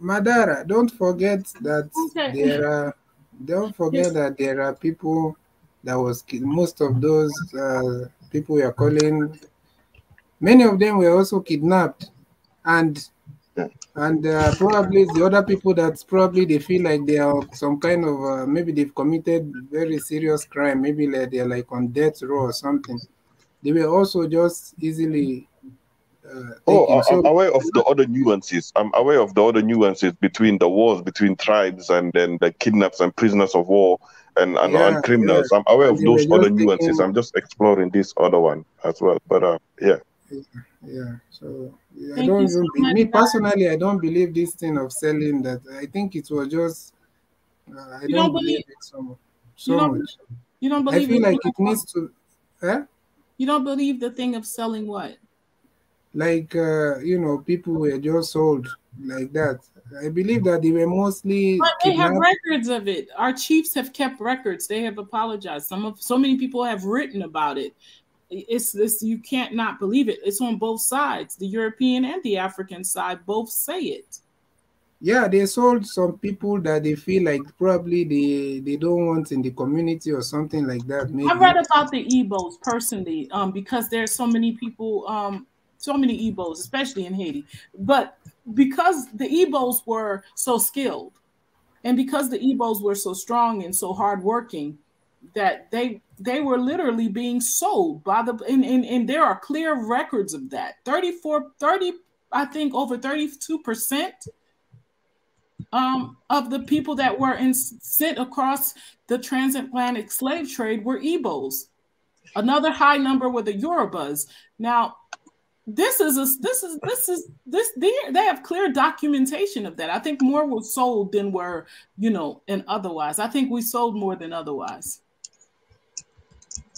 Madara, don't forget that there are people that was most of those people we are calling. Many of them were also kidnapped, and probably the other people that probably they feel like they are some kind of maybe they've committed very serious crime, maybe like they're like on death row or something. They were also just easily. I'm aware of the other nuances. I'm aware of the other nuances between the wars between tribes and then the kidnaps and prisoners of war and criminals. I'm aware of those other nuances. I'm just exploring this other one as well. But yeah. Yeah. So I don't even me personally. I don't believe this thing of selling that. I think it was just. I don't believe it so much. You don't believe? I feel like it needs to. You don't believe the thing of selling what? Like people were just sold like that. I believe that they were mostly. But they have records of it. Our chiefs have kept records. They have apologized. So many people have written about it. It's this. You can't not believe it. It's on both sides. The European and the African side both say it. Yeah, they sold some people that they feel like probably they don't want in the community or something like that. Maybe. I read about the Igbos personally, because there's so many people, so many Igbos, especially in Haiti. But because the Igbos were so skilled, and because the Igbos were so strong and so hardworking, that they were literally being sold by and there are clear records of that. 30, I think over 32%. Of the people that were sent across the transatlantic slave trade were Igbos. Another high number were the Yorubas. Now, they have clear documentation of that. I think more were sold than were, and otherwise. I think we sold more than otherwise.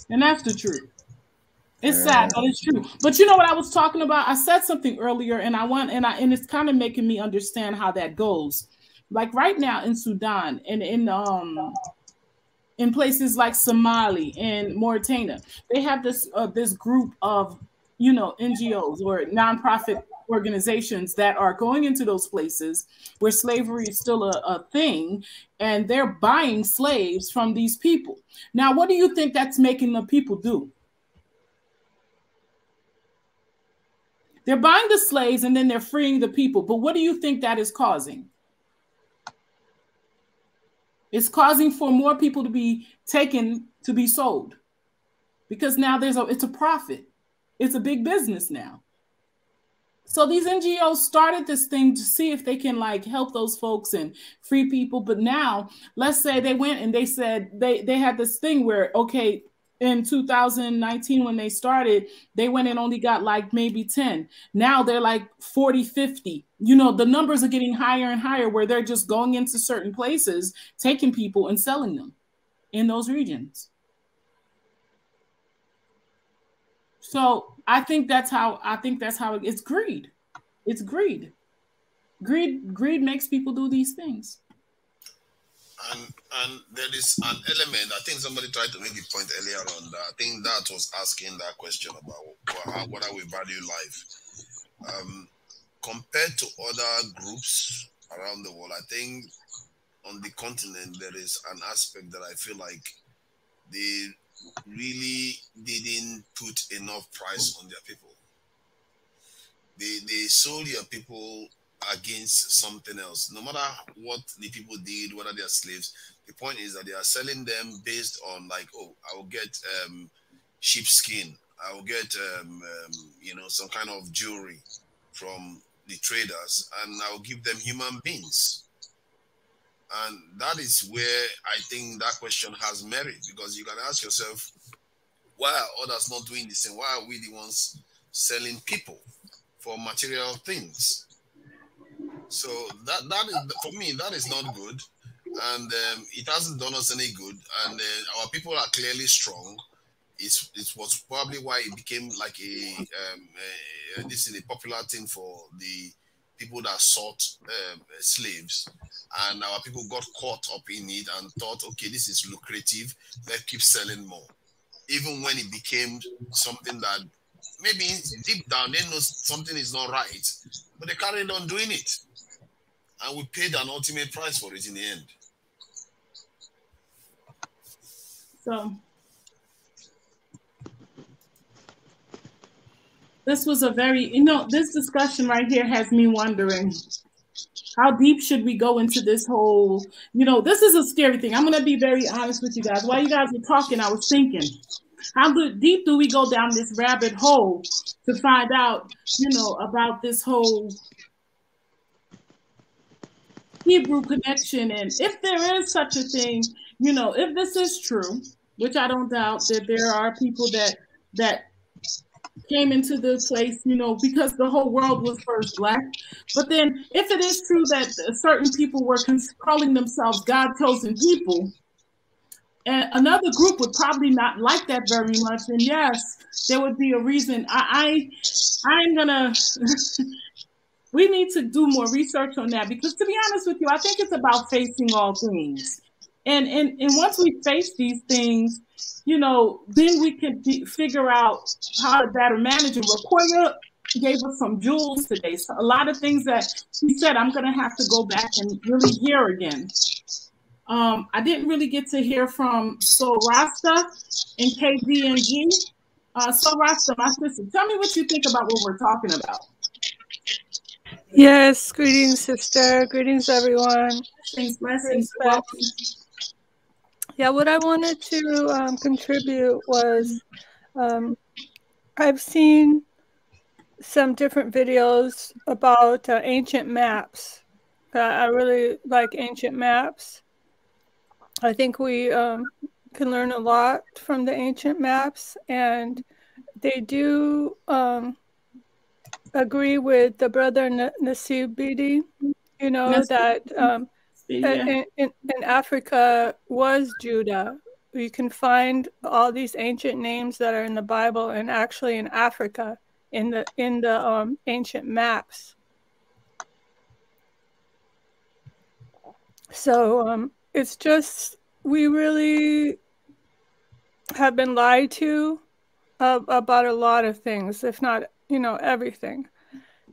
And that's the truth. It's sad, but it's true. But you know what I was talking about? I said something earlier, and it's kind of making me understand how that goes. Like right now in Sudan and in places like Somali and Mauritania, they have this group of NGOs or nonprofit organizations that are going into those places where slavery is still a thing, and they're buying slaves from these people. Now, what do you think that's making the people do? They're buying the slaves and then they're freeing the people. But what do you think that is causing? It's causing for more people to be taken to be sold because now it's a profit. It's a big business now. So these NGOs started this thing to see if they can like help those folks and free people. But now, let's say they went and they said they had this thing where, okay, in 2019 when they started, they went and only got like maybe 10. Now they're like 40, 50. You know, the numbers are getting higher and higher where they're just going into certain places, taking people and selling them in those regions. So I think that's how it's greed. It's greed. Greed makes people do these things. And there is an element. I think somebody tried to make a point earlier on that. I think that was asking that question about what we value life. Compared to other groups around the world, I think on the continent there is an aspect that I feel like they really didn't put enough price on their people. They sold your people against something else. No matter what the people did, whether they are slaves, the point is that they are selling them based on like, oh, I will get sheepskin, I will get you know, some kind of jewelry from the traders, and I will give them human beings. And that is where I think that question has merit, because you can ask yourself, why are others not doing the same? Why are we the ones selling people for material things? So that is, for me, that is not good, and it hasn't done us any good. And our people are clearly strong. It was probably why it became like this is a popular thing for the people that sought slaves, and our people got caught up in it and thought, okay, this is lucrative, let's keep selling more. Even when it became something that maybe deep down they know something is not right, but they carried on doing it. And we paid an ultimate price for it in the end. So this was a very, you know, this discussion right here has me wondering, how deep should we go into this whole, you know, this is a scary thing. I'm going to be very honest with you guys. While you guys were talking, I was thinking, how deep do we go down this rabbit hole to find out, you know, about this whole Hebrew connection? And if there is such a thing, you know, if this is true, which I don't doubt, that there are people that came into the place, you know, because the whole world was first black. But then if it is true that certain people were calling themselves God-chosen people, and another group would probably not like that very much, and yes, there would be a reason. I'm gonna we need to do more research on that, because to be honest with you, I think it's about facing all things. And once we face these things, you know, then we can figure out how to better manage them. Rakoya gave us some jewels today. So a lot of things that he said, I'm going to have to go back and really hear again. I didn't really get to hear from So Rasta and KZNG. So Rasta, my sister, tell me what you think about what we're talking about. Yes, greetings, sister. Greetings, everyone. Blessings. Yeah, what I wanted to contribute was I've seen some different videos about ancient maps. I really like ancient maps. I think we can learn a lot from the ancient maps, and they do agree with the brother Nasib Bidi, you know, that in Africa was Judah. You can find all these ancient names that are in the Bible and actually in Africa in the ancient maps. So it's just, we really have been lied to about a lot of things, if not, you know, everything.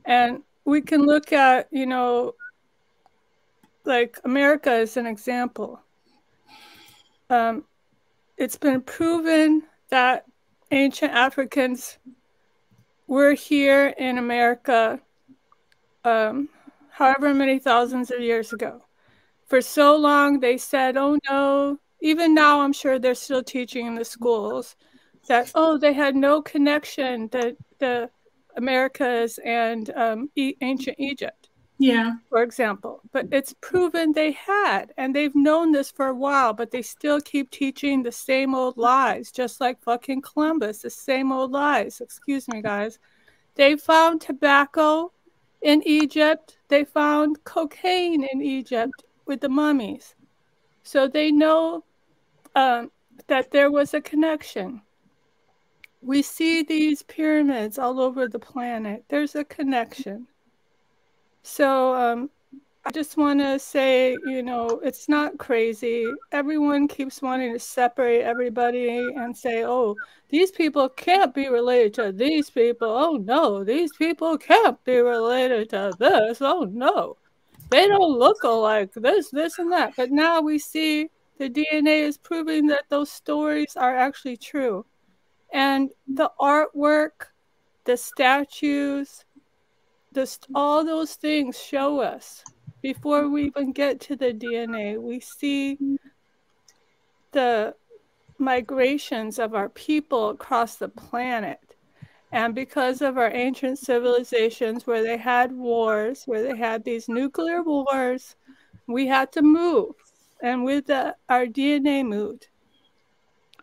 And we can look at, you know, like America as an example. It's been proven that ancient Africans were here in America however many thousands of years ago. For so long, they said, oh no, even now I'm sure they're still teaching in the schools that, oh, they had no connection, the Americas and ancient Egypt. Yeah. For example, but it's proven they had, and they've known this for a while, but they still keep teaching the same old lies, just like fucking Columbus, the same old lies. Excuse me, guys. They found tobacco in Egypt. They found cocaine in Egypt with the mummies. So they know that there was a connection. We see these pyramids all over the planet. There's a connection. So I just want to say, you know, it's not crazy. Everyone keeps wanting to separate everybody and say, oh, these people can't be related to these people. Oh, no, these people can't be related to this. Oh, no, they don't look alike, this, and that. But now we see the DNA is proving that those stories are actually true. And the artwork, the statues, all those things show us, before we even get to the DNA, we see the migrations of our people across the planet. And because of our ancient civilizations where they had wars, where they had these nuclear wars, we had to move. And with our DNA moved.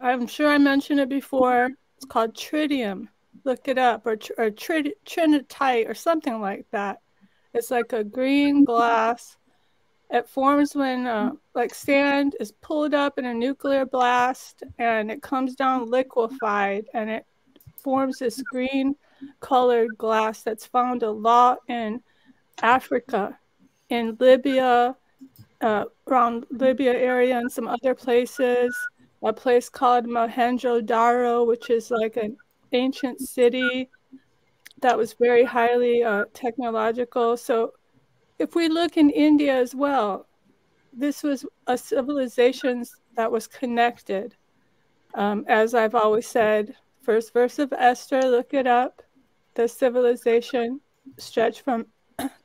I'm sure I mentioned it before. It's called tritium. Look it up, or trinitite, or something like that. It's like a green glass. It forms when like sand is pulled up in a nuclear blast, and it comes down liquefied, and it forms this green colored glass that's found a lot in Africa, in Libya, around Libya area, and some other places. A place called Mohenjo-Daro, which is like an ancient city that was very highly technological. So if we look in India as well, this was a civilization that was connected. As I've always said, first verse of Esther, look it up. The civilization stretched from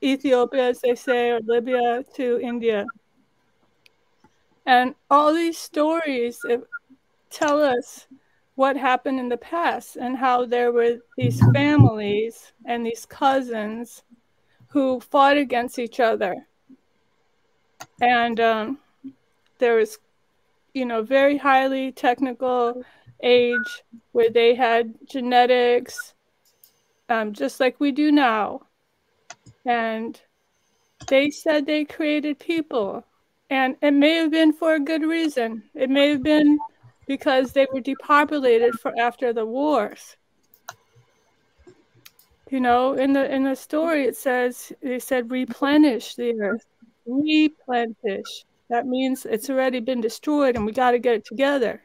Ethiopia, as they say, or Libya to India. And all these stories tell us what happened in the past, and how there were these families and these cousins who fought against each other. And there was, you know, very highly technical age where they had genetics, just like we do now. And they said they created people. And it may have been for a good reason. It may have been because they were depopulated after the wars. You know, in the story it says, they said replenish the earth. Replenish. That means it's already been destroyed and we got to get it together.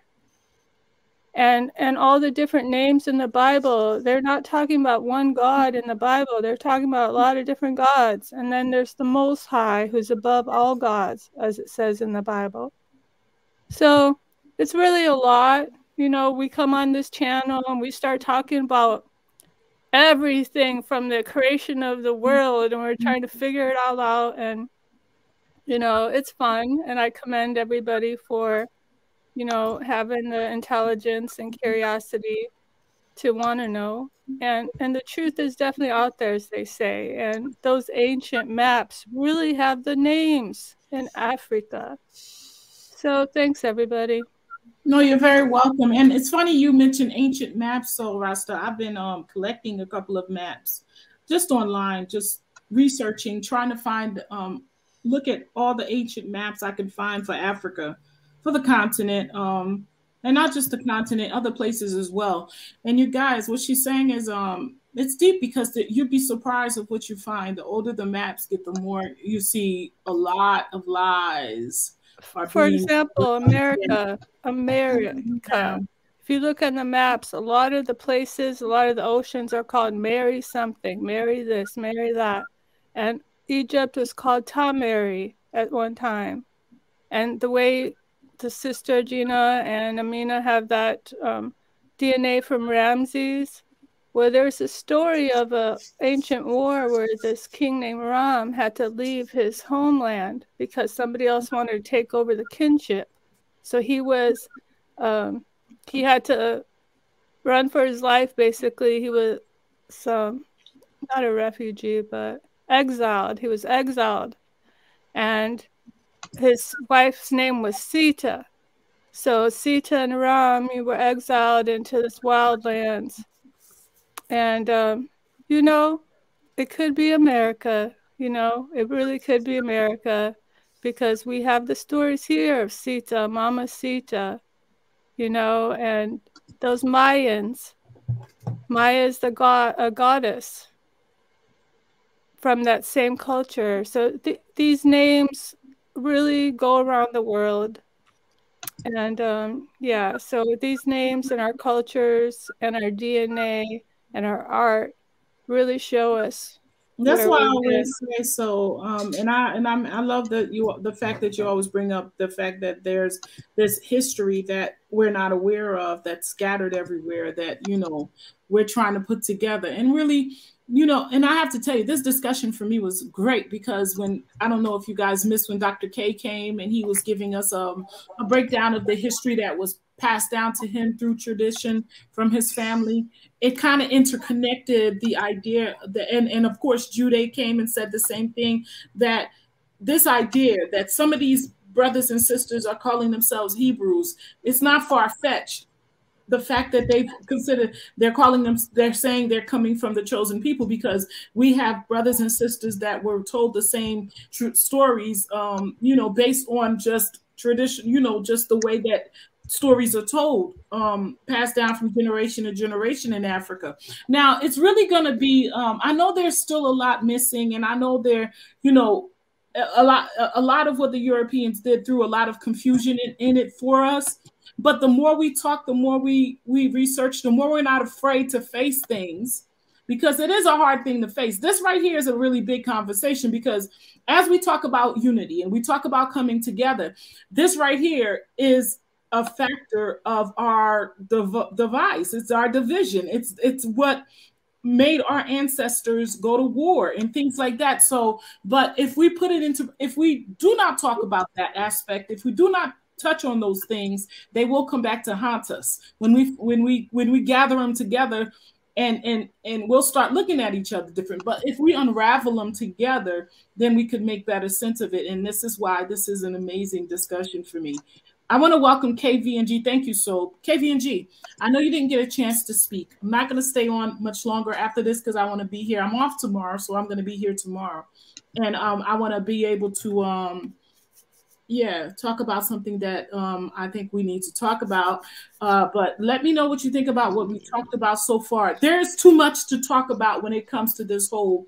And all the different names in the Bible, they're not talking about one God in the Bible. They're talking about a lot of different gods. And then there's the Most High, who's above all gods, as it says in the Bible. So it's really a lot. You know, we come on this channel and we start talking about everything from the creation of the world, and we're trying to figure it all out. And, you know, it's fun. And I commend everybody for, you know, having the intelligence and curiosity to want to know. And the truth is definitely out there, as they say. And those ancient maps really have the names in Africa. So thanks, everybody. No, you're very welcome. And it's funny you mentioned ancient maps, so Rasta. I've been collecting a couple of maps just online, just researching, trying to find, look at all the ancient maps I can find for Africa, for the continent, and not just the continent, other places as well. And you guys, what she's saying is, it's deep, because you'd be surprised of what you find. The older the maps get, the more you see a lot of lies. For example, America. If you look on the maps, a lot of the places, a lot of the oceans are called Mary something, Mary this, Mary that. And Egypt was called Tamari at one time. And the way the sister Gina and Amina have that DNA from Ramses, well, there's a story of an ancient war where this king named Ram had to leave his homeland because somebody else wanted to take over the kinship. So he was, he had to run for his life. Basically, he was not a refugee, but exiled. He was exiled, and his wife's name was Sita. So Sita and Ram were exiled into this wild lands, and it could be America. It really could be America, because we have the stories here of Sita, Mama Sita, and those Mayans. Maya is a goddess from that same culture. So these names really go around the world. And so these names and our cultures and our DNA and our art really show us That's where why I we've been. always say so. I love the fact that you always bring up the fact that there's this history that we're not aware of, that's scattered everywhere, that we're trying to put together. And really, and I have to tell you, this discussion for me was great, because I don't know if you guys missed when Dr. K came and he was giving us a breakdown of the history that was passed down to him through tradition from his family. It kind of interconnected the idea and of course Jude came and said the same thing, that this idea that some of these brothers and sisters are calling themselves Hebrews, it's not far-fetched. The fact that they're saying they're coming from the chosen people, because we have brothers and sisters that were told the same stories, based on just tradition, just the way that stories are told, passed down from generation to generation in Africa. Now, it's really going to be, I know there's still a lot missing, and I know a lot of what the Europeans did threw a lot of confusion in it for us. But the more we talk, the more we research, the more we're not afraid to face things, because it is a hard thing to face. This right here is a really big conversation, because as we talk about unity and we talk about coming together, this right here is a factor of our device. It's our division. It's what made our ancestors go to war and things like that. So, but if we do not talk about that aspect, if we do not touch on those things, they will come back to haunt us when we gather them together, and we'll start looking at each other different. But if we unravel them together, then we could make better sense of it. And this is why this is an amazing discussion for me. I want to welcome KVNG. Thank you. So KVNG, I know you didn't get a chance to speak. I'm not going to stay on much longer after this, because I want to be here. I'm off tomorrow, so I'm going to be here tomorrow. And I want to be able to talk about something that I think we need to talk about. But let me know what you think about what we talked about so far. There's too much to talk about when it comes to this whole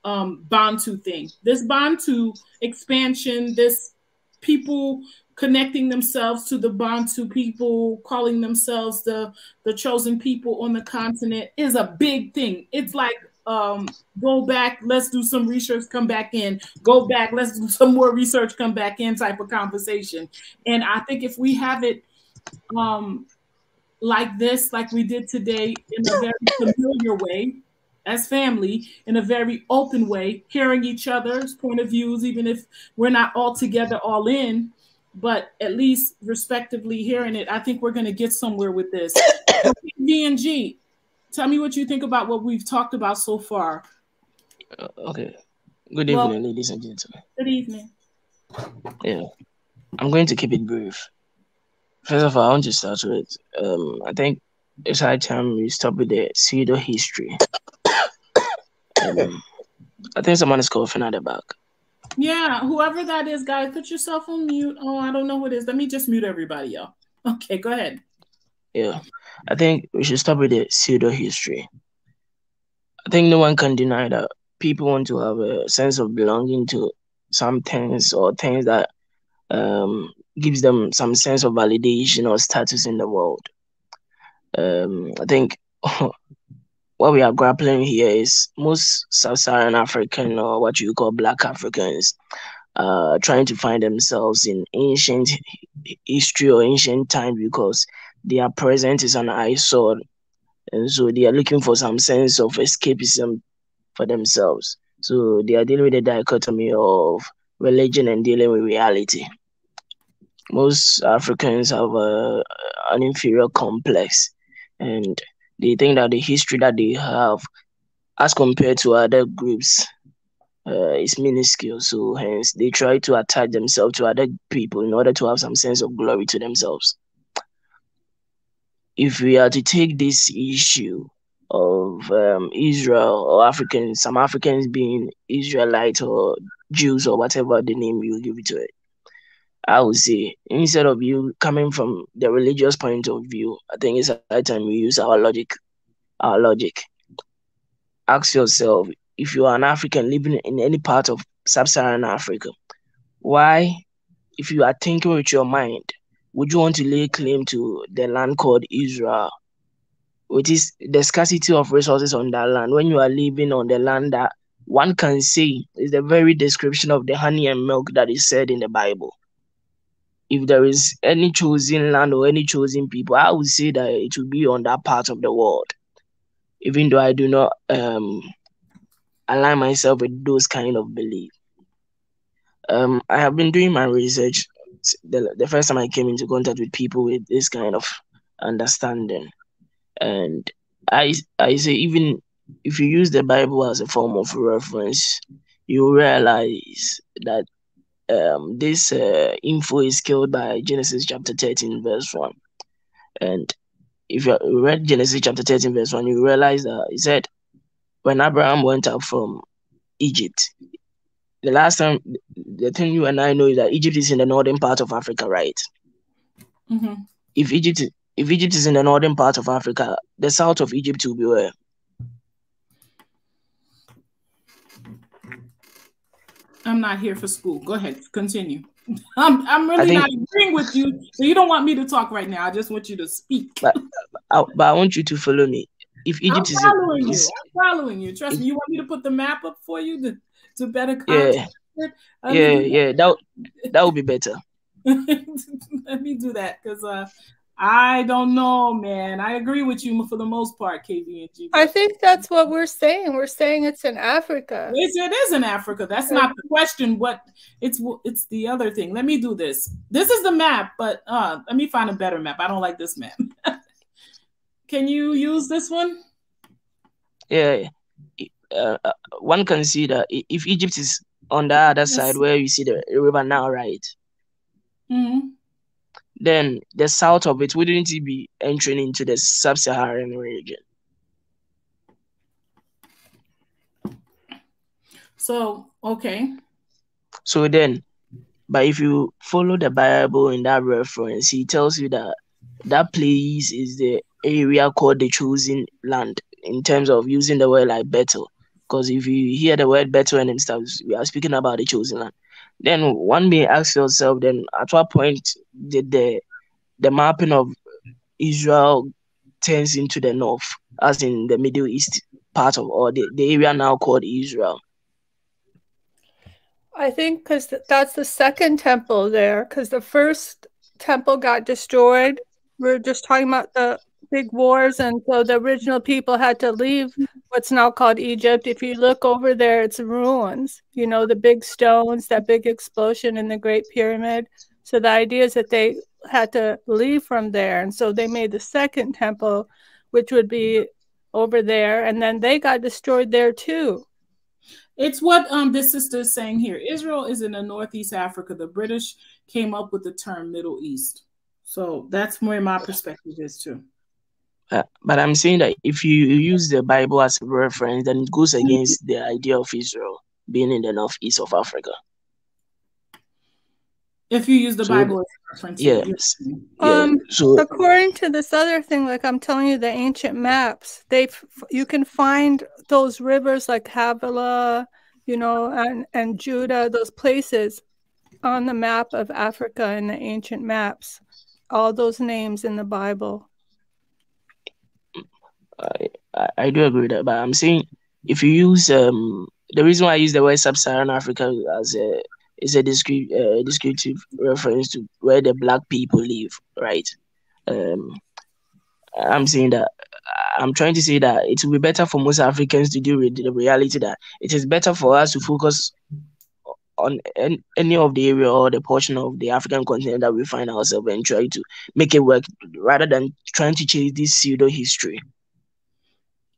Bantu thing. This Bantu expansion, this people connecting themselves to the Bantu people, calling themselves the chosen people on the continent, is a big thing. It's like, go back, let's do some research, come back in, go back, let's do some more research, come back in type of conversation. And I think if we have it like this, like we did today, in a very familiar way, as family, in a very open way, hearing each other's point of views, even if we're not all together, all in, but at least respectively hearing it, I think we're going to get somewhere with this. VNG, tell me what you think about what we've talked about so far. Okay. Good evening, ladies and gentlemen. Good evening. Yeah, I'm going to keep it brief. First of all, I want to start with, I think it's high time we stop with the pseudo history. I think someone is coughing at the back. Yeah, whoever that is, guys, put yourself on mute. Oh, I don't know who it is. Let me just mute everybody, y'all. Okay, go ahead. Yeah, I think we should stop with the pseudo history. I think no one can deny that people want to have a sense of belonging to some things, or things that gives them some sense of validation or status in the world. I think what we are grappling here is most sub-Saharan African, or what you call Black Africans, trying to find themselves in ancient history or ancient time, because their present is an eyesore, and so they are looking for some sense of escapism for themselves. So they are dealing with the dichotomy of religion and dealing with reality. Most Africans have an inferior complex, and They think that the history that they have, as compared to other groups, is minuscule. So hence they try to attach themselves to other people in order to have some sense of glory to themselves. If we are to take this issue of Israel or some Africans being Israelite or Jews or whatever the name you give it to it, I would say instead of you coming from the religious point of view, I think it's high time we use our logic. Ask yourself, if you are an African living in any part of sub-Saharan Africa, why, if you are thinking with your mind, would you want to lay claim to the land called Israel, which is the scarcity of resources on that land, when you are living on the land that one can say is the very description of the honey and milk that is said in the Bible? If there is any chosen land or any chosen people, I would say that it will be on that part of the world, even though I do not align myself with those kind of belief. I have been doing my research. The first time I came into contact with people with this kind of understanding, and I say, even if you use the Bible as a form of reference, you realize that this info is killed by Genesis chapter 13 verse 1. And if you read Genesis chapter 13 verse 1, you realize that it said when Abraham went up from Egypt, the last time, the thing you and I know is that Egypt is in the northern part of Africa, right? Mm-hmm. If Egypt is in the northern part of Africa, the south of Egypt will be where? I'm not here for school. Go ahead, continue. I'm really not agreeing with you, so you don't want me to talk right now. I just want you to speak. But I want you to follow me. If Egypt I'm following you. Trust me. You want me to put the map up for you to better context it? Yeah. That would be better. Let me do that, because I don't know, man. I agree with you for the most part, KV and G. I think that's what we're saying. We're saying it's in Africa. It is in Africa. That's not the question. It's the other thing. Let me do this. This is the map, but let me find a better map. I don't like this map. Can you use this one? Yeah. One can see that if Egypt is on the other side where you see the river now, right? Mm-hmm. Then the south of it, wouldn't it be entering into the sub-Saharan region? So, okay. So then, but if you follow the Bible in that reference, he tells you that that place is the area called the chosen land, in terms of using the word like Bethel. Because if you hear the word Bethel and stuff, we are speaking about the chosen land. Then one may ask yourself, then at what point did the mapping of Israel turns into the north, as in the Middle East part of, or the area now called Israel? I think because that's the second temple there, because the first temple got destroyed. We're just talking about the big wars, and so the original people had to leave what's now called Egypt. If you look over there, it's ruins. You know, the big stones, that big explosion in the Great Pyramid. So the idea is that they had to leave from there, and so they made the second temple, which would be over there, and then they got destroyed there too. It's what this sister is saying here. Israel is in the Northeast Africa. The British came up with the term Middle East. So that's where my perspective is too. But I'm saying that if you use the Bible as a reference, then it goes against the idea of Israel being in the northeast of Africa. If you use the Bible as a reference. Yes. So according to this other thing, like I'm telling you, the ancient maps, you can find those rivers like Havilah, you know, and Judah, those places on the map of Africa in the ancient maps. All those names in the Bible. I do agree with that, but I'm saying if you use the reason why I use the word sub-Saharan Africa as a descriptive reference to where the black people live, right? I'm saying that I'm trying to say that it will be better for most Africans to deal with the reality that it is better for us to focus on any of the area or the portion of the African continent that we find ourselves and try to make it work, rather than trying to chase this pseudo history.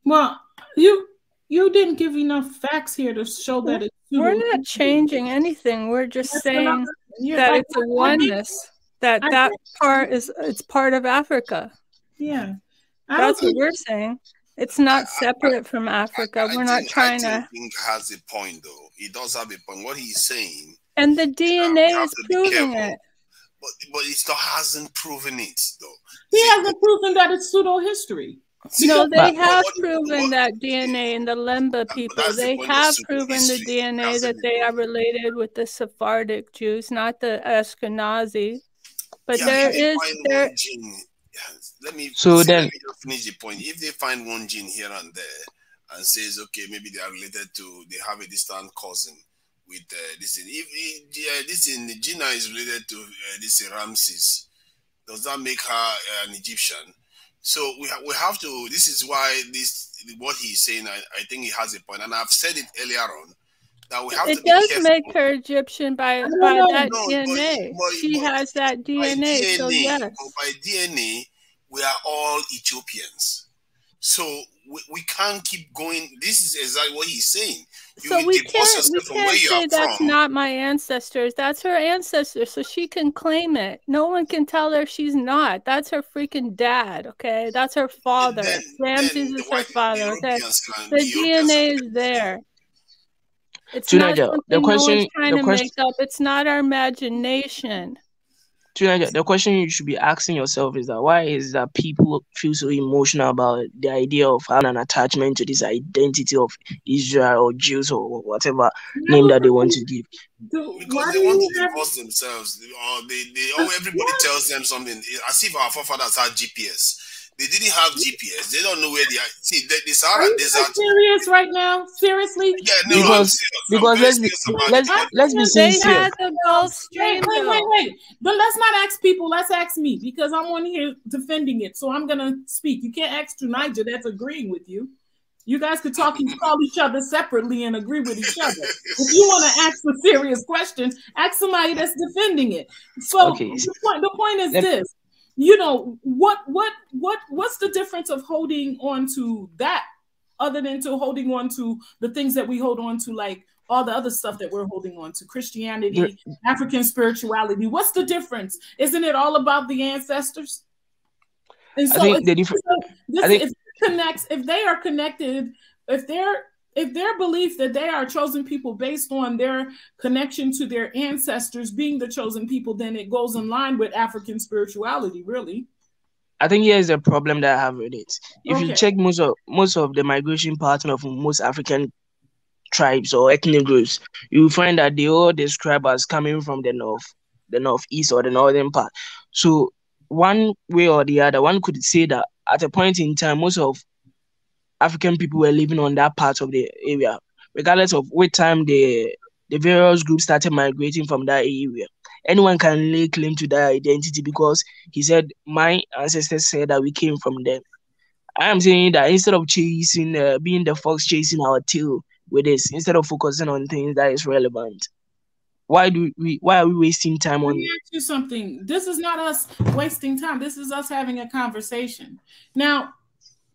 Well, you didn't give enough facts here to show that it's We're pseudo. not changing anything. We're just That's saying you're that like, it's a I think- oneness. That I that think- part is it's part of Africa. Yeah. That's what we're saying. It's not separate from Africa. We're not trying to. Link has a point, though. He does have a point. What he's saying, And the DNA is to be proving careful. it. But it still hasn't proven it, though. He hasn't proven that it's pseudo history. No, they have proven that DNA in the Lemba people. They have proven the DNA that they are related with the Sephardic Jews, not the Ashkenazi. But there is there. Let me So let then me just finish the point. If they find one gene here and there and says, okay, maybe they are related to, they have a distant cousin with this thing. If this thing, Gina is related to this Ramses, does that make her an Egyptian? So we have to. This is why what he's saying. I think he has a point, and I've said it earlier on. That we have It to be does careful. make her Egyptian by that DNA. She has that DNA, DNA, so yes. by DNA, we are all Ethiopians. So we can't keep going. This is exactly what he's saying. So we can't say that's not my ancestors. That's her ancestors, so she can claim it. No one can tell her she's not. That's her freaking dad, okay? That's her father. Ramses is her father, okay? The DNA is there. It's not something no one's trying to make up. It's not our imagination. The question you should be asking yourself is that why is that people feel so emotional about the idea of having an attachment to this identity of Israel or Jews or whatever name that they want to give? Because they want to divorce themselves. Everybody tells them something. As if our forefathers had GPS. They didn't have GPS. They don't know where they are. See, the Sahara Desert. Serious right now? Seriously? Yeah, no, because let's be sincere. Wait. But let's not ask people. Let's ask me because I'm on here defending it. So I'm gonna speak. You can't ask Tunija that's agreeing with you. You guys could talk and call each other separately and agree with each other. If you want to ask a serious question, ask somebody that's defending it. So the point is this. You know, what's the difference of holding on to that other than to holding on to the things that we hold on to, like all the other stuff that we're holding on to, Christianity, African spirituality? What's the difference? Isn't it all about the ancestors? And so if they are connected, if their belief that they are chosen people based on their connection to their ancestors being the chosen people, then it goes in line with African spirituality, really. I think here's the problem that I have with it. If you check most of the migration pattern of most African tribes or ethnic groups, you will find that they all describe as coming from the northeast or the northern part. So one way or the other, one could say that at a point in time, most of African people were living on that part of the area, regardless of what time the various groups started migrating from that area. Anyone can lay claim to that identity because he said, my ancestors said that we came from them. I am saying that instead of chasing, being the fox chasing our tail with this, instead of focusing on things that is relevant, why are we wasting time on? Let me ask you something. This is not us wasting time. This is us having a conversation. Now,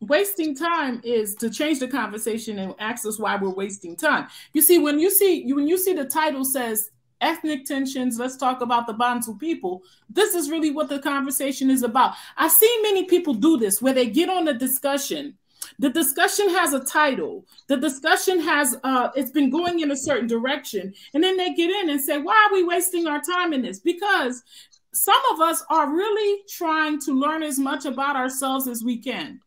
wasting time is to change the conversation and ask us why we're wasting time. You see, when you see the title says ethnic tensions, let's talk about the Bantu people, this is really what the conversation is about. I've seen many people do this where they get on a discussion. The discussion has a title. The discussion has, it's been going in a certain direction. And then they get in and say, why are we wasting our time in this? Because some of us are really trying to learn as much about ourselves as we can.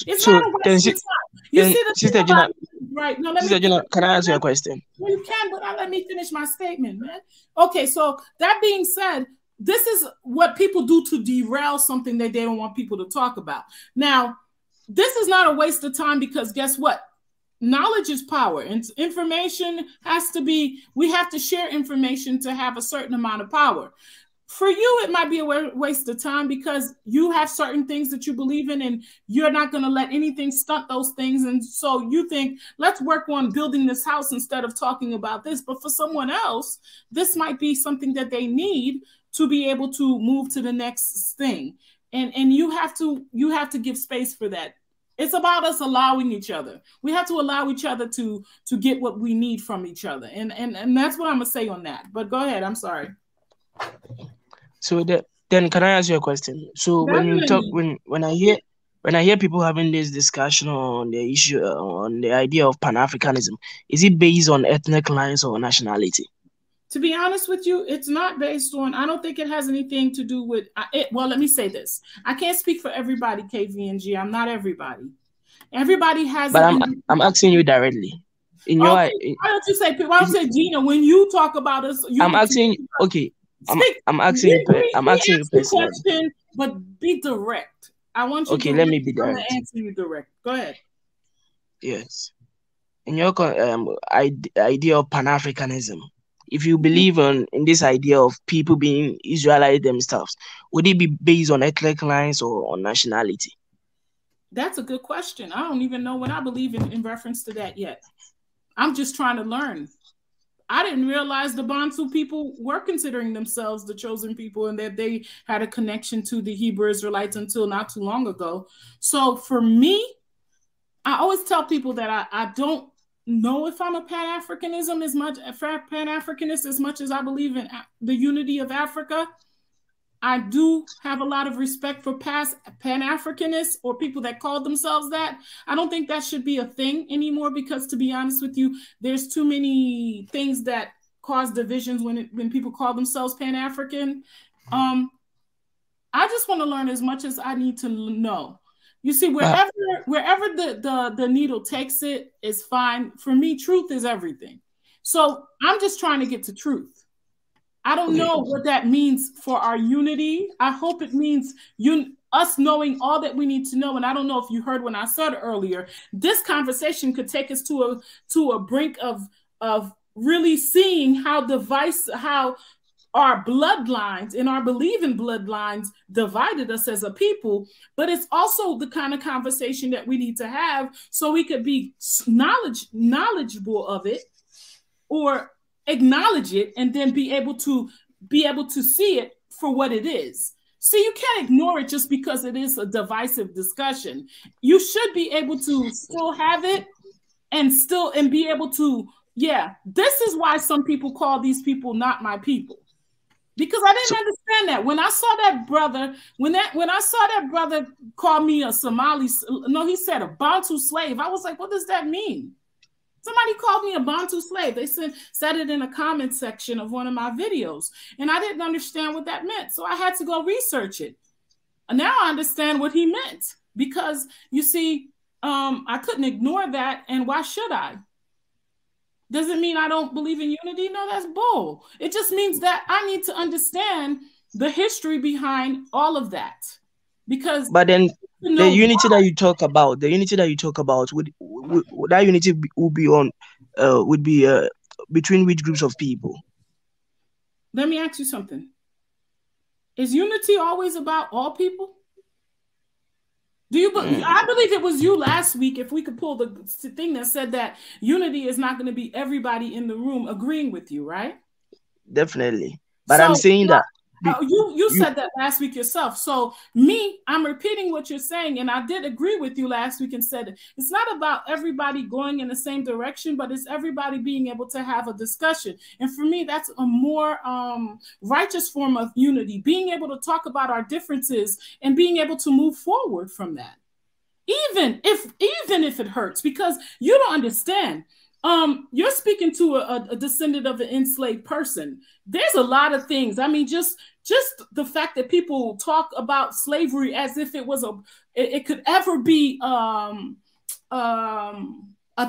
It's not a waste of time. You see the Sister Gina, right? No, Sister Gina, can I answer your question? Well, you can, but let me finish my statement, man. Okay, so that being said, this is what people do to derail something that they don't want people to talk about. Now, this is not a waste of time because guess what? Knowledge is power, and information has to be, we have to share information to have a certain amount of power. For you, it might be a waste of time because you have certain things that you believe in and you're not going to let anything stunt those things. And so you think, let's work on building this house instead of talking about this. But for someone else, this might be something that they need to be able to move to the next thing. And you have to give space for that. It's about us allowing each other. We have to allow each other to get what we need from each other. And that's what I'm going to say on that. But go ahead. I'm sorry. So then can I ask you a question? So when you talk, when I hear people having this discussion on the issue, on the idea of Pan-Africanism, is it based on ethnic lines or nationality? To be honest with you, it's not based on, I don't think it has anything to do with, well, let me say this. I can't speak for everybody, KVNG. I'm not everybody. Everybody has. But I'm asking you directly. In your, why don't you say, why don't you say, Gina, when you talk about us, I'm asking, okay. I'm asking you question, but be direct. I want you to let me be direct. I'm gonna answer you direct. Go ahead. Yes. In your idea of Pan-Africanism, if you believe in this idea of people being Israelite themselves, would it be based on ethnic lines or on nationality? That's a good question. I don't even know what I believe in reference to that yet. I'm just trying to learn. I didn't realize the Bantu people were considering themselves the chosen people and that they had a connection to the Hebrew Israelites until not too long ago. So for me, I always tell people that I don't know if I'm a Pan-Africanist as much as I believe in the unity of Africa. I do have a lot of respect for past Pan-Africanists or people that call themselves that. I don't think that should be a thing anymore because, to be honest with you, there's too many things that cause divisions when people call themselves Pan-African. I just want to learn as much as I need to know. You see, wherever the needle takes it is fine. For me, truth is everything. So I'm just trying to get to truth. I don't know what that means for our unity. I hope it means us knowing all that we need to know. And I don't know if you heard when I said earlier, this conversation could take us to a brink of really seeing how our bloodlines and our believing bloodlines divided us as a people. But it's also the kind of conversation that we need to have so we could be knowledgeable of it, or acknowledge it, and then be able to see it for what it is. See, you can't ignore it just because it is a divisive discussion. You should be able to still have it and be able to, this is why some people call these people not my people. Because I didn't understand that. When I saw that brother, when I saw that brother call me a Somali, no, he said a Bantu slave. I was like, what does that mean? Somebody called me a Bantu slave. They said it in a comment section of one of my videos. And I didn't understand what that meant. So I had to go research it. And now I understand what he meant. Because, you see, I couldn't ignore that. And why should I? Does it mean I don't believe in unity? No, that's bull. It just means that I need to understand the history behind all of that. Because... But then... The unity that you talk about, would that unity would be between which groups of people? Let me ask you something. Is unity always about all people? I believe it was you last week, if we could pull the thing that said that unity is not going to be everybody in the room agreeing with you, right? Definitely. But I'm saying that. You said that last week yourself. So I'm repeating what you're saying. And I did agree with you last week and said it's not about everybody going in the same direction, but it's everybody being able to have a discussion. And for me, that's a more righteous form of unity, being able to talk about our differences and being able to move forward from that. Even if it hurts, because you don't understand. You're speaking to a descendant of an enslaved person. There's a lot of things. I mean, just the fact that people talk about slavery as if it was it could ever be a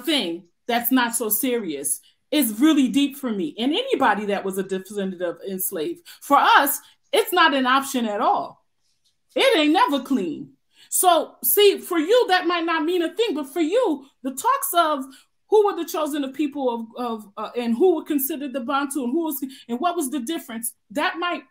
thing that's not so serious is really deep for me. And anybody that was a descendant of enslaved, for us, it's not an option at all. It ain't never clean. So, see, for you, that might not mean a thing, but for you, the talks of who were the chosen of people and who were considered the Bantu and what was the difference? That might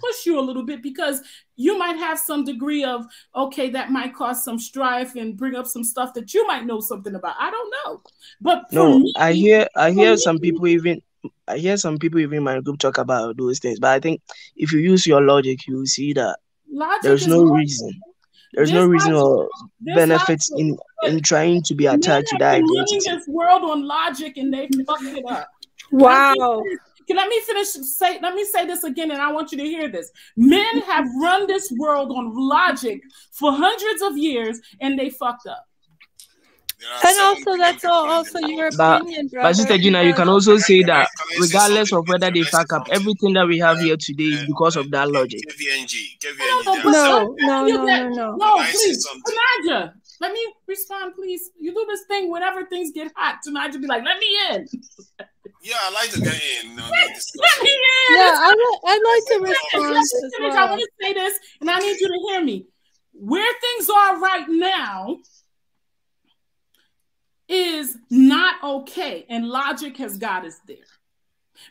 push you a little bit because you might have some degree of, okay, that might cause some strife and bring up some stuff that you might know something about. I don't know. But no, me, I hear some people even in my group talk about those things. But I think if you use your logic, you will see that there's no reason. there's no reason or benefits in trying to be Men attached to have that been identity. running this world on logic, and they fucked it up. Wow. Let me say this again, and I want you to hear this. Men have run this world on logic for hundreds of years, and they fucked up. And also, that's also your opinion, brother. But Sister Gina, you can also say that regardless of whether they fuck up, everything that we have here today is because of that logic. No, please, Tanaja, let me respond, please. You do this thing whenever things get hot. Tanaja be like, let me in. Yeah, I like to get in. Let me in. Yeah, I'd like to respond as well. I want to say this, and I need you to hear me. Where things are right now is not okay, and logic has got us there.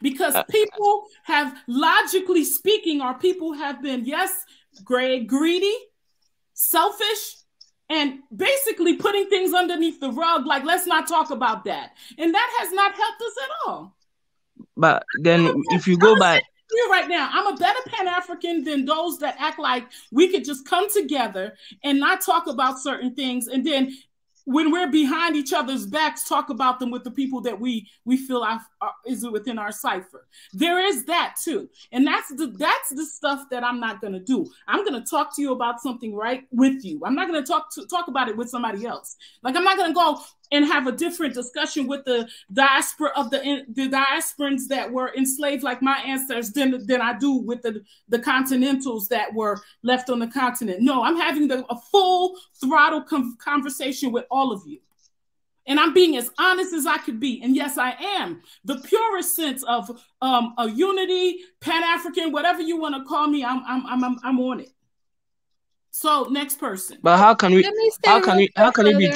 Because people have, logically speaking, our people have been, yes, greedy, selfish, and basically putting things underneath the rug, like, let's not talk about that. And that has not helped us at all. But then if you go by... You right now, I'm a better Pan-African than those that act like we could just come together and not talk about certain things, and then when we're behind each other's backs, talk about them with the people that we feel is within our cipher. There is that too. And that's the stuff that I'm not going to do. I'm going to talk to you about something right with you. I'm not going to talk about it with somebody else. Like, I'm not going to go and have a different discussion with the diaspora of the diasporans that were enslaved like my ancestors than I do with the continentals that were left on the continent. No, I'm having a full throttle conversation with all of you. And I'm being as honest as I could be. And yes, I am. The purest sense of a unity, Pan-African, whatever you want to call me, I'm on it. So next person. But how can we be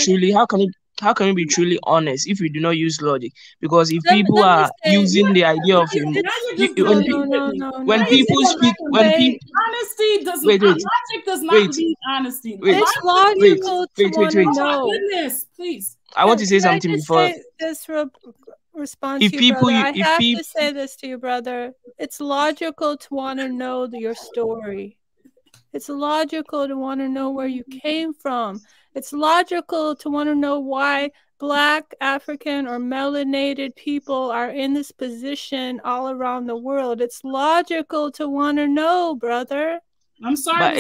truly honest if we do not use logic? Because if people are using the idea of when people speak, honesty does logic does not mean honesty. It's logical to want to know. Goodness, please. I want to say something before. Respond to you, brother. I have to say this to you, brother. It's logical to want to know your story. It's logical to want to know where you came from. It's logical to want to know why Black, African, or melanated people are in this position all around the world. It's logical to want to know, brother. I'm sorry. But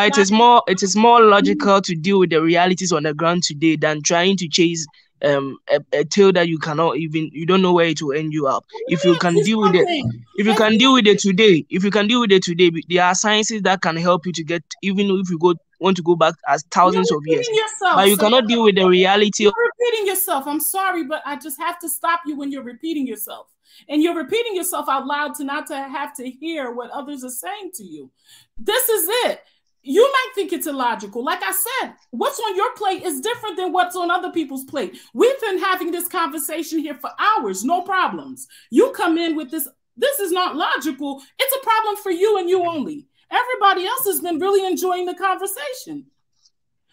it is more logical to deal with the realities on the ground today than trying to chase a tale that you don't know where it will end you up. If you can deal with it today, there are sciences that can help you to get, even if you want to go back as thousands of years. But you cannot deal with the reality. You're repeating yourself. I'm sorry, but I just have to stop you when you're repeating yourself. And you're repeating yourself out loud to not to have to hear what others are saying to you. This is it. You might think it's illogical. Like I said, what's on your plate is different than what's on other people's plate. We've been having this conversation here for hours, no problems. You come in with this is not logical. It's a problem for you and you only. Everybody else has been really enjoying the conversation.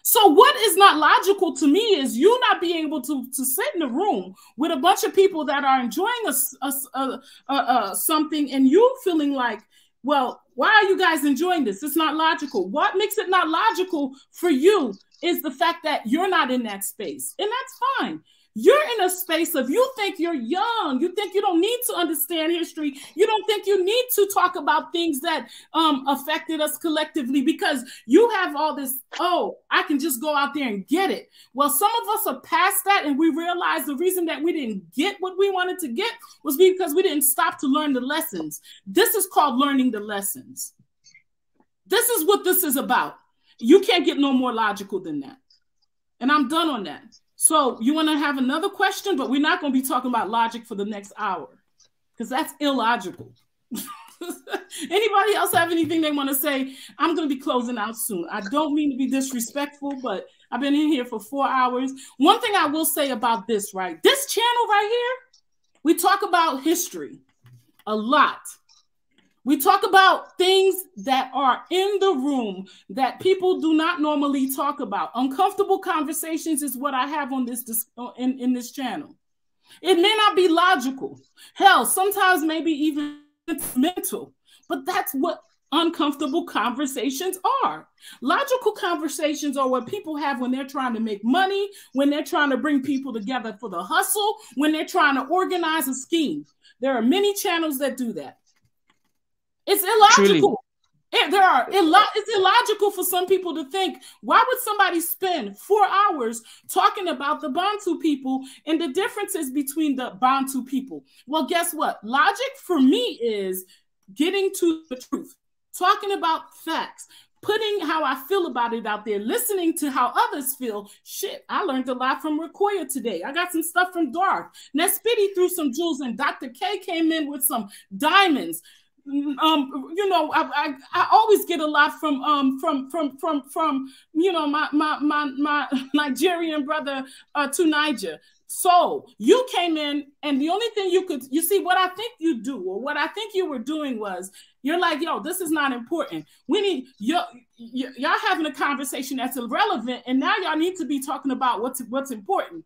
So what is not logical to me is you not being able to sit in a room with a bunch of people that are enjoying something and you feeling like, well, why are you guys enjoying this? It's not logical. What makes it not logical for you is the fact that you're not in that space. And that's fine. You're in a space of, you think you're young. You think you don't need to understand history. You don't think you need to talk about things that affected us collectively because you have all this, oh, I can just go out there and get it. Well, some of us are past that, and we realize the reason that we didn't get what we wanted to get was because we didn't stop to learn the lessons. This is called learning the lessons. This is what this is about. You can't get no more logical than that. And I'm done on that. So you want to have another question, but we're not going to be talking about logic for the next hour because that's illogical. Anybody else have anything they want to say? I'm going to be closing out soon. I don't mean to be disrespectful, but I've been in here for 4 hours. One thing I will say about this, right? This channel right here, we talk about history a lot. We talk about things that are in the room that people do not normally talk about. Uncomfortable conversations is what I have on this in this channel. It may not be logical. Hell, sometimes maybe even it's mental. But that's what uncomfortable conversations are. Logical conversations are what people have when they're trying to make money, when they're trying to bring people together for the hustle, when they're trying to organize a scheme. There are many channels that do that. It's illogical. It's illogical for some people to think, why would somebody spend 4 hours talking about the Bantu people and the differences between the Bantu people? Well, guess what? Logic for me is getting to the truth, talking about facts, putting how I feel about it out there, listening to how others feel. Shit, I learned a lot from Rakoya today. I got some stuff from Darth. Nespiti threw some jewels, and Dr. K came in with some diamonds. You know, I always get a lot from you know, my Nigerian brother to Niger. So you came in, and the only thing you see what I think you do, or what I think you were doing was, you're like, yo, this is not important. We need y'all having a conversation that's irrelevant, and now y'all need to be talking about what's important.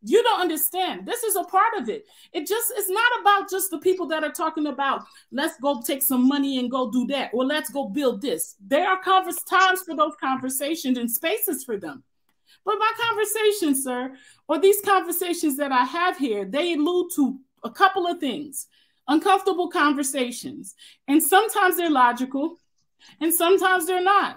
You don't understand. This is a part of it. It's not about just the people that are talking about, let's go take some money and go do that, or let's go build this. There are times for those conversations and spaces for them. But my conversations, sir, or these conversations that I have here, they allude to a couple of things. Uncomfortable conversations. And sometimes they're logical, and sometimes they're not.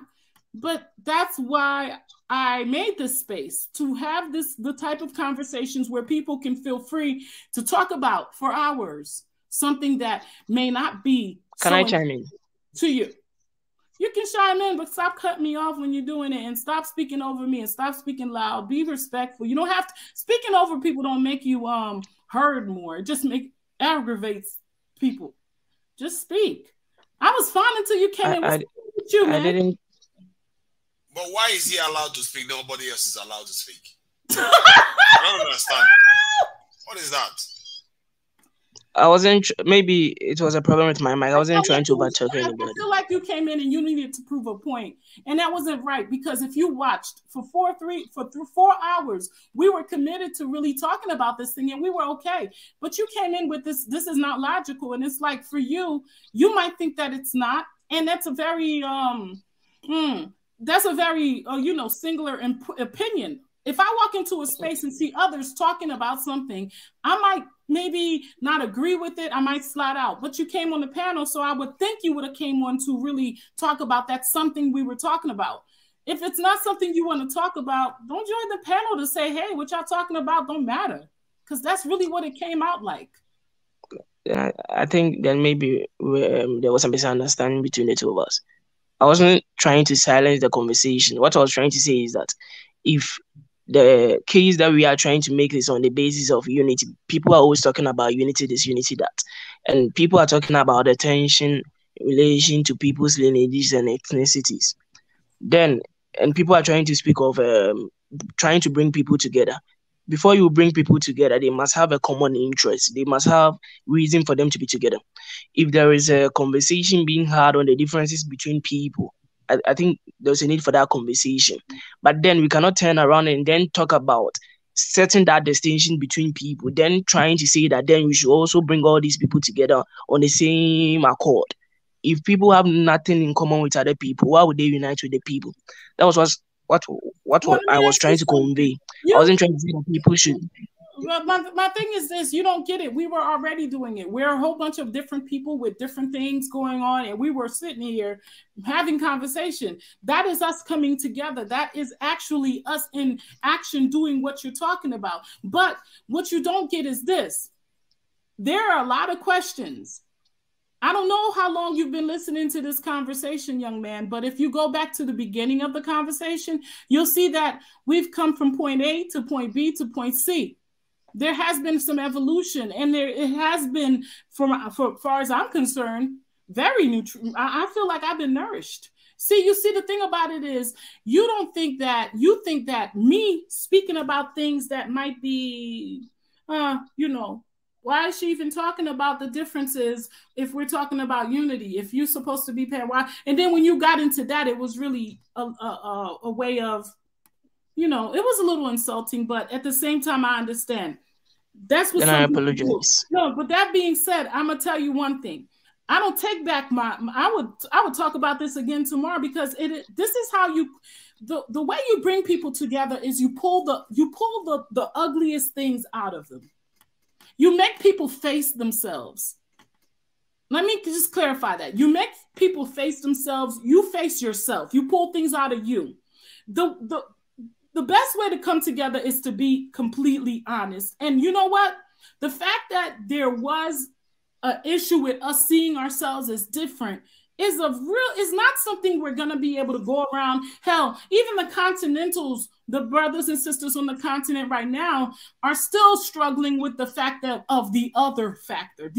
But that's why I made this space, to have the type of conversations where people can feel free to talk about for hours something that may not be. Can I chime in? To you. You can chime in, but stop cutting me off when you're doing it, and stop speaking over me, and stop speaking loud. Be respectful. You don't have to. Speaking over people don't make you heard more. It just aggravates people. Just speak. I was fine until you came in. What's with you, man? I didn't. But why is he allowed to speak? Nobody else is allowed to speak. I don't understand. What is that? I wasn't. Maybe it was a problem with my mic. I wasn't trying to overtalk anybody. I feel like you came in and you needed to prove a point, and that wasn't right, because if you watched for 4 hours, we were committed to really talking about this thing, and we were okay. But you came in with this. This is not logical, and it's like, for you, you might think that it's not, and that's a very you know, singular opinion. If I walk into a space and see others talking about something, I might maybe not agree with it. I might slide out. But you came on the panel, so I would think you would have came on to really talk about that something we were talking about. If it's not something you want to talk about, don't join the panel to say, hey, what y'all talking about don't matter. Because that's really what it came out like. I think then maybe there was a misunderstanding between the two of us. I wasn't trying to silence the conversation. What I was trying to say is that if the case that we are trying to make is on the basis of unity, people are always talking about unity this, unity that. And people are talking about the tension in relation to people's lineages and ethnicities. And people are trying to speak of trying to bring people together. Before you bring people together, they must have a common interest. They must have reason for them to be together. If there is a conversation being had on the differences between people, I think there's a need for that conversation. But then we cannot turn around and then talk about setting that distinction between people, then trying to say that then we should also bring all these people together on the same accord. If people have nothing in common with other people, why would they unite with the people? That was what I was trying to convey. I wasn't trying to say that people should. My thing is this: you don't get it. We were already doing it. We're a whole bunch of different people with different things going on, and we were sitting here having conversation. That is us coming together. That is actually us in action doing what you're talking about. But what you don't get is this: there are a lot of questions. I don't know how long you've been listening to this conversation, young man, but if you go back to the beginning of the conversation, you'll see that we've come from point A to point B to point C. There has been some evolution, and it has been, for far as I'm concerned, very neutral. I feel like I've been nourished. See, you see, the thing about it is, you think that me speaking about things that might be, you know, why is she even talking about the differences if we're talking about unity? If you're supposed to be paired, why? And then when you got into that, it was really a way of, you know, it was a little insulting, but at the same time, I understand. That's what. Then I apologize. No, but that being said, I'm gonna tell you one thing. I don't take back I would talk about this again tomorrow, because this is how the way you bring people together is you pull the ugliest things out of them. You make people face themselves. Let me just clarify that. You make people face themselves. You face yourself. You pull things out of you. The best way to come together is to be completely honest. And you know what? The fact that there was an issue with us seeing ourselves as different is not something we're going to be able to go around. Hell, even the continentals, the brothers and sisters on the continent right now are still struggling with the fact that of the other factor,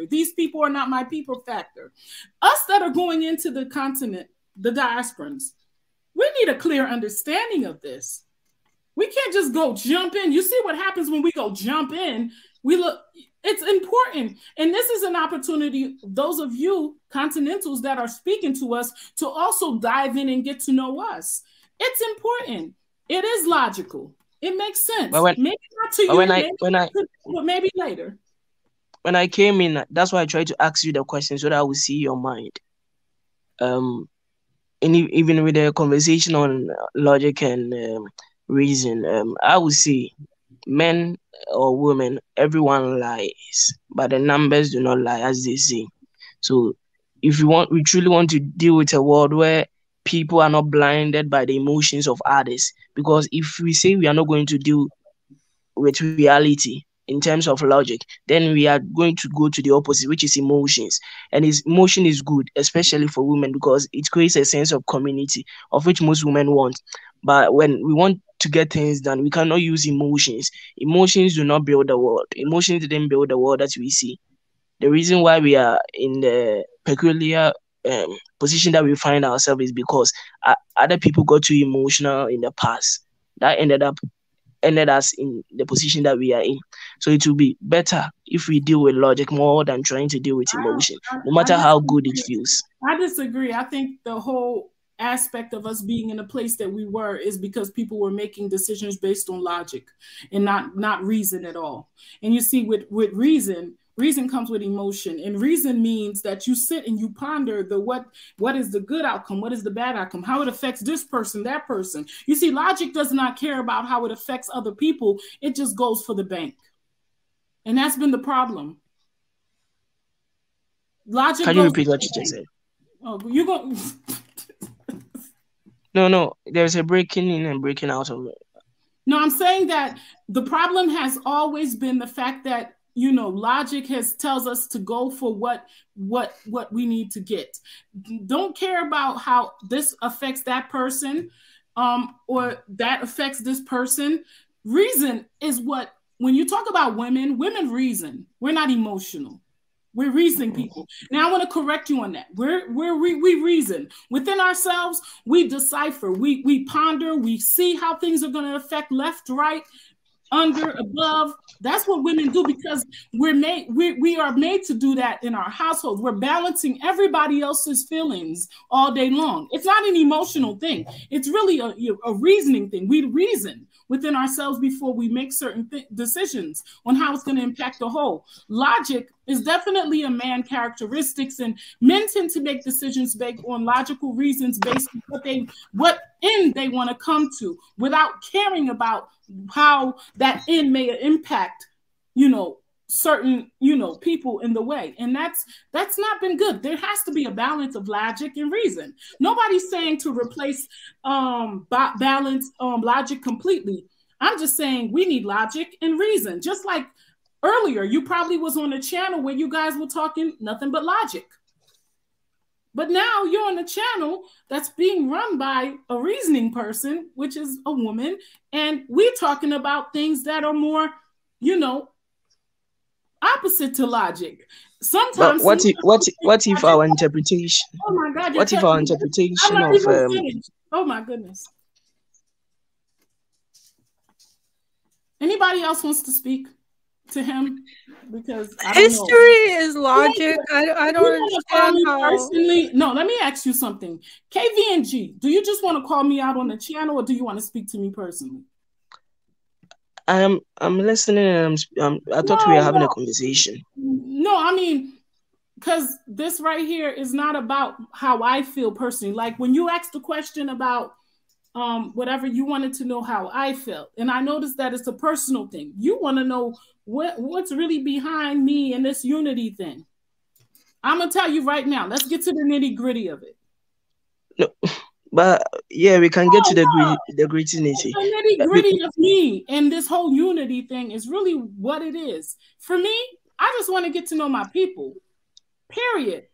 these people are not my people factor. Us that are going into the continent, the diasporans, we need a clear understanding of this. We can't just go jump in. You see what happens when we go jump in. It's important. And this is an opportunity, those of you continentals that are speaking to us, to also dive in and get to know us. It's important. It is logical. It makes sense. Maybe not to you, but maybe later. When I came in, that's why I tried to ask you the question so that I will see your mind. And even with the conversation on logic and reason, I would say men or women, everyone lies, but the numbers do not lie, as they say. So if we truly want to deal with a world where people are not blinded by the emotions of others, because if we say we are not going to deal with reality in terms of logic, then we are going to go to the opposite, which is emotions. And emotion is good, especially for women, because it creates a sense of community, of which most women want. But when we want to get things done, we cannot use emotions. Emotions do not build the world. Emotions didn't build the world that we see. The reason why we are in the peculiar position that we find ourselves is because other people got too emotional in the past. That ended us in the position that we are in. So it will be better if we deal with logic more than trying to deal with emotion, no matter how good it feels. I disagree. I think the whole aspect of us being in the place that we were is because people were making decisions based on logic and not reason at all. And you see, with reason comes with emotion, and reason means that you sit and you ponder what is the good outcome, what is the bad outcome, how it affects this person, that person. You see, logic does not care about how it affects other people. It just goes for the bank. And that's been the problem. Logic. Can you repeat what you just said? Oh, you go. No, there's a breaking in and breaking out of it. No, I'm saying that the problem has always been the fact that, you know, logic tells us to go for what we need to get. Don't care about how this affects that person, or that affects this person. Reason is what, when you talk about women reason. We're not emotional. We're reasoning people. Now I want to correct you on that. We reason within ourselves. We decipher. We ponder. We see how things are going to affect left, right, under, above. That's what women do, because we are made to do that in our households. We're balancing everybody else's feelings all day long. It's not an emotional thing. It's really a reasoning thing. We reason within ourselves before we make certain decisions on how it's going to impact the whole. Logic is definitely a man characteristics, and men tend to make decisions based on logical reasons, based on what end they want to come to, without caring about how that end may impact, you know, certain, you know, people in the way. And that's not been good. There has to be a balance of logic and reason. Nobody's saying to replace balance logic completely. I'm just saying we need logic and reason. Just like earlier, you probably was on a channel where you guys were talking nothing but logic. But now you're on a channel that's being run by a reasoning person, which is a woman, and we're talking about things that are more, you know, opposite to logic. Sometimes. But what if our interpretation? Oh my God! What if our interpretation I'm not of? Even finished. Oh my goodness! Anybody else wants to speak to him? Because history is logic. I don't understand how. Personally, no. Let me ask you something. KVNG, do you just want to call me out on the channel, or do you want to speak to me personally? I'm listening. And I thought we were having a conversation. No, I mean, because this right here is not about how I feel personally. Like when you asked the question about whatever, you wanted to know how I felt, and I noticed that it's a personal thing. You want to know what's really behind me and this unity thing. I'm gonna tell you right now. Let's get to the nitty gritty of it. No, but yeah, we can get to the gritty-nitty. The nitty gritty of me and this whole unity thing is really what it is. For me, I just want to get to know my people. Period.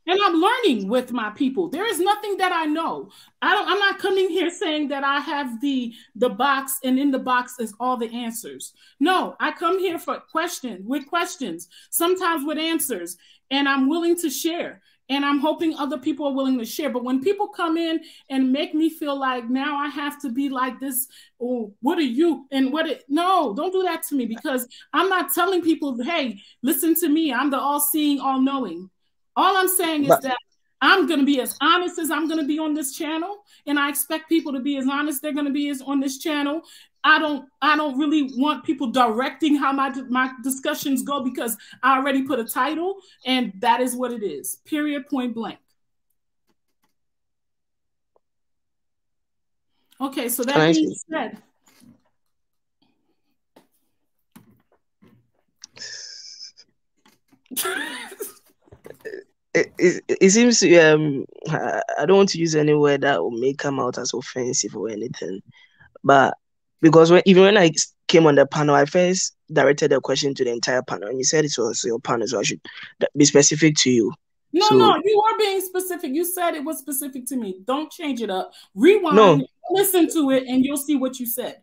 And I'm learning with my people. There is nothing that I know. I'm not coming here saying that I have the box and in the box is all the answers. No, I come here for questions, sometimes with answers, and I'm willing to share. And I'm hoping other people are willing to share. But when people come in and make me feel like now I have to be like this, oh, what are you? And no, don't do that to me, because I'm not telling people, hey, listen to me. I'm the all-seeing, all-knowing. All I'm saying is that I'm going to be as honest as I'm going to be on this channel. And I expect people to be as honest they're going to be as on this channel. I don't really want people directing how my discussions go, because I already put a title, and that is what it is. Period, point blank. Okay, so that being said. It seems I don't want to use any word that may come out as offensive or anything, but because even when I came on the panel, I first directed the question to the entire panel, and you said it was your panel, so I should be specific to you. No, you are being specific. You said it was specific to me. Don't change it up. Rewind, listen to it, and you'll see what you said.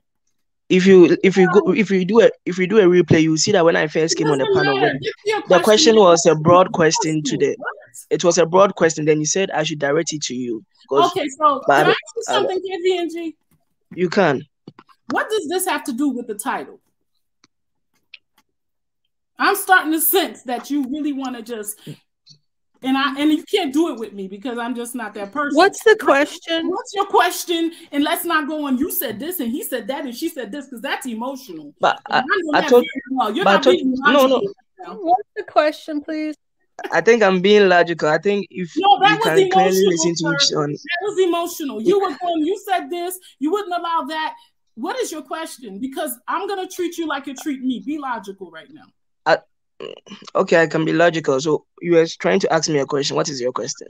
If you do a replay, you see that when I first came on the panel, the question was a broad question it was a broad question. Then you said I should direct it to you. Okay, so can I ask you something, KVNG? You can. What does this have to do with the title? I'm starting to sense that you really want to just, and you can't do it with me because I'm just not that person. What's the question? What's your question? And let's not go on. You said this, and he said that, and she said this, because that's emotional. But What's the question, please? I think I'm being logical. I think if you can clearly listen to each one. That was emotional. You were going, you said this, you wouldn't allow that. What is your question? Because I'm going to treat you like you treat me. Be logical right now. Okay, I can be logical. So you were trying to ask me a question. What is your question?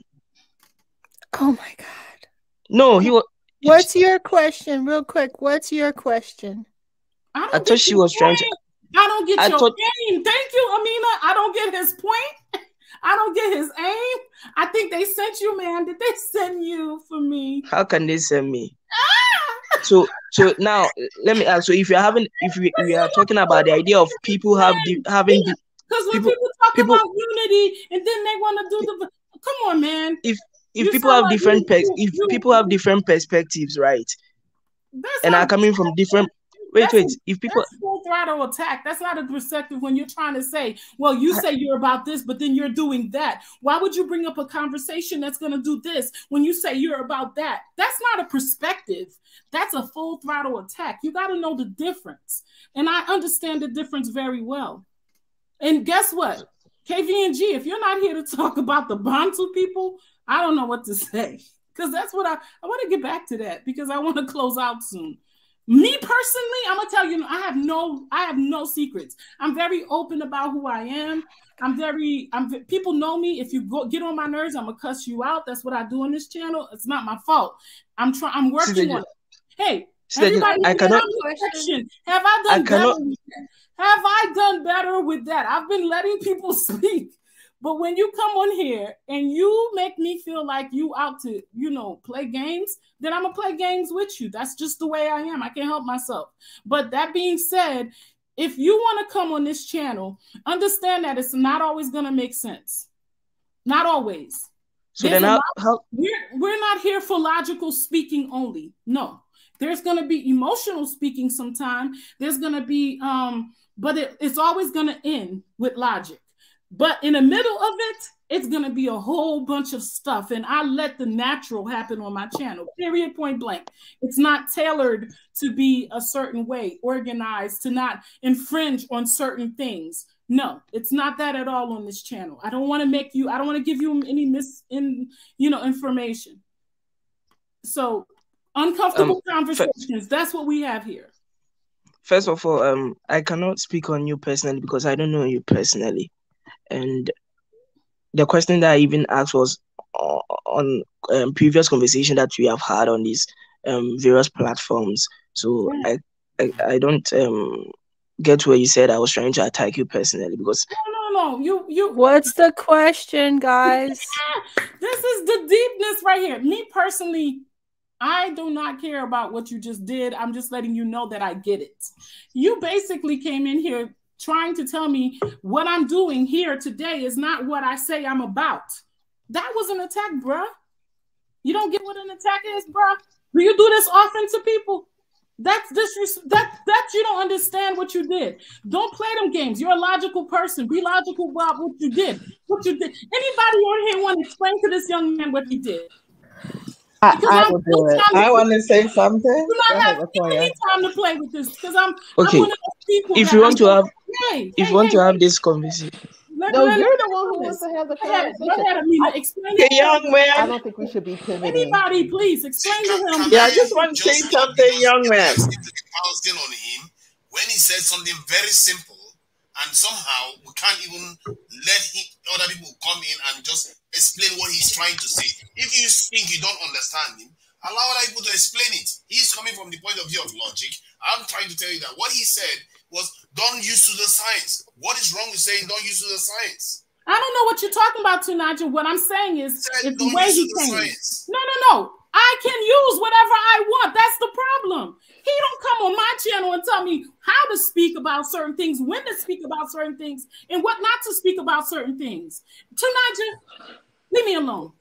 Oh my God. No, he was. What's your question? Real quick. What's your question? I thought she was trying to. I don't get your aim. Thank you, Amina. I don't get his point. I don't get his aim. I think they sent you, man. Did they send you for me? How can they send me? So now let me ask. So if we are talking about the idea of people having because when people talk about unity and then they want to do the come on, man. If people have people have different perspectives, right? And are coming from different. Wait. If people that's full throttle attack, that's not a perspective when you're trying to say, well, you say you're about this, but then you're doing that. Why would you bring up a conversation that's going to do this when you say you're about that? That's not a perspective. That's a full throttle attack. You got to know the difference. And I understand the difference very well. And guess what? KVNG, if you're not here to talk about the Bantu people, I don't know what to say. Because that's what I want to get back to that because I want to close out soon. Me personally, I'm gonna tell you, I have no secrets. I'm very open about who I am. People know me. If you get on my nerves, I'm gonna cuss you out. That's what I do on this channel. It's not my fault. I'm working on it. Hey, everybody, have I done better? Have I done better with that? I've been letting people speak. But when you come on here and you make me feel like you out to, play games, then I'm going to play games with you. That's just the way I am. I can't help myself. But that being said, if you want to come on this channel, understand that it's not always going to make sense. Not always. So then we're not here for logical speaking only. No. There's going to be emotional speaking sometime. There's going to be, but it's always going to end with logic. But in the middle of it, it's going to be a whole bunch of stuff. And I let the natural happen on my channel, period, point blank. It's not tailored to be a certain way, organized, to not infringe on certain things. No, it's not that at all on this channel. I don't want to make you, I don't want to give you any information. So uncomfortable conversations, that's what we have here. First of all, I cannot speak on you personally because I don't know you personally. And the question that I even asked was on previous conversation that we have had on these various platforms. So I don't get where you said I was trying to attack you personally because no. You. What's the question, guys? This is the deepness right here. Me personally, I do not care about what you just did. I'm just letting you know that I get it. You basically came in here trying to tell me what I'm doing here today is not what I say I'm about. That was an attack, bruh. You don't get what an attack is, bruh? Do you do this often to people? That's disrespect. That you don't understand what you did. Don't play them games. You're a logical person. Be logical about what you did. What you did. Anybody on here want to explain to this young man what he did? I will do it. I want to say something. Do not have any time to play with this because I'm okay. I'm one of those people if you want to have this conversation. No, you're the one who wants to have the conversation. Explain young man. I don't think we should be pivoting. Anybody, please explain to him. Yeah, I just want to say something, young man. Bouncing on him when he said something very simple, and somehow we can't even let other people come in and just explain what he's trying to say. If you think you don't understand him, allow other people to explain it. He's coming from the point of view of logic. I'm trying to tell you that what he said was don't use to the science. What is wrong with saying don't use to the science? I don't know what you're talking about, Nigel. What I'm saying is it's the way he came. No. I can use whatever I want. That's the problem. He don't come on my channel and tell me how to speak about certain things, when to speak about certain things, and what not to speak about certain things. Nigel, leave me alone.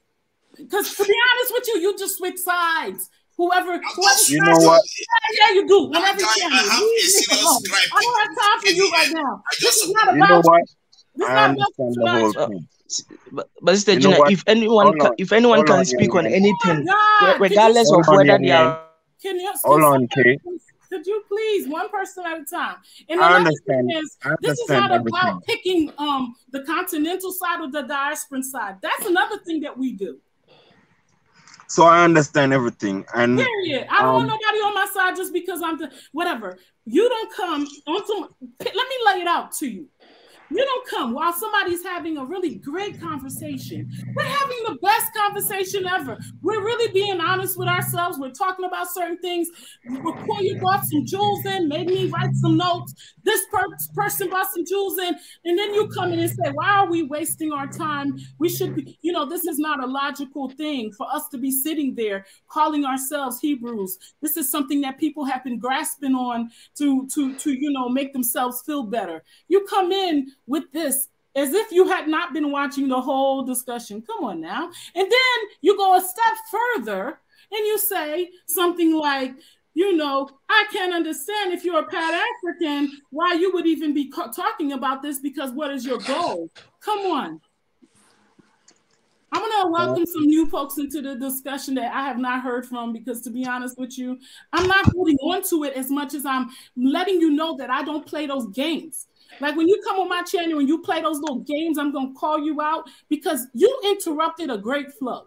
Because to be honest with you, you just switch sides. Whoever you know what? Yeah, you do. Whenever you can. I don't have time for you right now. This is not about you. I understand the whole thing. But Mr. Gina, if anyone can speak on anything, regardless of whether they are. Hold on, Kay. Could you please, one person at a time? And I another understand. thing is, this is not about picking the continental side or the diasporan side. That's another thing that we do. So I understand everything. And period. I don't want nobody on my side just because I'm whatever. You don't come onto. Let me lay it out to you. You don't come while somebody's having a really great conversation. We're having the best conversation ever. We're really being honest with ourselves. We're talking about certain things. Before you brought some jewels in, made me write some notes. This person brought some jewels in, and then you come in and say, why are we wasting our time? We should be, this is not a logical thing for us to be sitting there calling ourselves Hebrews. This is something that people have been grasping on to make themselves feel better. You come in with this as if you had not been watching the whole discussion. Come on now. And then you go a step further and you say something like, I can't understand if you're a Pan-African why you would even be talking about this because what is your goal? Come on. I'm going to welcome some new folks into the discussion that I have not heard from because, to be honest with you, I'm not holding on to it as much as I'm letting you know that I don't play those games. Like when you come on my channel and you play those little games, I'm going to call you out because you interrupted a great flow.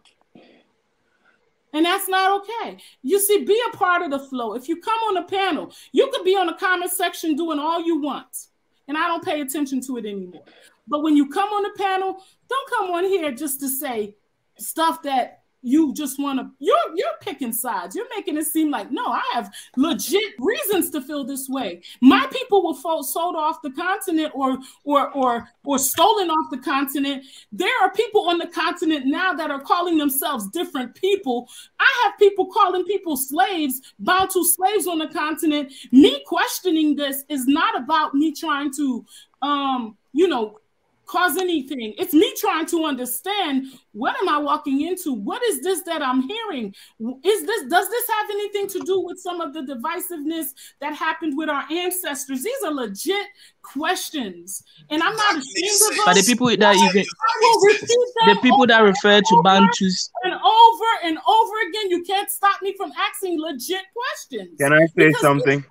And that's not okay. You see, be a part of the flow. If you come on a panel, you could be on the comment section doing all you want. And I don't pay attention to it anymore. But when you come on the panel, don't come on here just to say stuff that you just want to, you're picking sides. You're making it seem like, no, I have legit reasons to feel this way. My people were sold off the continent or stolen off the continent. There are people on the continent now that are calling themselves different people. I have people calling people slaves, Bantu slaves on the continent. Me questioning this is not about me trying to, cause anything. It's me trying to understand what am I walking into? What is this that I'm hearing? Does this have anything to do with some of the divisiveness that happened with our ancestors? These are legit questions. And I'm not ashamed of them. But the people that refer to Bantus and over again, you can't stop me from asking legit questions. Can I say something?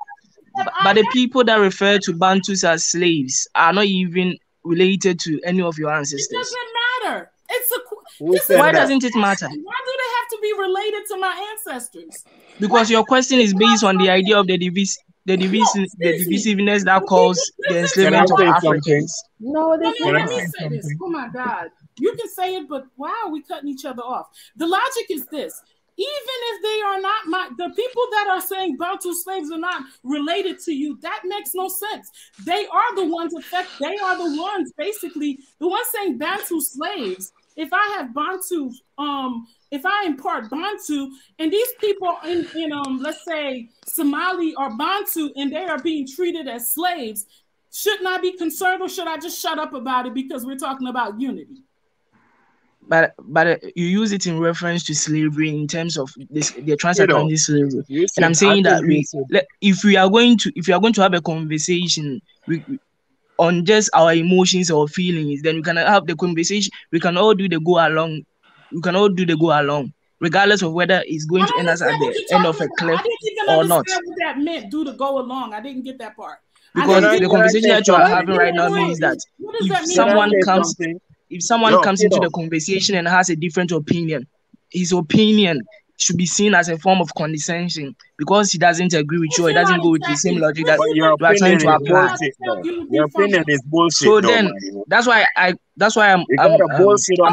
But the people that refer to Bantus as slaves are not even related to any of your ancestors. It doesn't matter. Why doesn't it matter? Why do they have to be related to my ancestors? Because your question is based on the idea of the divisiveness that caused the enslavement of Africans. No, let me say this. Oh my God. You can say it, but why are we cutting each other off? The logic is this. Even if they are not the people that are saying Bantu slaves are not related to you, that makes no sense. They are the ones they are the ones basically, the ones saying Bantu slaves. If I have Bantu, if I impart Bantu and these people in let's say Somali or Bantu and they are being treated as slaves, shouldn't I be concerned or should I just shut up about it because we're talking about unity? But you use it in reference to slavery in terms of the transatlantic slavery, and I'm saying that if you are going to have a conversation on just our emotions or feelings, then we can have the conversation. We can all do the go along. We can all do the go along, regardless of whether it's going to end us at the end of a cliff or not. I didn't even understand what that meant. Do the go along. I didn't get that part. Because the conversation that you are having right now means that if someone comes into the conversation and has a different opinion, his opinion should be seen as a form of condescension because he doesn't agree with you or he doesn't go with the same logic that you are trying to apply. Your opinion is bullshit. So then that's why I'm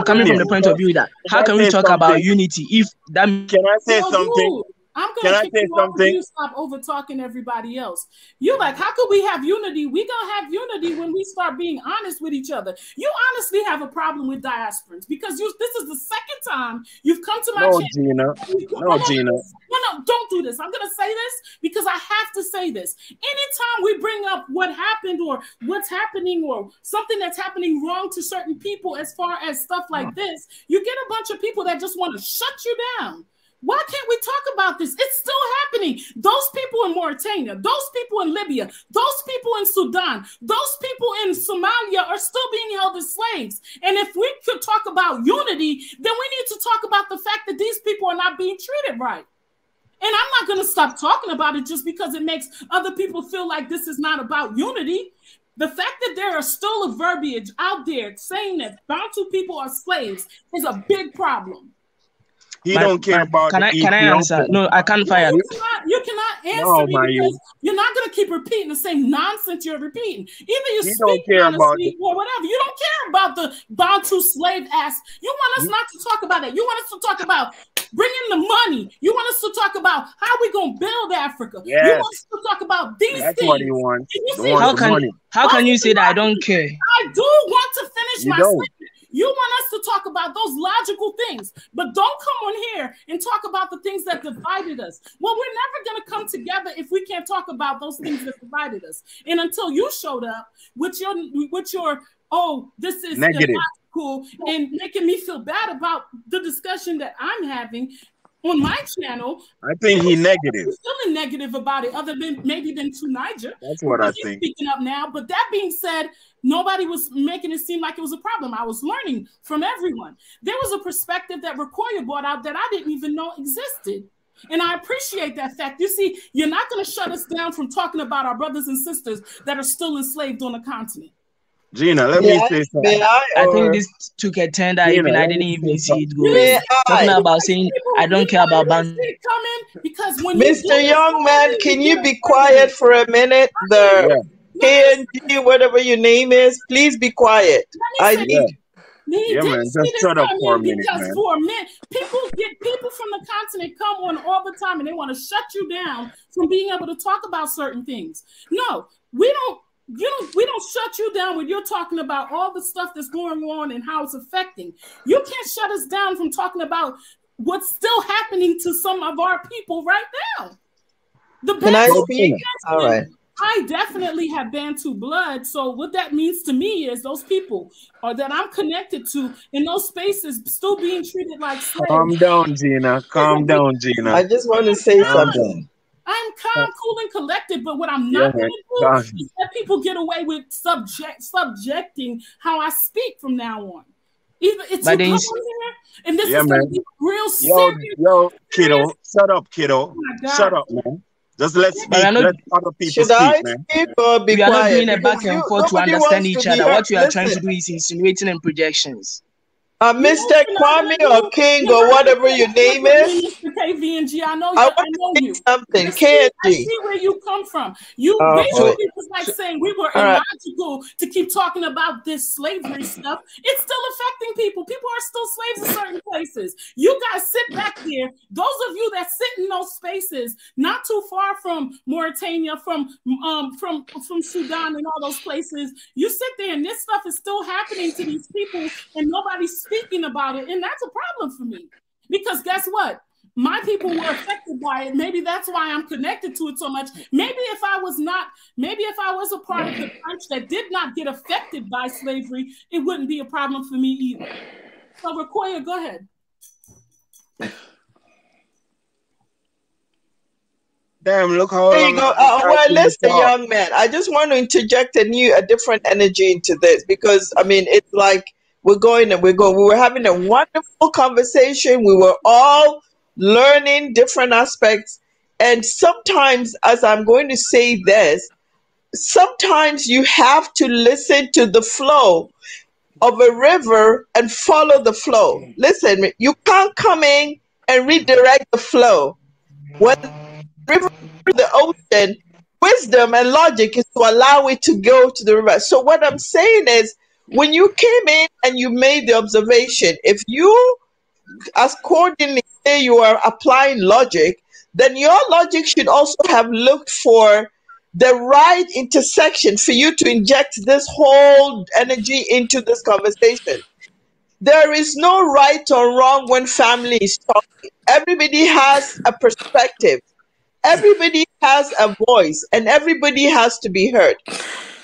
coming from the point of view that how can we talk about unity if that can I say something? I'm gonna kick you off if you stop over talking everybody else. You like, how could we have unity? We gonna have unity when we start being honest with each other. You honestly have a problem with diasporans because this is the second time you've come to my channel. Gina. No, don't do this. I'm gonna say this because I have to say this. Anytime we bring up what happened or what's happening or something that's happening wrong to certain people as far as stuff like this, you get a bunch of people that just want to shut you down. Why can't we talk about this? It's still happening. Those people in Mauritania, those people in Libya, those people in Sudan, those people in Somalia are still being held as slaves. And if we could talk about unity, then we need to talk about the fact that these people are not being treated right. And I'm not going to stop talking about it just because it makes other people feel like this is not about unity. The fact that there are still a verbiage out there saying that Bantu people are slaves is a big problem. He don't care about. Can I answer? No, I can't fire. You cannot answer me because you're not going to keep repeating the same nonsense you're repeating. Either you speak honestly or whatever. You don't care about the Bantu slave ass. You want us not to talk about that. You want us to talk about bringing the money. You want us to talk about how we going to build Africa. Yes. You want us to talk about these That's things. What he wants. How can you say that I don't care? I do want to finish my statement. You want us to talk about those logical things, but don't come on here and talk about the things that divided us. Well, we're never going to come together if we can't talk about those things that divided us. And until you showed up with your oh, this is negative, illogical, and making me feel bad about the discussion that I'm having on my channel. I think he's negative. He's feeling negative about it, other than maybe than to Niger. That's what I think. Speaking up now, but that being said, nobody was making it seem like it was a problem. I was learning from everyone. There was a perspective that Rakoya brought out that I didn't even know existed. And I appreciate that fact. You see, you're not going to shut us down from talking about our brothers and sisters that are still enslaved on the continent. Gina, let me say something. I think this took a turn that even I didn't even see it going. Talking about saying I don't care about Bantu. Because when Mr. Young Man, can you be quiet for a minute? KNG, whatever your name is, please be quiet. Man, just shut up for a minute, because man. For a minute, people from the continent come on all the time and they want to shut you down from being able to talk about certain things. No, we don't shut you down when you're talking about all the stuff that's going on and how it's affecting. You can't shut us down from talking about what's still happening to some of our people right now. Can I speak? All right. I definitely have Bantu blood. So what that means to me is those people that I'm connected to in those spaces still being treated like slaves. Calm down, Gina. Calm down, Gina. I just want to say something. I'm calm, cool, and collected, but what I'm not going to do is let people get away with subjecting how I speak from now on. Either it's you come on here, and this is going to be real serious. Yo, kiddo, shut up, kiddo. Oh shut up, man. Just let's speak. But Let other people Should I speak, man. speak or be we are not doing quiet? a Because back and forth to nobody understand wants to each be other. heard. What you are trying to Listen, do is insinuating and projections. Mr. Kwame or King or whatever your name is, Mr. KVNG, I know I you. want I know to say you. something. I see KNG. where you come from. You So, basically was like saying we were all right. illogical to keep talking about this slavery stuff. It's still affecting people. People are still slaves in certain places. You guys sit back there. Those of you that sit in those spaces, not too far from Mauritania, from Sudan and all those places, you sit there and this stuff is still happening to these people and nobody's speaking about it. And that's a problem for me. Because guess what? My people were affected by it. Maybe that's why I'm connected to it so much. Maybe if I was a part of the church that did not get affected by slavery, it wouldn't be a problem for me either. So Rakoya, go ahead. Damn, look how There you long go. I've been Well, typing this listen, out. young man, I just want to interject a different energy into this because I mean, it's like we were having a wonderful conversation. We were all learning different aspects, and sometimes, as I'm going to say this, sometimes you have to listen to the flow of a river and follow the flow. Listen, you can't come in and redirect the flow. When river the ocean, wisdom and logic is to allow it to go to the river. So what I'm saying is when you came in and you made the observation, if you as accordingly say you are applying logic, then your logic should also have looked for the right intersection for you to inject this whole energy into this conversation. There is no right or wrong when family is talking. Everybody has a perspective. Everybody has a voice and everybody has to be heard.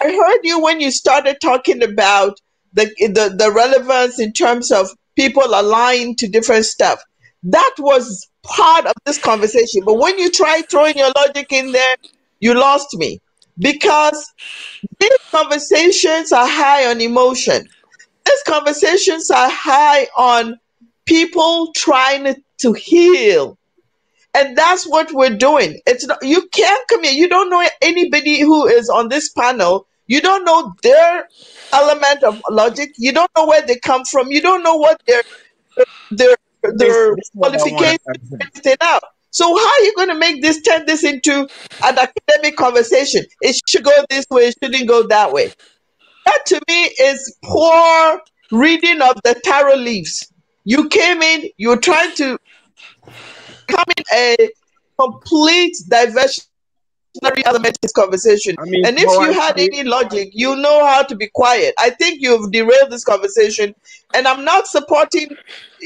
I heard you when you started talking about the relevance in terms of people aligned to different stuff. That was part of this conversation. But when you try throwing your logic in there, you lost me. Because these conversations are high on emotion. These conversations are high on people trying to heal. And that's what we're doing. It's not, you can't come here. You don't know anybody who is on this panel. You don't know their element of logic. You don't know where they come from. You don't know what their This is what I want qualifications to say. anything out. So how are you going to make this turn this into an academic conversation? It should go this way. It shouldn't go that way. That to me is poor reading of the tarot leaves. You came in. You're trying to come in a complete diversionary element in this conversation. I mean, And if how I you had see it, any logic, you know how to be quiet. I think you've derailed this conversation. And I'm not supporting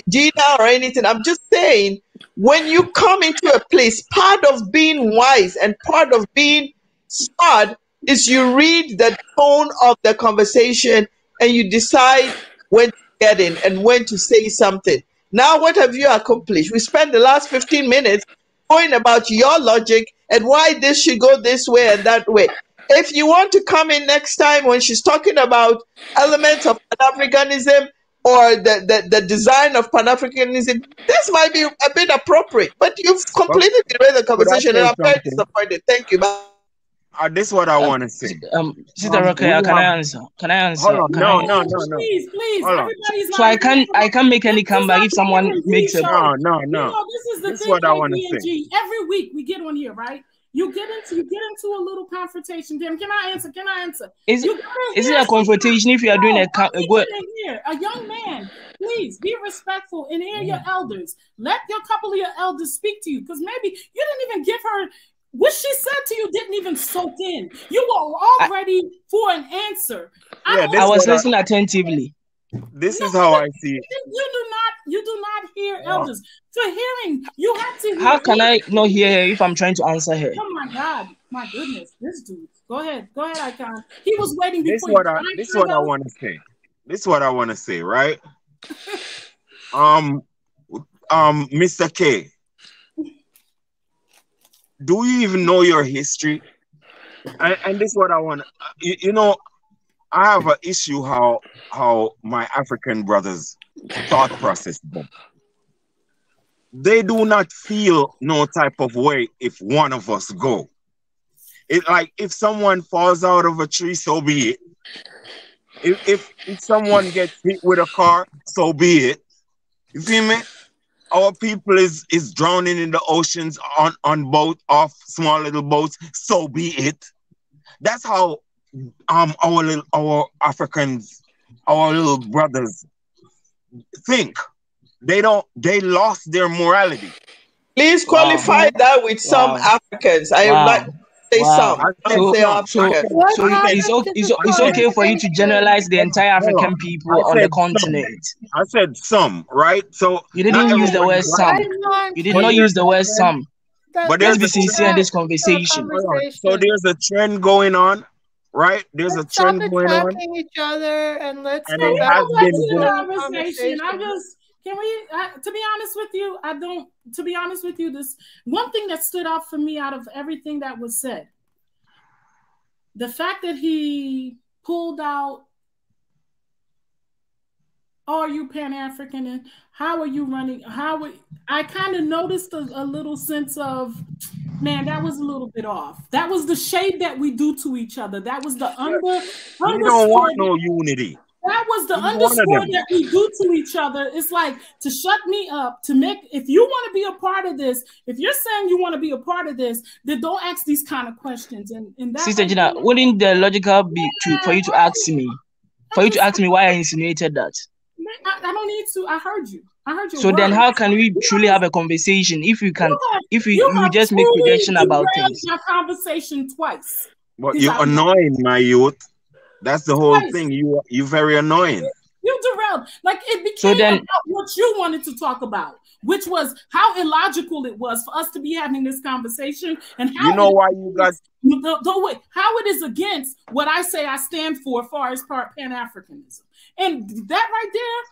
Gina or anything. I'm just saying, when you come into a place, part of being wise and part of being smart is you read the tone of the conversation and you decide when to get in and when to say something. Now, what have you accomplished? We spent the last 15 minutes going about your logic and why this should go this way and that way. If you want to come in next time when she's talking about elements of Pan-Africanism or the design of Pan-Africanism, this might be a bit appropriate. But you've but completely derailed the could I conversation and say I'm very something? disappointed. Thank you. Bye. This is what I want to say. Sister We Rockaya, can I have. answer? Can I answer? Hold on. Can No, I? no, no, no. Please, Hold on. everybody's So not. I can't make any This is comeback not if the someone KVNG makes a. show. No. You know, this is the This is thing, what I want to say. KVNG. Every week we get on here, right? You get into a little confrontation. Damn, can I answer? Is You gotta it hear a confrontation if you are doing a good? here. A young man, please be respectful and hear your elders. Let your couple of your elders speak to you, because maybe you didn't even give her what she said to you. Didn't even soak in. You were all ready for an answer. Yeah, I was listening attentively. This is how I see it. You do not hear elders. For hearing, you have to hear. How can I not hear her if I'm trying to answer her? Oh my God, my goodness, this dude. Go ahead, Icon. He was waiting This before is what I want to say. This is what I want to say, right? Mr. K, do you even know your history? And this is what I want. You know, I have an issue how my African brothers thought process them. they do not feel no type of way if one of us go. It like if someone falls out of a tree, so be it. If someone gets hit with a car, so be it. You feel me? Our people is drowning in the oceans on boat, off small little boats, so be it. That's how our Africans, our little brothers think. They lost their morality. Please qualify that with some Africans. I would like to say some. It's okay for you to generalize the entire African people on the continent. I said some, right? So you didn't use the word some. You did not use the word some. But let's be sincere in this conversation. So there's a trend going on, right? There's a trend going on. Attacking each other and let's And go it back has to been the conversation. Can we, to be honest with you, to be honest with you, this one thing that stood out for me out of everything that was said, the fact that he pulled out, oh, are you Pan-African and how are you running? I kind of noticed a little sense of, man, that was a little bit off. That was the shade that we do to each other. That was the We don't want no unity. That was the underscore that we do to each other. It's like to shut me up, to make, if you want to be a part of this, if you're saying you want to be a part of this, then don't ask these kind of questions. And that Sister Gina, wouldn't the logical be for you to ask me? For you to ask me why I insinuated that? I don't need to. I heard you. So then how can we truly have a conversation if you can, if you just make projection about things? Your conversation twice. But you're annoying, my youth. That's the whole thing. You're very annoying. You derailed. Like it became about what you wanted to talk about, which was how illogical it was for us to be having this conversation, and how you know why you got how it is against what I say I stand for as far as Pan-Africanism. And that right there,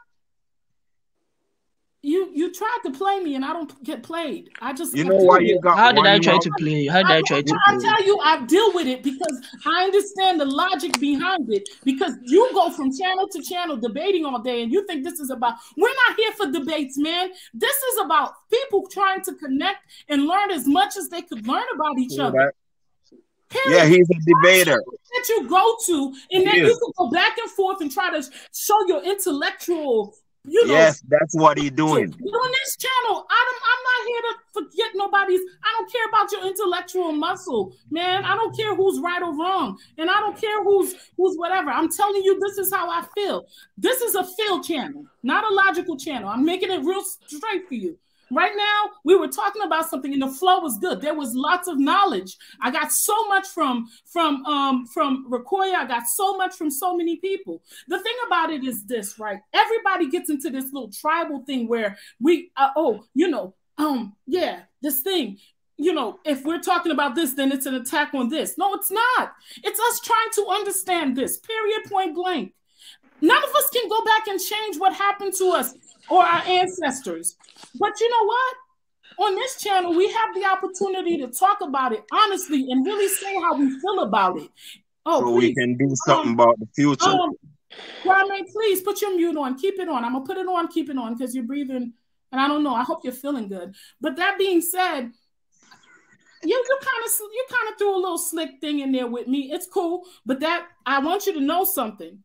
you tried to play me and I don't get played. I just you know why you got. How did I try to play you? How did I try to play? I tell you, I deal with it because I understand the logic behind it. Because you go from channel to channel debating all day, and you think this is about. We're not here for debates, man. This is about people trying to connect and learn as much as they could learn about each other. Yeah, he's a debater. That you go to, and then you can go back and forth and try to show your intellectual. You know, yes, that's what he's doing. On this channel, I'm not here to forget nobody's. I don't care about your intellectual muscle, man. I don't care who's right or wrong, and I don't care who's whatever. I'm telling you, this is how I feel. This is a feel channel, not a logical channel. I'm making it real straight for you. Right now, we were talking about something, and the flow was good. There was lots of knowledge. I got so much from Rakoya. I got so much from so many people. The thing about it is this, right? Everybody gets into this little tribal thing where we, this thing. You know, if we're talking about this, then it's an attack on this. No, it's not. It's us trying to understand this. Period. Point blank. None of us can go back and change what happened to us or our ancestors. But you know what? On this channel, we have the opportunity to talk about it honestly and really say how we feel about it. Oh, so please. We can do something about the future. Kwame, please put your mute on. Keep it on. I'm going to put it on. Keep it on because you're breathing. And I don't know. I hope you're feeling good. But that being said, you kind of threw a little slick thing in there with me. It's cool. But that I want you to know something.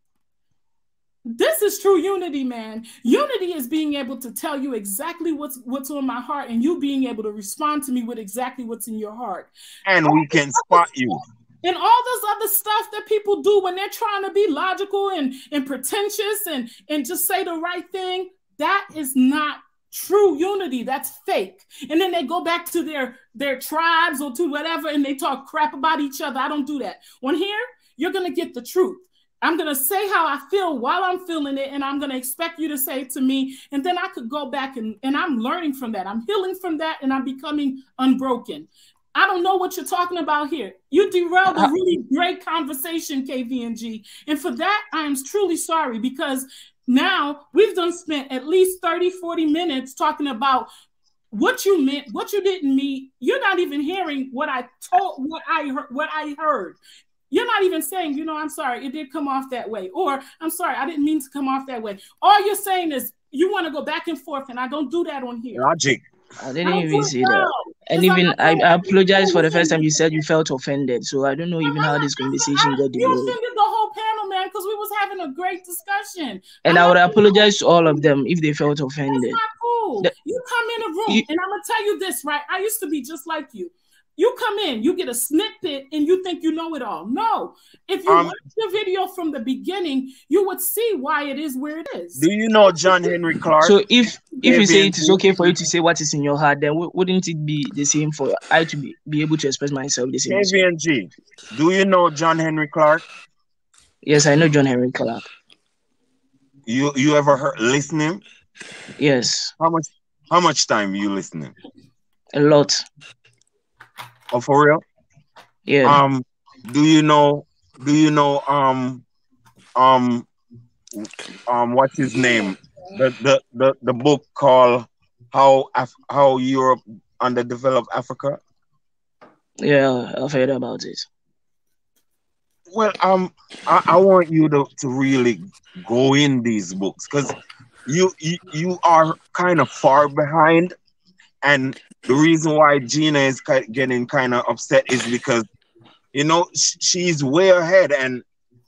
This is true unity, man. Unity is being able to tell you exactly what's on my heart and you being able to respond to me with exactly what's in your heart. And we can spot you. And all this other stuff that people do when they're trying to be logical and pretentious and just say the right thing, that is not true unity. That's fake. And then they go back to their tribes or to whatever and they talk crap about each other. I don't do that. On here, you're going to get the truth. I'm going to say how I feel while I'm feeling it, and I'm going to expect you to say it to me, and then I could go back and I'm learning from that. I'm healing from that, and I'm becoming unbroken. I don't know what you're talking about here. You derailed a really great conversation, KVNG, and for that, I am truly sorry because now we've spent at least 30, 40 minutes talking about what you meant, what you didn't mean. You're not even hearing what I heard. You're not even saying, I'm sorry, it did come off that way. Or, I'm sorry, I didn't mean to come off that way. All you're saying is you want to go back and forth, and I don't do that on here. Logic. I didn't even say that. And even I apologize for the first time you said you felt offended. So I don't know even how this conversation got You developed. offended the whole panel, man, because we was having a great discussion. And I would apologize to all of them if they felt offended. That's not cool. You come in a room, and I'm gonna tell you this, right? I used to be just like you. You come in, you get a snippet, and you think you know it all. No, if you watch the video from the beginning, you would see why it is where it is. Do you know John Henry Clark? So if you say it is okay for you to say what is in your heart, then wouldn't it be the same for I to be able to express myself the same? KVNG, do you know John Henry Clark? Yes, I know John Henry Clark. You ever listening? Yes. How much time you listening? A lot. Oh, for real? Yeah. Do you know what's his name? The book called How Europe Underdeveloped Africa? Yeah, I've heard about it. Well, I want you to really go in these books, because you are kind of far behind, and the reason why Gina is getting kind of upset is because, you know, she's way ahead, and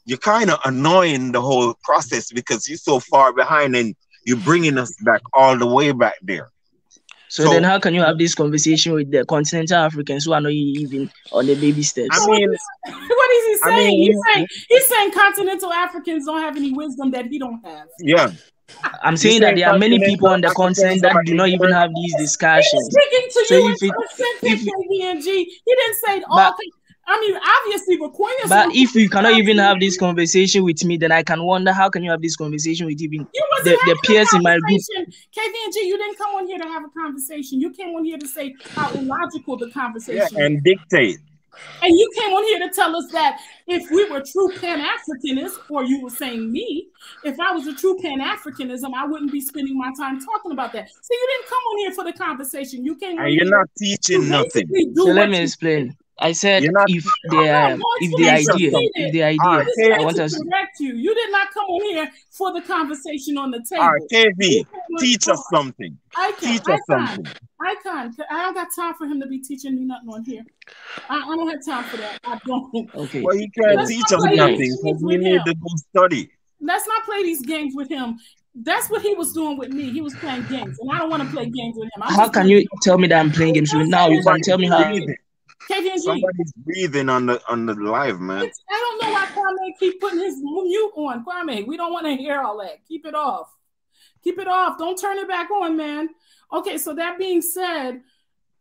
you're kind of annoying the whole process because you're so far behind, and you're bringing us back all the way back there. So then how can you have this conversation with the continental Africans who are not even on the baby steps? I mean, what is he saying? He's saying continental Africans don't have any wisdom that he don't have. Yeah. I'm saying that there are many people on the continent that do not even have these discussions. He's speaking to you in percentage, KVNG. He didn't say all. I mean, obviously, but if you cannot even have this conversation with me, then I can wonder how can you have this conversation with even the peers in my group. KVNG, you didn't come on here to have a conversation. You came on here to say how illogical the conversation is. And dictate. And you came on here to tell us that if we were true Pan-Africanists, or you were saying me, if I was a true Pan-Africanism, I wouldn't be spending my time talking about that. So you didn't come on here for the conversation. You came on here. You're not teaching nothing. So let me explain. I said if the idea, I want to correct you. You did not come on here for the conversation on the table. KV, teach us something. Teach us something. I don't got time for him to be teaching me nothing on here. I don't have time for that. I don't. Okay. Well, he can't teach us nothing because we need to go study. Let's not play these games with him. That's what he was doing with me. He was playing games, and I don't want to play games with him. How can you tell me that I'm playing games with him? Now you can tell me how. KVNG. Somebody's breathing on the live, man. I don't know why Kwame keep putting his mute on. Kwame, we don't want to hear all that. Keep it off. Keep it off. Don't turn it back on, man. Okay, so that being said,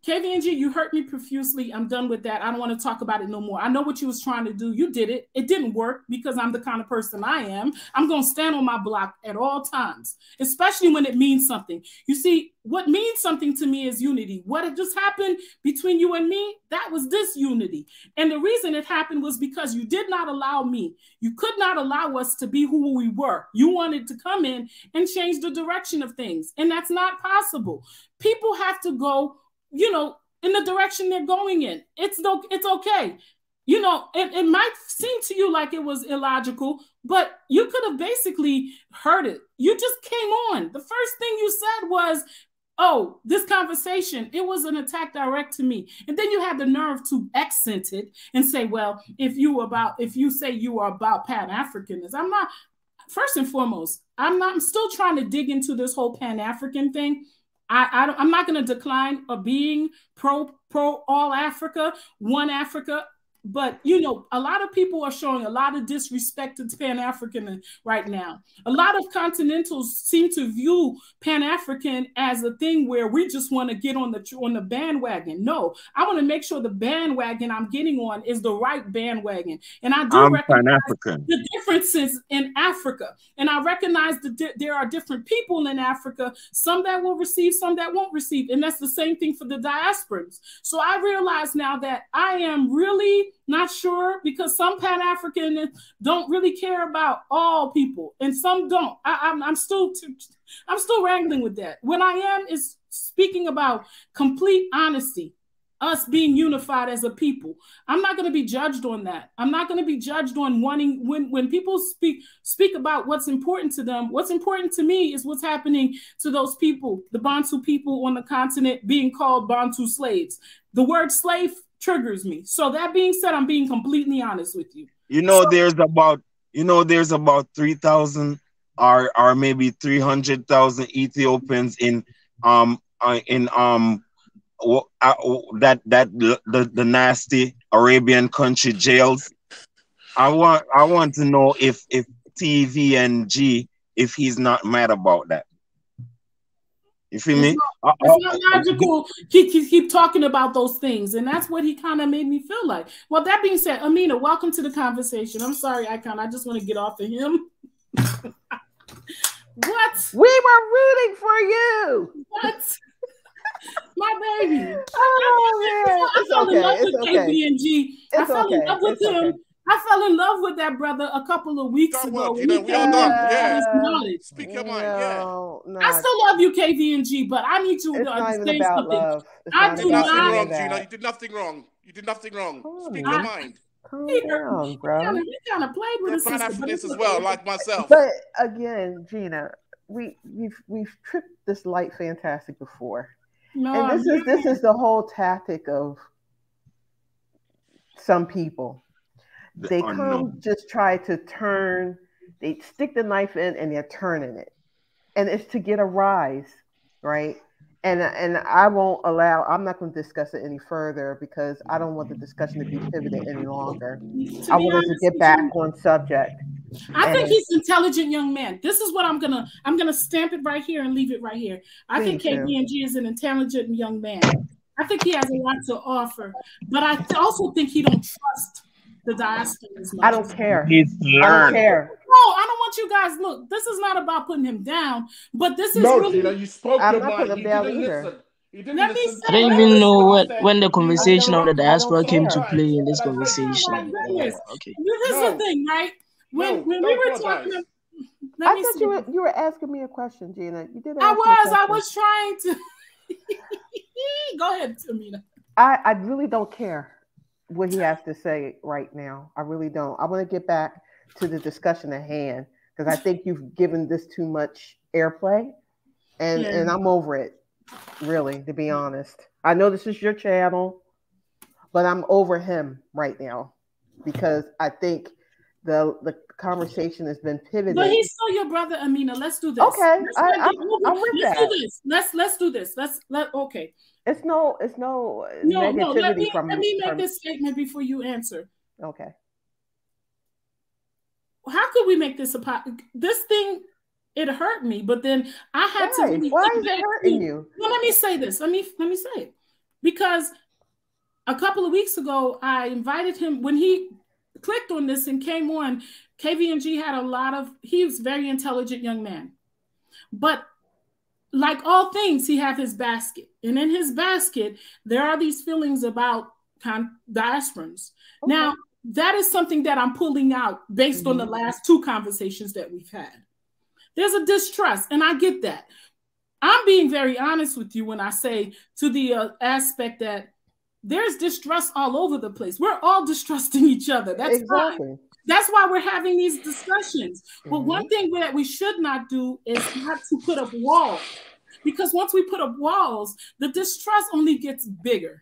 KVNG, you hurt me profusely. I'm done with that. I don't want to talk about it no more. I know what you was trying to do. You did it. It didn't work because I'm the kind of person I am. I'm going to stand on my block at all times, especially when it means something. You see, what means something to me is unity. What had just happened between you and me, that was disunity. And the reason it happened was because you did not allow me. You could not allow us to be who we were. You wanted to come in and change the direction of things. And that's not possible. People have to go, you know, in the direction they're going in. It's okay. You know, it might seem to you like it was illogical, but you could have basically heard it. You just came on. The first thing you said was, oh, this conversation, it was an attack direct to me. And then you had the nerve to accent it and say, well, if you say you are about Pan-Africanism, I'm not, first and foremost, I'm still trying to dig into this whole Pan-African thing. I'm not going to decline of being pro all Africa, one Africa. But, you know, a lot of people are showing a lot of disrespect to Pan-African right now. A lot of continentals seem to view Pan-African as a thing where we just want to get on the bandwagon. No, I want to make sure the bandwagon I'm getting on is the right bandwagon. And I do recognize the differences in Africa. And I recognize that there are different people in Africa, some that will receive, some that won't receive. And that's the same thing for the diasporans. So I realize now that I am really not sure, because some Pan-Africans don't really care about all people and some don't. I'm still wrangling with that. What I am is speaking about complete honesty. us being unified as a people. I'm not going to be judged on that. I'm not going to be judged on wanting, when people speak about what's important to them. What's important to me is what's happening to those people, the Bantu people on the continent being called Bantu slaves. The word slave triggers me. So that being said, I'm being completely honest with you. There's about 3,000 or maybe 300,000 Ethiopians in the nasty Arabian country jails. I want to know if TVNG, if he's not mad about that. You feel me? It's not logical. Keep talking about those things, and that's what he kind of made me feel like. Well, that being said, Amina, welcome to the conversation. I'm sorry, Icon. I just want to get off of him. What? We were rooting for you. What? My baby. Oh, man. I fell in love with okay. KBNG. I fell in love with him. Okay. I fell in love with that brother a couple of weeks ago. We all done. Yeah. Speak your mind. No, I still love you, KVNG, but I need you to understand something. Love. I do not. Nothing wrong, Gina. You did nothing wrong. You did nothing wrong. Speak your mind. Calm down, bro. You kind of played with You're a sister, as well, like myself. But again, Gina, we've tripped this light fantastic before. No, and this is the whole tactic of some people. They just try to turn, they stick the knife in and they're turning it. And it's to get a rise, right? And I won't allow, I'm not going to discuss it any further because I don't want the discussion to be pivoted any longer. I want us to get back on subject. I think he's an intelligent young man. This is what I'm gonna stamp it right here and leave it right here. I think KPNG is an intelligent young man. I think he has a lot to offer, but I also think he don't trust the diaspora as much. I don't care. He's learned. No, I don't want you guys. Look, this is not about putting him down, but this is really. Gina, you spoke I'm your not mind. putting him down either. Let me I don't even know when the conversation of the diaspora came to play in this conversation. Okay. This is the thing, right? When we were talking, I thought you were asking me a question, Gina. You did. I was trying to. Go ahead, Tamina. I really don't care what he has to say right now. I really don't. I want to get back to the discussion at hand because I think you've given this too much airplay, and I'm over it. Really, to be honest, I know this is your channel, but I'm over him right now because I think the conversation has been pivoted. But he's still your brother, Amina. Let's do this. Okay, I'm with let's that. do this. Let's do this. Okay. It's no negativity let me make this statement before you answer. Okay. How could we make this this thing? It hurt me, but then I had to really. Why is it hurting you? Well, let me say this. Let me say it because a couple of weeks ago I invited him when he clicked on this and came on. KVNG had he was a very intelligent young man, but like all things, he had his basket, and in his basket there are these feelings about diasporans. Okay. Now that is something that I'm pulling out based on the last two conversations that we've had. There's a distrust, and I get that. I'm being very honest with you when I say to the aspect that there's distrust all over the place. We're all distrusting each other. That's exactly fine. That's why we're having these discussions. But one thing that we should not do is not to put up walls, because once we put up walls, the distrust only gets bigger.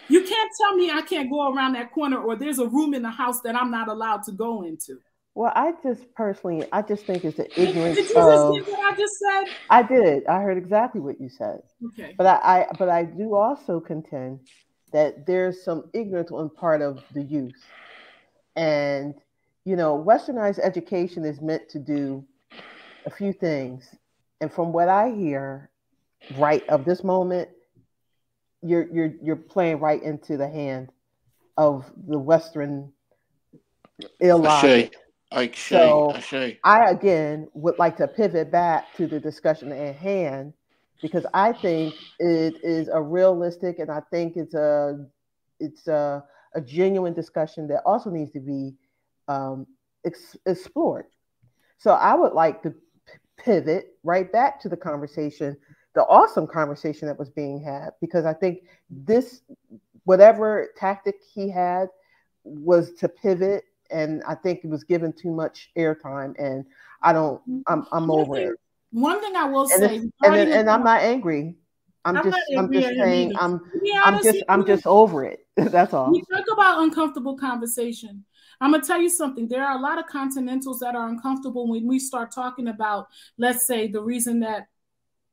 You can't tell me I can't go around that corner or there's a room in the house that I'm not allowed to go into. Well, I just think it's the ignorance. Did you just hear what I just said? I did. I heard exactly what you said. Okay. But I do also contend that there's some ignorance on part of the youth. And, westernized education is meant to do a few things. And from what I hear right of this moment, you're playing right into the hand of the Western illogic. I again would like to pivot back to the discussion at hand because I think it is a realistic and I think it's a genuine discussion that also needs to be explored. So I would like to pivot right back to the awesome conversation that was being had, because I think whatever tactic he had was to pivot, and I think it was given too much airtime, and I'm over it. One thing I will And say, and I'm not angry. I'm not angry just at him saying either. To be honest, I'm just over it. That's all. We talk about uncomfortable conversation. I'm gonna tell you something. There are a lot of continentals that are uncomfortable when we start talking about, let's say, the reason that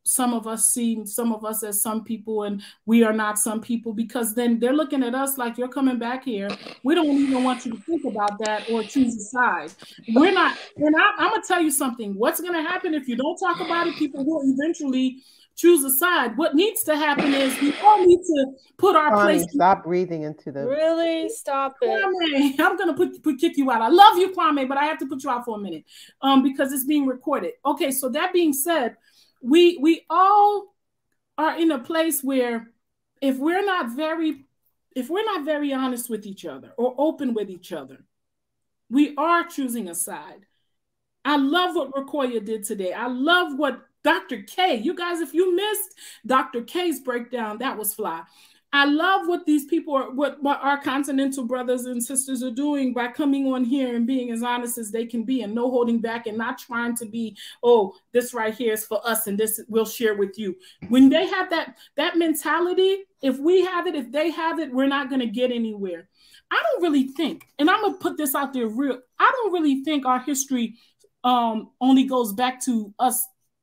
some of us see some of us as some people and we are not some people, because then they're looking at us like, you're coming back here. We don't even want you to think about that or choose a side. We're not. And I'm gonna tell you something. What's gonna happen if you don't talk about it? People will eventually choose a side. What needs to happen is we all need to put our place. Stop breathing into the. Really, stop it. Kwame, I'm gonna kick you out. I love you, Kwame, but I have to put you out for a minute, because it's being recorded. Okay, so that being said, we all are in a place where if we're not very honest with each other or open with each other, we are choosing a side. I love what Rokoya did today. I love what Dr. K, you guys, if you missed Dr. K's breakdown, that was fly. I love what these people are, what our continental brothers and sisters are doing by coming on here and being as honest as they can be and no holding back and not trying to be, oh, this right here is for us and this we'll share with you. When they have that mentality, if we have it, if they have it, we're not going to get anywhere. I don't really think, and I'm going to put this out there I don't really think our history only goes back to us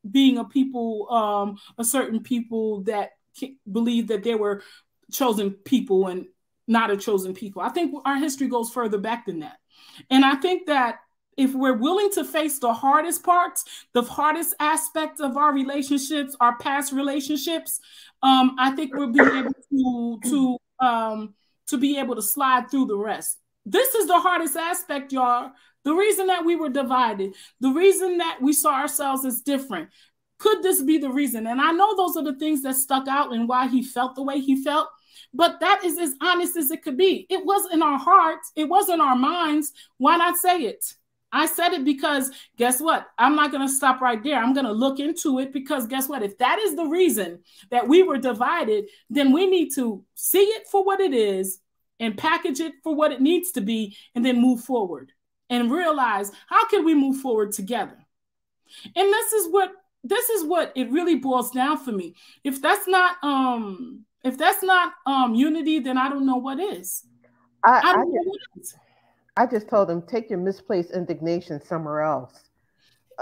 being a people, a certain people that believe that there were chosen people and not a chosen people. I think our history goes further back than that. And I think that if we're willing to face the hardest parts, the hardest aspects of our relationships, our past relationships, I think we'll be able to be able to slide through the rest. This is the hardest aspect, y'all. The reason that we were divided, the reason that we saw ourselves as different. Could this be the reason? And I know those are the things that stuck out and why he felt the way he felt, but that is as honest as it could be. It was in our hearts. It was in our minds. Why not say it? I said it because guess what? I'm not going to stop right there. I'm going to look into it because guess what? If that is the reason that we were divided, then we need to see it for what it is and package it for what it needs to be and then move forward and realize how can we move forward together? And this is what it really boils down for me. If that's not unity, then I don't know what is. I just told him, take your misplaced indignation somewhere else.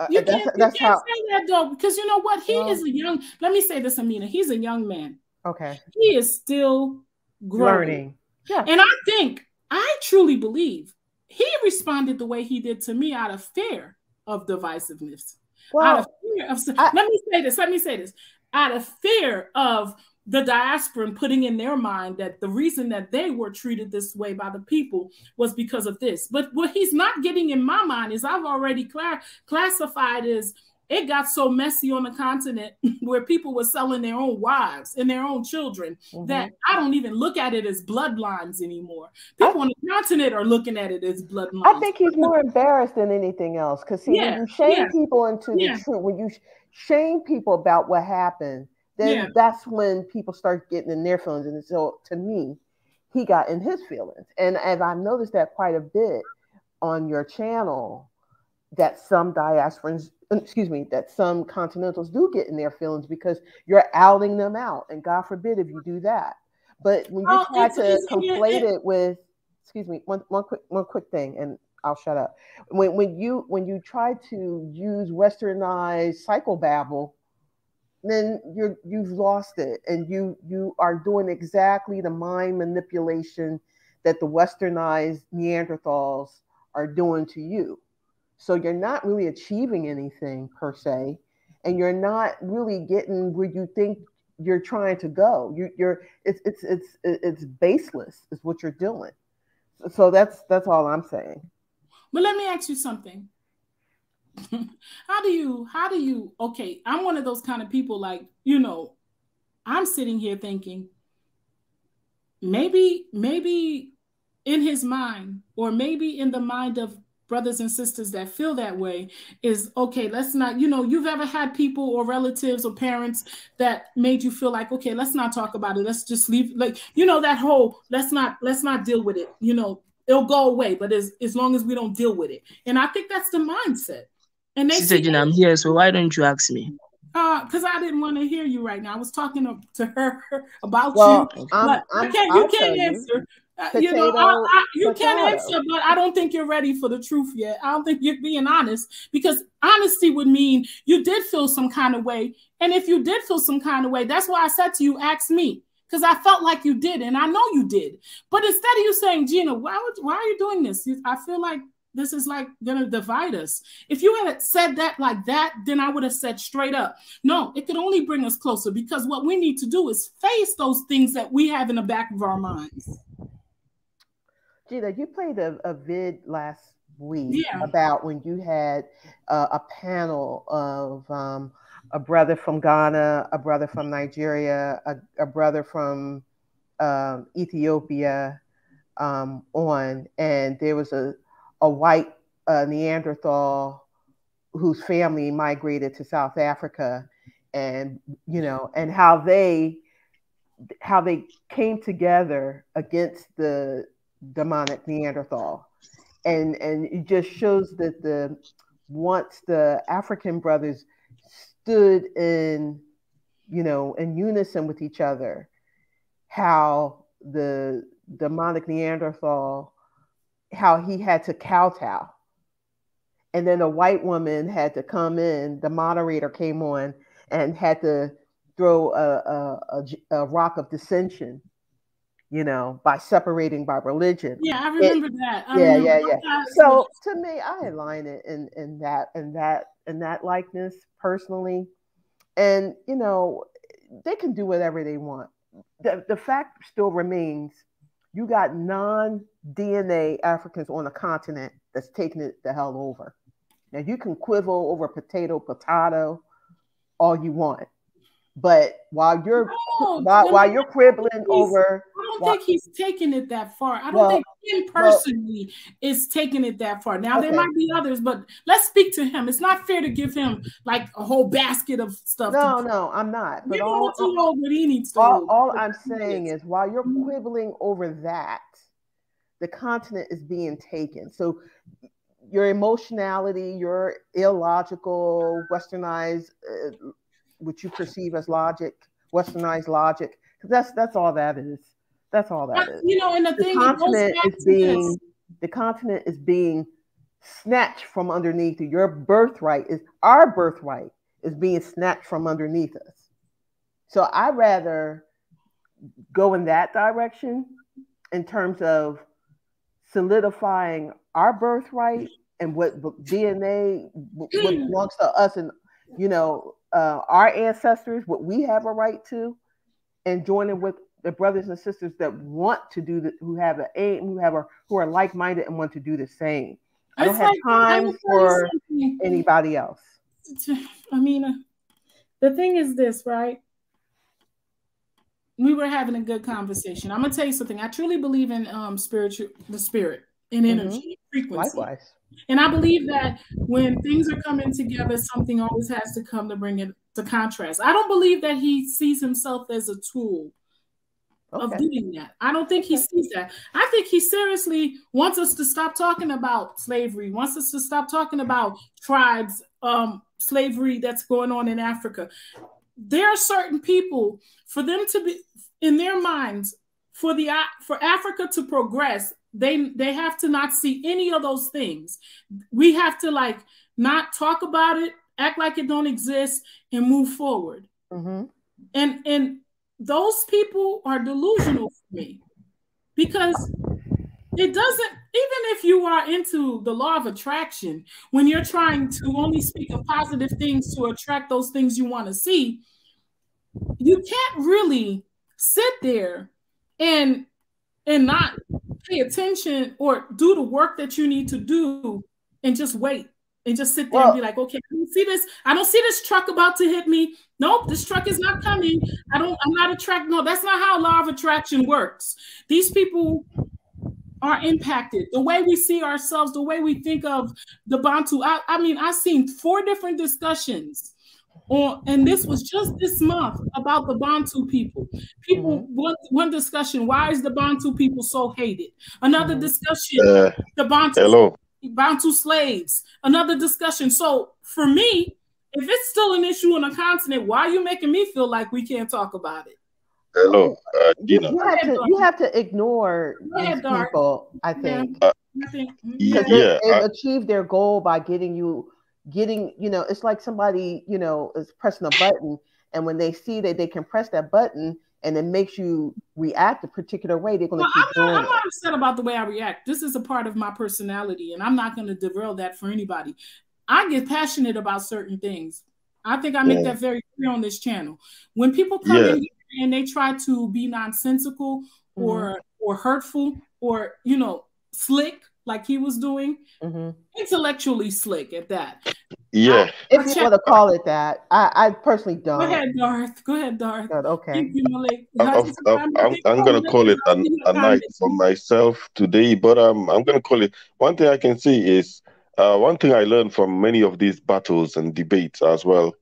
You can't say that though, because you know what? He is a young, let me say this, Amina, he's a young man. Okay. He is still learning. Yeah. And I truly believe he responded the way he did to me out of fear of divisiveness. Well, out of fear of, let me say this, out of fear of the diaspora putting in their mind that the reason that they were treated this way by the people was because of this. But what he's not getting in my mind is I've already classified as it got so messy on the continent where people were selling their own wives and their own children that I don't even look at it as bloodlines anymore. People on the continent are looking at it as bloodlines. I think he's more embarrassed than anything else because when you shame people into the truth, when you shame people about what happened, then that's when people start getting in their feelings. And so to me, he got in his feelings. And I've noticed that quite a bit on your channel, that some diasporans, that some continentals do get in their feelings because you're outing them out. And God forbid if you do that. But when you try to conflate it with, one quick thing, and I'll shut up. When you try to use westernized psychobabble, then you've lost it, and you are doing exactly the mind manipulation that the westernized Neanderthals are doing to you. So you're not really achieving anything per se, and you're not really getting where you think you're trying to go. It's baseless is what you're doing. So that's all I'm saying. But let me ask you something. How do you, okay, I'm one of those kind of people, like, I'm sitting here thinking maybe in his mind, or maybe in the mind of brothers and sisters that feel that way is, okay, let's not, you know, you've ever had people or relatives or parents that made you feel like, okay, let's not talk about it. Let's just leave, like, you know, that whole, let's not deal with it. You know, it'll go away, but as long as we don't deal with it. And I think that's the mindset. And they Sister Gina, I'm here, so why don't you ask me? Because I didn't want to hear you right now. I was talking to her about Well, you, I'm, but I'm, you I'll can't tell you, answer. You know, potato, you can potato. answer, but I don't think you're ready for the truth yet. I don't think you're being honest, because honesty would mean you did feel some kind of way. And if you did feel some kind of way, that's why I said to you, ask me, because I felt like you did, and I know you did. But instead of you saying, Gina, why are you doing this? I feel like this is like going to divide us. If you had said that like that, then I would have said straight up, no, it could only bring us closer, because what we need to do is face those things that we have in the back of our minds. Gina, you played a vid last week about when you had a panel of a brother from Ghana, a brother from Nigeria, a brother from Ethiopia on, and there was a white Neanderthal whose family migrated to South Africa, and you know, and how they came together against the demonic Neanderthal, and it just shows that once the African brothers stood in, you know, in unison with each other, how the demonic Neanderthal, how he had to kowtow, and then a white woman had to come in. The moderator came on and had to throw a rock of dissension, you know, by separating by religion. Yeah, I remember that. Yeah. So to me, I align it in that likeness personally. And, you know, they can do whatever they want. The fact still remains, you got non-DNA Africans on a continent that's taking it the hell over. Now, you can quibble over potato all you want. But while you're quibbling over, I don't think he's taking it that far. I don't think him personally is taking it that far. Now there might be others, but let's speak to him. It's not fair to give him like a whole basket of stuff. No, I'm not. But all he needs to all I'm saying is, while you're quibbling over that, the continent is being taken. So your emotionality, your illogical, westernized, what you perceive as logic, westernized logic, that's all that is. That's all that is. You know, and the continent is being snatched from underneath you. Our birthright is being snatched from underneath us. So I'd rather go in that direction in terms of solidifying our birthright and what DNA, what belongs to us, and you know, our ancestors, what we have a right to, and joining with the brothers and sisters that want to do that, who have an aim, who are like-minded and want to do the same. I don't have time for anybody else. I mean, the thing is this, right? We were having a good conversation. I'm gonna tell you something. I truly believe in the spirit and energy, frequency. Likewise. And I believe that when things are coming together, something always has to come to bring it to contrast. I don't believe that he sees himself as a tool of doing that. I don't think he sees that. I think he seriously wants us to stop talking about slavery, wants us to stop talking about tribes, slavery that's going on in Africa. There are certain people, for them to be in their minds, for Africa to progress, they have to not see any of those things. We have to like not talk about it, act like it don't exist, and move forward. Mm-hmm. And those people are delusional for me, because it doesn't, even if you are into the law of attraction, when you're trying to only speak of positive things to attract those things you want to see, you can't really sit there and not pay attention or do the work that you need to do and just wait and just sit there and be like, okay, I don't see this truck about to hit me. Nope, this truck is not coming. I'm not attracted. No, that's not how law of attraction works. These people are impacted. The way we see ourselves, the way we think of the Bantu. I mean, I've seen 4 different discussions and this was just this month about the Bantu people. One discussion, why is the Bantu people so hated? Another discussion, the Bantu slaves. Another discussion. So for me, if it's still an issue on a continent, why are you making me feel like we can't talk about it? Hello, Gina. You have to ignore these people, I think. Because they've achieved their goal by getting, you know, it's like somebody, you know, is pressing a button, and when they see that they can press that button and it makes you react a particular way, they're going to keep doing it. I'm not upset about the way I react. This is a part of my personality, and I'm not going to derail that for anybody. I get passionate about certain things. I think I make that very clear on this channel. When people come in here and they try to be nonsensical or hurtful or, you know, slick like he was doing, intellectually slick at that. Yeah. If you want to call it that. I personally don't. Go ahead, Darth. Go ahead, Darth. Okay. Thank you, Malik. I'm going to call it a night for myself today, but I'm going to call it, one thing I can say is, one thing I learned from many of these battles and debates as well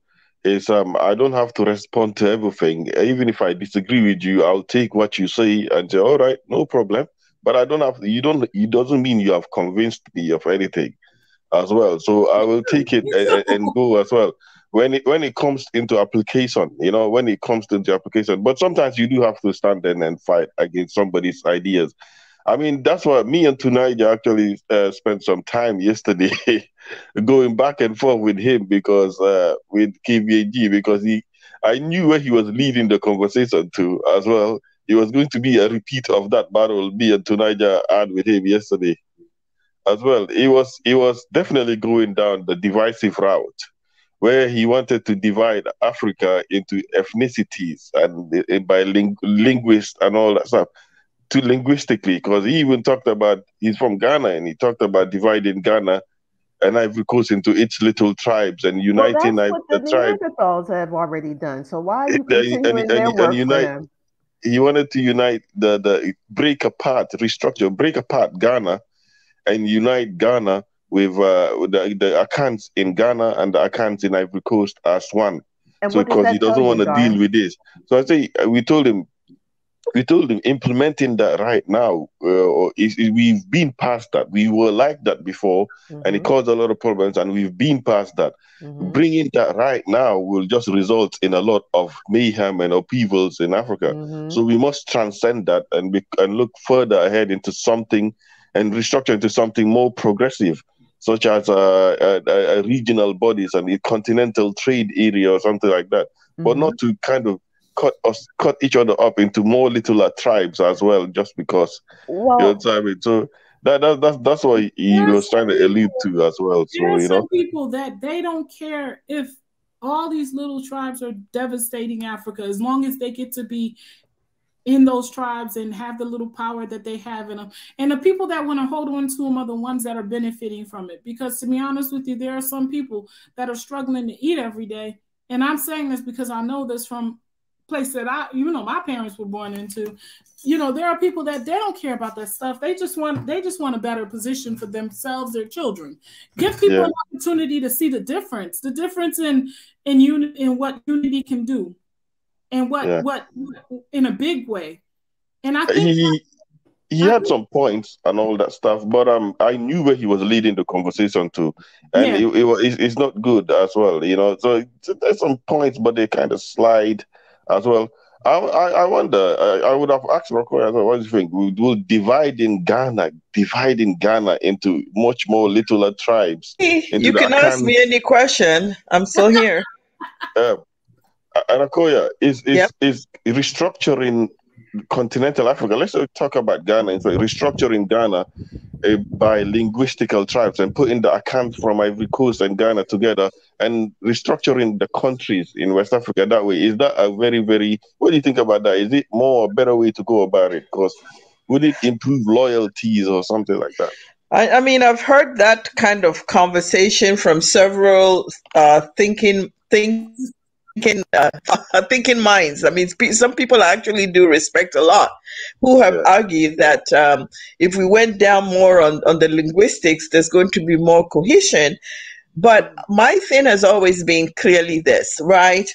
is I don't have to respond to everything. Even if I disagree with you, I'll take what you say and say, all right, no problem. But I don't have, it doesn't mean you have convinced me of anything as well. So I will take it and go as well. When it comes into application, you know, when it comes into application. But sometimes you do have to stand in and fight against somebody's ideas. I mean, that's what me and Tunaija actually spent some time yesterday going back and forth with him because with KVAG, because I knew where he was leading the conversation to as well. It was going to be a repeat of that battle me and Tunaija had with him yesterday as well. He was definitely going down the divisive route where he wanted to divide Africa into ethnicities and by linguists and all that stuff. To linguistically, because he even talked about, he's from Ghana, and he talked about dividing Ghana and Ivory Coast into its little tribes and uniting that's what the tribes. Neanderthals have already done. So why are you continuing their work for them? He wanted to unite break apart Ghana and unite Ghana with the accounts in Ghana and the accounts in Ivory Coast as one. And so because he doesn't want to deal with this. So I say we told him implementing that right now, we've been past that. We were like that before, and it caused a lot of problems, and we've been past that. Bringing that right now will just result in a lot of mayhem and upheavals in Africa. So we must transcend that and look further ahead into something and restructure into something more progressive, such as regional bodies and a continental trade area or something like that, but not to kind of cut each other up into more littler tribes as well, just because. Well, you know what I mean? So that's what he was trying to allude to as well. So there are some people that they don't care if all these little tribes are devastating Africa, as long as they get to be in those tribes and have the little power that they have in them. And the people that want to hold on to them are the ones that are benefiting from it. Because to be honest with you, there are some people that are struggling to eat every day. And I'm saying this because I know this from place that my parents were born into. You know, there are people that they don't care about that stuff. They just want a better position for themselves, their children. Give people an opportunity to see the difference in what unity can do, and what in a big way. And I think he had some points and all that stuff, but I knew where he was leading the conversation to, and it's not good as well, you know. So there's some points, but they kind of slide as well. I wonder. I would have asked Rokoya as well. What do you think? We'll dividing Ghana into much more littler tribes. You can ask me any question. I'm still here. Rokoya, is restructuring continental Africa. Let's talk about Ghana. It's like restructuring Ghana by linguistical tribes and putting the accounts from Ivory Coast and Ghana together and restructuring the countries in West Africa that way. Is that a very, very, what do you think about that? Is it a better way to go about it? Because would it improve loyalties or something like that? I mean, I've heard that kind of conversation from several thinking thinking minds. I mean, some people actually do respect a lot, who have argued that if we went down more on the linguistics, there's going to be more cohesion. But my thing has always been clearly this, right?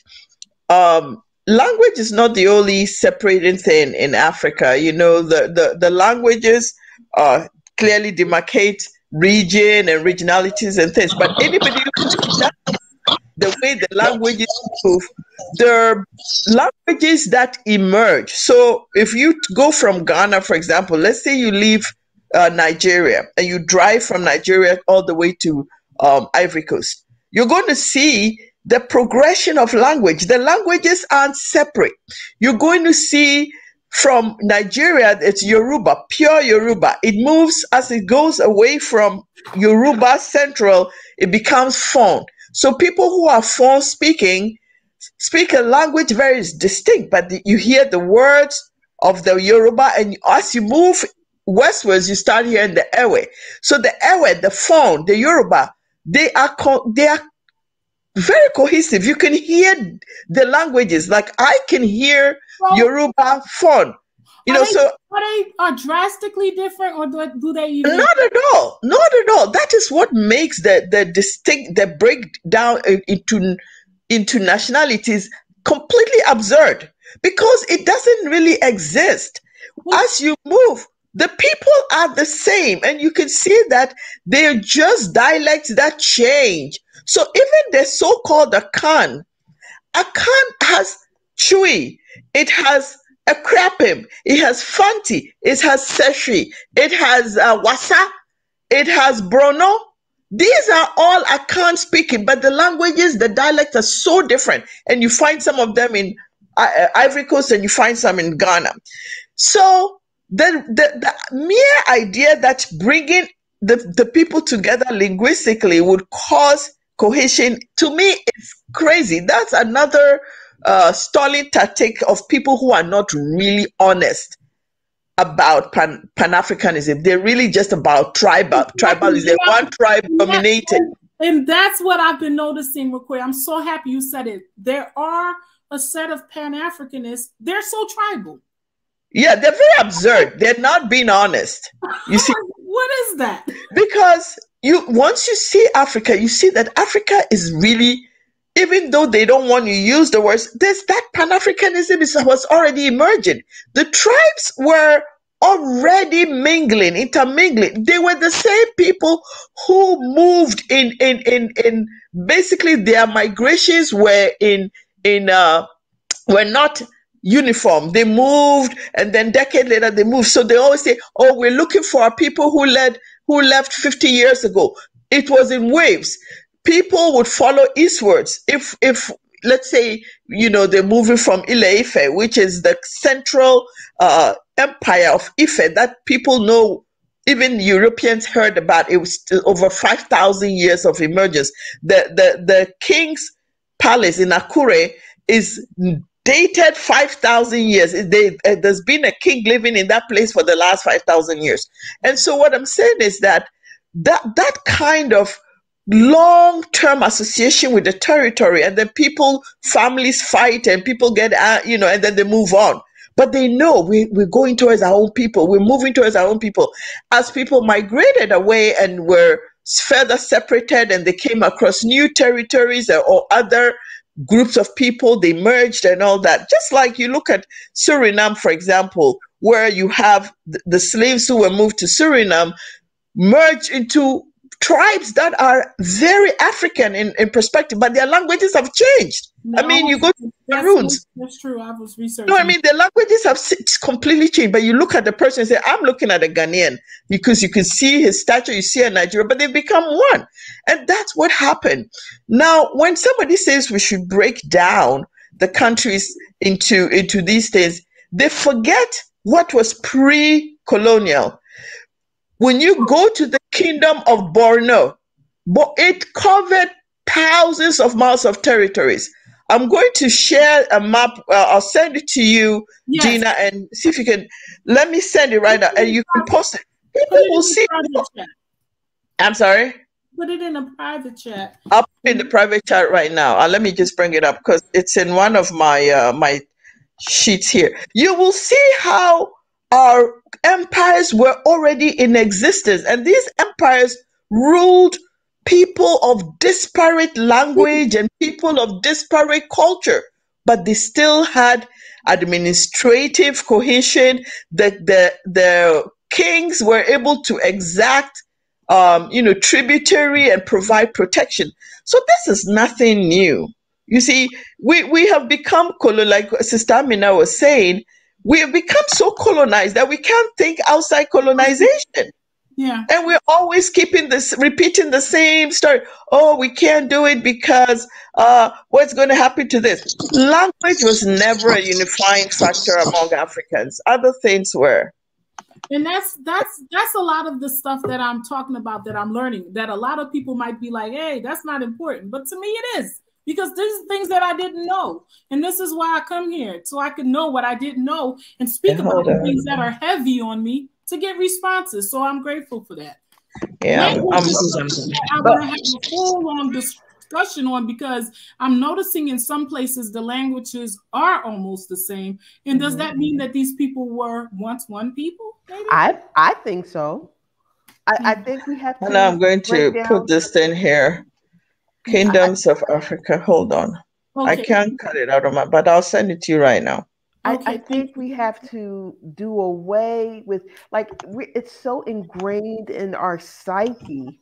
Language is not the only separating thing in Africa. You know, the languages clearly demarcate region and regionalities and things. But anybody who does the way the languages move, they're languages that emerge. So if you go from Ghana, for example, let's say you leave Nigeria and you drive from Nigeria all the way to Ivory Coast, you're going to see the progression of language. The languages aren't separate. You're going to see from Nigeria, it's Yoruba, pure Yoruba. It moves as it goes away from Yoruba Central, it becomes Fon. So people who are Fon speaking speak a language very distinct, but you hear the words of the Yoruba, and as you move westwards, you start hearing the Ewe. So the Ewe, the Fon, the Yoruba, they are very cohesive. You can hear the languages. Like I can hear Yoruba Fon. You know, so are they drastically different, or do they even? Not at all. Not at all. That is what makes the breakdown into nationalities completely absurd, because it doesn't really exist. As you move, the people are the same, and you can see that they're just dialects that change. So even the so-called Akan has Chui, it has Akrapim, it has Fanti, it has Seshi, it has Wasa, it has Brono. These are all Akan speaking, but the languages, the dialects are so different. And you find some of them in Ivory Coast and you find some in Ghana. So the mere idea that bringing the people together linguistically would cause cohesion, to me, it's crazy. That's another stalling tactic of people who are not really honest about Pan-Africanism. They're really just about tribalism. One tribe dominated. And that's what I've been noticing, Requia. I'm so happy you said it. There are a set of Pan-Africanists. They're so tribal. Yeah, they're very absurd. They're not being honest. You see, what is that? Because once you see Africa, you see that Africa is really, even though they don't want to use the words, there's that Pan-Africanism was already emerging. The tribes were already intermingling. They were the same people who moved in basically their migrations were were not uniform. They moved, and then decade later they moved. So they always say, "Oh, we're looking for our people who left 50 years ago." It was in waves. People would follow eastwards. If let's say, they're moving from Ile-Ife, which is the central empire of Ife that people know, even Europeans heard about. It was over 5,000 years of emergence. The king's palace in Akure is dated 5,000 years. There's been a king living in that place for the last 5,000 years. And so what I'm saying is that kind of long-term association with the territory, and then families fight, and people get, and then they move on. But they know we're going towards our own people. We're moving towards our own people. As people migrated away and were further separated, and they came across new territories or other groups of people, they merged and all that. Just like you look at Suriname, for example, where you have the slaves who were moved to Suriname merge into tribes that are very African in perspective, but their languages have changed. No, I mean, you go to Cameroon. That's true. I was researching. No, I mean, the languages have completely changed, but you look at the person and say, I'm looking at a Ghanaian, because you can see his stature, you see a Nigerian, but they've become one. And that's what happened. Now, when somebody says we should break down the countries into these things, they forget what was pre-colonial. When you go to the kingdom of Borno, it covered thousands of miles of territories. I'm going to share a map. I'll send it to you, yes, Gina, and see if you can. Let me send it right now, and you can post it. People will see. I'm sorry? put it in a private chat. I'll put it in the private chat right now. Let me just bring it up because it's in one of my my sheets here. You will see how our empires were already in existence, and these empires ruled people of disparate language and people of disparate culture, but they still had administrative cohesion. The kings were able to exact tributary and provide protection. So this is nothing new. You see, we have become like Sister Amina was saying, we have become so colonized that we can't think outside colonization. Yeah. And we're always repeating the same story. Oh, we can't do it because what's going to happen to this? Language was never a unifying factor among Africans. Other things were. And that's a lot of the stuff that I'm talking about, that I'm learning, that a lot of people might be like, hey, that's not important. But to me it is, because these are things that I didn't know. And this is why I come here, so I can know what I didn't know and speak about the things that are heavy on me to get responses. So I'm grateful for that. Yeah, I'm going to have a full long discussion on, because I'm noticing in some places the languages are almost the same. And does that mean that these people were once one people? Maybe? I think so. I think we have to. And I'm going to put this in here. Kingdoms of Africa. Hold on. Okay. I can't cut it out of but I'll send it to you right now. I think we have to do away with, it's so ingrained in our psyche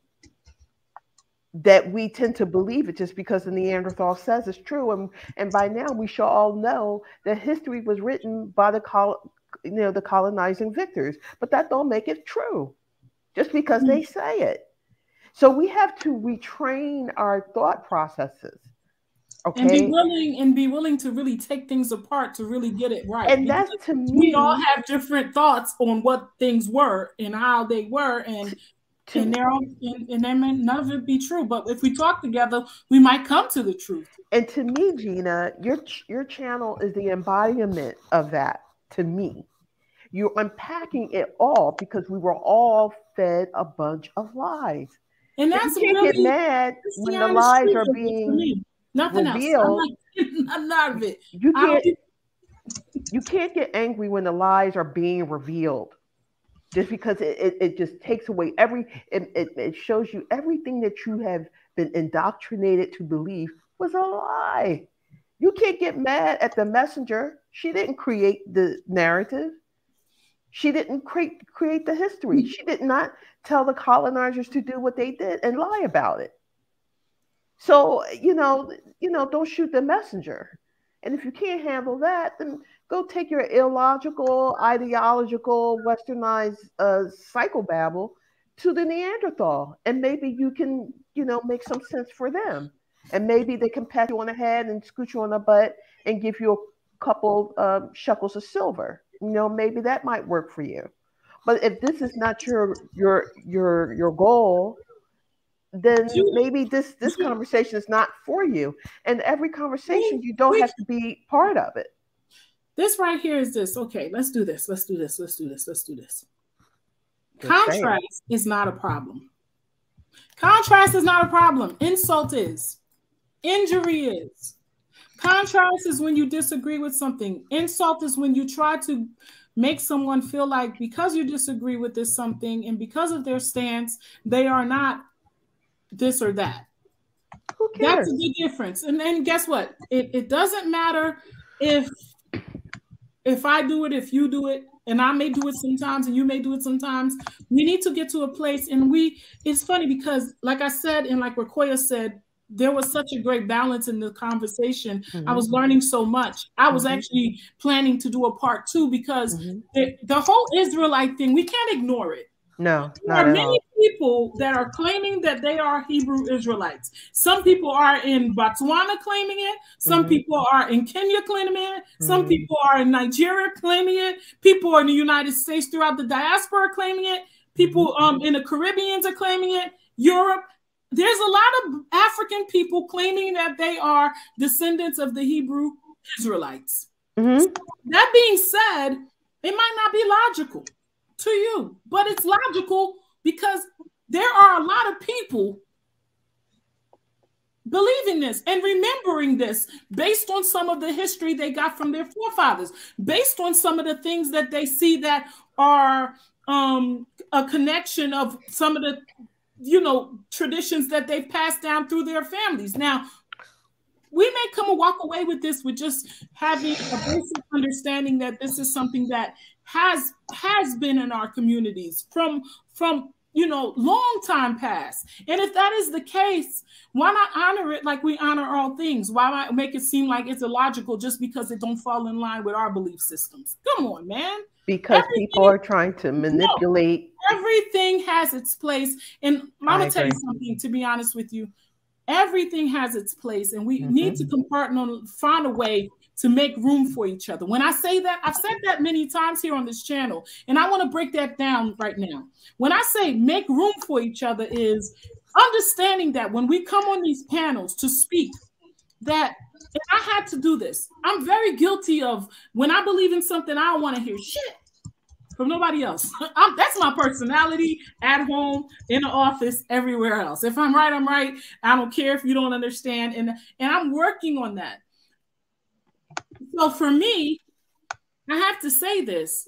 that we tend to believe it just because the Neanderthal says it's true. And by now we shall all know that history was written by the colonizing victors, but that don't make it true just because they say it. So we have to retrain our thought processes. Okay. And be willing to really take things apart to really get it right. And that's, to me, we all have different thoughts on what things were and how they were, and none of it be true. But if we talk together, we might come to the truth. And to me, Gina, your channel is the embodiment of that. To me, you're unpacking it all because we were all fed a bunch of lies. And that's you can't get mad when the lies are being nothing revealed. Else. I'm not of it. You can't get angry when the lies are being revealed, just because it just takes away it shows you everything that you have been indoctrinated to believe was a lie. You can't get mad at the messenger. She didn't create the narrative. She didn't create the history. She did not tell the colonizers to do what they did and lie about it. So, don't shoot the messenger. And if you can't handle that, then go take your illogical, ideological, westernized psychobabble to the Neanderthal. And maybe you can, make some sense for them. And maybe they can pat you on the head and scoot you on the butt and give you a couple shekels of silver. Maybe that might work for you. But if this is not your goal, then maybe this conversation is not for you. And every conversation, you don't have to be part of it. This right here is this. Okay, let's do this. Contrast is not a problem. Contrast is not a problem. Insult is. Injury is. Contrast is when you disagree with something. Insult is when you try to make someone feel like because you disagree with this something and because of their stance, they are not this or that. Who cares? That's a big difference. And then guess what? It doesn't matter if I do it, if you do it, and I may do it sometimes and you may do it sometimes. We need to get to a place, and it's funny because like I said, and like Rakoya said, there was such a great balance in the conversation. I was learning so much. I was actually planning to do a part 2 because the whole Israelite thing, we can't ignore it. No, there are many people that are claiming that they are Hebrew Israelites. Some people are in Botswana claiming it. Some people are in Kenya claiming it. Some people are in Nigeria claiming it. People are in the United States throughout the diaspora claiming it. People in the Caribbeans are claiming it. Europe. There's a lot of African people claiming that they are descendants of the Hebrew Israelites. So that being said, it might not be logical to you, but it's logical because there are a lot of people believing this and remembering this based on some of the history they got from their forefathers, based on some of the things that they see that are a connection of some of the, you know, traditions that they've passed down through their families. Now, we may come and walk away with this with just having a basic understanding that this is something that has been in our communities from you know, long time past. And if that is the case, why not honor it like we honor all things? Why not make it seem like it's illogical just because it don't fall in line with our belief systems? Come on, man. Because people are trying to manipulate. No, everything has its place. And I'm going to tell you something, to be honest with you. Everything has its place, and we need to find a way to make room for each other. When I say that, I've said that many times here on this channel, and I want to break that down right now. When I say make room for each other is understanding that when we come on these panels to speak, that if I had to do this, I'm very guilty of when I believe in something, I don't want to hear shit from nobody else. That's my personality at home, in the office, everywhere else. If I'm right, I'm right. I don't care if you don't understand. And I'm working on that. So for me, I have to say this.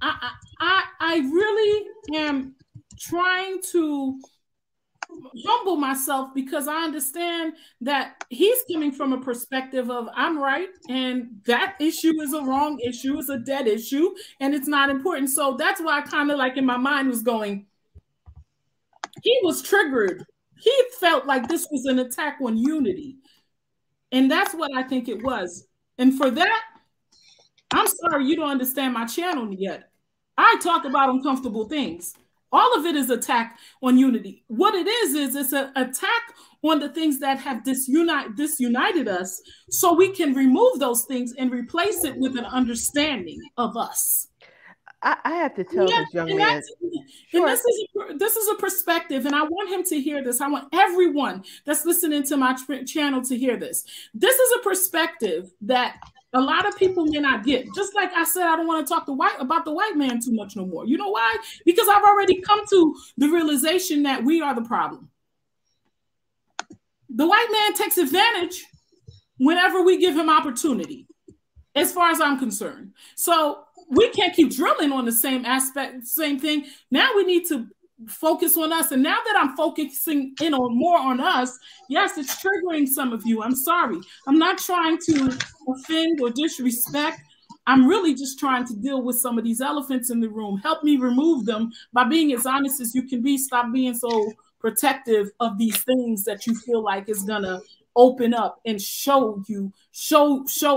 I really am trying to humble myself because I understand that he's coming from a perspective of I'm right and that issue is a wrong issue, it's a dead issue, and it's not important. So that's why I kind of like in my mind was going, he was triggered. He felt like this was an attack on unity. And that's what I think it was. And for that, I'm sorry you don't understand my channel yet. I talk about uncomfortable things. All of it is attack on unity. What it is it's an attack on the things that have disunited us so we can remove those things and replace it with an understanding of us. I have to tell this young man. Sure. And this is a perspective, and I want him to hear this. I want everyone that's listening to my channel to hear this. This is a perspective that a lot of people may not get. Just like I said, I don't want to talk about the white man too much no more. You know why? Because I've already come to the realization that we are the problem. The white man takes advantage whenever we give him opportunity, as far as I'm concerned. So we can't keep drilling on the same aspect, same thing. Now we need to focus on us. And now that I'm focusing in on more on us, yes, it's triggering some of you. I'm sorry. I'm not trying to offend or disrespect. I'm really just trying to deal with some of these elephants in the room. Help me remove them by being as honest as you can be. Stop being so protective of these things that you feel like is gonna open up and show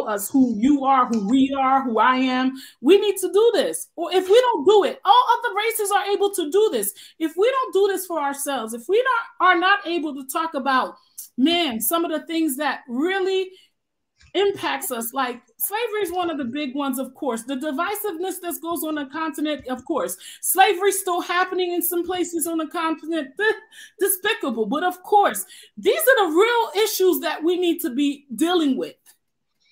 us who you are, who we are, who I am. We need to do this. Or if we don't do it, all other races are able to do this. If we don't do this for ourselves, if we are not able to talk about, man, some of the things that really impacts us, like slavery is one of the big ones, of course. The divisiveness that goes on the continent, of course. Slavery still happening in some places on the continent. Despicable. But of course, these are the real issues that we need to be dealing with.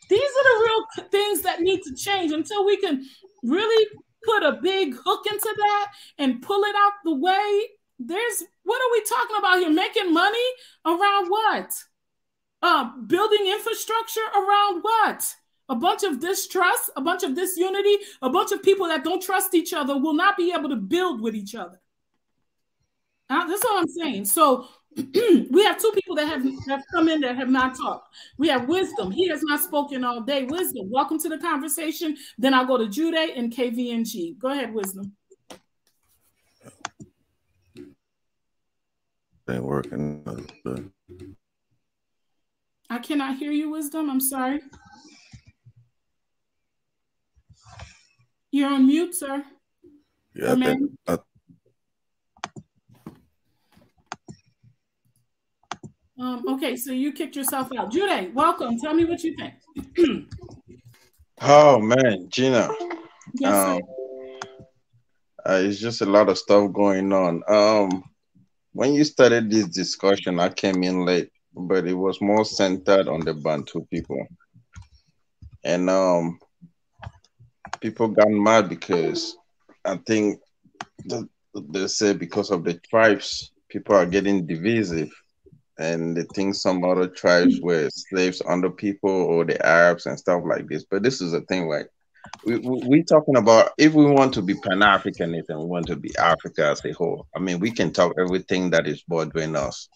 These are the real things that need to change until we can really put a big hook into that and pull it out the way. What are we talking about here? Making money around what? Building infrastructure around what? A bunch of distrust, a bunch of disunity, a bunch of people that don't trust each other will not be able to build with each other. That's all I'm saying. So we have two people that have come in that have not talked. We have Wisdom. He has not spoken all day. Wisdom, welcome to the conversation. Then I'll go to Jude and KVNG. Go ahead, Wisdom. Ain't working. I cannot hear you, Wisdom. I'm sorry. You're on mute, sir. Yeah, okay, so you kicked yourself out. Jude, welcome. Tell me what you think. Oh man, Gina. Yes, it's just a lot of stuff going on. When you started this discussion, I came in late, but it was more centered on the Bantu people. And people got mad because I think they say because of the tribes, people are getting divisive. and they think some other tribes were slaves under people or the Arabs and stuff like this. But this is the thing, like we talking about if we want to be Pan-Africanist and we want to be Africa as a whole. I mean, we can talk everything that is bothering us.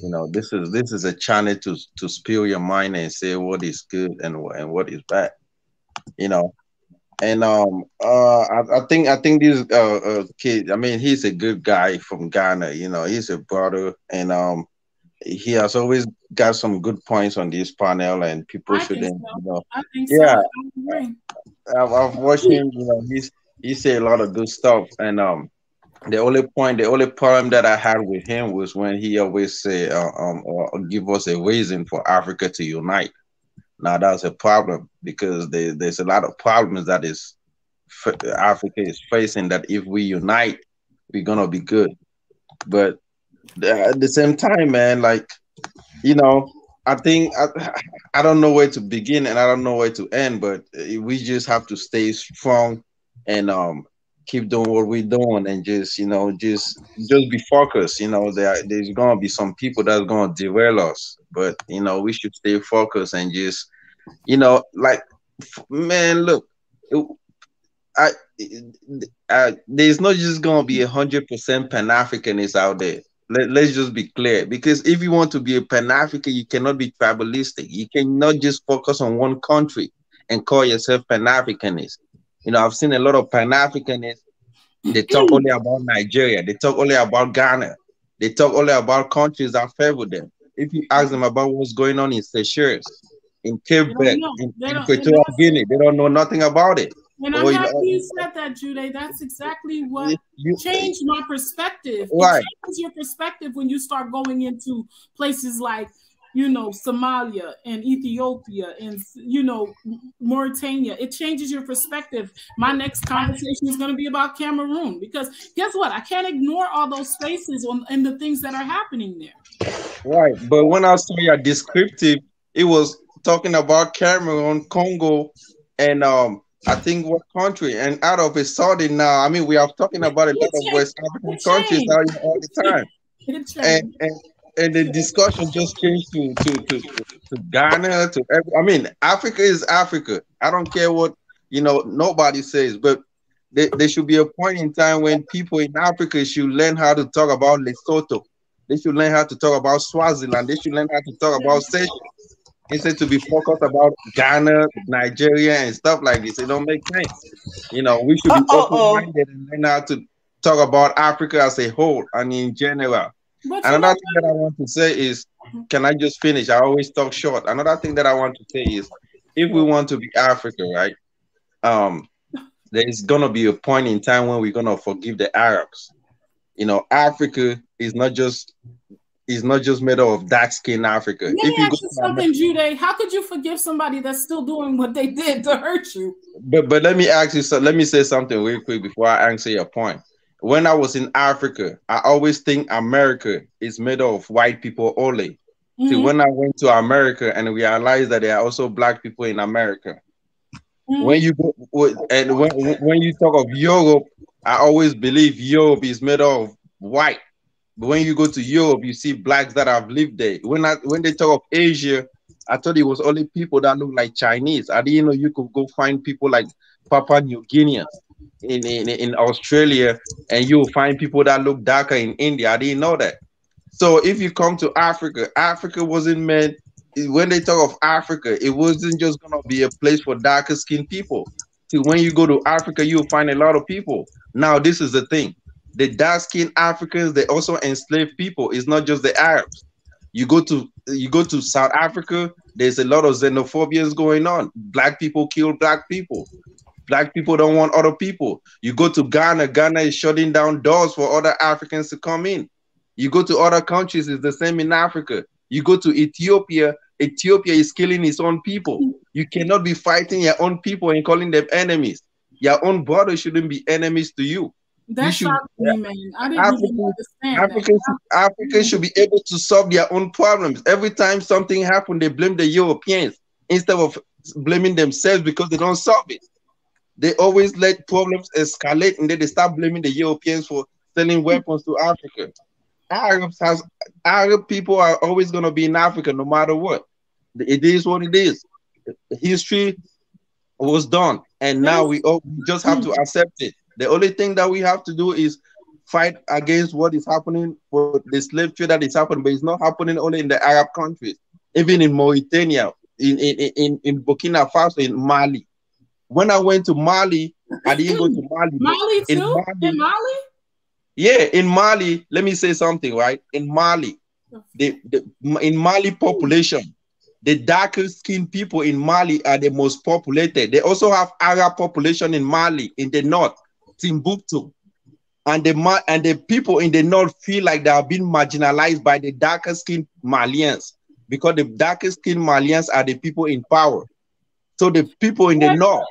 You know, this is a channel to spill your mind and say what is good and what is bad. You know, and I think this kid. I mean, he's a good guy from Ghana. You know, he's a brother, and he has always got some good points on this panel, and people I think shouldn't, so. you know. I think so. Yeah, I agree. I've watched him. You know, he say a lot of good stuff, and the only problem that I had with him was when he always say, or give us a reason for Africa to unite. Now that's a problem because there's a lot of problems that Africa is facing. That if we unite, we're gonna be good. But at the same time, man, like you know, I think I don't know where to begin and I don't know where to end, but we just have to stay strong and keep doing what we're doing and just just be focused. You know, there's gonna be some people that's gonna derail us, but we should stay focused and just like man, look. I, there's not just gonna be 100% Pan Africanists out there. Let's just be clear, because if you want to be a Pan African, you cannot be tribalistic. You cannot just focus on one country and call yourself Pan Africanist. I've seen a lot of Pan Africanists. They talk only about Nigeria. They talk only about Ghana. They talk only about countries that favor them. If you ask them about what's going on in Seychelles, in Cape Verde, in Equatorial Guinea, they don't know nothing about it. And I'm happy you said that, Jude. That's exactly what changed my perspective. Right. It changes your perspective when you start going into places like, Somalia and Ethiopia and, Mauritania. It changes your perspective. My next conversation is going to be about Cameroon, because guess what? I can't ignore all those spaces and the things that are happening there. Right. But when I saw your descriptive, it was talking about Cameroon, Congo, and I think what country, and out of a sudden now, I mean, we are talking about a lot of West African countries now all the time, and the discussion just changed to Ghana, I mean, Africa is Africa. I don't care what nobody says, but there should be a point in time when people in Africa should learn how to talk about Lesotho. They should learn how to talk about Swaziland. They should learn how to talk about Seychelles, instead to be focused about Ghana, Nigeria, and stuff like this. It don't make sense. We should be open-minded and learn how to talk about Africa as a whole and in general. Another thing that I want to say is, can I just finish? I always talk short. Another thing that I want to say is, if we want to be Africa, right, there's gonna be a point in time when we're gonna forgive the Arabs. Africa is not just made up of dark-skinned Africa. Let me ask you something, Jude. How could you forgive somebody that's still doing what they did to hurt you? But let me ask you. So let me say something real quick before I answer your point. When I was in Africa, I always think America is made up of white people only. See, when I went to America and realized that there are also black people in America. When you go and when you talk of Europe, I always believe Europe is made up of white. But when you go to Europe, you see blacks that have lived there. When they talk of Asia, I thought it was only people that look like Chinese. I didn't know you could go find people like Papua New Guineans in Australia, and you'll find people that look darker in India. I didn't know that. So if you come to Africa, Africa wasn't meant. When they talk of Africa, it wasn't just gonna be a place for darker skinned people. See, when you go to Africa, you'll find a lot of people. Now, this is the thing. The dark-skinned Africans, they also enslave people. It's not just the Arabs. You go to South Africa, there's a lot of xenophobia going on. Black people kill black people. Black people don't want other people. You go to Ghana, Ghana is shutting down doors for other Africans to come in. You go to other countries, it's the same in Africa. You go to Ethiopia, Ethiopia is killing its own people. You cannot be fighting your own people and calling them enemies. Your own brothers shouldn't be enemies to you. That shocked me, man. I didn't even understand Africans should be able to solve their own problems. Every time something happens, they blame the Europeans instead of blaming themselves because they don't solve it. They always let problems escalate and then they start blaming the Europeans for selling weapons to Africa. Arab people are always going to be in Africa no matter what. It is what it is. History was done, and now we just have to accept it. The only thing that we have to do is fight against what is happening for the slave trade that is happening, but it's not happening only in the Arab countries, even in Mauritania, in Burkina Faso, in Mali. When I went to Mali, I didn't go to Mali. Mali too? In Mali? Yeah, in Mali, let me say something, right? In Mali, in Mali population, the darker skinned people in Mali are the most populated. They also have Arab population in Mali, in the north, Timbuktu. And the people in the north feel like they are being marginalized by the darker skinned Malians, because the darker skinned Malians are the people in power. So the people in the north,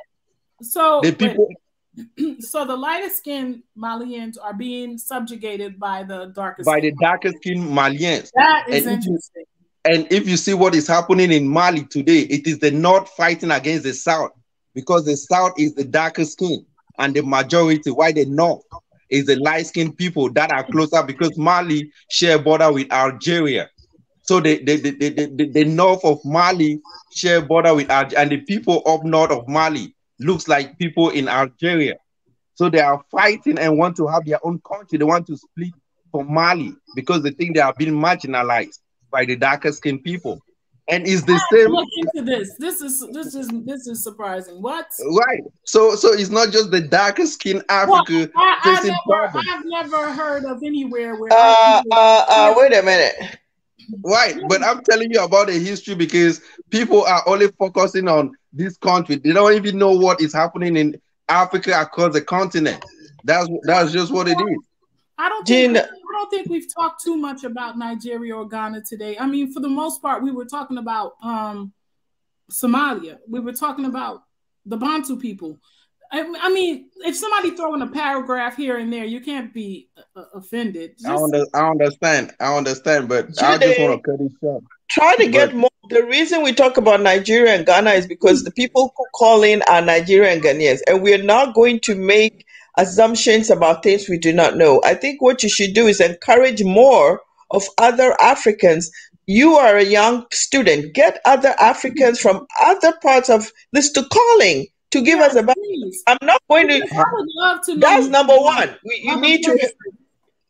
so the lighter skinned Malians are being subjugated by the darker skinned Malians. That is interesting. And if you see what is happening in Mali today, it is the north fighting against the south, because the south is the darker skin and the majority, while the north is the light-skinned people that are closer, because Mali share border with Algeria. So the north of Mali share border with Algeria, and the people up north of Mali looks like people in Algeria. So they are fighting and want to have their own country. They want to split from Mali because they think they are being marginalized by the darker skinned people. And it's the same. Look into this. This is surprising. What? Right. So it's not just the darker skin Africa. I've never heard of anywhere where. Wait a minute. Right, but I'm telling you about the history because people are only focusing on this country. They don't even know what is happening in Africa across the continent. That's just what it is. I don't think we've talked too much about Nigeria or Ghana today. I mean, for the most part, we were talking about Somalia. We were talking about the Bantu people. I mean, if somebody throwing a paragraph here and there, you can't be offended. I understand, but I just want to cut it short. Try to get more. The reason we talk about Nigeria and Ghana is because the people who call in are Nigerian Ghanaians, and we're not going to make assumptions about things we do not know. I think what you should do is encourage more of other Africans. You are a young student. Get other Africans from other parts of this to calling to give us a background. I'm not going to. I would love to know. That's number one. You need to.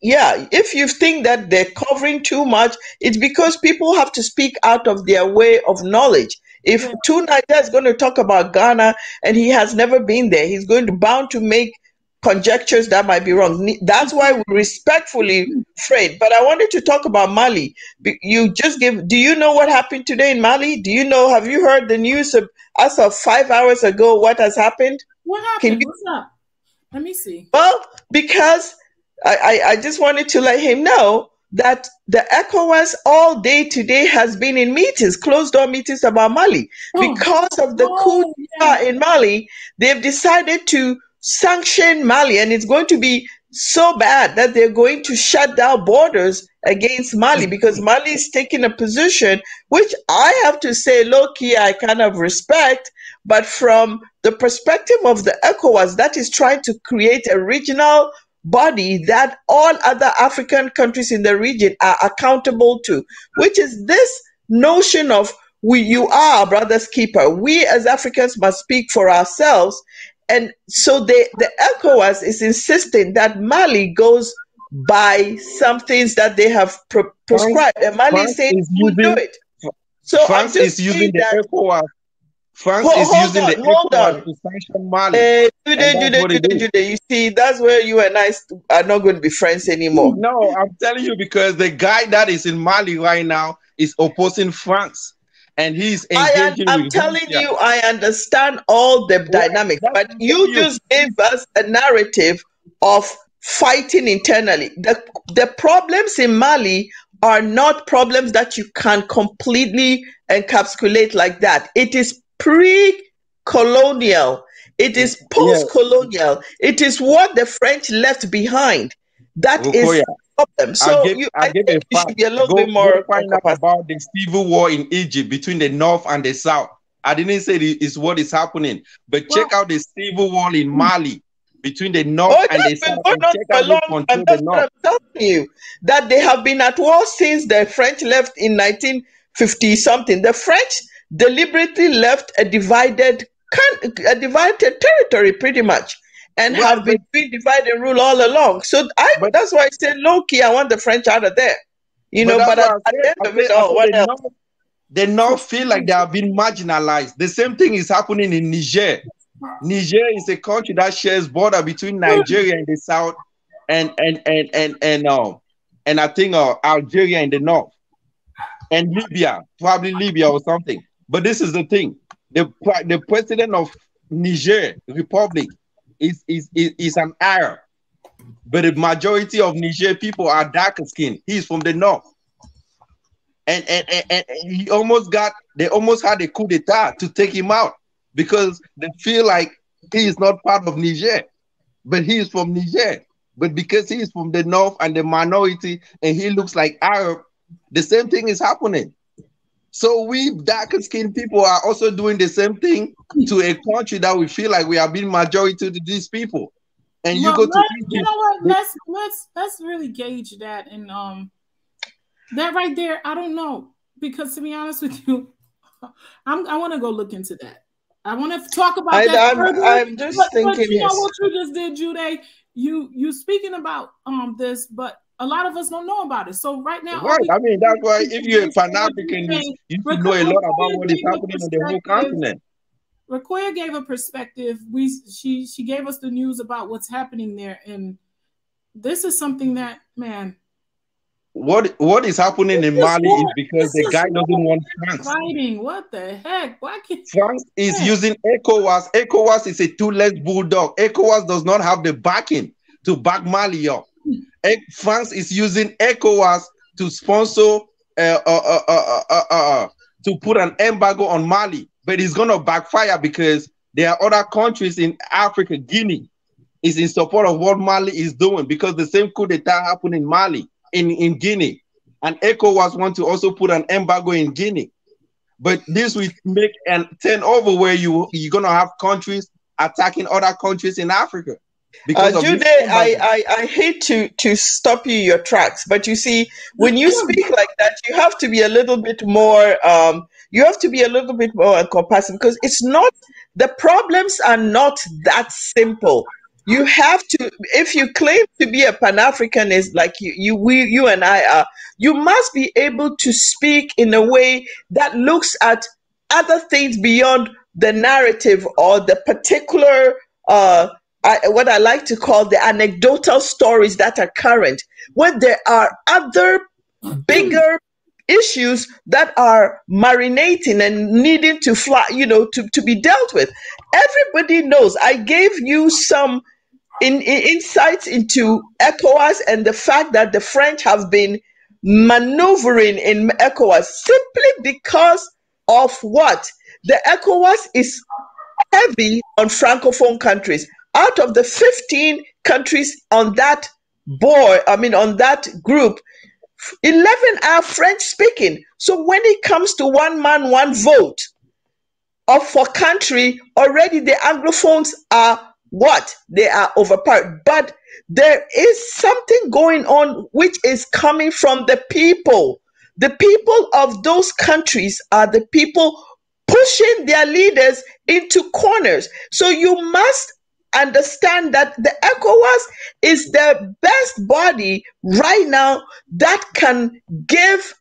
Yeah, if you think that they're covering too much, it's because people have to speak out of their way of knowledge. If Tunaya is going to talk about Ghana and he has never been there, he's bound to make conjectures that might be wrong. That's why we respectfully afraid. But I wanted to talk about Mali. You just give. Do you know what happened today in Mali? Do you know? Have you heard the news as of 5 hours ago? What has happened? What happened? What's up? Let me see. Well, because I just wanted to let him know that the ECOWAS all day today has been in meetings, closed door meetings about Mali. Because of the coup in Mali, they've decided to sanction Mali, and it's going to be so bad that they're going to shut down borders against Mali, because Mali is taking a position which I have to say, low-key, I kind of respect, but from the perspective of the ECOWAS, that is trying to create a regional body that all other African countries in the region are accountable to, which is this notion of you are our brother's keeper. We as Africans must speak for ourselves. And so the ECOWAS is insisting that Mali goes by some things that they have prescribed. And Mali is saying we do it. So France is using the ECOWAS. France is using the ECOWAS to sanction Mali. You see, that's where you and I are not going to be friends anymore. No, I'm telling you, because the guy that is in Mali right now is opposing France. And he's engaging I'm telling you, I understand all the dynamics, but you just gave us a narrative of fighting internally. The problems in Mali are not problems that you can completely encapsulate like that. It is pre-colonial. It is post-colonial. It is what the French left behind. That is the problem. So I think you should be a little bit more. Find out about the civil war in Egypt between the North and the South. I didn't say it's what is happening, but check out the civil war in Mali. between the North Oh, and the that's been South going and on check for a out who long time. control the That's what North. I'm telling you. That they have been at war since the French left in 1950 something. The French deliberately left a divided territory pretty much, and Right, have been doing divide and rule all along. So that's why I said low key, I want the French out of there. But that's But what at the end of it I all, said what else? they now feel like they have been marginalized. The same thing is happening in Niger. Niger is a country that shares border between Nigeria in the south and I think Algeria in the north, and Libya, probably Libya or something. But this is the thing: the president of Niger Republic is an Arab, but the majority of Niger people are darker skinned. He's from the north. And they almost had a coup d'etat to take him out because they feel like he is not part of Niger, but he is from Niger. But because he is from the north and the minority and he looks like Arab, the same thing is happening. So we darker skinned people are also doing the same thing to a country that we feel like we are being majority to these people. And you go to Egypt, you know what? Let's really gauge that, and that right there, I don't know, because to be honest with you, I want to go look into that. I want to talk about that further. I'm just thinking, but you know yes. what you just did, Jude? You speaking about this, but a lot of us don't know about it. So right now, right? I mean, that's why if you're a Pan-African, you should know a lot about what is happening on the whole continent. Rakoya gave a perspective. She gave us the news about what's happening there, and this is something that, man. What is happening in Mali is because the guy doesn't want France fighting. What the heck? Why can't France is using ECOWAS? ECOWAS is a two-legged bulldog. ECOWAS does not have the backing to back Mali up. France is using ECOWAS to sponsor to put an embargo on Mali, but it's gonna backfire because there are other countries in Africa. Guinea is in support of what Mali is doing because the same coup d'etat happened in Mali. In Guinea, and ECOWAS want to also put an embargo in Guinea, but this will make an turnover where you're gonna have countries attacking other countries in Africa. Because Jude, I hate to stop you your tracks, but you see, when you speak like that, you have to be a little bit more. You have to be a little bit more encompassing because it's not. The problems are not that simple. You have to, if you claim to be a Pan-Africanist like you and I are, you must be able to speak in a way that looks at other things beyond the narrative or the particular, what I like to call the anecdotal stories that are current, when there are other bigger issues that are marinating and needing to fly, to be dealt with. Everybody knows. I gave you some insights into ECOWAS and the fact that the French have been maneuvering in ECOWAS simply because of what? The ECOWAS is heavy on Francophone countries. Out of the 15 countries on that board, on that group, 11 are French speaking. So when it comes to one man, one vote for country, already the Anglophones are what? They are overpowered. But there is something going on which is coming from the people. The people of those countries are the people pushing their leaders into corners. So you must understand that the ECOWAS is the best body right now that can give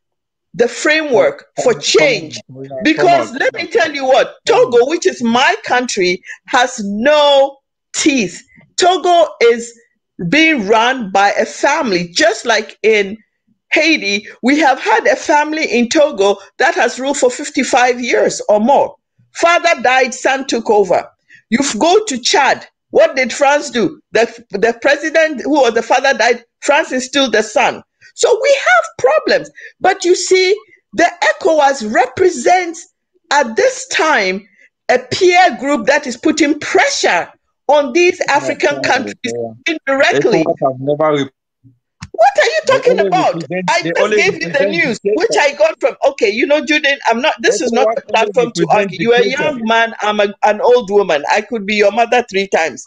the framework for change. Because let me tell you what, Togo, which is my country, has no teeth. Togo is being run by a family, just like in Haiti. We have had a family in Togo that has ruled for 55 years or more. Father died, son took over. You go to Chad. What did France do? The president who was the father died, France is still the son. So we have problems. But you see, the ECOWAS represents at this time a peer group that is putting pressure on these African countries indirectly. What are you talking about? I just gave you the news, which I got from, okay, Juden, this is not a platform to argue. You're a young man, I'm an old woman. I could be your mother 3 times.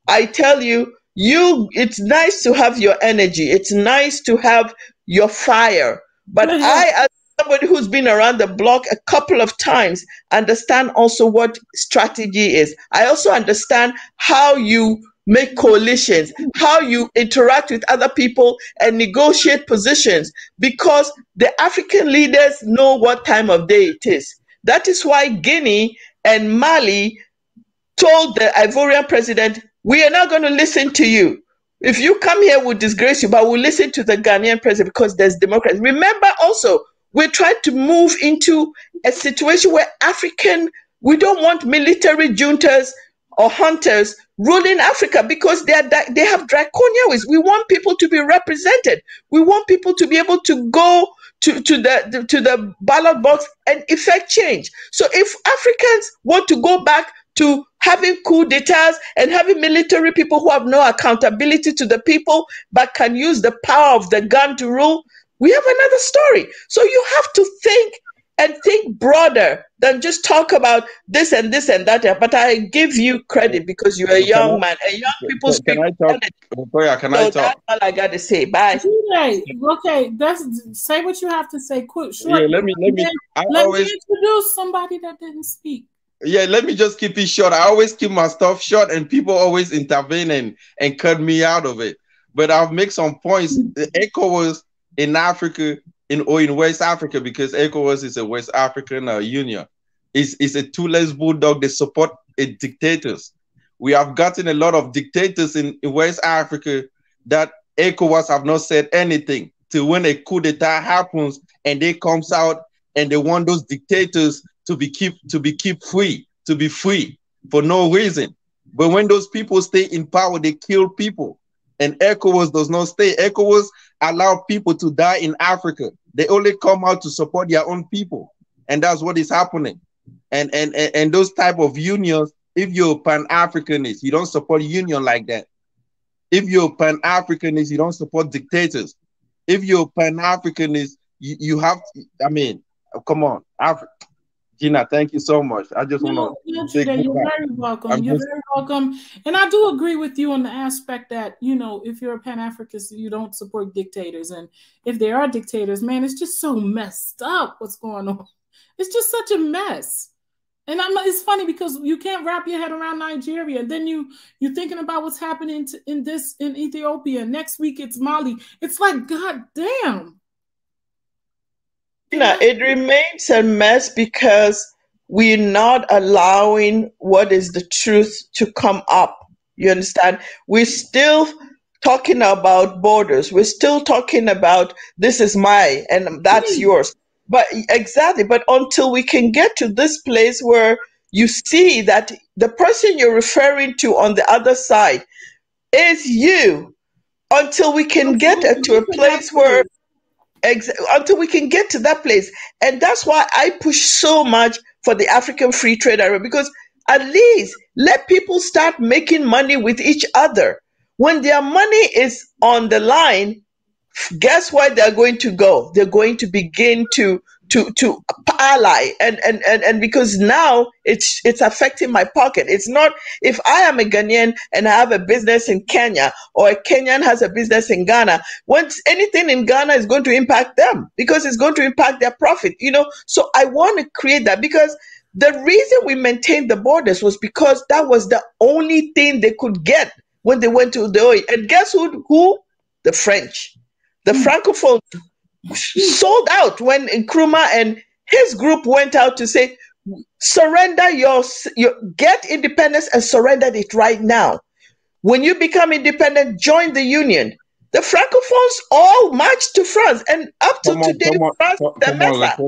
I tell you, it's nice to have your energy. It's nice to have your fire. But I, as somebody who's been around the block a couple of times, understand also what strategy is. I also understand how you make coalitions, how you interact with other people and negotiate positions, because the African leaders know what time of day it is. That is why Guinea and Mali told the Ivorian president, we are not going to listen to you. If you come here, we'll disgrace you, but we'll listen to the Ghanaian president because there's democracy. Remember also, we're trying to move into a situation where we don't want military juntas or hunters ruling Africa because they have draconian ways. We want people to be represented. We want people to be able to go to the ballot box and effect change. So if Africans want to go back to having coup d'etats and having military people who have no accountability to the people but can use the power of the gun to rule, we have another story. So you have to think broader than just talk about this and this and that. But I give you credit because you're a young man, and young people speak. Can I talk? Latoya, can I talk? That's all I got to say. Bye. Okay, say what you have to say. Quick, short. Yeah, let me introduce somebody that didn't speak. Yeah, let me just keep it short. I always keep my stuff short, and people always intervene and cut me out of it. But I'll make some points. The ECOWAS in Africa, in West Africa, because ECOWAS is a West African union, is a toothless bulldog. They support dictators. We have gotten a lot of dictators in West Africa that ECOWAS have not said anything till when a coup d'etat happens and they comes out and they want those dictators to be free for no reason. But when those people stay in power, they kill people. And ECOWAS does not stay. ECOWAS allow people to die in Africa. They only come out to support their own people. And that's what is happening. And those type of unions, if you're Pan-Africanist, you don't support union like that. If you're Pan-Africanist, you don't support dictators. If you're Pan-Africanist, you have to, I mean, come on, Gina, thank you so much. I just want to you're very welcome. You're very welcome. And I do agree with you on the aspect that, if you're a Pan-Africanist, you don't support dictators. And if there are dictators, man, it's just so messed up what's going on. It's just such a mess. And it's funny because you can't wrap your head around Nigeria. Then you're thinking about what's happening in Ethiopia. Next week it's Mali. It's like, God damn. It remains a mess because we're not allowing what is the truth to come up. You understand? We're still talking about borders. We're still talking about this is mine and that's yours. But exactly. But until we can get to this place where you see that the person you're referring to on the other side is you, until we can get to a place where until we can get to that place. And that's why I push so much for the African Free Trade Area, because at least let people start making money with each other. When their money is on the line, guess where they're going to go? They're going to begin to ally, and because now it's affecting my pocket. It's not, if I am a Ghanaian and I have a business in Kenya, or a Kenyan has a business in Ghana, once anything in Ghana is going to impact them because it's going to impact their profit, So I want to create that, because the reason we maintained the borders was because that was the only thing they could get when they went to the oil. And guess who? The French. The Francophones sold out when Nkrumah and his group went out to say, surrender get independence and surrender it right now. When you become independent, join the union. The Francophones all marched to France, and up to today, France is the mess.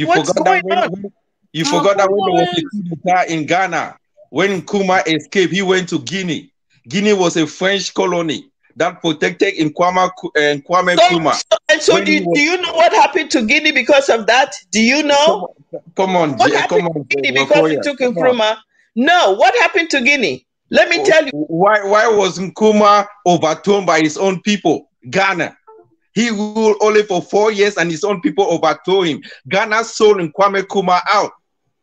What's going on? You forgot that when there was a coup d'etat in Ghana, when Nkrumah escaped, he went to Guinea. Guinea was a French colony that protected Kwame Nkrumah. So do you know what happened to Guinea because of that? Do you know? Come on, what happened to Guinea because it took Nkrumah? No, what happened to Guinea? Let me tell you. Why was Nkrumah overthrown by his own people? Ghana. He ruled only for 4 years and his own people overthrew him. Ghana sold Kwame Nkrumah out,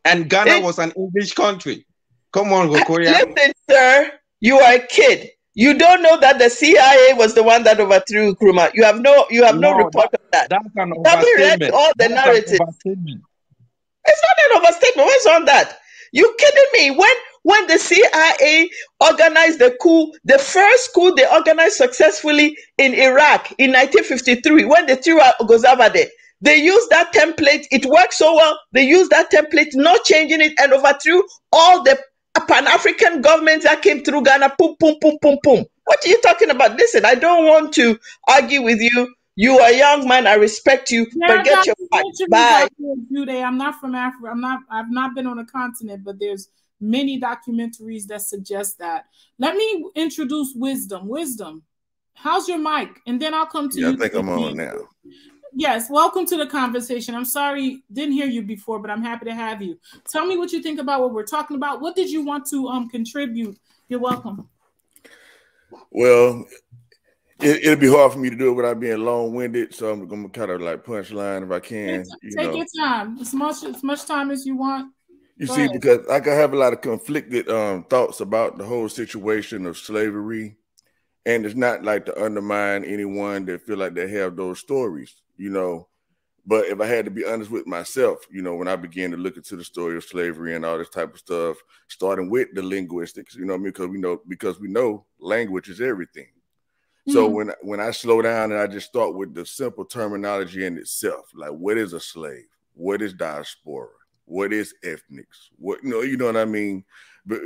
and Ghana was an English country. Come on, Rokoya. Listen, sir. You are a kid. You don't know that the CIA was the one that overthrew Nkrumah. You have no No, report of that. that's an You haven't read overstatement. all the That's an narrative. overstatement. It's not an overstatement. What's on that? You kidding me? When the CIA organized the coup, the first coup they organized successfully in Iraq in 1953, when they threw out Gozabade, they used that template. It worked so well. They used that template, not changing it, and overthrew all the Pan-African governments that came through Ghana. Boom, boom, boom, boom, boom. What are you talking about? Listen, I don't want to argue with you. You are a young man. I respect you, but get your facts. Bye. I'm not from Africa. I've not been on a continent, but there's many documentaries that suggest that. Let me introduce Wisdom. Wisdom, how's your mic? And then I'll come to you. I think I'm on now. Yes, welcome to the conversation. I'm sorry, didn't hear you before, but I'm happy to have you. Tell me what you think about what we're talking about. What did you want to contribute? You're welcome. Well, it'll be hard for me to do it without being long-winded, so I'm gonna kind of like punchline if I can. Take your time, as much time as you want. You see, because I can have a lot of conflicted thoughts about the whole situation of slavery, and it's not like to undermine anyone that feel like they have those stories, But if I had to be honest with myself, when I began to look into the story of slavery and all this type of stuff, starting with the linguistics, because we know language is everything. So when I slow down and I just start with the simple terminology in itself, like what is a slave? What is diaspora? What is ethnics? What you know what I mean? But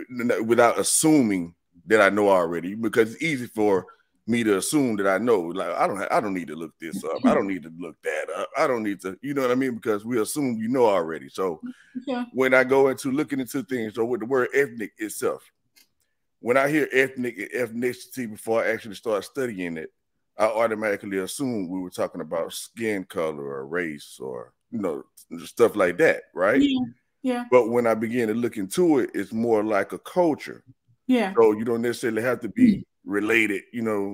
without assuming that I know already, because it's easy for me to assume that I know. Like I don't need to look this up. I don't need to look that up. I don't need to, you know what I mean? Because we assume you know already. So when I go into looking into things, or with the word ethnic itself, when I hear ethnic and ethnicity before I actually start studying it, I automatically assume we were talking about skin color or race or stuff like that, right? Yeah. But when I begin to look into it, it's more like a culture. Yeah. So you don't necessarily have to be related,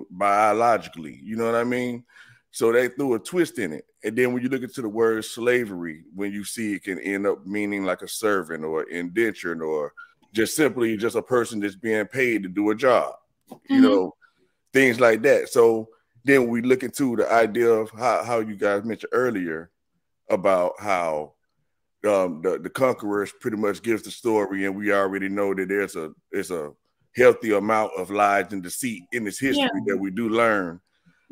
biologically. You know what I mean? So they threw a twist in it. And then when you look into the word slavery, when you see it can end up meaning like a servant or indentured or just simply just a person that's being paid to do a job, things like that. So then we look into the idea of how you guys mentioned earlier about how the conquerors pretty much gives the story, and we already know that there's a healthy amount of lies and deceit in this history that we do learn.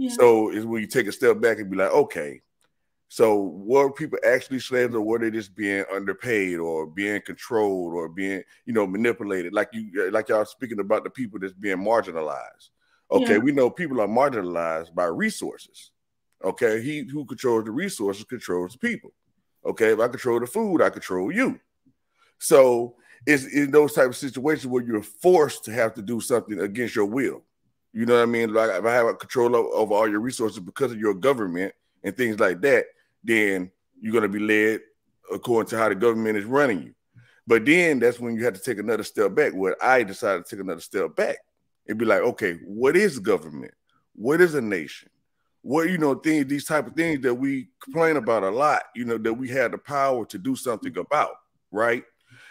So is when you take a step back and be like, okay, so were people actually slaves, or were they just being underpaid or being controlled or being, manipulated? Like y'all speaking about the people that's being marginalized. Okay, we know people are marginalized by resources. Okay, he who controls the resources controls the people. Okay, if I control the food, I control you. So it's in those type of situations where you're forced to have to do something against your will. You know what I mean? Like if I have control over all your resources because of your government and things like that, then you're going to be led according to how the government is running you. But then that's when you have to take another step back. Where I decided to take another step back and be like, okay, what is government? What is a nation? What, these type of things that we complain about a lot, that we had the power to do something about, right?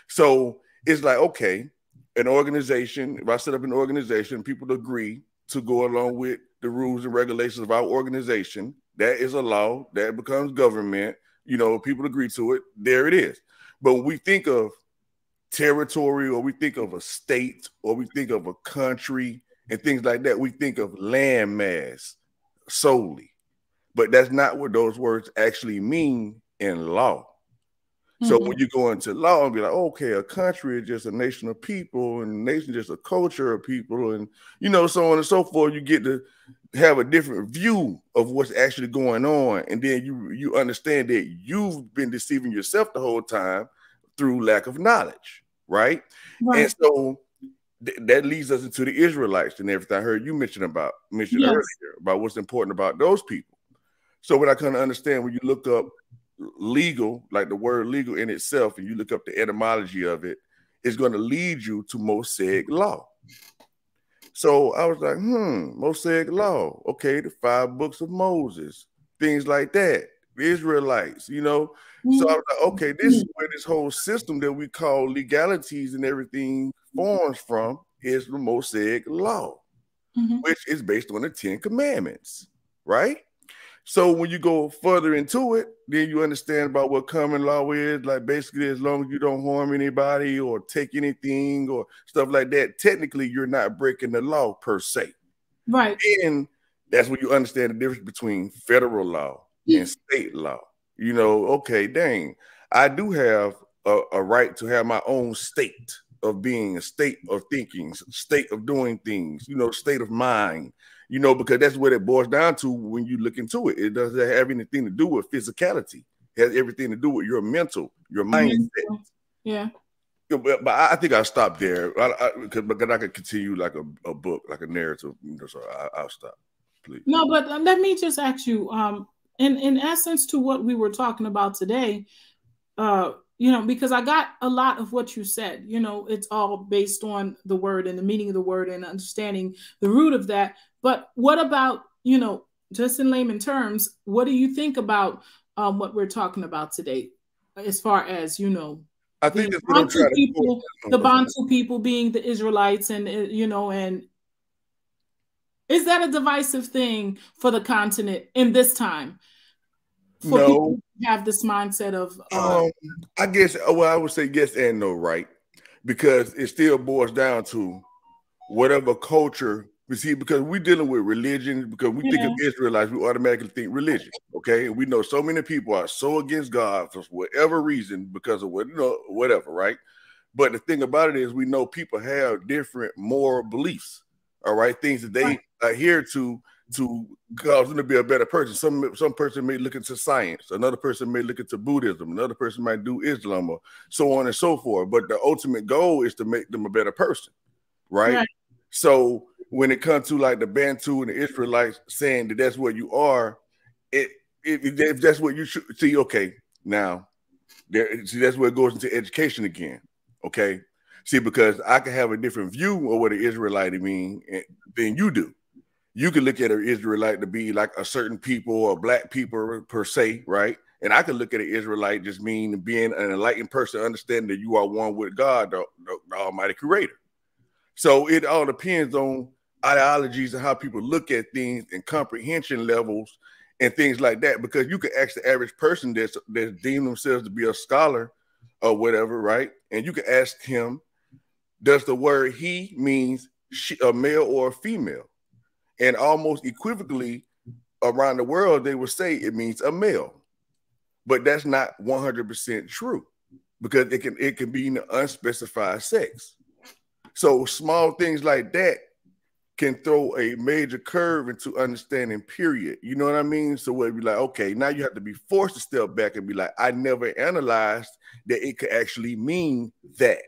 So it's like, okay, an organization, if I set up an organization, people agree to go along with the rules and regulations of our organization, that is a law, that becomes government, people agree to it, there it is. But when we think of territory, or we think of a state, or we think of a country and things like that, we think of land mass solely, but that's not what those words actually mean in law. So when you go into law and be like, okay, a country is just a nation of people, and a nation is just a culture of people, and so on and so forth, you get to have a different view of what's actually going on, and then you understand that you've been deceiving yourself the whole time through lack of knowledge, right? And so that leads us into the Israelites and everything I heard you mention earlier about what's important about those people. So what I kind of understand, when you look up legal, like the word legal in itself, and you look up the etymology of it, it's going to lead you to Mosaic law. So I was like, Mosaic law. Okay, the 5 books of Moses, things like that. The Israelites, So I was like, okay, this is where this whole system that we call legalities and everything forms from, is the Mosaic law, Mm-hmm. which is based on the 10 Commandments, right? So when you go further into it, then you understand about what common law is. Like basically, as long as you don't harm anybody or take anything or stuff like that, technically you're not breaking the law per se. Right. And that's when you understand the difference between federal law and state law. You know, okay, dang, I do have a right to have my own state of being, a state of thinking, state of doing things, you know, state of mind. You know, because that's what it boils down to when you look into it. It doesn't have anything to do with physicality. It has everything to do with your mental, your mindset. Yeah. But I think I'll stop there because I could continue like a book, like a narrative. You know, so I'll stop, please. No, but let me just ask you, in essence to what we were talking about today, you know, because I got a lot of what you said, you know, it's all based on the word and the meaning of the word and understanding the root of that. But what about, you know, just in layman terms, what do you think about what we're talking about today, as far as, you know, I think that's what I'm trying to people, the Bantu people being the Israelites, and you know, and is that a divisive thing for the continent in this time? For no, people to have this mindset of I guess, well, I would say yes and no, right? Because it still boils down to whatever culture we see, because we're dealing with religion, because we think of Israelites, we automatically think religion. Okay. And we know so many people are so against God for whatever reason, because of what, you know, whatever, right? But the thing about it is we know people have different moral beliefs, all right, things that they adhere to cause them to be a better person. Some person may look into science, another person may look into Buddhism, another person might do Islam, or so on and so forth. But the ultimate goal is to make them a better person, right? So when it comes to like the Bantu and the Israelites saying that that's what you are, if that's what you should see, okay, now see, that's where it goes into education again. Okay, see, because I can have a different view of what an Israelite mean than you do. You can look at an Israelite to be like a certain people or black people per se, right? And I can look at an Israelite just mean being an enlightened person, understanding that you are one with God, the Almighty Creator. So it all depends on ideologies and how people look at things and comprehension levels and things like that. Because you can ask the average person that's deemed themselves to be a scholar or whatever, right? And you can ask him, does the word he means a male or a female? And almost equivocally around the world, they would say it means a male. But that's not 100% true, because it can be an unspecified sex. So small things like that can throw a major curve into understanding, period. You know what I mean? So we'll be like, okay, now you have to be forced to step back and be like, I never analyzed that it could actually mean that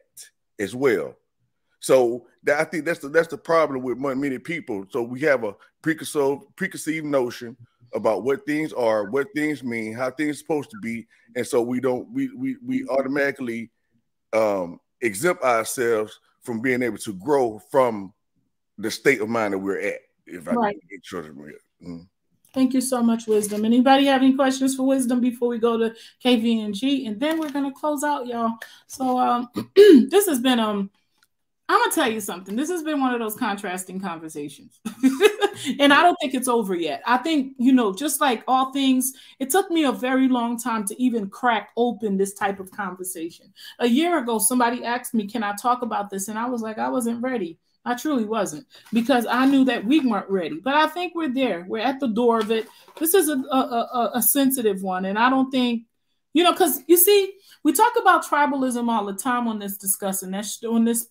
as well. So I think that's the problem with many people. So we have a preconceived notion about what things are, what things mean, how things are supposed to be, and so we automatically exempt ourselves from being able to grow from the state of mind that we're at. If I can make sure that we're Thank you so much, Wisdom. Anybody have any questions for Wisdom before we go to KVNG? And then we're going to close out, y'all. So this has been, I'm going to tell you something. This has been one of those contrasting conversations. And I don't think it's over yet. I think, you know, just like all things, it took me a very long time to even crack open this type of conversation. A year ago, somebody asked me, can I talk about this? And I was like, I wasn't ready. I truly wasn't, because I knew that we weren't ready. But I think we're there. We're at the door of it. This is a sensitive one. And I don't think, you know, because you see, we talk about tribalism all the time on this discussion. That's on this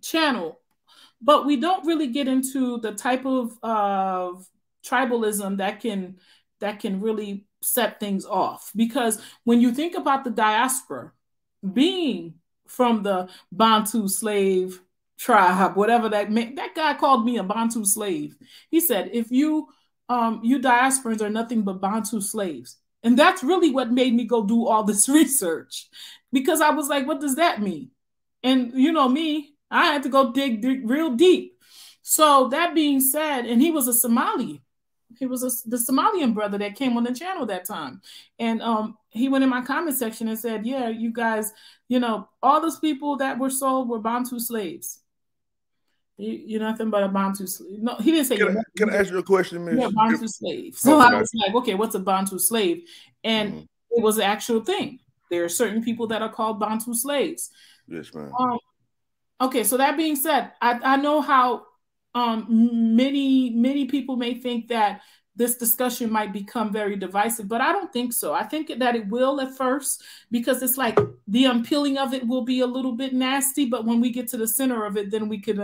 channel. But we don't really get into the type of tribalism that can really set things off. Because when you think about the diaspora being from the Bantu slave tribe, whatever that meant, that guy called me a Bantu slave. He said, if you diasporans are nothing but Bantu slaves. And that's really what made me go do all this research, because I was like, what does that mean? And you know me, I had to go dig real deep. So that being said, and he was a Somali. He was the Somalian brother that came on the channel that time. And he went in my comment section and said, yeah, you guys, you know, all those people that were sold were Bantu slaves. You're nothing but a Bantu slave. No, he didn't say Can I ask you a question, Miss? You're a Bantu slave. So I was like, okay, what's a Bantu slave? And it was an actual thing. There are certain people that are called Bantu slaves. Yes, ma'am. Okay, so that being said, I know how many people may think that this discussion might become very divisive, but I don't think so. I think that it will at first, because it's like the unpeeling of it will be a little bit nasty, but when we get to the center of it, then we could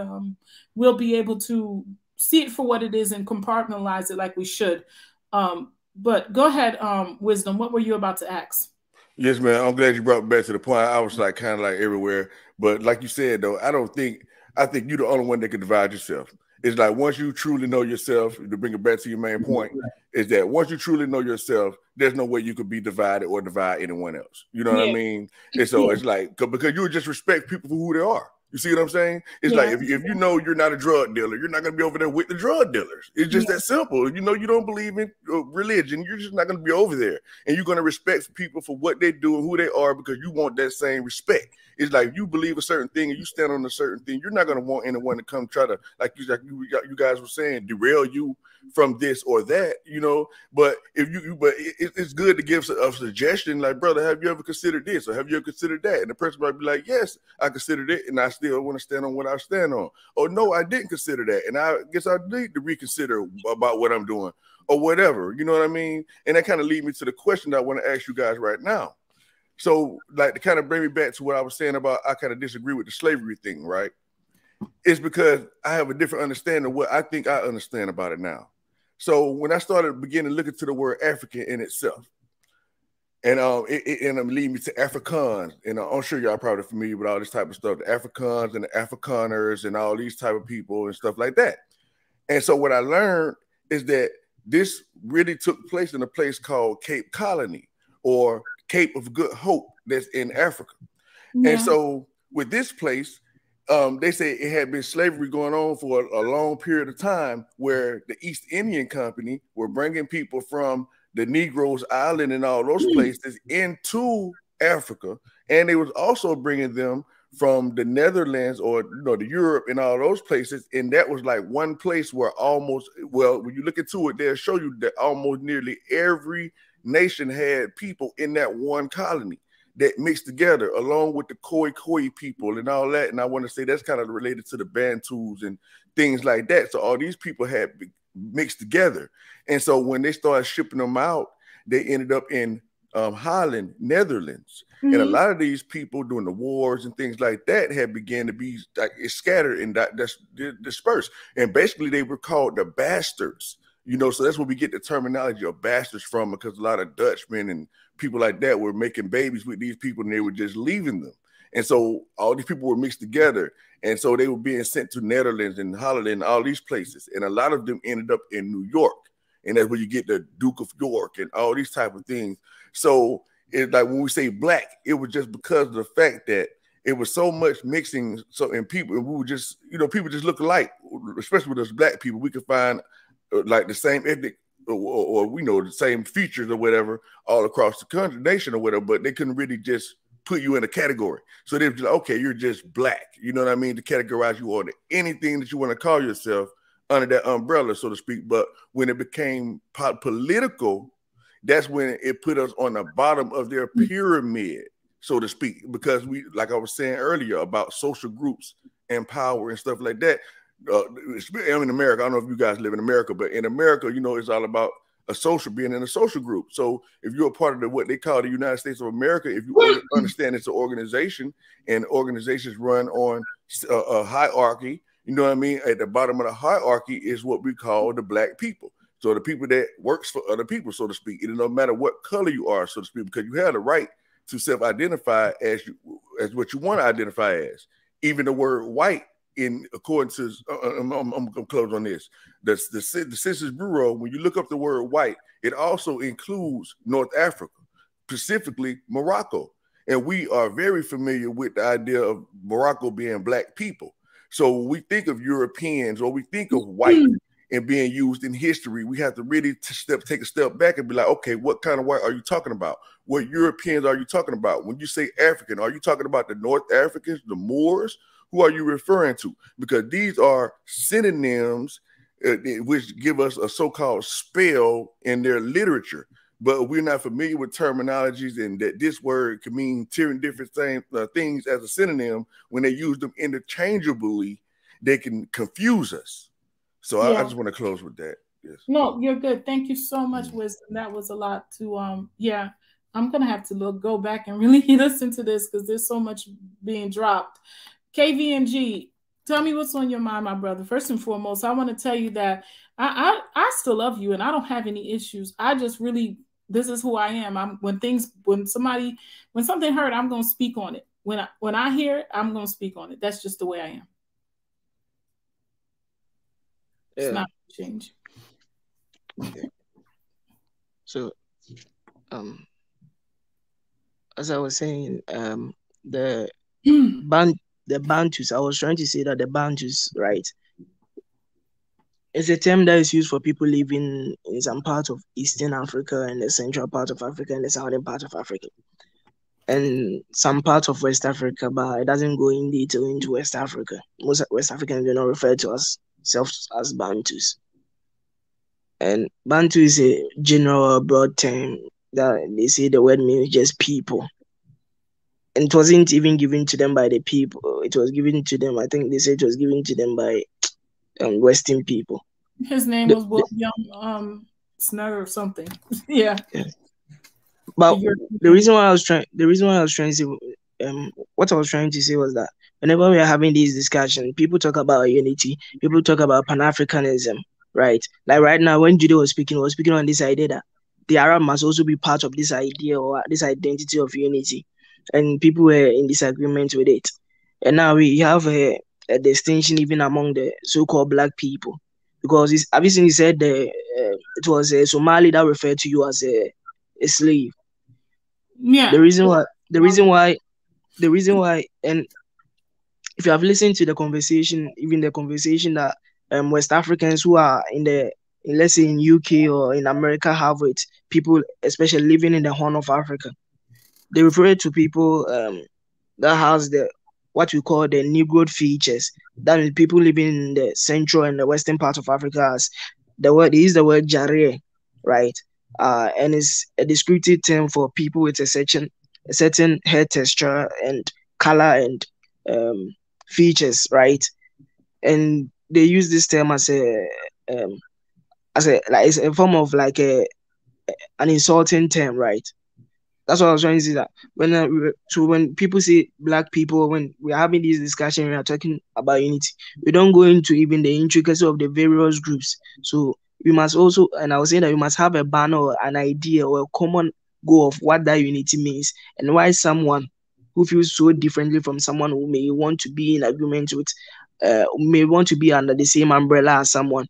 we'll be able to see it for what it is and compartmentalize it like we should. But go ahead, Wisdom. What were you about to ask? Yes, man. I'm glad you brought me back to the point. I was like kind of like everywhere, but like you said though, I think you're the only one that can divide yourself. It's like once you truly know yourself, to bring it back to your main point, is that once you truly know yourself, there's no way you could be divided or divide anyone else. You know what I mean? And so it's like, because you would just respect people for who they are. You see what I'm saying? It's like if you know you're not a drug dealer, you're not going to be over there with the drug dealers. It's just that simple. You know, you don't believe in religion, you're just not going to be over there. And you're going to respect people for what they do and who they are because you want that same respect. It's like if you believe a certain thing and you stand on a certain thing, you're not going to want anyone to come try to, like you guys were saying, derail you from this or that, you know. But if it's good to give a suggestion, like, brother, have you ever considered this or have you ever considered that? And the person might be like, yes, I considered it, and I still want to stand on what I stand on. Or no, I didn't consider that, and I guess I need to reconsider about what I'm doing or whatever. You know what I mean? And that kind of leads me to the question I want to ask you guys right now. So, like, to kind of bring me back to what I was saying about, I kind of disagree with the slavery thing, right? It's because I have a different understanding of what I think I understand about it now. So when I started beginning to look into the word African in itself, and it leading me to Africans, and I'm sure y'all probably familiar with all this type of stuff, the Africans and the Afrikaners and all these type of people and stuff like that. And so what I learned is that this really took place in a place called Cape Colony or Cape of Good Hope that's in Africa. Yeah. And so with this place, they say it had been slavery going on for a long period of time where the East Indian Company were bringing people from the Negroes Island and all those places into Africa. And they was also bringing them from the Netherlands or, you know, the Europe and all those places. And that was like one place where when you look into it, they'll show you that almost nearly every nation had people in that one colony that mixed together along with the Khoi people and all that. And I want to say that's kind of related to the Bantus and things like that. So all these people had mixed together. And so when they started shipping them out, they ended up in Holland, Netherlands. And a lot of these people during the wars and things like that had began to be like scattered and dispersed. And basically they were called the bastards. You know, so that's where we get the terminology of bastards from, because a lot of Dutchmen and people like that were making babies with these people and they were just leaving them. And so all these people were mixed together. And so they were being sent to Netherlands and Holland and all these places. And a lot of them ended up in New York. And that's where you get the Duke of York and all these type of things. So it's like when we say black, it was just because of the fact that it was so much mixing. So in people, and we were just, you know, people just look alike, especially with us black people. We could find like the same ethnic or we know the same features or whatever all across the country, nation or whatever, but they couldn't really just put you in a category. So they were just like, okay, you're just black. You know what I mean? To categorize you on anything that you want to call yourself under that umbrella, so to speak. But when it became political, that's when it put us on the bottom of their pyramid, so to speak, because we, like I was saying earlier about social groups and power and stuff like that. I'm in America. I don't know if you guys live in America, but in America, you know, it's all about being in a social group. So if you're a part of what they call the United States of America, if you understand it's an organization and organizations run on a hierarchy, you know what I mean? At the bottom of the hierarchy is what we call the black people. So the people that works for other people, so to speak. It doesn't matter what color you are, so to speak, because you have the right to self-identify as what you want to identify as. Even the word white, according to, I'm going to close on this. The Census Bureau, when you look up the word white, it also includes North Africa, specifically Morocco. And we are very familiar with the idea of Morocco being black people. So when we think of Europeans or we think of white, and being used in history, we have to really take a step back and be like, okay, what kind of white are you talking about? What Europeans are you talking about? When you say African, are you talking about the North Africans, the Moors? Who are you referring to? Because these are synonyms which give us a so-called spell in their literature. But we're not familiar with terminologies, and that this word can mean 10 different things as a synonym. When they use them interchangeably, they can confuse us. So I just want to close with that. Yes. No, you're good. Thank you so much, Wisdom. That was a lot to yeah. I'm gonna have to go back and really listen to this because there's so much being dropped. KVNG, tell me what's on your mind, my brother. First and foremost, I want to tell you that I still love you and I don't have any issues. I just really, this is who I am. When something hurt, I'm gonna speak on it. When I hear it, I'm gonna speak on it. That's just the way I am. Yeah. It's not gonna change. Okay. So, as I was saying, the Bantus, I was trying to say that the Bantus, right, it's a term that is used for people living in some part of Eastern Africa and the central part of Africa and the southern part of Africa and some part of West Africa, but it doesn't go in detail into West Africa. Most West Africans do not refer to themselves as Bantus. And Bantu is a general broad term that they say the word means just people. And it wasn't even given to them by the people. It was given to them, I think they said it was given to them by Western people. His name was William Snugger or something. Yeah. But the reason why I was trying to say, what I was trying to say was that whenever we are having these discussions, people talk about unity, people talk about Pan-Africanism, right? Like right now, when Jude was speaking on this idea that the Arab must also be part of this idea or this identity of unity, and people were in disagreement with it. And now we have a distinction even among the so-called black people, because obviously he said it was a Somali that referred to you as a slave. Yeah. The reason why, and if you have listened to the conversation, even the conversation that West Africans who are let's say in UK or in America have with people, especially living in the Horn of Africa, they refer to people that has what we call the Negro features. That is people living in the central and the western part of Africa as they use the word Jare, right? And it's a descriptive term for people with a certain hair texture and color and features, right? And they use this term as it's a form of like an insulting term, right? That's what I was trying to say. That when people say black people, when we're having this discussion, we are talking about unity. We don't go into even the intricacy of the various groups. So we must also, and I was saying that we must have a banner or an idea or a common goal of what that unity means and why someone who feels so differently from someone who may want to be in agreement with, may want to be under the same umbrella as someone,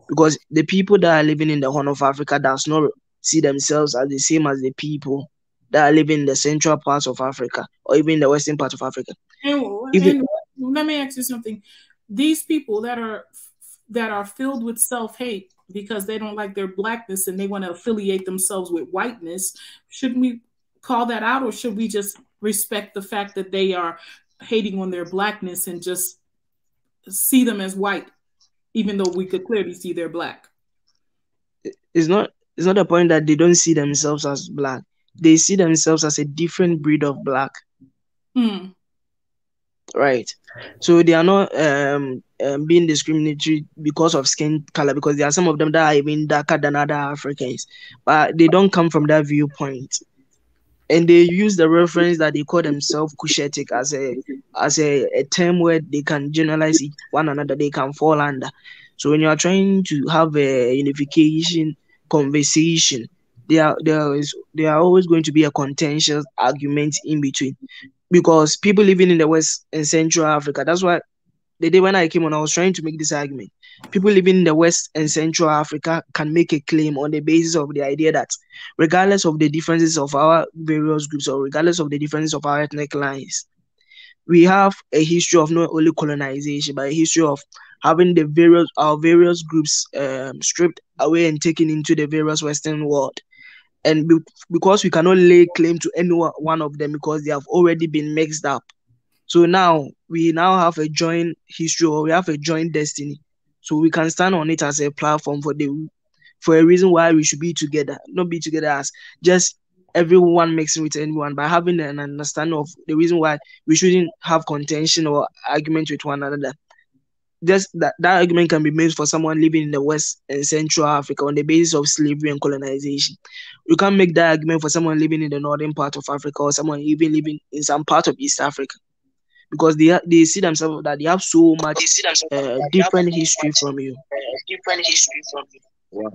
because the people that are living in the Horn of Africa does not see themselves as the same as the people that are living in the central parts of Africa or even the western part of Africa. And let me ask you something. These people that are filled with self-hate because they don't like their blackness and they want to affiliate themselves with whiteness, shouldn't we call that out, or should we just respect the fact that they are hating on their blackness and just see them as white, even though we could clearly see they're black? It's not the point that they don't see themselves as black. They see themselves as a different breed of black. Right. So they are not being discriminatory because of skin color, because there are some of them that are even darker than other Africans, but they don't come from that viewpoint. And they use the reference that they call themselves Cushitic as a term where they can generalize one another, they can fall under. So when you are trying to have a unification conversation, there are always going to be a contentious argument in between, because people living in the West and Central Africa, that's why the day when I came on, I was trying to make this argument. People living in the West and Central Africa can make a claim on the basis of the idea that regardless of the differences of our various groups or regardless of the differences of our ethnic lines, we have a history of not only colonization, but a history of having our various groups stripped away and taken into the various Western world. And because we cannot lay claim to any one of them because they have already been mixed up. So now we have a joint history, or we have a joint destiny. So we can stand on it as a platform for a reason why we should be together, not be together as just everyone mixing with anyone, by having an understanding of the reason why we shouldn't have contention or argument with one another. Just that argument can be made for someone living in the West and Central Africa on the basis of slavery and colonization. You can't make that argument for someone living in the northern part of Africa or someone even living in some part of East Africa, because they see themselves that they have so much different history from you. Wow.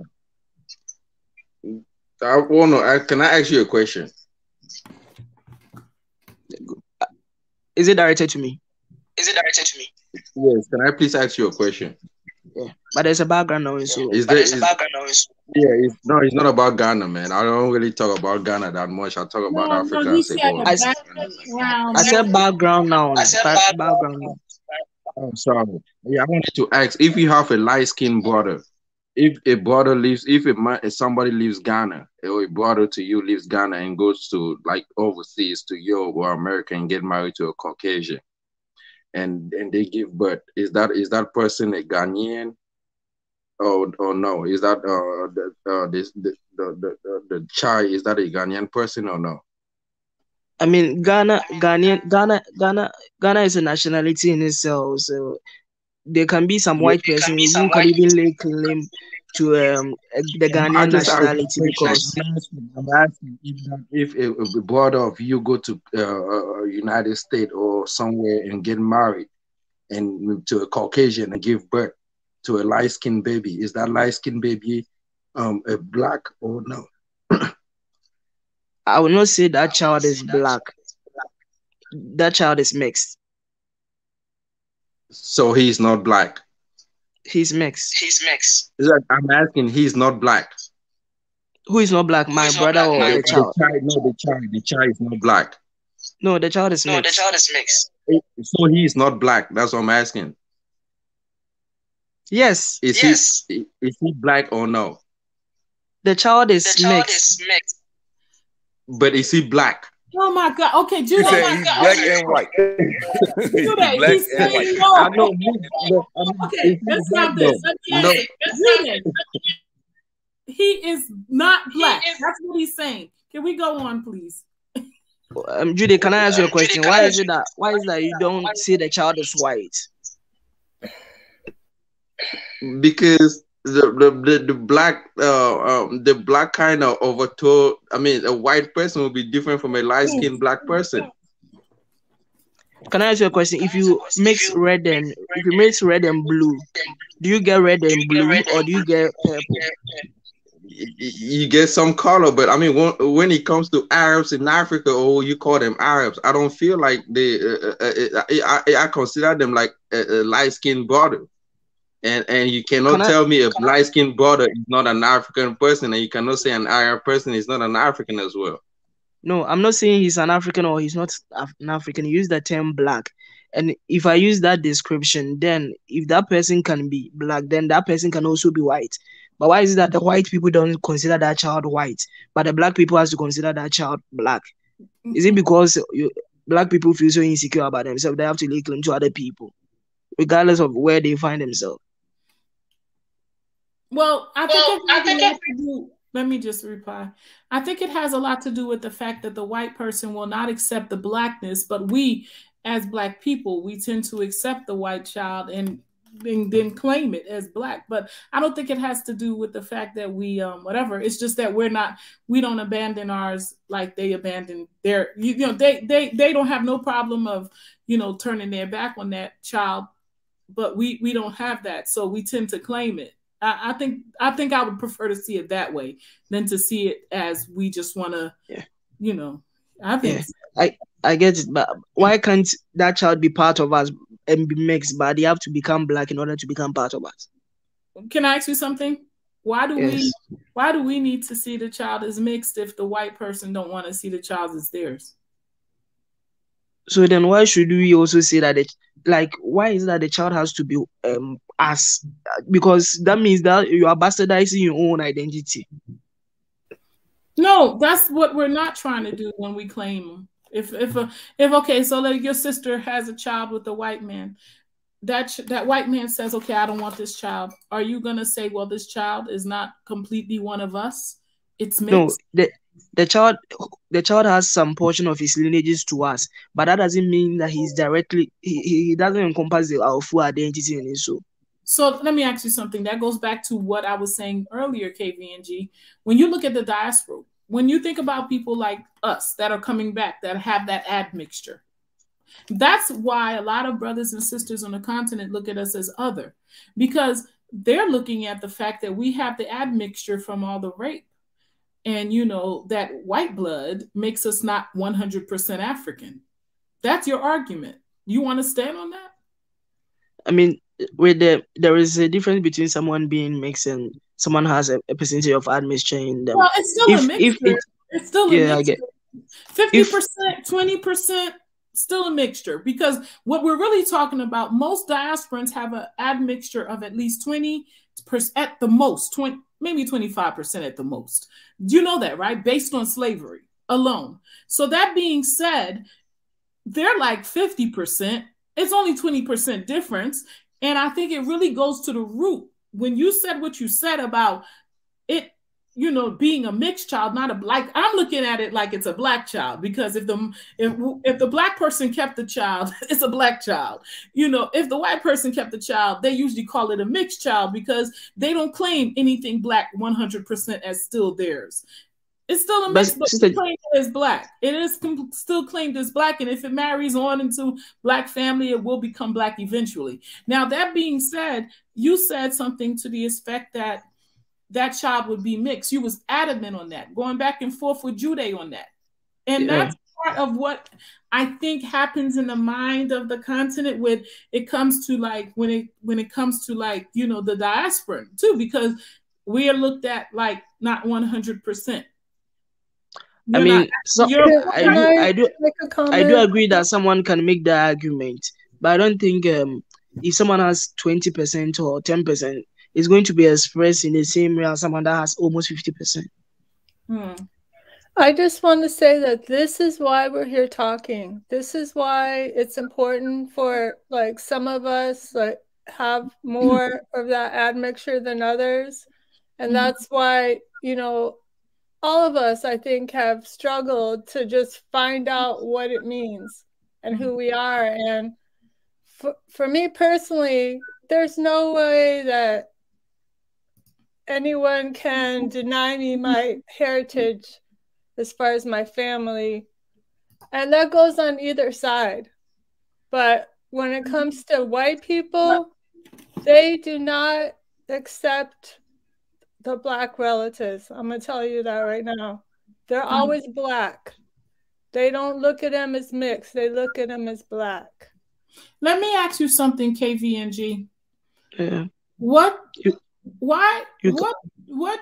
I want to. Can I ask you a question? Is it directed to me? Yes. Can I please ask you a question? Yeah, but there's a background noise. So yeah, it's not about Ghana, man. I don't really talk about Ghana that much. I talk about Africa as a whole. I said background now. Background now. I'm sorry. Yeah, I wanted to ask if you have a light-skinned brother. If somebody leaves Ghana, or a brother to you leaves Ghana and goes to like overseas to Europe or America and get married to a Caucasian, and they give birth, is that person a Ghanaian or no? Is that the child, is that a Ghanaian person or no? I mean, Ghana is a nationality in itself, so there can be some white person who can even lay claim to the Ghanaian nationality, because I'm asking if a brother of you go to United States or somewhere and get married and to a Caucasian and give birth to a light-skinned baby, is that light-skinned baby a black or no? I will not say that child is black. That child is mixed. So he's not black. He's mixed. I'm asking, he's not black. Who is not black? My brother or the child? The child is not black. No, the child is mixed. So he's not black. That's what I'm asking. Yes. Is he black or no? The child is mixed. But is he black? Oh my God. Okay, Judah. He's black and white. Judah, he's saying no. I know. Okay, let's stop this. Judah, he is not black. That's what he's saying. Can we go on, please? Judy, can I ask you a question? Why is it that you don't say the child is white? Because the black kind of overtold. I mean, a white person will be different from a light-skinned black person. Can I ask you a question? If you mix red and blue, do you get red and blue or do you get purple? You get some color, but I mean, when it comes to Arabs in Africa, or you call them Arabs, I don't feel like I consider them like a light-skinned brother. And you cannot tell me a light-skinned brother is not an African person, and you cannot say an Arab person is not an African as well. No, I'm not saying he's an African or he's not an African. You use the term black. And if I use that description, then if that person can be black, then that person can also be white. But why is it that the white people don't consider that child white, but the black people has to consider that child black? Is it because black people feel so insecure about themselves, they have to lay claim to other people, regardless of where they find themselves? Well, I think let me just reply. I think it has a lot to do with the fact that the white person will not accept the blackness, but we, as black people, we tend to accept the white child and then claim it as black. But I don't think it has to do with the fact that we whatever. It's just that we don't abandon ours like they abandon their. They don't have no problem of turning their back on that child, but we don't have that, so we tend to claim it. I think I would prefer to see it that way than to see it as we just want to, I think. Yeah. I get it, but why can't that child be part of us and be mixed, but they have to become black in order to become part of us? Can I ask you something? Why do we need to see the child as mixed if the white person don't want to see the child as theirs? So then why should we also say that why is that the child has to be us? Because that means that you are bastardizing your own identity. No, that's what we're not trying to do when we claim them. If okay, so like your sister has a child with a white man, that white man says, okay, I don't want this child. Are you gonna say, well, this child is not completely one of us? It's mixed. No, the child has some portion of his lineages to us, but that doesn't mean that he's directly he doesn't encompass our full identity in it. So let me ask you something. That goes back to what I was saying earlier, KVNG. When you look at the diaspora, when you think about people like us that are coming back, that have that admixture, that's why a lot of brothers and sisters on the continent look at us as other, because they're looking at the fact that we have the admixture from all the rape. And, you know, that white blood makes us not 100% African. That's your argument. You want to stand on that? I mean, there is a difference between someone being mixed and someone has a percentage of admixture in them. Well, it's still a mixture. It's still a mixture. 50%, 20%, still a mixture. Because what we're really talking about, most diasporans have an admixture of at least 20% at the most, maybe 25% at the most. Do you know that, right? Based on slavery alone. So that being said, they're like 50%. It's only 20% difference. And I think it really goes to the root. When you said what you said about it, you know, being a mixed child, not a black, I'm looking at it like it's a black child, because if the black person kept the child, it's a black child. You know, if the white person kept the child, they usually call it a mixed child because they don't claim anything black 100% as still theirs. It's still a mix, but it's claimed as black. It is still claimed as black, and if it marries on into black family, it will become black eventually. Now, that being said, you said something to the effect that that child would be mixed. You was adamant on that, going back and forth with Jude on that. And that's part of what I think happens in the mind of the continent when it comes to like, when it comes to like, you know, the diaspora too, because we are looked at like not 100%. I mean, I do agree that someone can make the argument, but I don't think if someone has 20% or 10%, it's going to be expressed in the same way as someone that has almost 50%. I just want to say that this is why we're here talking. This is why it's important for like some of us like have more of that admixture than others. And that's why, you know, all of us, I think, have struggled to just find out what it means and who we are. And for me personally, there's no way that anyone can deny me my heritage as far as my family. And that goes on either side. But when it comes to white people, they do not accept the black relatives. I'm going to tell you that right now. They're always black. They don't look at them as mixed. They look at them as black. Let me ask you something, KVNG. Yeah. What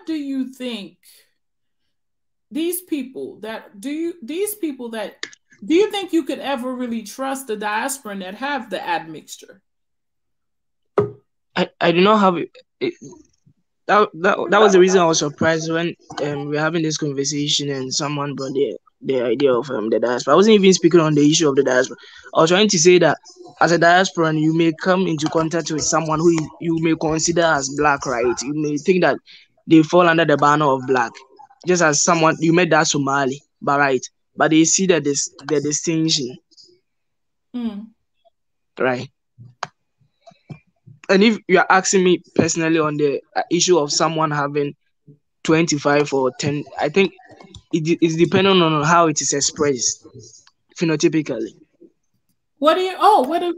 do you think these people that do you think you could ever really trust the diaspora that have the admixture? I do not have it. That was the reason I was surprised when we were having this conversation and someone brought the idea of the diaspora. I wasn't even speaking on the issue of the diaspora. I was trying to say that as a diasporan, you may come into contact with someone who you may consider as black, right? You may think that they fall under the banner of black, just as someone you met that Somali, but they see the distinction, right? And if you are asking me personally on the issue of someone having 25 or 10, I think it's dependent on how it is expressed phenotypically. What do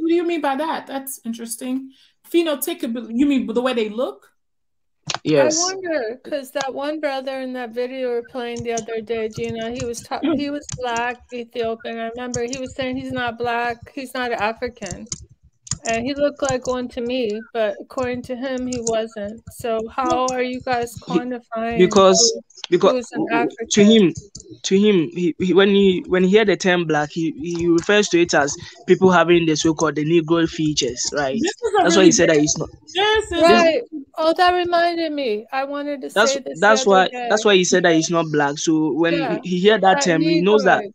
you mean by that? That's interesting. Phenotypically, you mean the way they look? Yes. I wonder, because that one brother in that video we were playing the other day, Gina, he was black, Ethiopian. I remember he was saying he's not black, he's not African. and he looked like one to me, but according to him, he wasn't. So how are you guys quantifying because who's an to African? him when he hear the term black, he refers to it as people having the so-called the Negro features, right? This is a That's why really he said big, that he's not. this is This, a, Right. Oh, that reminded me. I wanted to say this the other that's day. why he said that he's not black. So when Yeah, he hear that that term, he knows that Negroid.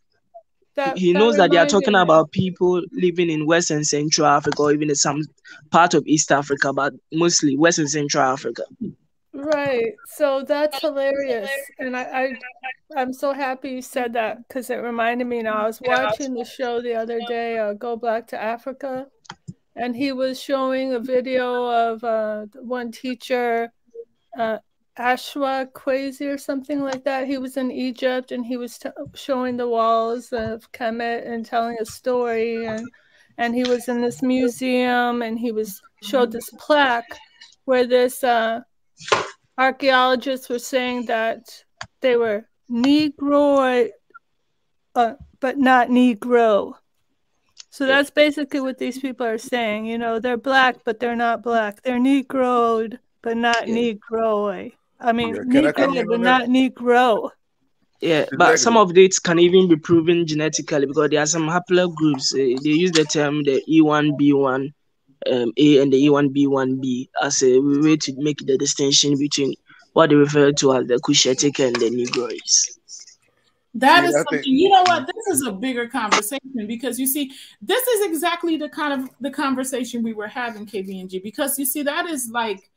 That he that knows that they are talking reminded me. about people living in West and Central Africa, or even in some part of East Africa, but mostly West and Central Africa. Right. So that's hilarious. And I'm so happy you said that because it reminded me now. I was watching the show the other day, Go Black to Africa, and he was showing a video of one teacher, Ashwa Kwesi or something like that. He was in Egypt and he was showing the walls of Kemet and telling a story. And he was in this museum and he showed this plaque where this archaeologists were saying that they were Negroid, but not Negro. So that's basically what these people are saying. You know, they're black, but they're not black. They're Negroid, but not Negroid. I mean, Can I come Negroid, in but on that? not Negro. Yeah, but some of it can even be proven genetically because there are some haplogroups. They use the term the E1B1 A and the E1B1B as a way to make the distinction between what they refer to as the Cushitic and the Negroids. That is something, you know what, this is a bigger conversation because you see, this is exactly the kind of the conversation we were having, KBNG, because you see, that is like,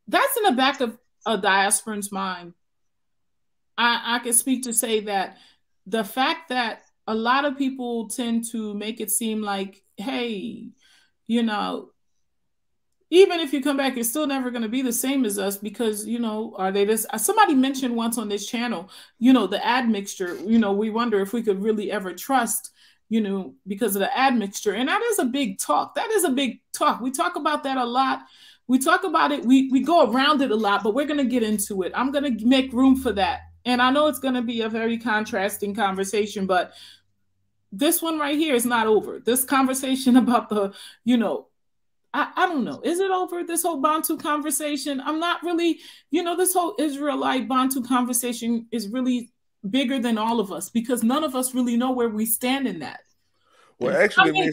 that's in the back of a diasporan's mind. I can speak to say that the fact that a lot of people tend to make it seem like, hey, you know, even if you come back, you're still never going to be the same as us because, you know, are they this? Somebody mentioned once on this channel, you know, the admixture, you know, we wonder if we could really ever trust, you know, because of the admixture. And that is a big talk. That is a big talk. We talk about that a lot. We talk about it. We go around it a lot, but we're going to get into it. I'm going to make room for that. And I know it's going to be a very contrasting conversation, but this one right here is not over. This conversation about the, you know, I don't know. Is it over, this whole Bantu conversation? I'm not really, you know, this whole Israelite Bantu conversation is really bigger than all of us because none of us really know where we stand in that. Well, actually, I mean,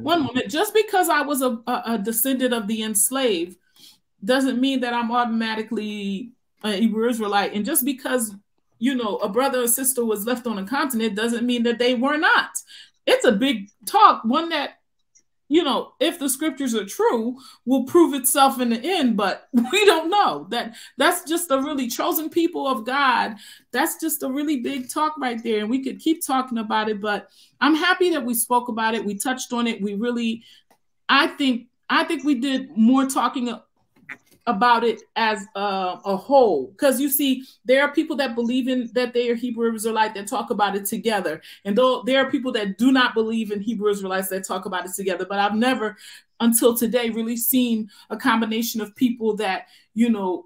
one moment, just because I was a descendant of the enslaved doesn't mean that I'm automatically an Hebrew Israelite. And just because, you know, a brother or sister was left on a continent doesn't mean that they were not. It's a big talk, one that, you know, if the scriptures are true, will prove itself in the end, but we don't know. That's just a really chosen people of God. That's just a really big talk right there. And we could keep talking about it, but I'm happy that we spoke about it. We touched on it. We really, I think we did more talking about it as a whole, because you see, there are people that believe in that they are Hebrew Israelite that talk about it together, and though there are people that do not believe in Hebrew Israelites that talk about it together. But I've never, until today, really seen a combination of people that, you know,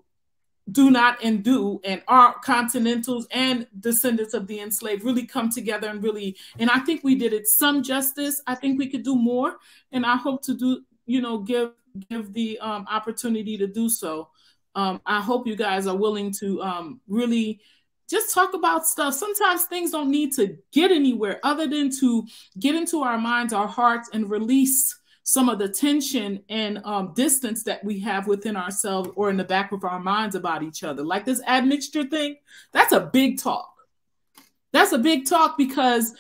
do not and do and are continentals and descendants of the enslaved really come together and really, and I think we did it some justice. I think we could do more, and I hope to do, you know, give the opportunity to do so. I hope you guys are willing to really just talk about stuff. Sometimes things don't need to get anywhere other than to get into our minds, our hearts, and release some of the tension and distance that we have within ourselves or in the back of our minds about each other. Like this admixture thing, that's a big talk. That's a big talk because,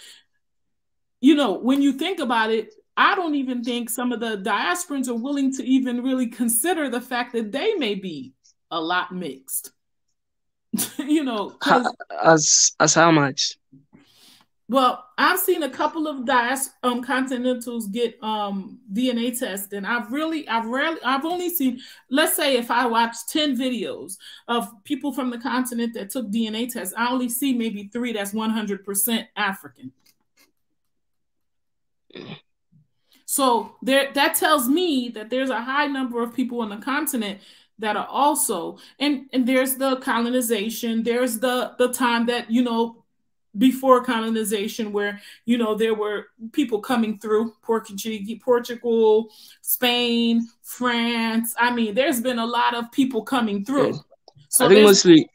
you know, when you think about it, I don't even think some of the diasporans are willing to even really consider the fact that they may be a lot mixed. You know, as how much? Well, I've seen a couple of continentals get DNA tests, and I've only seen, let's say if I watch 10 videos of people from the continent that took DNA tests, I only see maybe 3 that's 100% African. So that tells me that there's a high number of people on the continent that are also, and there's the colonization, there's the time that, you know, before colonization, where, you know, there were people coming through Portugal, Spain, France. I mean, there's been a lot of people coming through. Yes. So I think there's mostly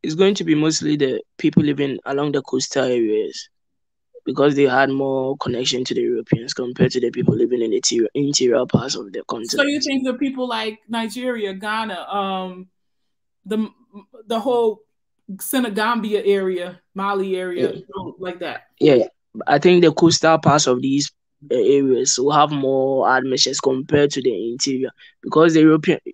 it's going to be mostly the people living along the coastal areas, because they had more connection to the Europeans compared to the people living in the interior parts of the so continent. you think the people like Nigeria, Ghana, the whole Senegambia area, Mali area, like that? Yeah, I think the coastal parts of these areas will have more admissions compared to the interior, because the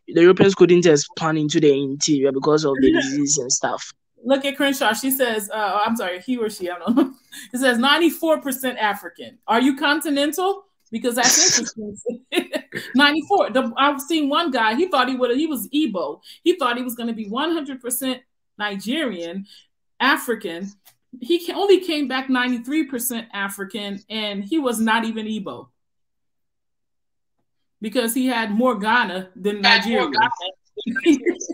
Europeans couldn't expand into the interior because of the disease and stuff. Look at Crenshaw. She says, I'm sorry, he or she, I don't know. It says 94% African. Are you continental? Because that's interesting. 94. I've seen one guy, he thought he was Igbo. He thought he was going to be 100% Nigerian, African. He only came back 93% African, and he was not even Igbo, because he had more Ghana than Nigeria.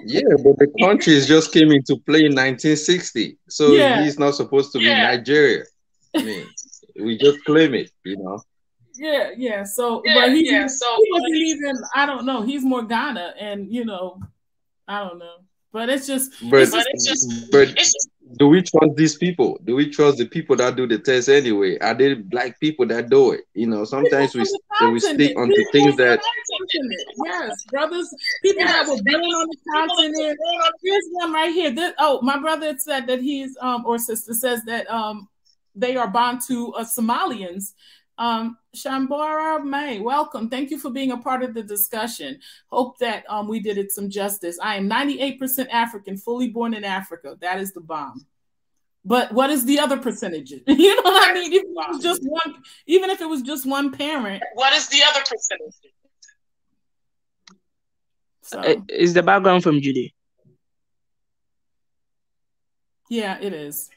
Yeah, but the countries just came into play in 1960, so Yeah. he's not supposed to be Nigeria. I mean, we just claim it, you know. Yeah. So, but he wasn't even. I don't know. He's more Ghana, and you know, I don't know. But it's just. But do we trust these people? Do we trust the people that do the test anyway? Are they black people that do it? You know, sometimes we stick onto things that. Yes, brothers, people that were born on the continent. Here's one right here. My brother said that he's or sister says that they are Bantu Somalians. Shambara May, welcome. Thank you for being a part of the discussion. Hope that we did it some justice. I am 98% African, fully born in Africa. That is the bomb. But what is the other percentage? You know what I mean? Even if it was just one parent. What is the other percentage? So. Is the background from Judy? Yeah, it is.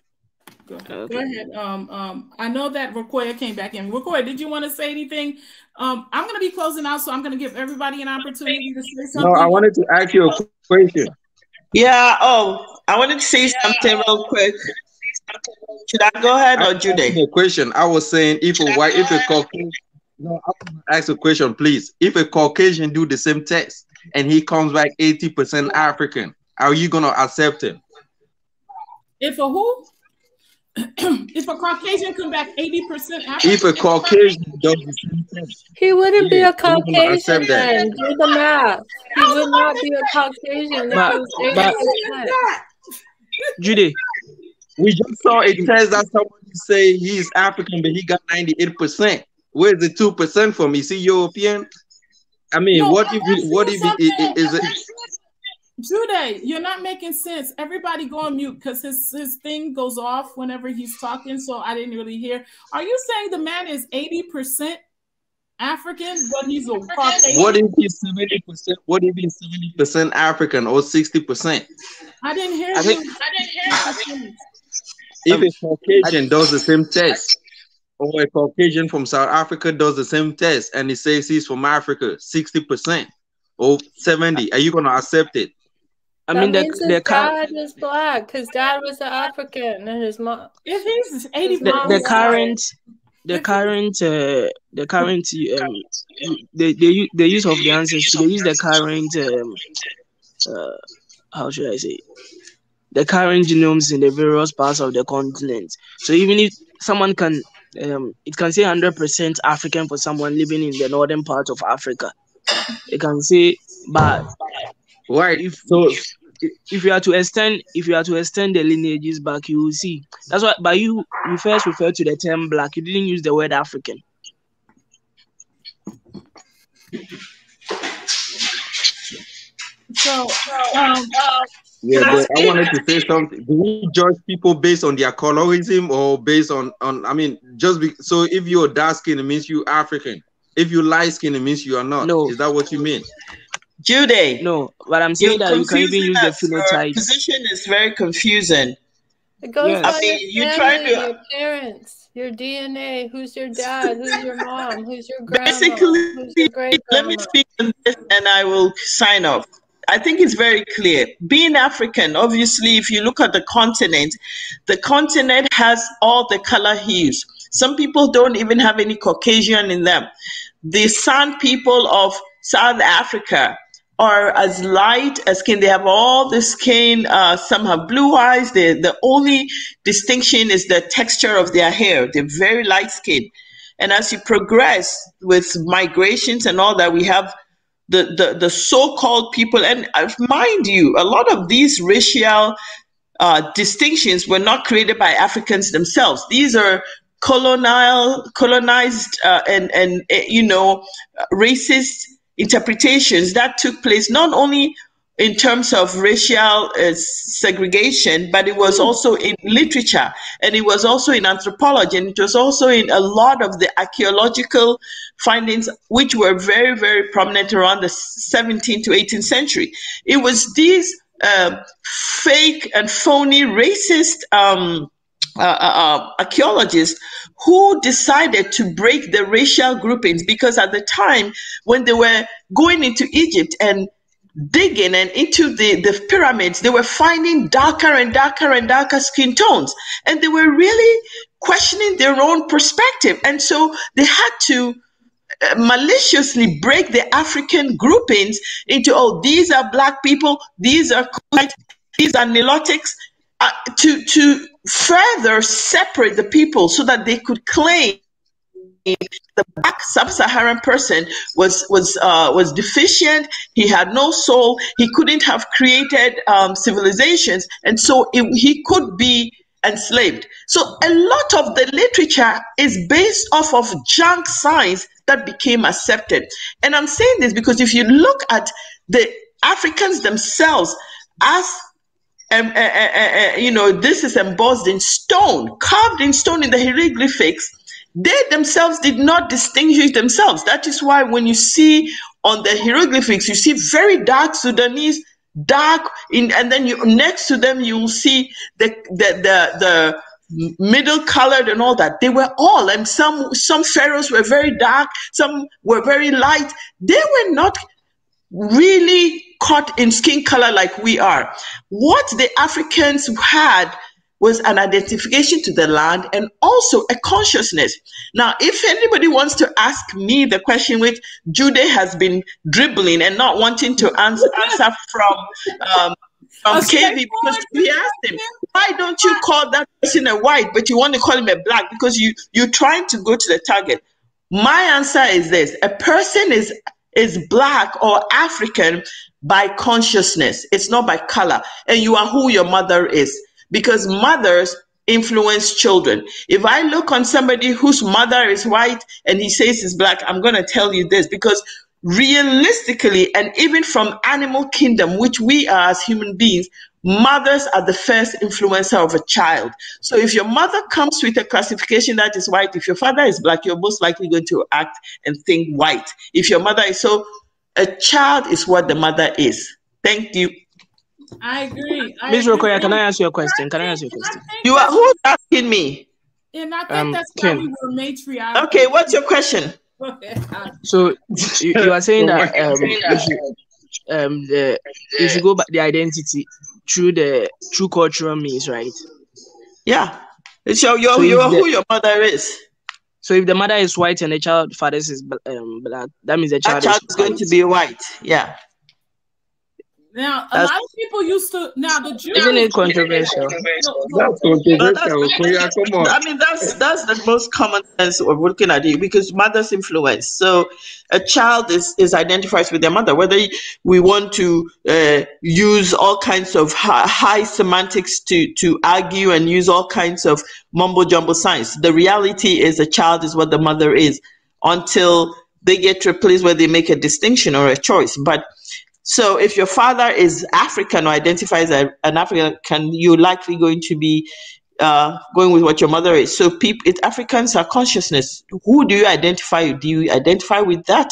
Go ahead. I know that Rokoya came back in. Rokoya, did you want to say anything? I'm going to be closing out, so I'm going to give everybody an opportunity to say something. No, I wanted to ask you a question. Yeah. I wanted to say something real quick. Should I go ahead or Judy? A question. I was saying, if a Caucasian. No, I want to ask a question, please. If a Caucasian do the same test and he comes back 80% African, are you going to accept him? If a who? If a Caucasian come back 80% African? If a Caucasian does the same test, he wouldn't be a Caucasian accept that. then. Do the math. He would not be a Caucasian if he was 80%. Judy, we just saw a test that somebody say he's African, but he got 98%. Where's the 2% from? Is he European? I mean, No, what if it is it? Jude, you're not making sense. Everybody go on mute because his thing goes off whenever he's talking, so I didn't really hear. Are you saying the man is 80% African, but he's a Caucasian? What if he's 70%? What if he's 70% African or 60%? I didn't hear you. If a Caucasian does the same test, or a Caucasian from South Africa does the same test, and he says he's from Africa, 60% or 70%, are you gonna accept it? I mean, his dad is black. His dad was an African, and his mom. If he's 80, the use of the ancestry. They use the current how should I say? The current genomes in the various parts of the continent. So even if someone can, it can say 100% African for someone living in the northern part of Africa. It can say, but right. If you are to extend the lineages back, you will see. That's why. But you first refer to the term black. You didn't use the word African. So, yeah, but I wanted to say something. Do we judge people based on their colorism or based on I mean, so if you're dark skin, it means you're African. If you light skin, it means you are not. No. Is that what you mean? Jude. No, but I'm saying that you can even use the phenotype. Your position is very confusing. It goes by you your try family, to your parents, your DNA. Who's your dad? Who's your mom? Who's your grandma? basically. Who's your great Let me speak on this, and I will sign off. I think it's very clear. Being African, obviously, if you look at the continent has all the color hues. Some people don't even have any Caucasian in them. The San people of South Africa are as light as skin. They have all the skin. Some have blue eyes. The only distinction is the texture of their hair. They're very light skinned. And as you progress with migrations and all that, we have the so-called people. And mind you, a lot of these racial distinctions were not created by Africans themselves. These are colonized and racist interpretations that took place not only in terms of racial segregation, but it was also in literature, and it was also in anthropology, and it was also in a lot of the archaeological findings, which were very, very prominent around the 17th to 18th century. It was these fake and phony racist archaeologists who decided to break the racial groupings, because at the time when they were going into Egypt and digging and into the pyramids, they were finding darker and darker and darker skin tones, and they were really questioning their own perspective. And so they had to maliciously break the African groupings into, oh, these are black people, these are Kulites, these are Nilotics, to further separate the people so that they could claim the black sub-Saharan person was deficient. He had no soul. He couldn't have created civilizations, and so he could be enslaved. So a lot of the literature is based off of junk science that became accepted. And I'm saying this because if you look at the Africans themselves, as this is embossed in stone, carved in stone in the hieroglyphics, they themselves did not distinguish themselves. That is why when you see on the hieroglyphics, you see very dark Sudanese, and then next to them you will see the middle colored and all that. They were all, and some pharaohs were very dark, some were very light. They were not really caught in skin color like we are. What the Africans had was an identification to the land and also a consciousness. Now, if anybody wants to ask me the question which Jude has been dribbling and not wanting to answer from KV, because we asked him, why don't you call that person a white, but you want to call him a black? Because you're trying to go to the target. My answer is this: a person is black or African by consciousness. It's not by color. And you are who your mother is, because mothers influence children. If I look on somebody whose mother is white and he says he's black, I'm going to tell you this, because realistically, and even from animal kingdom, which we are as human beings, mothers are the first influencer of a child. So if your mother comes with a classification that is white, if your father is black, you're most likely going to act and think white. If your mother is so, a child is what the mother is. Thank you. I agree. Ms. Rokoya, can I ask you a question? You are who's asking me? And I think that's why we were matriarchal. Okay, what's your question? So you are saying that if you go back the identity through cultural means, right? Yeah. So you're who your mother is. So if the mother is white and the child father is black, that means the child is going to be white. Yeah. Now, a lot of people used to. Now, the Jews. Isn't it controversial? That's controversial. Come on. I mean, that's the most common sense of looking at it, because mother's influence. So, a child is identified with their mother. Whether we want to use all kinds of high semantics to argue and use all kinds of mumbo jumbo science, the reality is a child is what the mother is until they get to a place where they make a distinction or a choice. But so if your father is African or identifies as an African, you're likely going to be going with what your mother is. So Africans are consciousness. Who do you identify with? Do you identify with that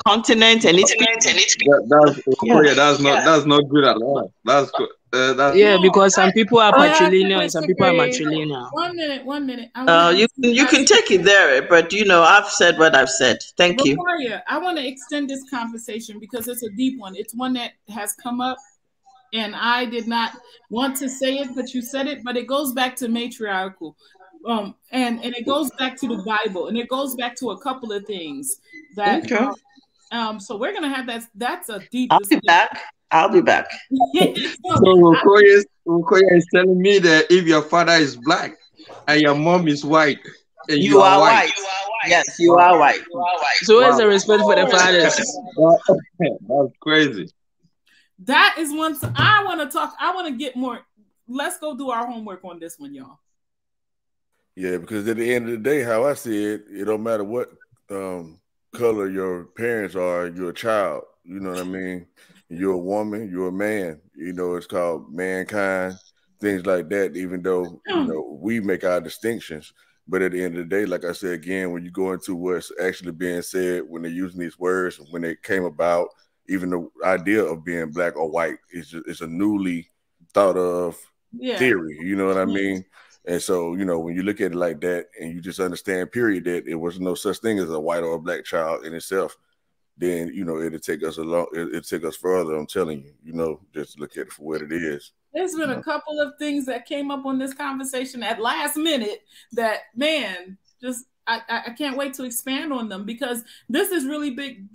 continent and its people? That's not good at all. Yeah, because some people are patrilineal and some people are disagree. matrilineal. 1 minute. I want to You can take it there, but I've said what I've said. Thank you. Maria, I want to extend this conversation because it's a deep one. It's one that has come up, and I did not want to say it, but you said it. But it goes back to matriarchal, and it goes back to the Bible, and it goes back to a couple of things that. Okay. So we're gonna have that. That's a deep. I'll be back. So Okoye is telling me that if your father is black and your mom is white, and you are white. Yes, you are white. So where's the respect for the fathers? That's crazy. That is one. I want to talk. I want to get more. Let's go do our homework on this one, y'all. Yeah, because at the end of the day, how I see it, it don't matter what color your parents are, you're a child. You know what I mean? You're a woman, you're a man. You know, it's called mankind, things like that, even though, we make our distinctions. But at the end of the day, like I said again, when you go into what's actually being said, when they're using these words, when they came about, even the idea of being black or white it's a newly thought of theory. You know what I mean? And so, when you look at it like that and you just understand, period, that it was no such thing as a white or a black child in itself, then, it'll take us it'll take us further. I'm telling you, just look at it for what it is. There's been a couple of things that came up on this conversation at last minute that, man, just I can't wait to expand on them because this is really big.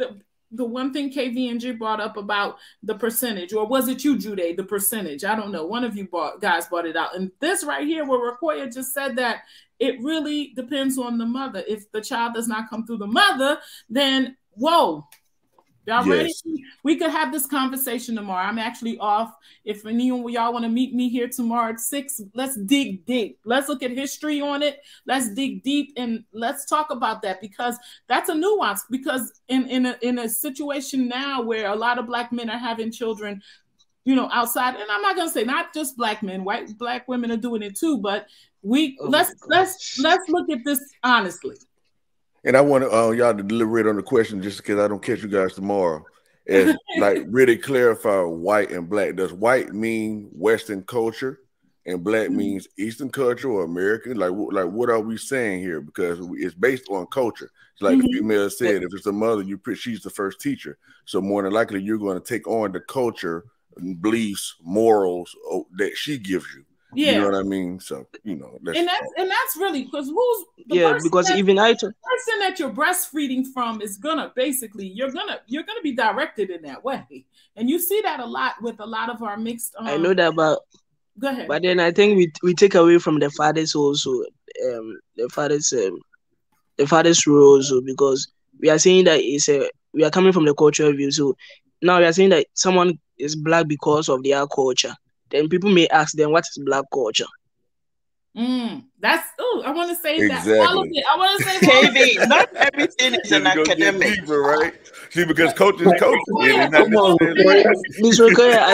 The one thing KVNG brought up about the percentage, or was it you, Jude, the percentage? I don't know. One of you guys brought it out. And this right here where Rakoya just said that it really depends on the mother. If the child does not come through the mother, then whoa. Y'all ready? We could have this conversation tomorrow. I'm actually off. If any of y'all want to meet me here tomorrow at 6, let's dig deep. Let's look at history on it. Let's dig deep and let's talk about that because that's a nuance. Because in a situation now where a lot of black men are having children, outside, and I'm not gonna say not just black men, black women are doing it too, but let's look at this honestly. And I want y'all to deliberate on the question just because I don't catch you guys tomorrow. As like really clarify white and black. Does white mean Western culture and black means Eastern culture or American? Like what are we saying here? Because it's based on culture. It's like the female said, if it's a mother, she's the first teacher. So more than likely, you're going to take on the culture, beliefs, morals that she gives you. Yeah. You know what I mean? So, that's really because who's the person because even person that you're breastfeeding from is gonna basically you're gonna be directed in that way. And you see that a lot with a lot of our mixed I know that, but go ahead. But then I think we take away from the fathers also, the fathers role also, because we are saying that we are coming from the cultural view. So now we are saying that someone is black because of their culture. Then people may ask them, what is black culture? I want to say exactly. That. All of it. I want to say KB, not everything is an academic. Deeper, right? See, because culture is culture. I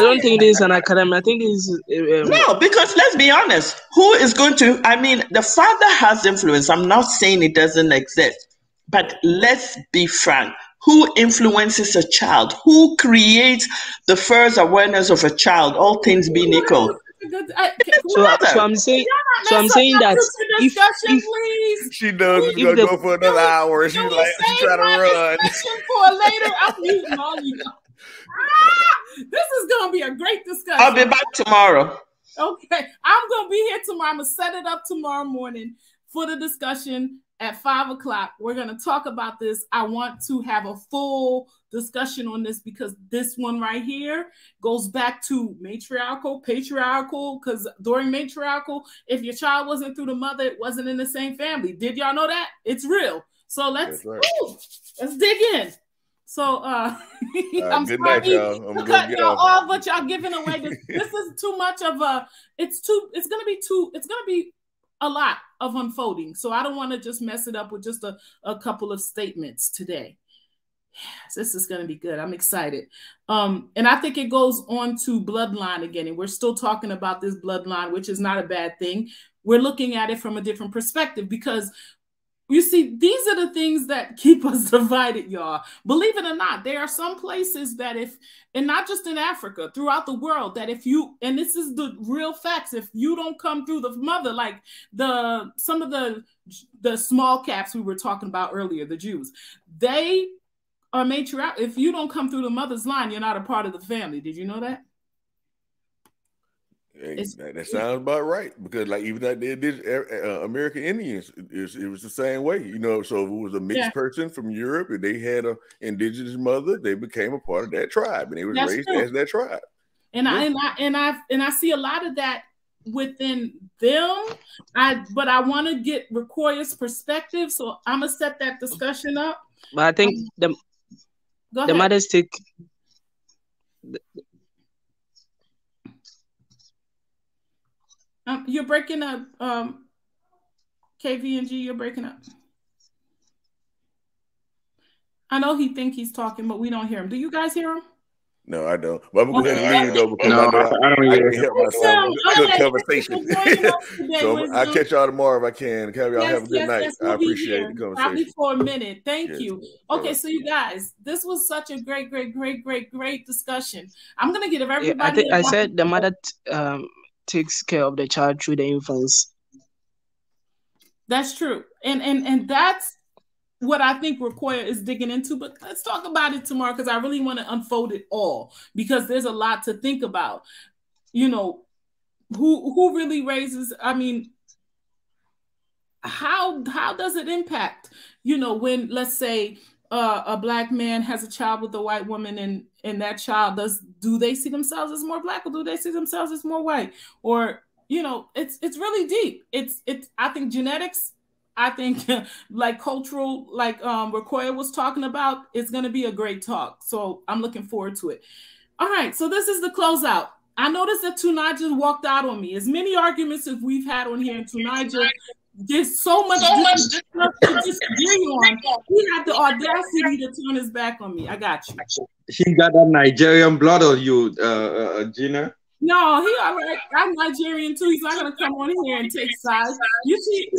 don't think this is an academic. I think this is... No, because let's be honest. Who is going to... I mean, the father has influence. I'm not saying it doesn't exist. But let's be frank. Who influences a child? Who creates the first awareness of a child, all things being equal? So I'm saying that if she knows it's gonna go for another hour, and she's trying to run. For later, I'm muting all you. This is gonna be a great discussion. I'll be back tomorrow. Okay, I'm gonna be here tomorrow. I'm gonna set it up tomorrow morning for the discussion at 5 o'clock. We're gonna talk about this. I want to have a full discussion on this because this one right here goes back to matriarchal, patriarchal, because during matriarchal, if your child wasn't through the mother, it wasn't in the same family. Did y'all know that? It's real. So let's dig in. So I'm good sorry night, y'all. I'm cut y'all off, but y'all giving away this is too much of it's gonna be a lot of unfolding. So I don't want to just mess it up with just a couple of statements today. Yes, this is going to be good. I'm excited. And I think it goes on to bloodline again. And we're still talking about this bloodline, which is not a bad thing. We're looking at it from a different perspective because You see, these are the things that keep us divided, y'all. Believe it or not, there are some places that and not just in Africa, throughout the world, that if you, and this is the real facts, if you don't come through the mother, like some of the small caps we were talking about earlier, the Jews, they are matriarch. If you don't come through the mother's line, you're not a part of the family. Did you know that? Hey, that sounds about right, because like even that did American Indians, it was the same way, you know. So if it was a mixed person from Europe and they had an indigenous mother, they became a part of that tribe and they was raised as that tribe. And I see a lot of that within them. But I want to get Rekoya's perspective, so I'm gonna set that discussion up. But I think the mothers take. You're breaking up, KVNG. You're breaking up. I know he think he's talking, but we don't hear him. Do you guys hear him? No, I don't. But I'm gonna go ahead and leave though, because I can help myself. Good conversation. So I'll catch y'all tomorrow if I can. Y'all have a good night. I appreciate the conversation. Probably for a minute. Thank you. Okay, so you guys, this was such a great discussion. I'm gonna give everybody. I said the mother takes care of the child through the infants. That's true, and that's what I think Rekoya is digging into, but let's talk about it tomorrow, because I really want to unfold it all, because there's a lot to think about. You know, who really raises, I mean, how does it impact, you know, when, let's say, a Black man has a child with a white woman, and that child do they see themselves as more Black, or do they see themselves as more white? Or, you know, it's really deep. It's I think genetics, I think like cultural, like Rekoya was talking about, it's going to be a great talk. So I'm looking forward to it. All right, so this is the closeout. I noticed that Tunaja walked out on me. As many arguments as we've had on here, and Tunaja, there's so much stuff to disagree on. He had the audacity to turn his back on me. I got you. He got that Nigerian blood on you, Gina. No, he all right. I'm Nigerian too. He's not gonna come on here and take sides. You see,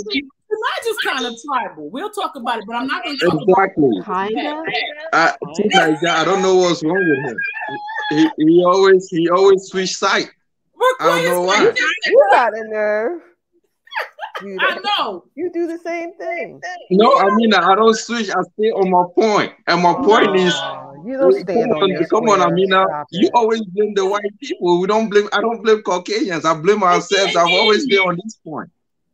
Elijah's kind of tribal. We'll talk about it, but I'm not gonna talk about it. I don't know what's wrong with him. He always switch side. I don't know why. You got a nerve. I know. You do the same thing. No, I mean, I don't switch. I stay on my point. And my point is, you don't stand on your come on, Amina. You always blame the white people. I don't blame Caucasians. I blame ourselves. I've always been on this point.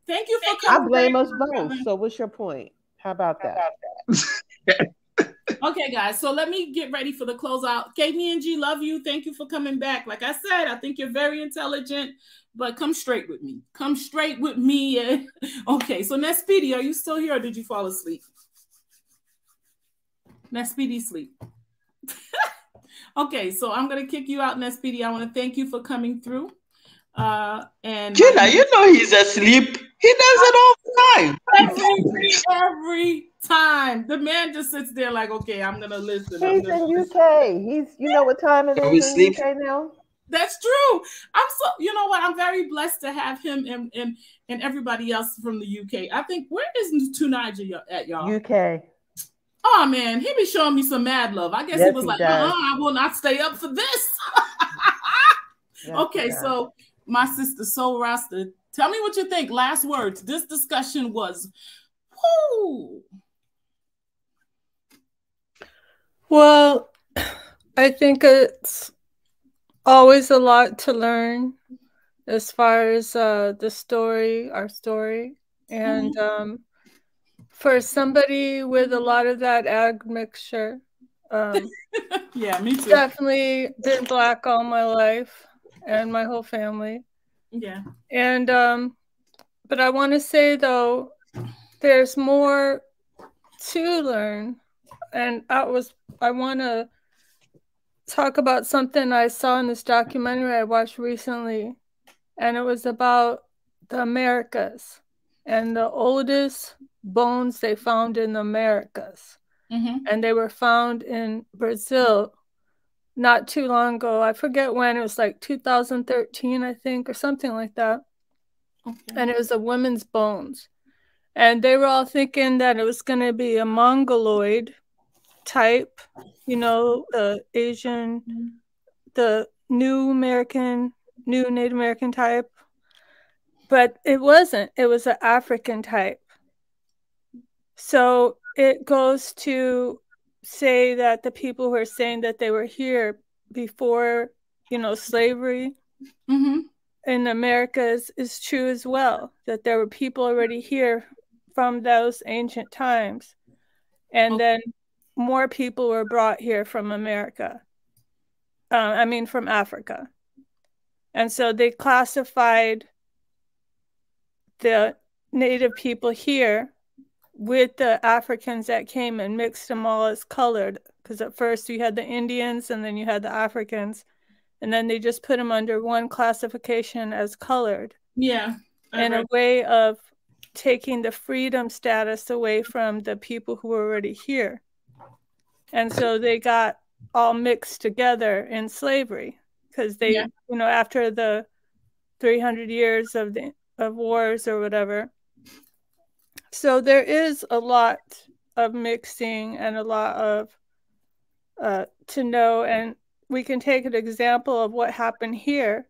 Thank you for coming. I blame us both. So what's your point? How about that? Okay, guys. So let me get ready for the closeout. KVNG, love you. Thank you for coming back. Like I said, I think you're very intelligent, but come straight with me. Come straight with me. Okay, so Nespidi, are you still here, or did you fall asleep? Nespidi, sleep. Okay, so I'm gonna kick you out, Nespidi. I want to thank you for coming through. And Gina, you know he's asleep. He does it all the time. Every time. The man just sits there like, okay, I'm gonna listen. He's in UK. You know what time it is in UK now? That's true. You know what? I'm very blessed to have him and everybody else from the UK. I think, where is Tunaja at, y'all? UK. Oh man, he be showing me some mad love. I guess he was like, I will not stay up for this. Okay, so my sister Soul Rasta, tell me what you think. Last words. This discussion was, whoo. Well, I think it's always a lot to learn as far as our story. And for somebody with a lot of that admixture, yeah, me too. Definitely been Black all my life and my whole family. Yeah. And but I want to say though, there's more to learn. And I want to talk about something I saw in this documentary I watched recently, and it was about the Americas and the oldest bones they found in the Americas. And they were found in Brazil not too long ago. I forget when. It was like 2013, I think, or something like that. And it was a woman's bones. And they were all thinking that it was going to be a Mongoloid type, you know, Asian, the new Native American type. But it wasn't. It was an African type. So it goes to say that the people who are saying that they were here before, you know, slavery in America is true as well, that there were people already here from those ancient times. And then more people were brought here from America. From Africa. And so they classified the native people here with the Africans that came and mixed them all as colored. Because at first you had the Indians and then you had the Africans. And then they just put them under one classification as colored. Yeah. In a way of taking the freedom status away from the people who were already here. And so they got all mixed together in slavery because they, you know, after the 300 years of wars or whatever. So there is a lot of mixing and a lot of to know, and we can take an example of what happened here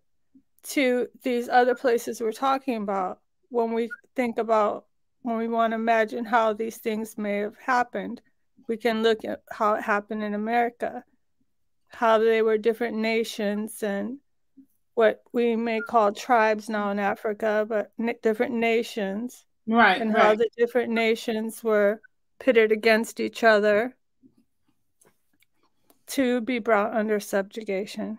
to these other places we're talking about when we think about, when we want to imagine how these things may have happened. We can look at how it happened in America, how they were different nations and what we may call tribes now in Africa, but different nations. Right. And how the different nations were pitted against each other to be brought under subjugation.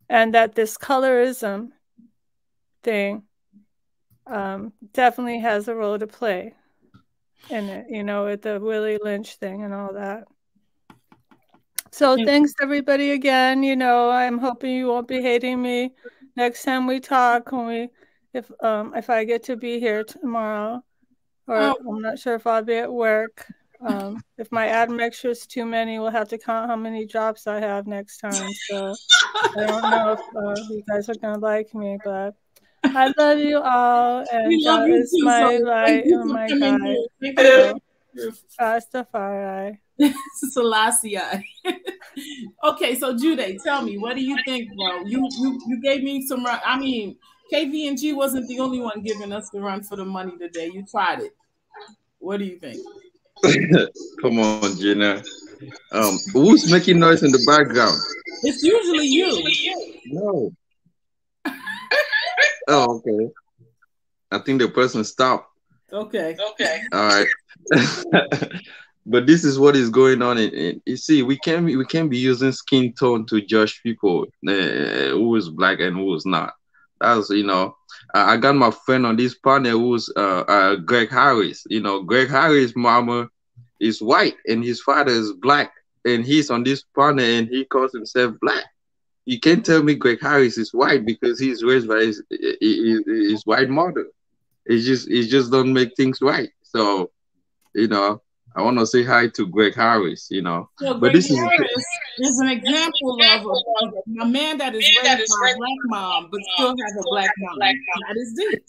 And that this colorism thing definitely has a role to play in it, you know, with the Willie Lynch thing and all that. So thanks everybody again. You know, I'm hoping you won't be hating me next time we talk, if I get to be here tomorrow, or I'm not sure if I'll be at work. If my admixture is too many, we'll have to count how many jobs I have next time. So I don't know if you guys are gonna like me, but I love you all, and we love you is too, my so light and my guide. So, Rastafari. Selassie. Okay, so Jude, tell me, what do you think, bro? You gave me some run. I mean, KVNG wasn't the only one giving us the run for the money today. You tried it. What do you think? Come on, Gina. Who's making noise in the background? It's usually you. No. Oh, okay. I think the person stopped. Okay. All right. But this is what is going on. You see, we can't be using skin tone to judge people who is black and who is not. That's, you know, I got my friend on this panel who's Greg Harris. You know, Greg Harris' mama is white and his father is black, and he's on this panel and he calls himself black. You can't tell me Greg Harris is white because he's raised by his white mother. It just don't make things right. So, you know, I want to say hi to Greg Harris, you know. So but Greg Harris is an example of a man that is raised by a black mom, but still has a black mom. That is deep.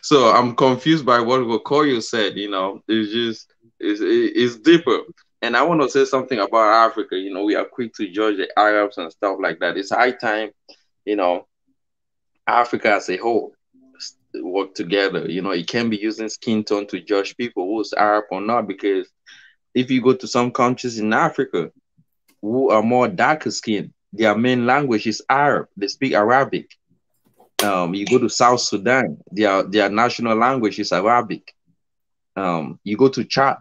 So I'm confused by what Okoye said, you know. It's deeper. And I want to say something about Africa. You know, we are quick to judge the Arabs and stuff like that. It's high time, you know, Africa as a whole work together. You know, you can't be using skin tone to judge people who's Arab or not, because if you go to some countries in Africa who are more darker skinned, their main language is Arab. They speak Arabic. You go to South Sudan, their national language is Arabic. You go to Chad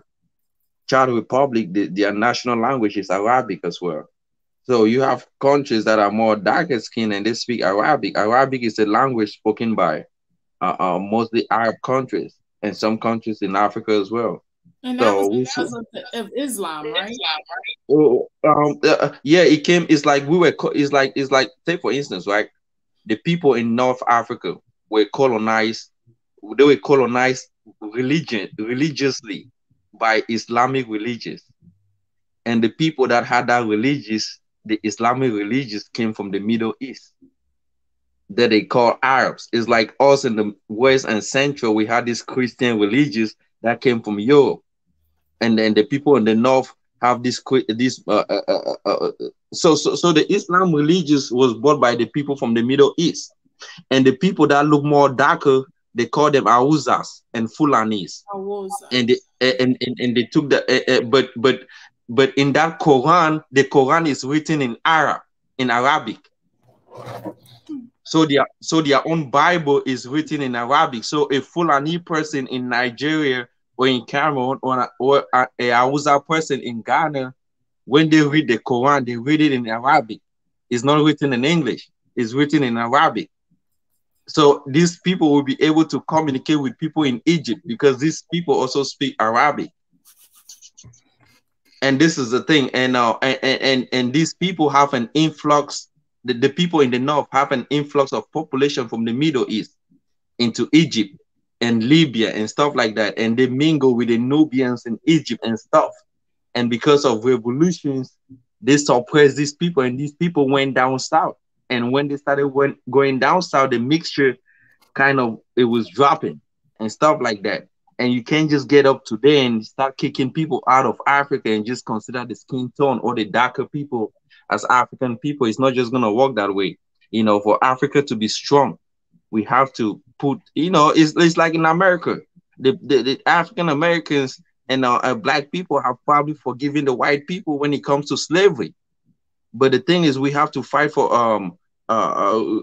Republic, their national language is Arabic as well. So you have countries that are more darker skinned and they speak Arabic. Arabic is a language spoken by mostly Arab countries and some countries in Africa as well. And that was because of Islam, right? Yeah, it came. It's like it's like say for instance, right? The people in North Africa were colonized. They were colonized religiously by Islamic religions, and the people that had that the Islamic religions came from the Middle East. that they call Arabs. It's like us in the West and Central, we had these Christian religions that came from Europe, and then the people in the North have this so the Islam religious was brought by the people from the Middle East, and the people that look more darker, they call them Awuzas and Fulanis. And they took the but in that Quran, the Quran is written in Arabic. So their own Bible is written in Arabic. So a Fulani person in Nigeria or in Cameroon or a Hausa person in Ghana, when they read the Quran, they read it in Arabic. It's not written in English. It's written in Arabic. So these people will be able to communicate with people in Egypt because these people also speak Arabic. And this is the thing. And these people have an influx. The people in the North have an influx of population from the Middle East into Egypt and Libya and stuff like that. And they mingle with the Nubians in Egypt and stuff. And because of revolutions, they suppressed these people, and these people went down south. And when they started going down south, the mixture it was dropping and stuff like that. And you can't just get up today and start kicking people out of Africa and just consider the skin tone or the darker people as African people. It's not just going to work that way. For Africa to be strong, we have to put, it's like in America, the African Americans and Black people have probably forgiven the white people when it comes to slavery. But the thing is, we have to fight for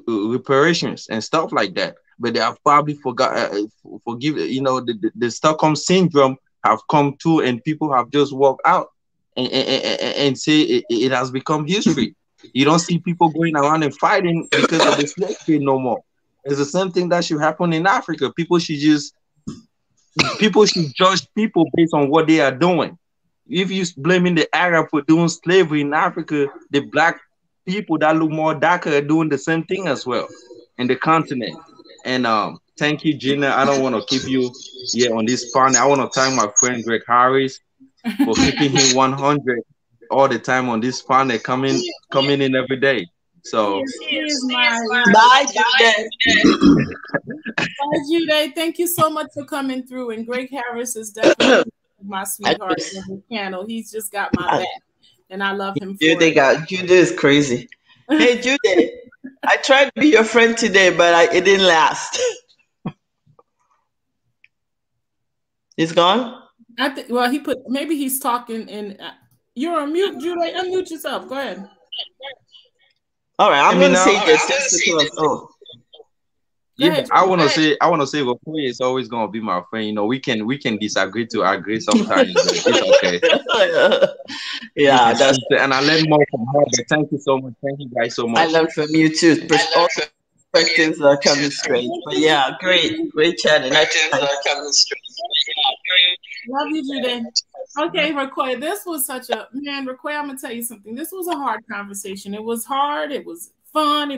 reparations and stuff like that. But they have probably forgive. The Stockholm syndrome have come true, and people have just walked out and say it has become history. You don't see people going around and fighting because of the slave trade no more. It's the same thing that should happen in Africa. People should judge people based on what they are doing. If you're blaming the Arab for doing slavery in Africa, the Black people that look more darker are doing the same thing as well in the continent. And thank you, Gina. I don't want to keep you here on this panel. I want to thank my friend Greg Harris for keeping him 100 all the time on this panel, coming in every day. So bye, Jude. Bye, Jude. Thank you so much for coming through. And Greg Harris is definitely my sweetheart on the channel. He's just got my back, and I love him. Jude is crazy. Hey, Jude, I tried to be your friend today, but it didn't last. He's gone? Maybe he's talking and you're on mute, Jude. Unmute yourself. Go ahead. All right, I'm going to say this. Yeah, I want to say Rokoye is always going to be my friend. We can disagree to agree sometimes, but it's okay. Yeah, and I learned more from her. But thank you so much. Thank you guys so much. I learned from you too. All perspectives are coming straight. But yeah, great chatting. Love you, Jude. Okay, Rokoye, this was Rokoye, I'm gonna tell you something. This was a hard conversation. It was hard. It was fun.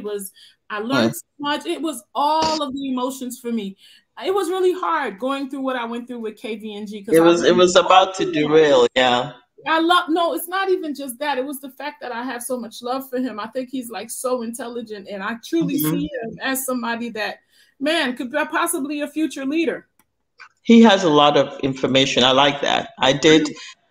I learned so much. It was all of the emotions for me. It was really hard going through what I went through with KVNG. It was about to derail. Yeah. No, it's not even just that. It was the fact that I have so much love for him. I think he's so intelligent, and I truly see him as somebody that, could be possibly a future leader. He has a lot of information. I like that. I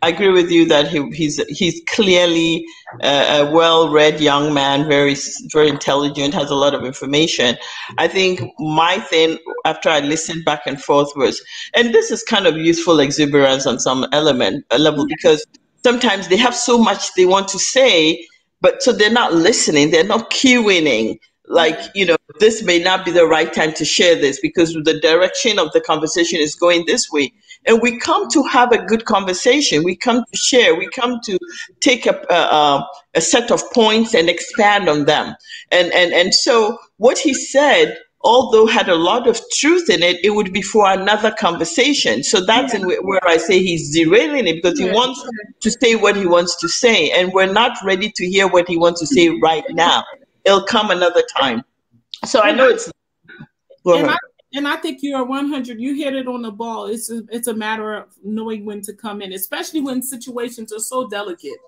agree with you that he's clearly a well-read young man, very, very intelligent, has a lot of information. I think my thing, after I listened back and forth, was, and this is kind of youthful exuberance on some level, because sometimes they have so much they want to say, but so they're not listening, they're not queuing in. This may not be the right time to share this because the direction of the conversation is going this way. And we come to have a good conversation. We come to share. We come to take a set of points and expand on them. And so what he said, although had a lot of truth in it, it would be for another conversation. So that's where I say he's derailing it, because he wants to say what he wants to say. And we're not ready to hear what he wants to say right now. It'll come another time. So I know it's. And I think you are 100. You hit it on the ball. It's a matter of knowing when to come in, especially when situations are so delicate.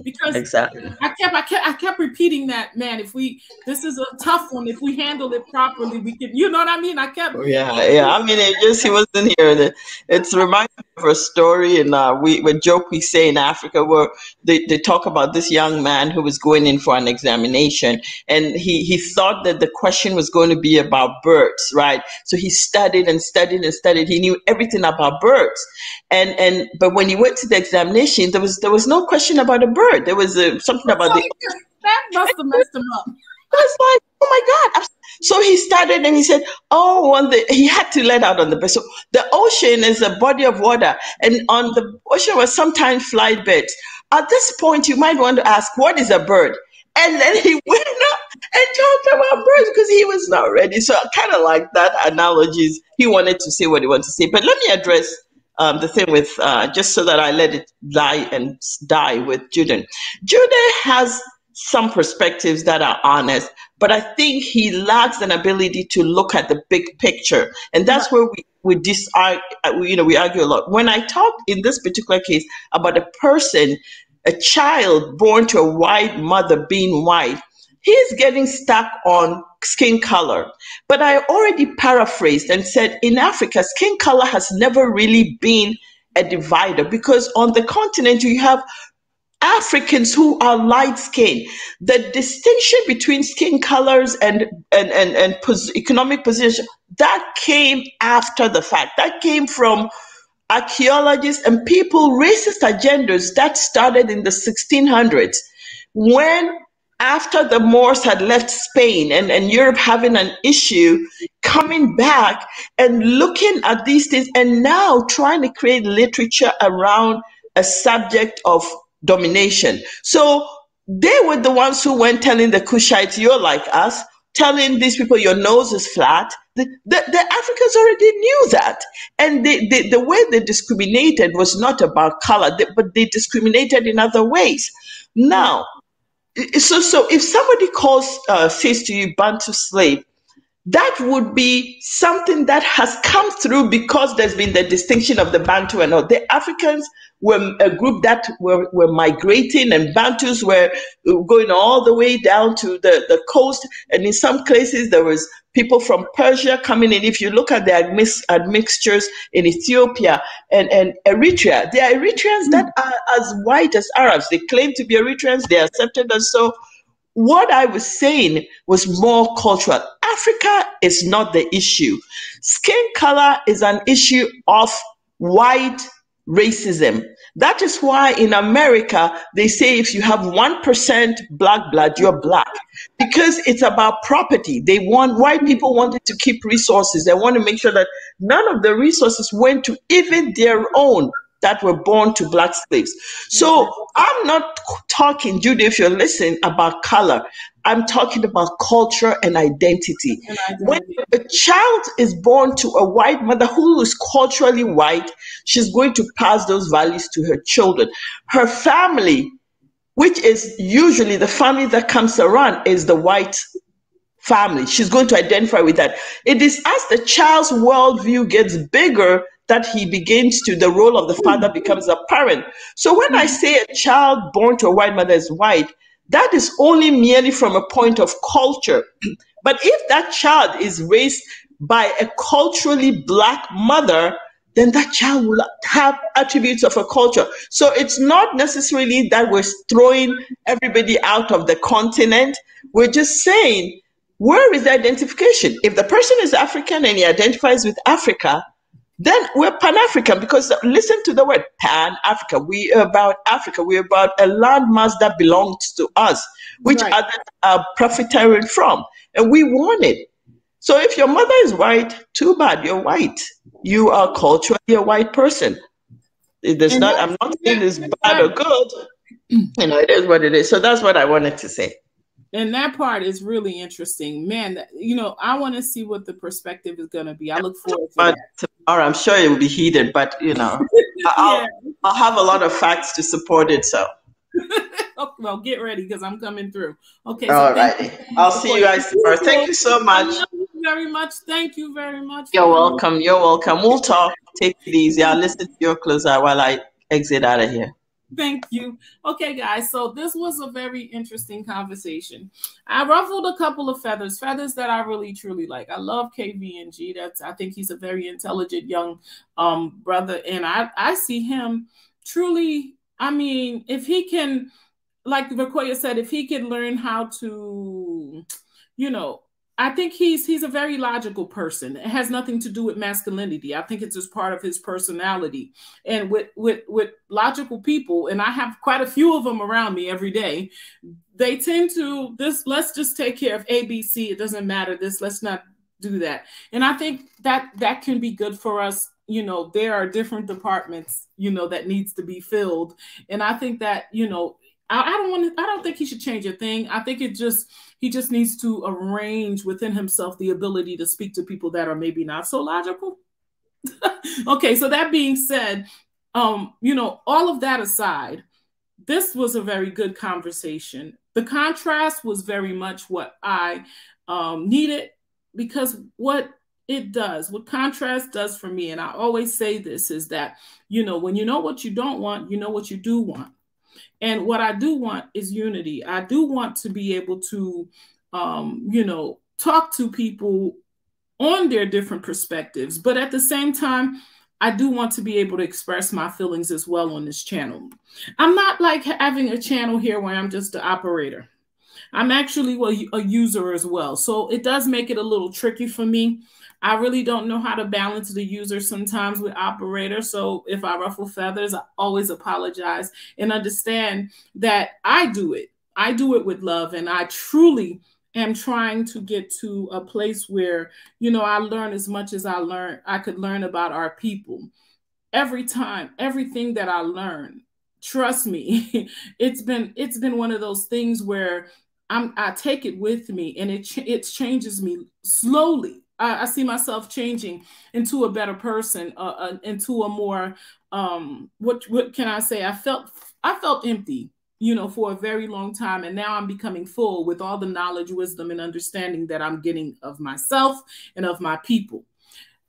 because Exactly. I kept repeating that, man. This is a tough one. If we handle it properly, we can. You know what I mean? I kept. Yeah. I mean, he wasn't here. It's reminded me of a story, and we joke we say in Africa where they talk about this young man who was going in for an examination, and he thought that the question was going to be about birds, right? So he studied and studied and studied. He knew everything about birds, but when he went to the examination, there was no question about a bird. There was something about the. That must have messed him up. I was like, oh my God. So he started and he said, he had to let out on the bird. So the ocean is a body of water, and on the ocean were sometimes flight birds. At this point, you might want to ask, what is a bird? And then he went up and talked about birds because he was not ready. So I kind of like that analogies. He wanted to say what he wanted to say. But let me address the thing with, just so that I let it lie and die with Juden. Juden has some perspectives that are honest, but I think he lacks an ability to look at the big picture, and that's where we argue a lot. When I talked in this particular case about a child born to a white mother being white, he's getting stuck on skin color. But I already paraphrased and said in Africa, skin color has never really been a divider, because on the continent you have Africans who are light skinned. The distinction between skin colors and economic position, that came after the fact. That came from archaeologists and people, racist agendas that started in the 1600s, when after the Moors had left Spain and Europe having an issue, coming back and looking at these things and now trying to create literature around a subject of domination. So they were the ones who went telling the Kushites, you're like us, telling these people your nose is flat. The Africans already knew that. And the way they discriminated was not about color, but they discriminated in other ways. Now, so if somebody says to you Bantu slave, that would be something that has come through because there's been the distinction of the Bantu and all. The Africans were a group that were migrating, and Bantus were going all the way down to the coast. And in some places, there was people from Persia coming in. If you look at the admixtures in Ethiopia and Eritrea, there are Eritreans that are as white as Arabs. They claim to be Eritreans. They are accepted as so. What I was saying was more cultural. Africa is not the issue. Skin color is an issue of white racism. That is why in America, they say if you have 1% black blood, you're black. Because it's about property. White people wanted to keep resources. They want to make sure that none of the resources went to even their own that were born to black slaves. So I'm not talking, Judy, if you're listening, about color. I'm talking about culture and identity. When a child is born to a white mother who is culturally white, she's going to pass those values to her children. Her family, which is usually the family that comes around, is the white family. She's going to identify with that. It is as the child's worldview gets bigger that the role of the father becomes apparent. So when I say a child born to a white mother is white, that is only merely from a point of culture. But if that child is raised by a culturally black mother, then that child will have attributes of a culture. So it's not necessarily that we're throwing everybody out of the continent. We're just saying, where is the identification? If the person is African and he identifies with Africa, then we're Pan-African, because listen to the word Pan-Africa. We are about Africa. We're about a landmass that belongs to us, which others are profiteering from. And we want it. So if your mother is white, too bad, you're white. You are culturally a white person. I'm not saying it's bad or good. It is what it is. So that's what I wanted to say. And that part is really interesting, man. I want to see what the perspective is going to be. I look forward to that. Tomorrow, I'm sure it will be heated, but I'll have a lot of facts to support it. So, well, get ready because I'm coming through. Okay. All right. I'll see you guys tomorrow. Thank you so much. Thank you very much. Thank you very much. You're welcome. You're welcome. We'll talk. Take it easy. I'll listen to your closer while I exit out of here. Thank you. Okay, guys. So this was a very interesting conversation. I ruffled a couple of feathers that I really truly like. I love KVNG. I think he's a very intelligent young brother, and I see him truly. I mean, if he can, like Vakoya said, if he can learn how to, you know, I think he's a very logical person. It has nothing to do with masculinity. I think it's just part of his personality. And with logical people, and I have quite a few of them around me every day, they tend to let's just take care of ABC. It doesn't matter let's not do that. And I think that can be good for us. You know, there are different departments, you know, that needs to be filled. And I think that, you know, I don't think he should change a thing. I think he just needs to arrange within himself the ability to speak to people that are maybe not so logical. Okay, so that being said, you know, all of that aside, this was a very good conversation. The contrast was very much what I needed, because what contrast does for me, and I always say this, is that, you know, when you know what you don't want, you know what you do want. And what I do want is unity. I do want to be able to, you know, talk to people on their different perspectives. But at the same time, I do want to be able to express my feelings as well on this channel. I'm not like having a channel here where I'm just an operator. I'm actually a user as well. So it does make it a little tricky for me. I really don't know how to balance the user sometimes with operator. So if I ruffle feathers, I always apologize and understand that I do it. I do it with love, and I truly am trying to get to a place where, you know, I learn as much as I could learn about our people. Every time, everything that I learn, trust me, it's been one of those things where I take it with me, and it changes me slowly. I see myself changing into a better person, into a more, what can I say? I felt empty, you know, for a very long time. And now I'm becoming full with all the knowledge, wisdom, and understanding that I'm getting of myself and of my people.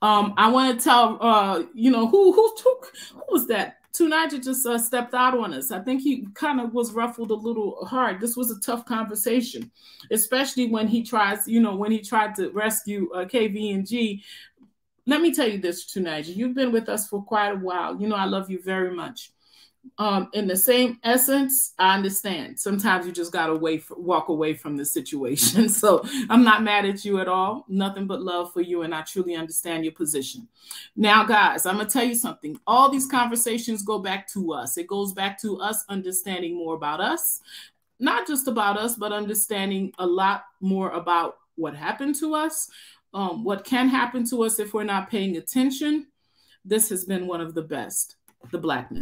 I want to tell, you know, who was that? Tunaja just stepped out on us. I think he kind of was ruffled a little hard. This was a tough conversation, especially when he tries, you know, when he tried to rescue KVNG. Let me tell you this, Tunaja, you've been with us for quite a while. You know, I love you very much. In the same essence, I understand. Sometimes you just got to walk away from the situation. So I'm not mad at you at all. Nothing but love for you. And I truly understand your position. Now, guys, I'm going to tell you something. All these conversations go back to us. It goes back to us understanding more about us, not just about us, but understanding a lot more about what happened to us, what can happen to us if we're not paying attention. This has been one of the best. The Blackness.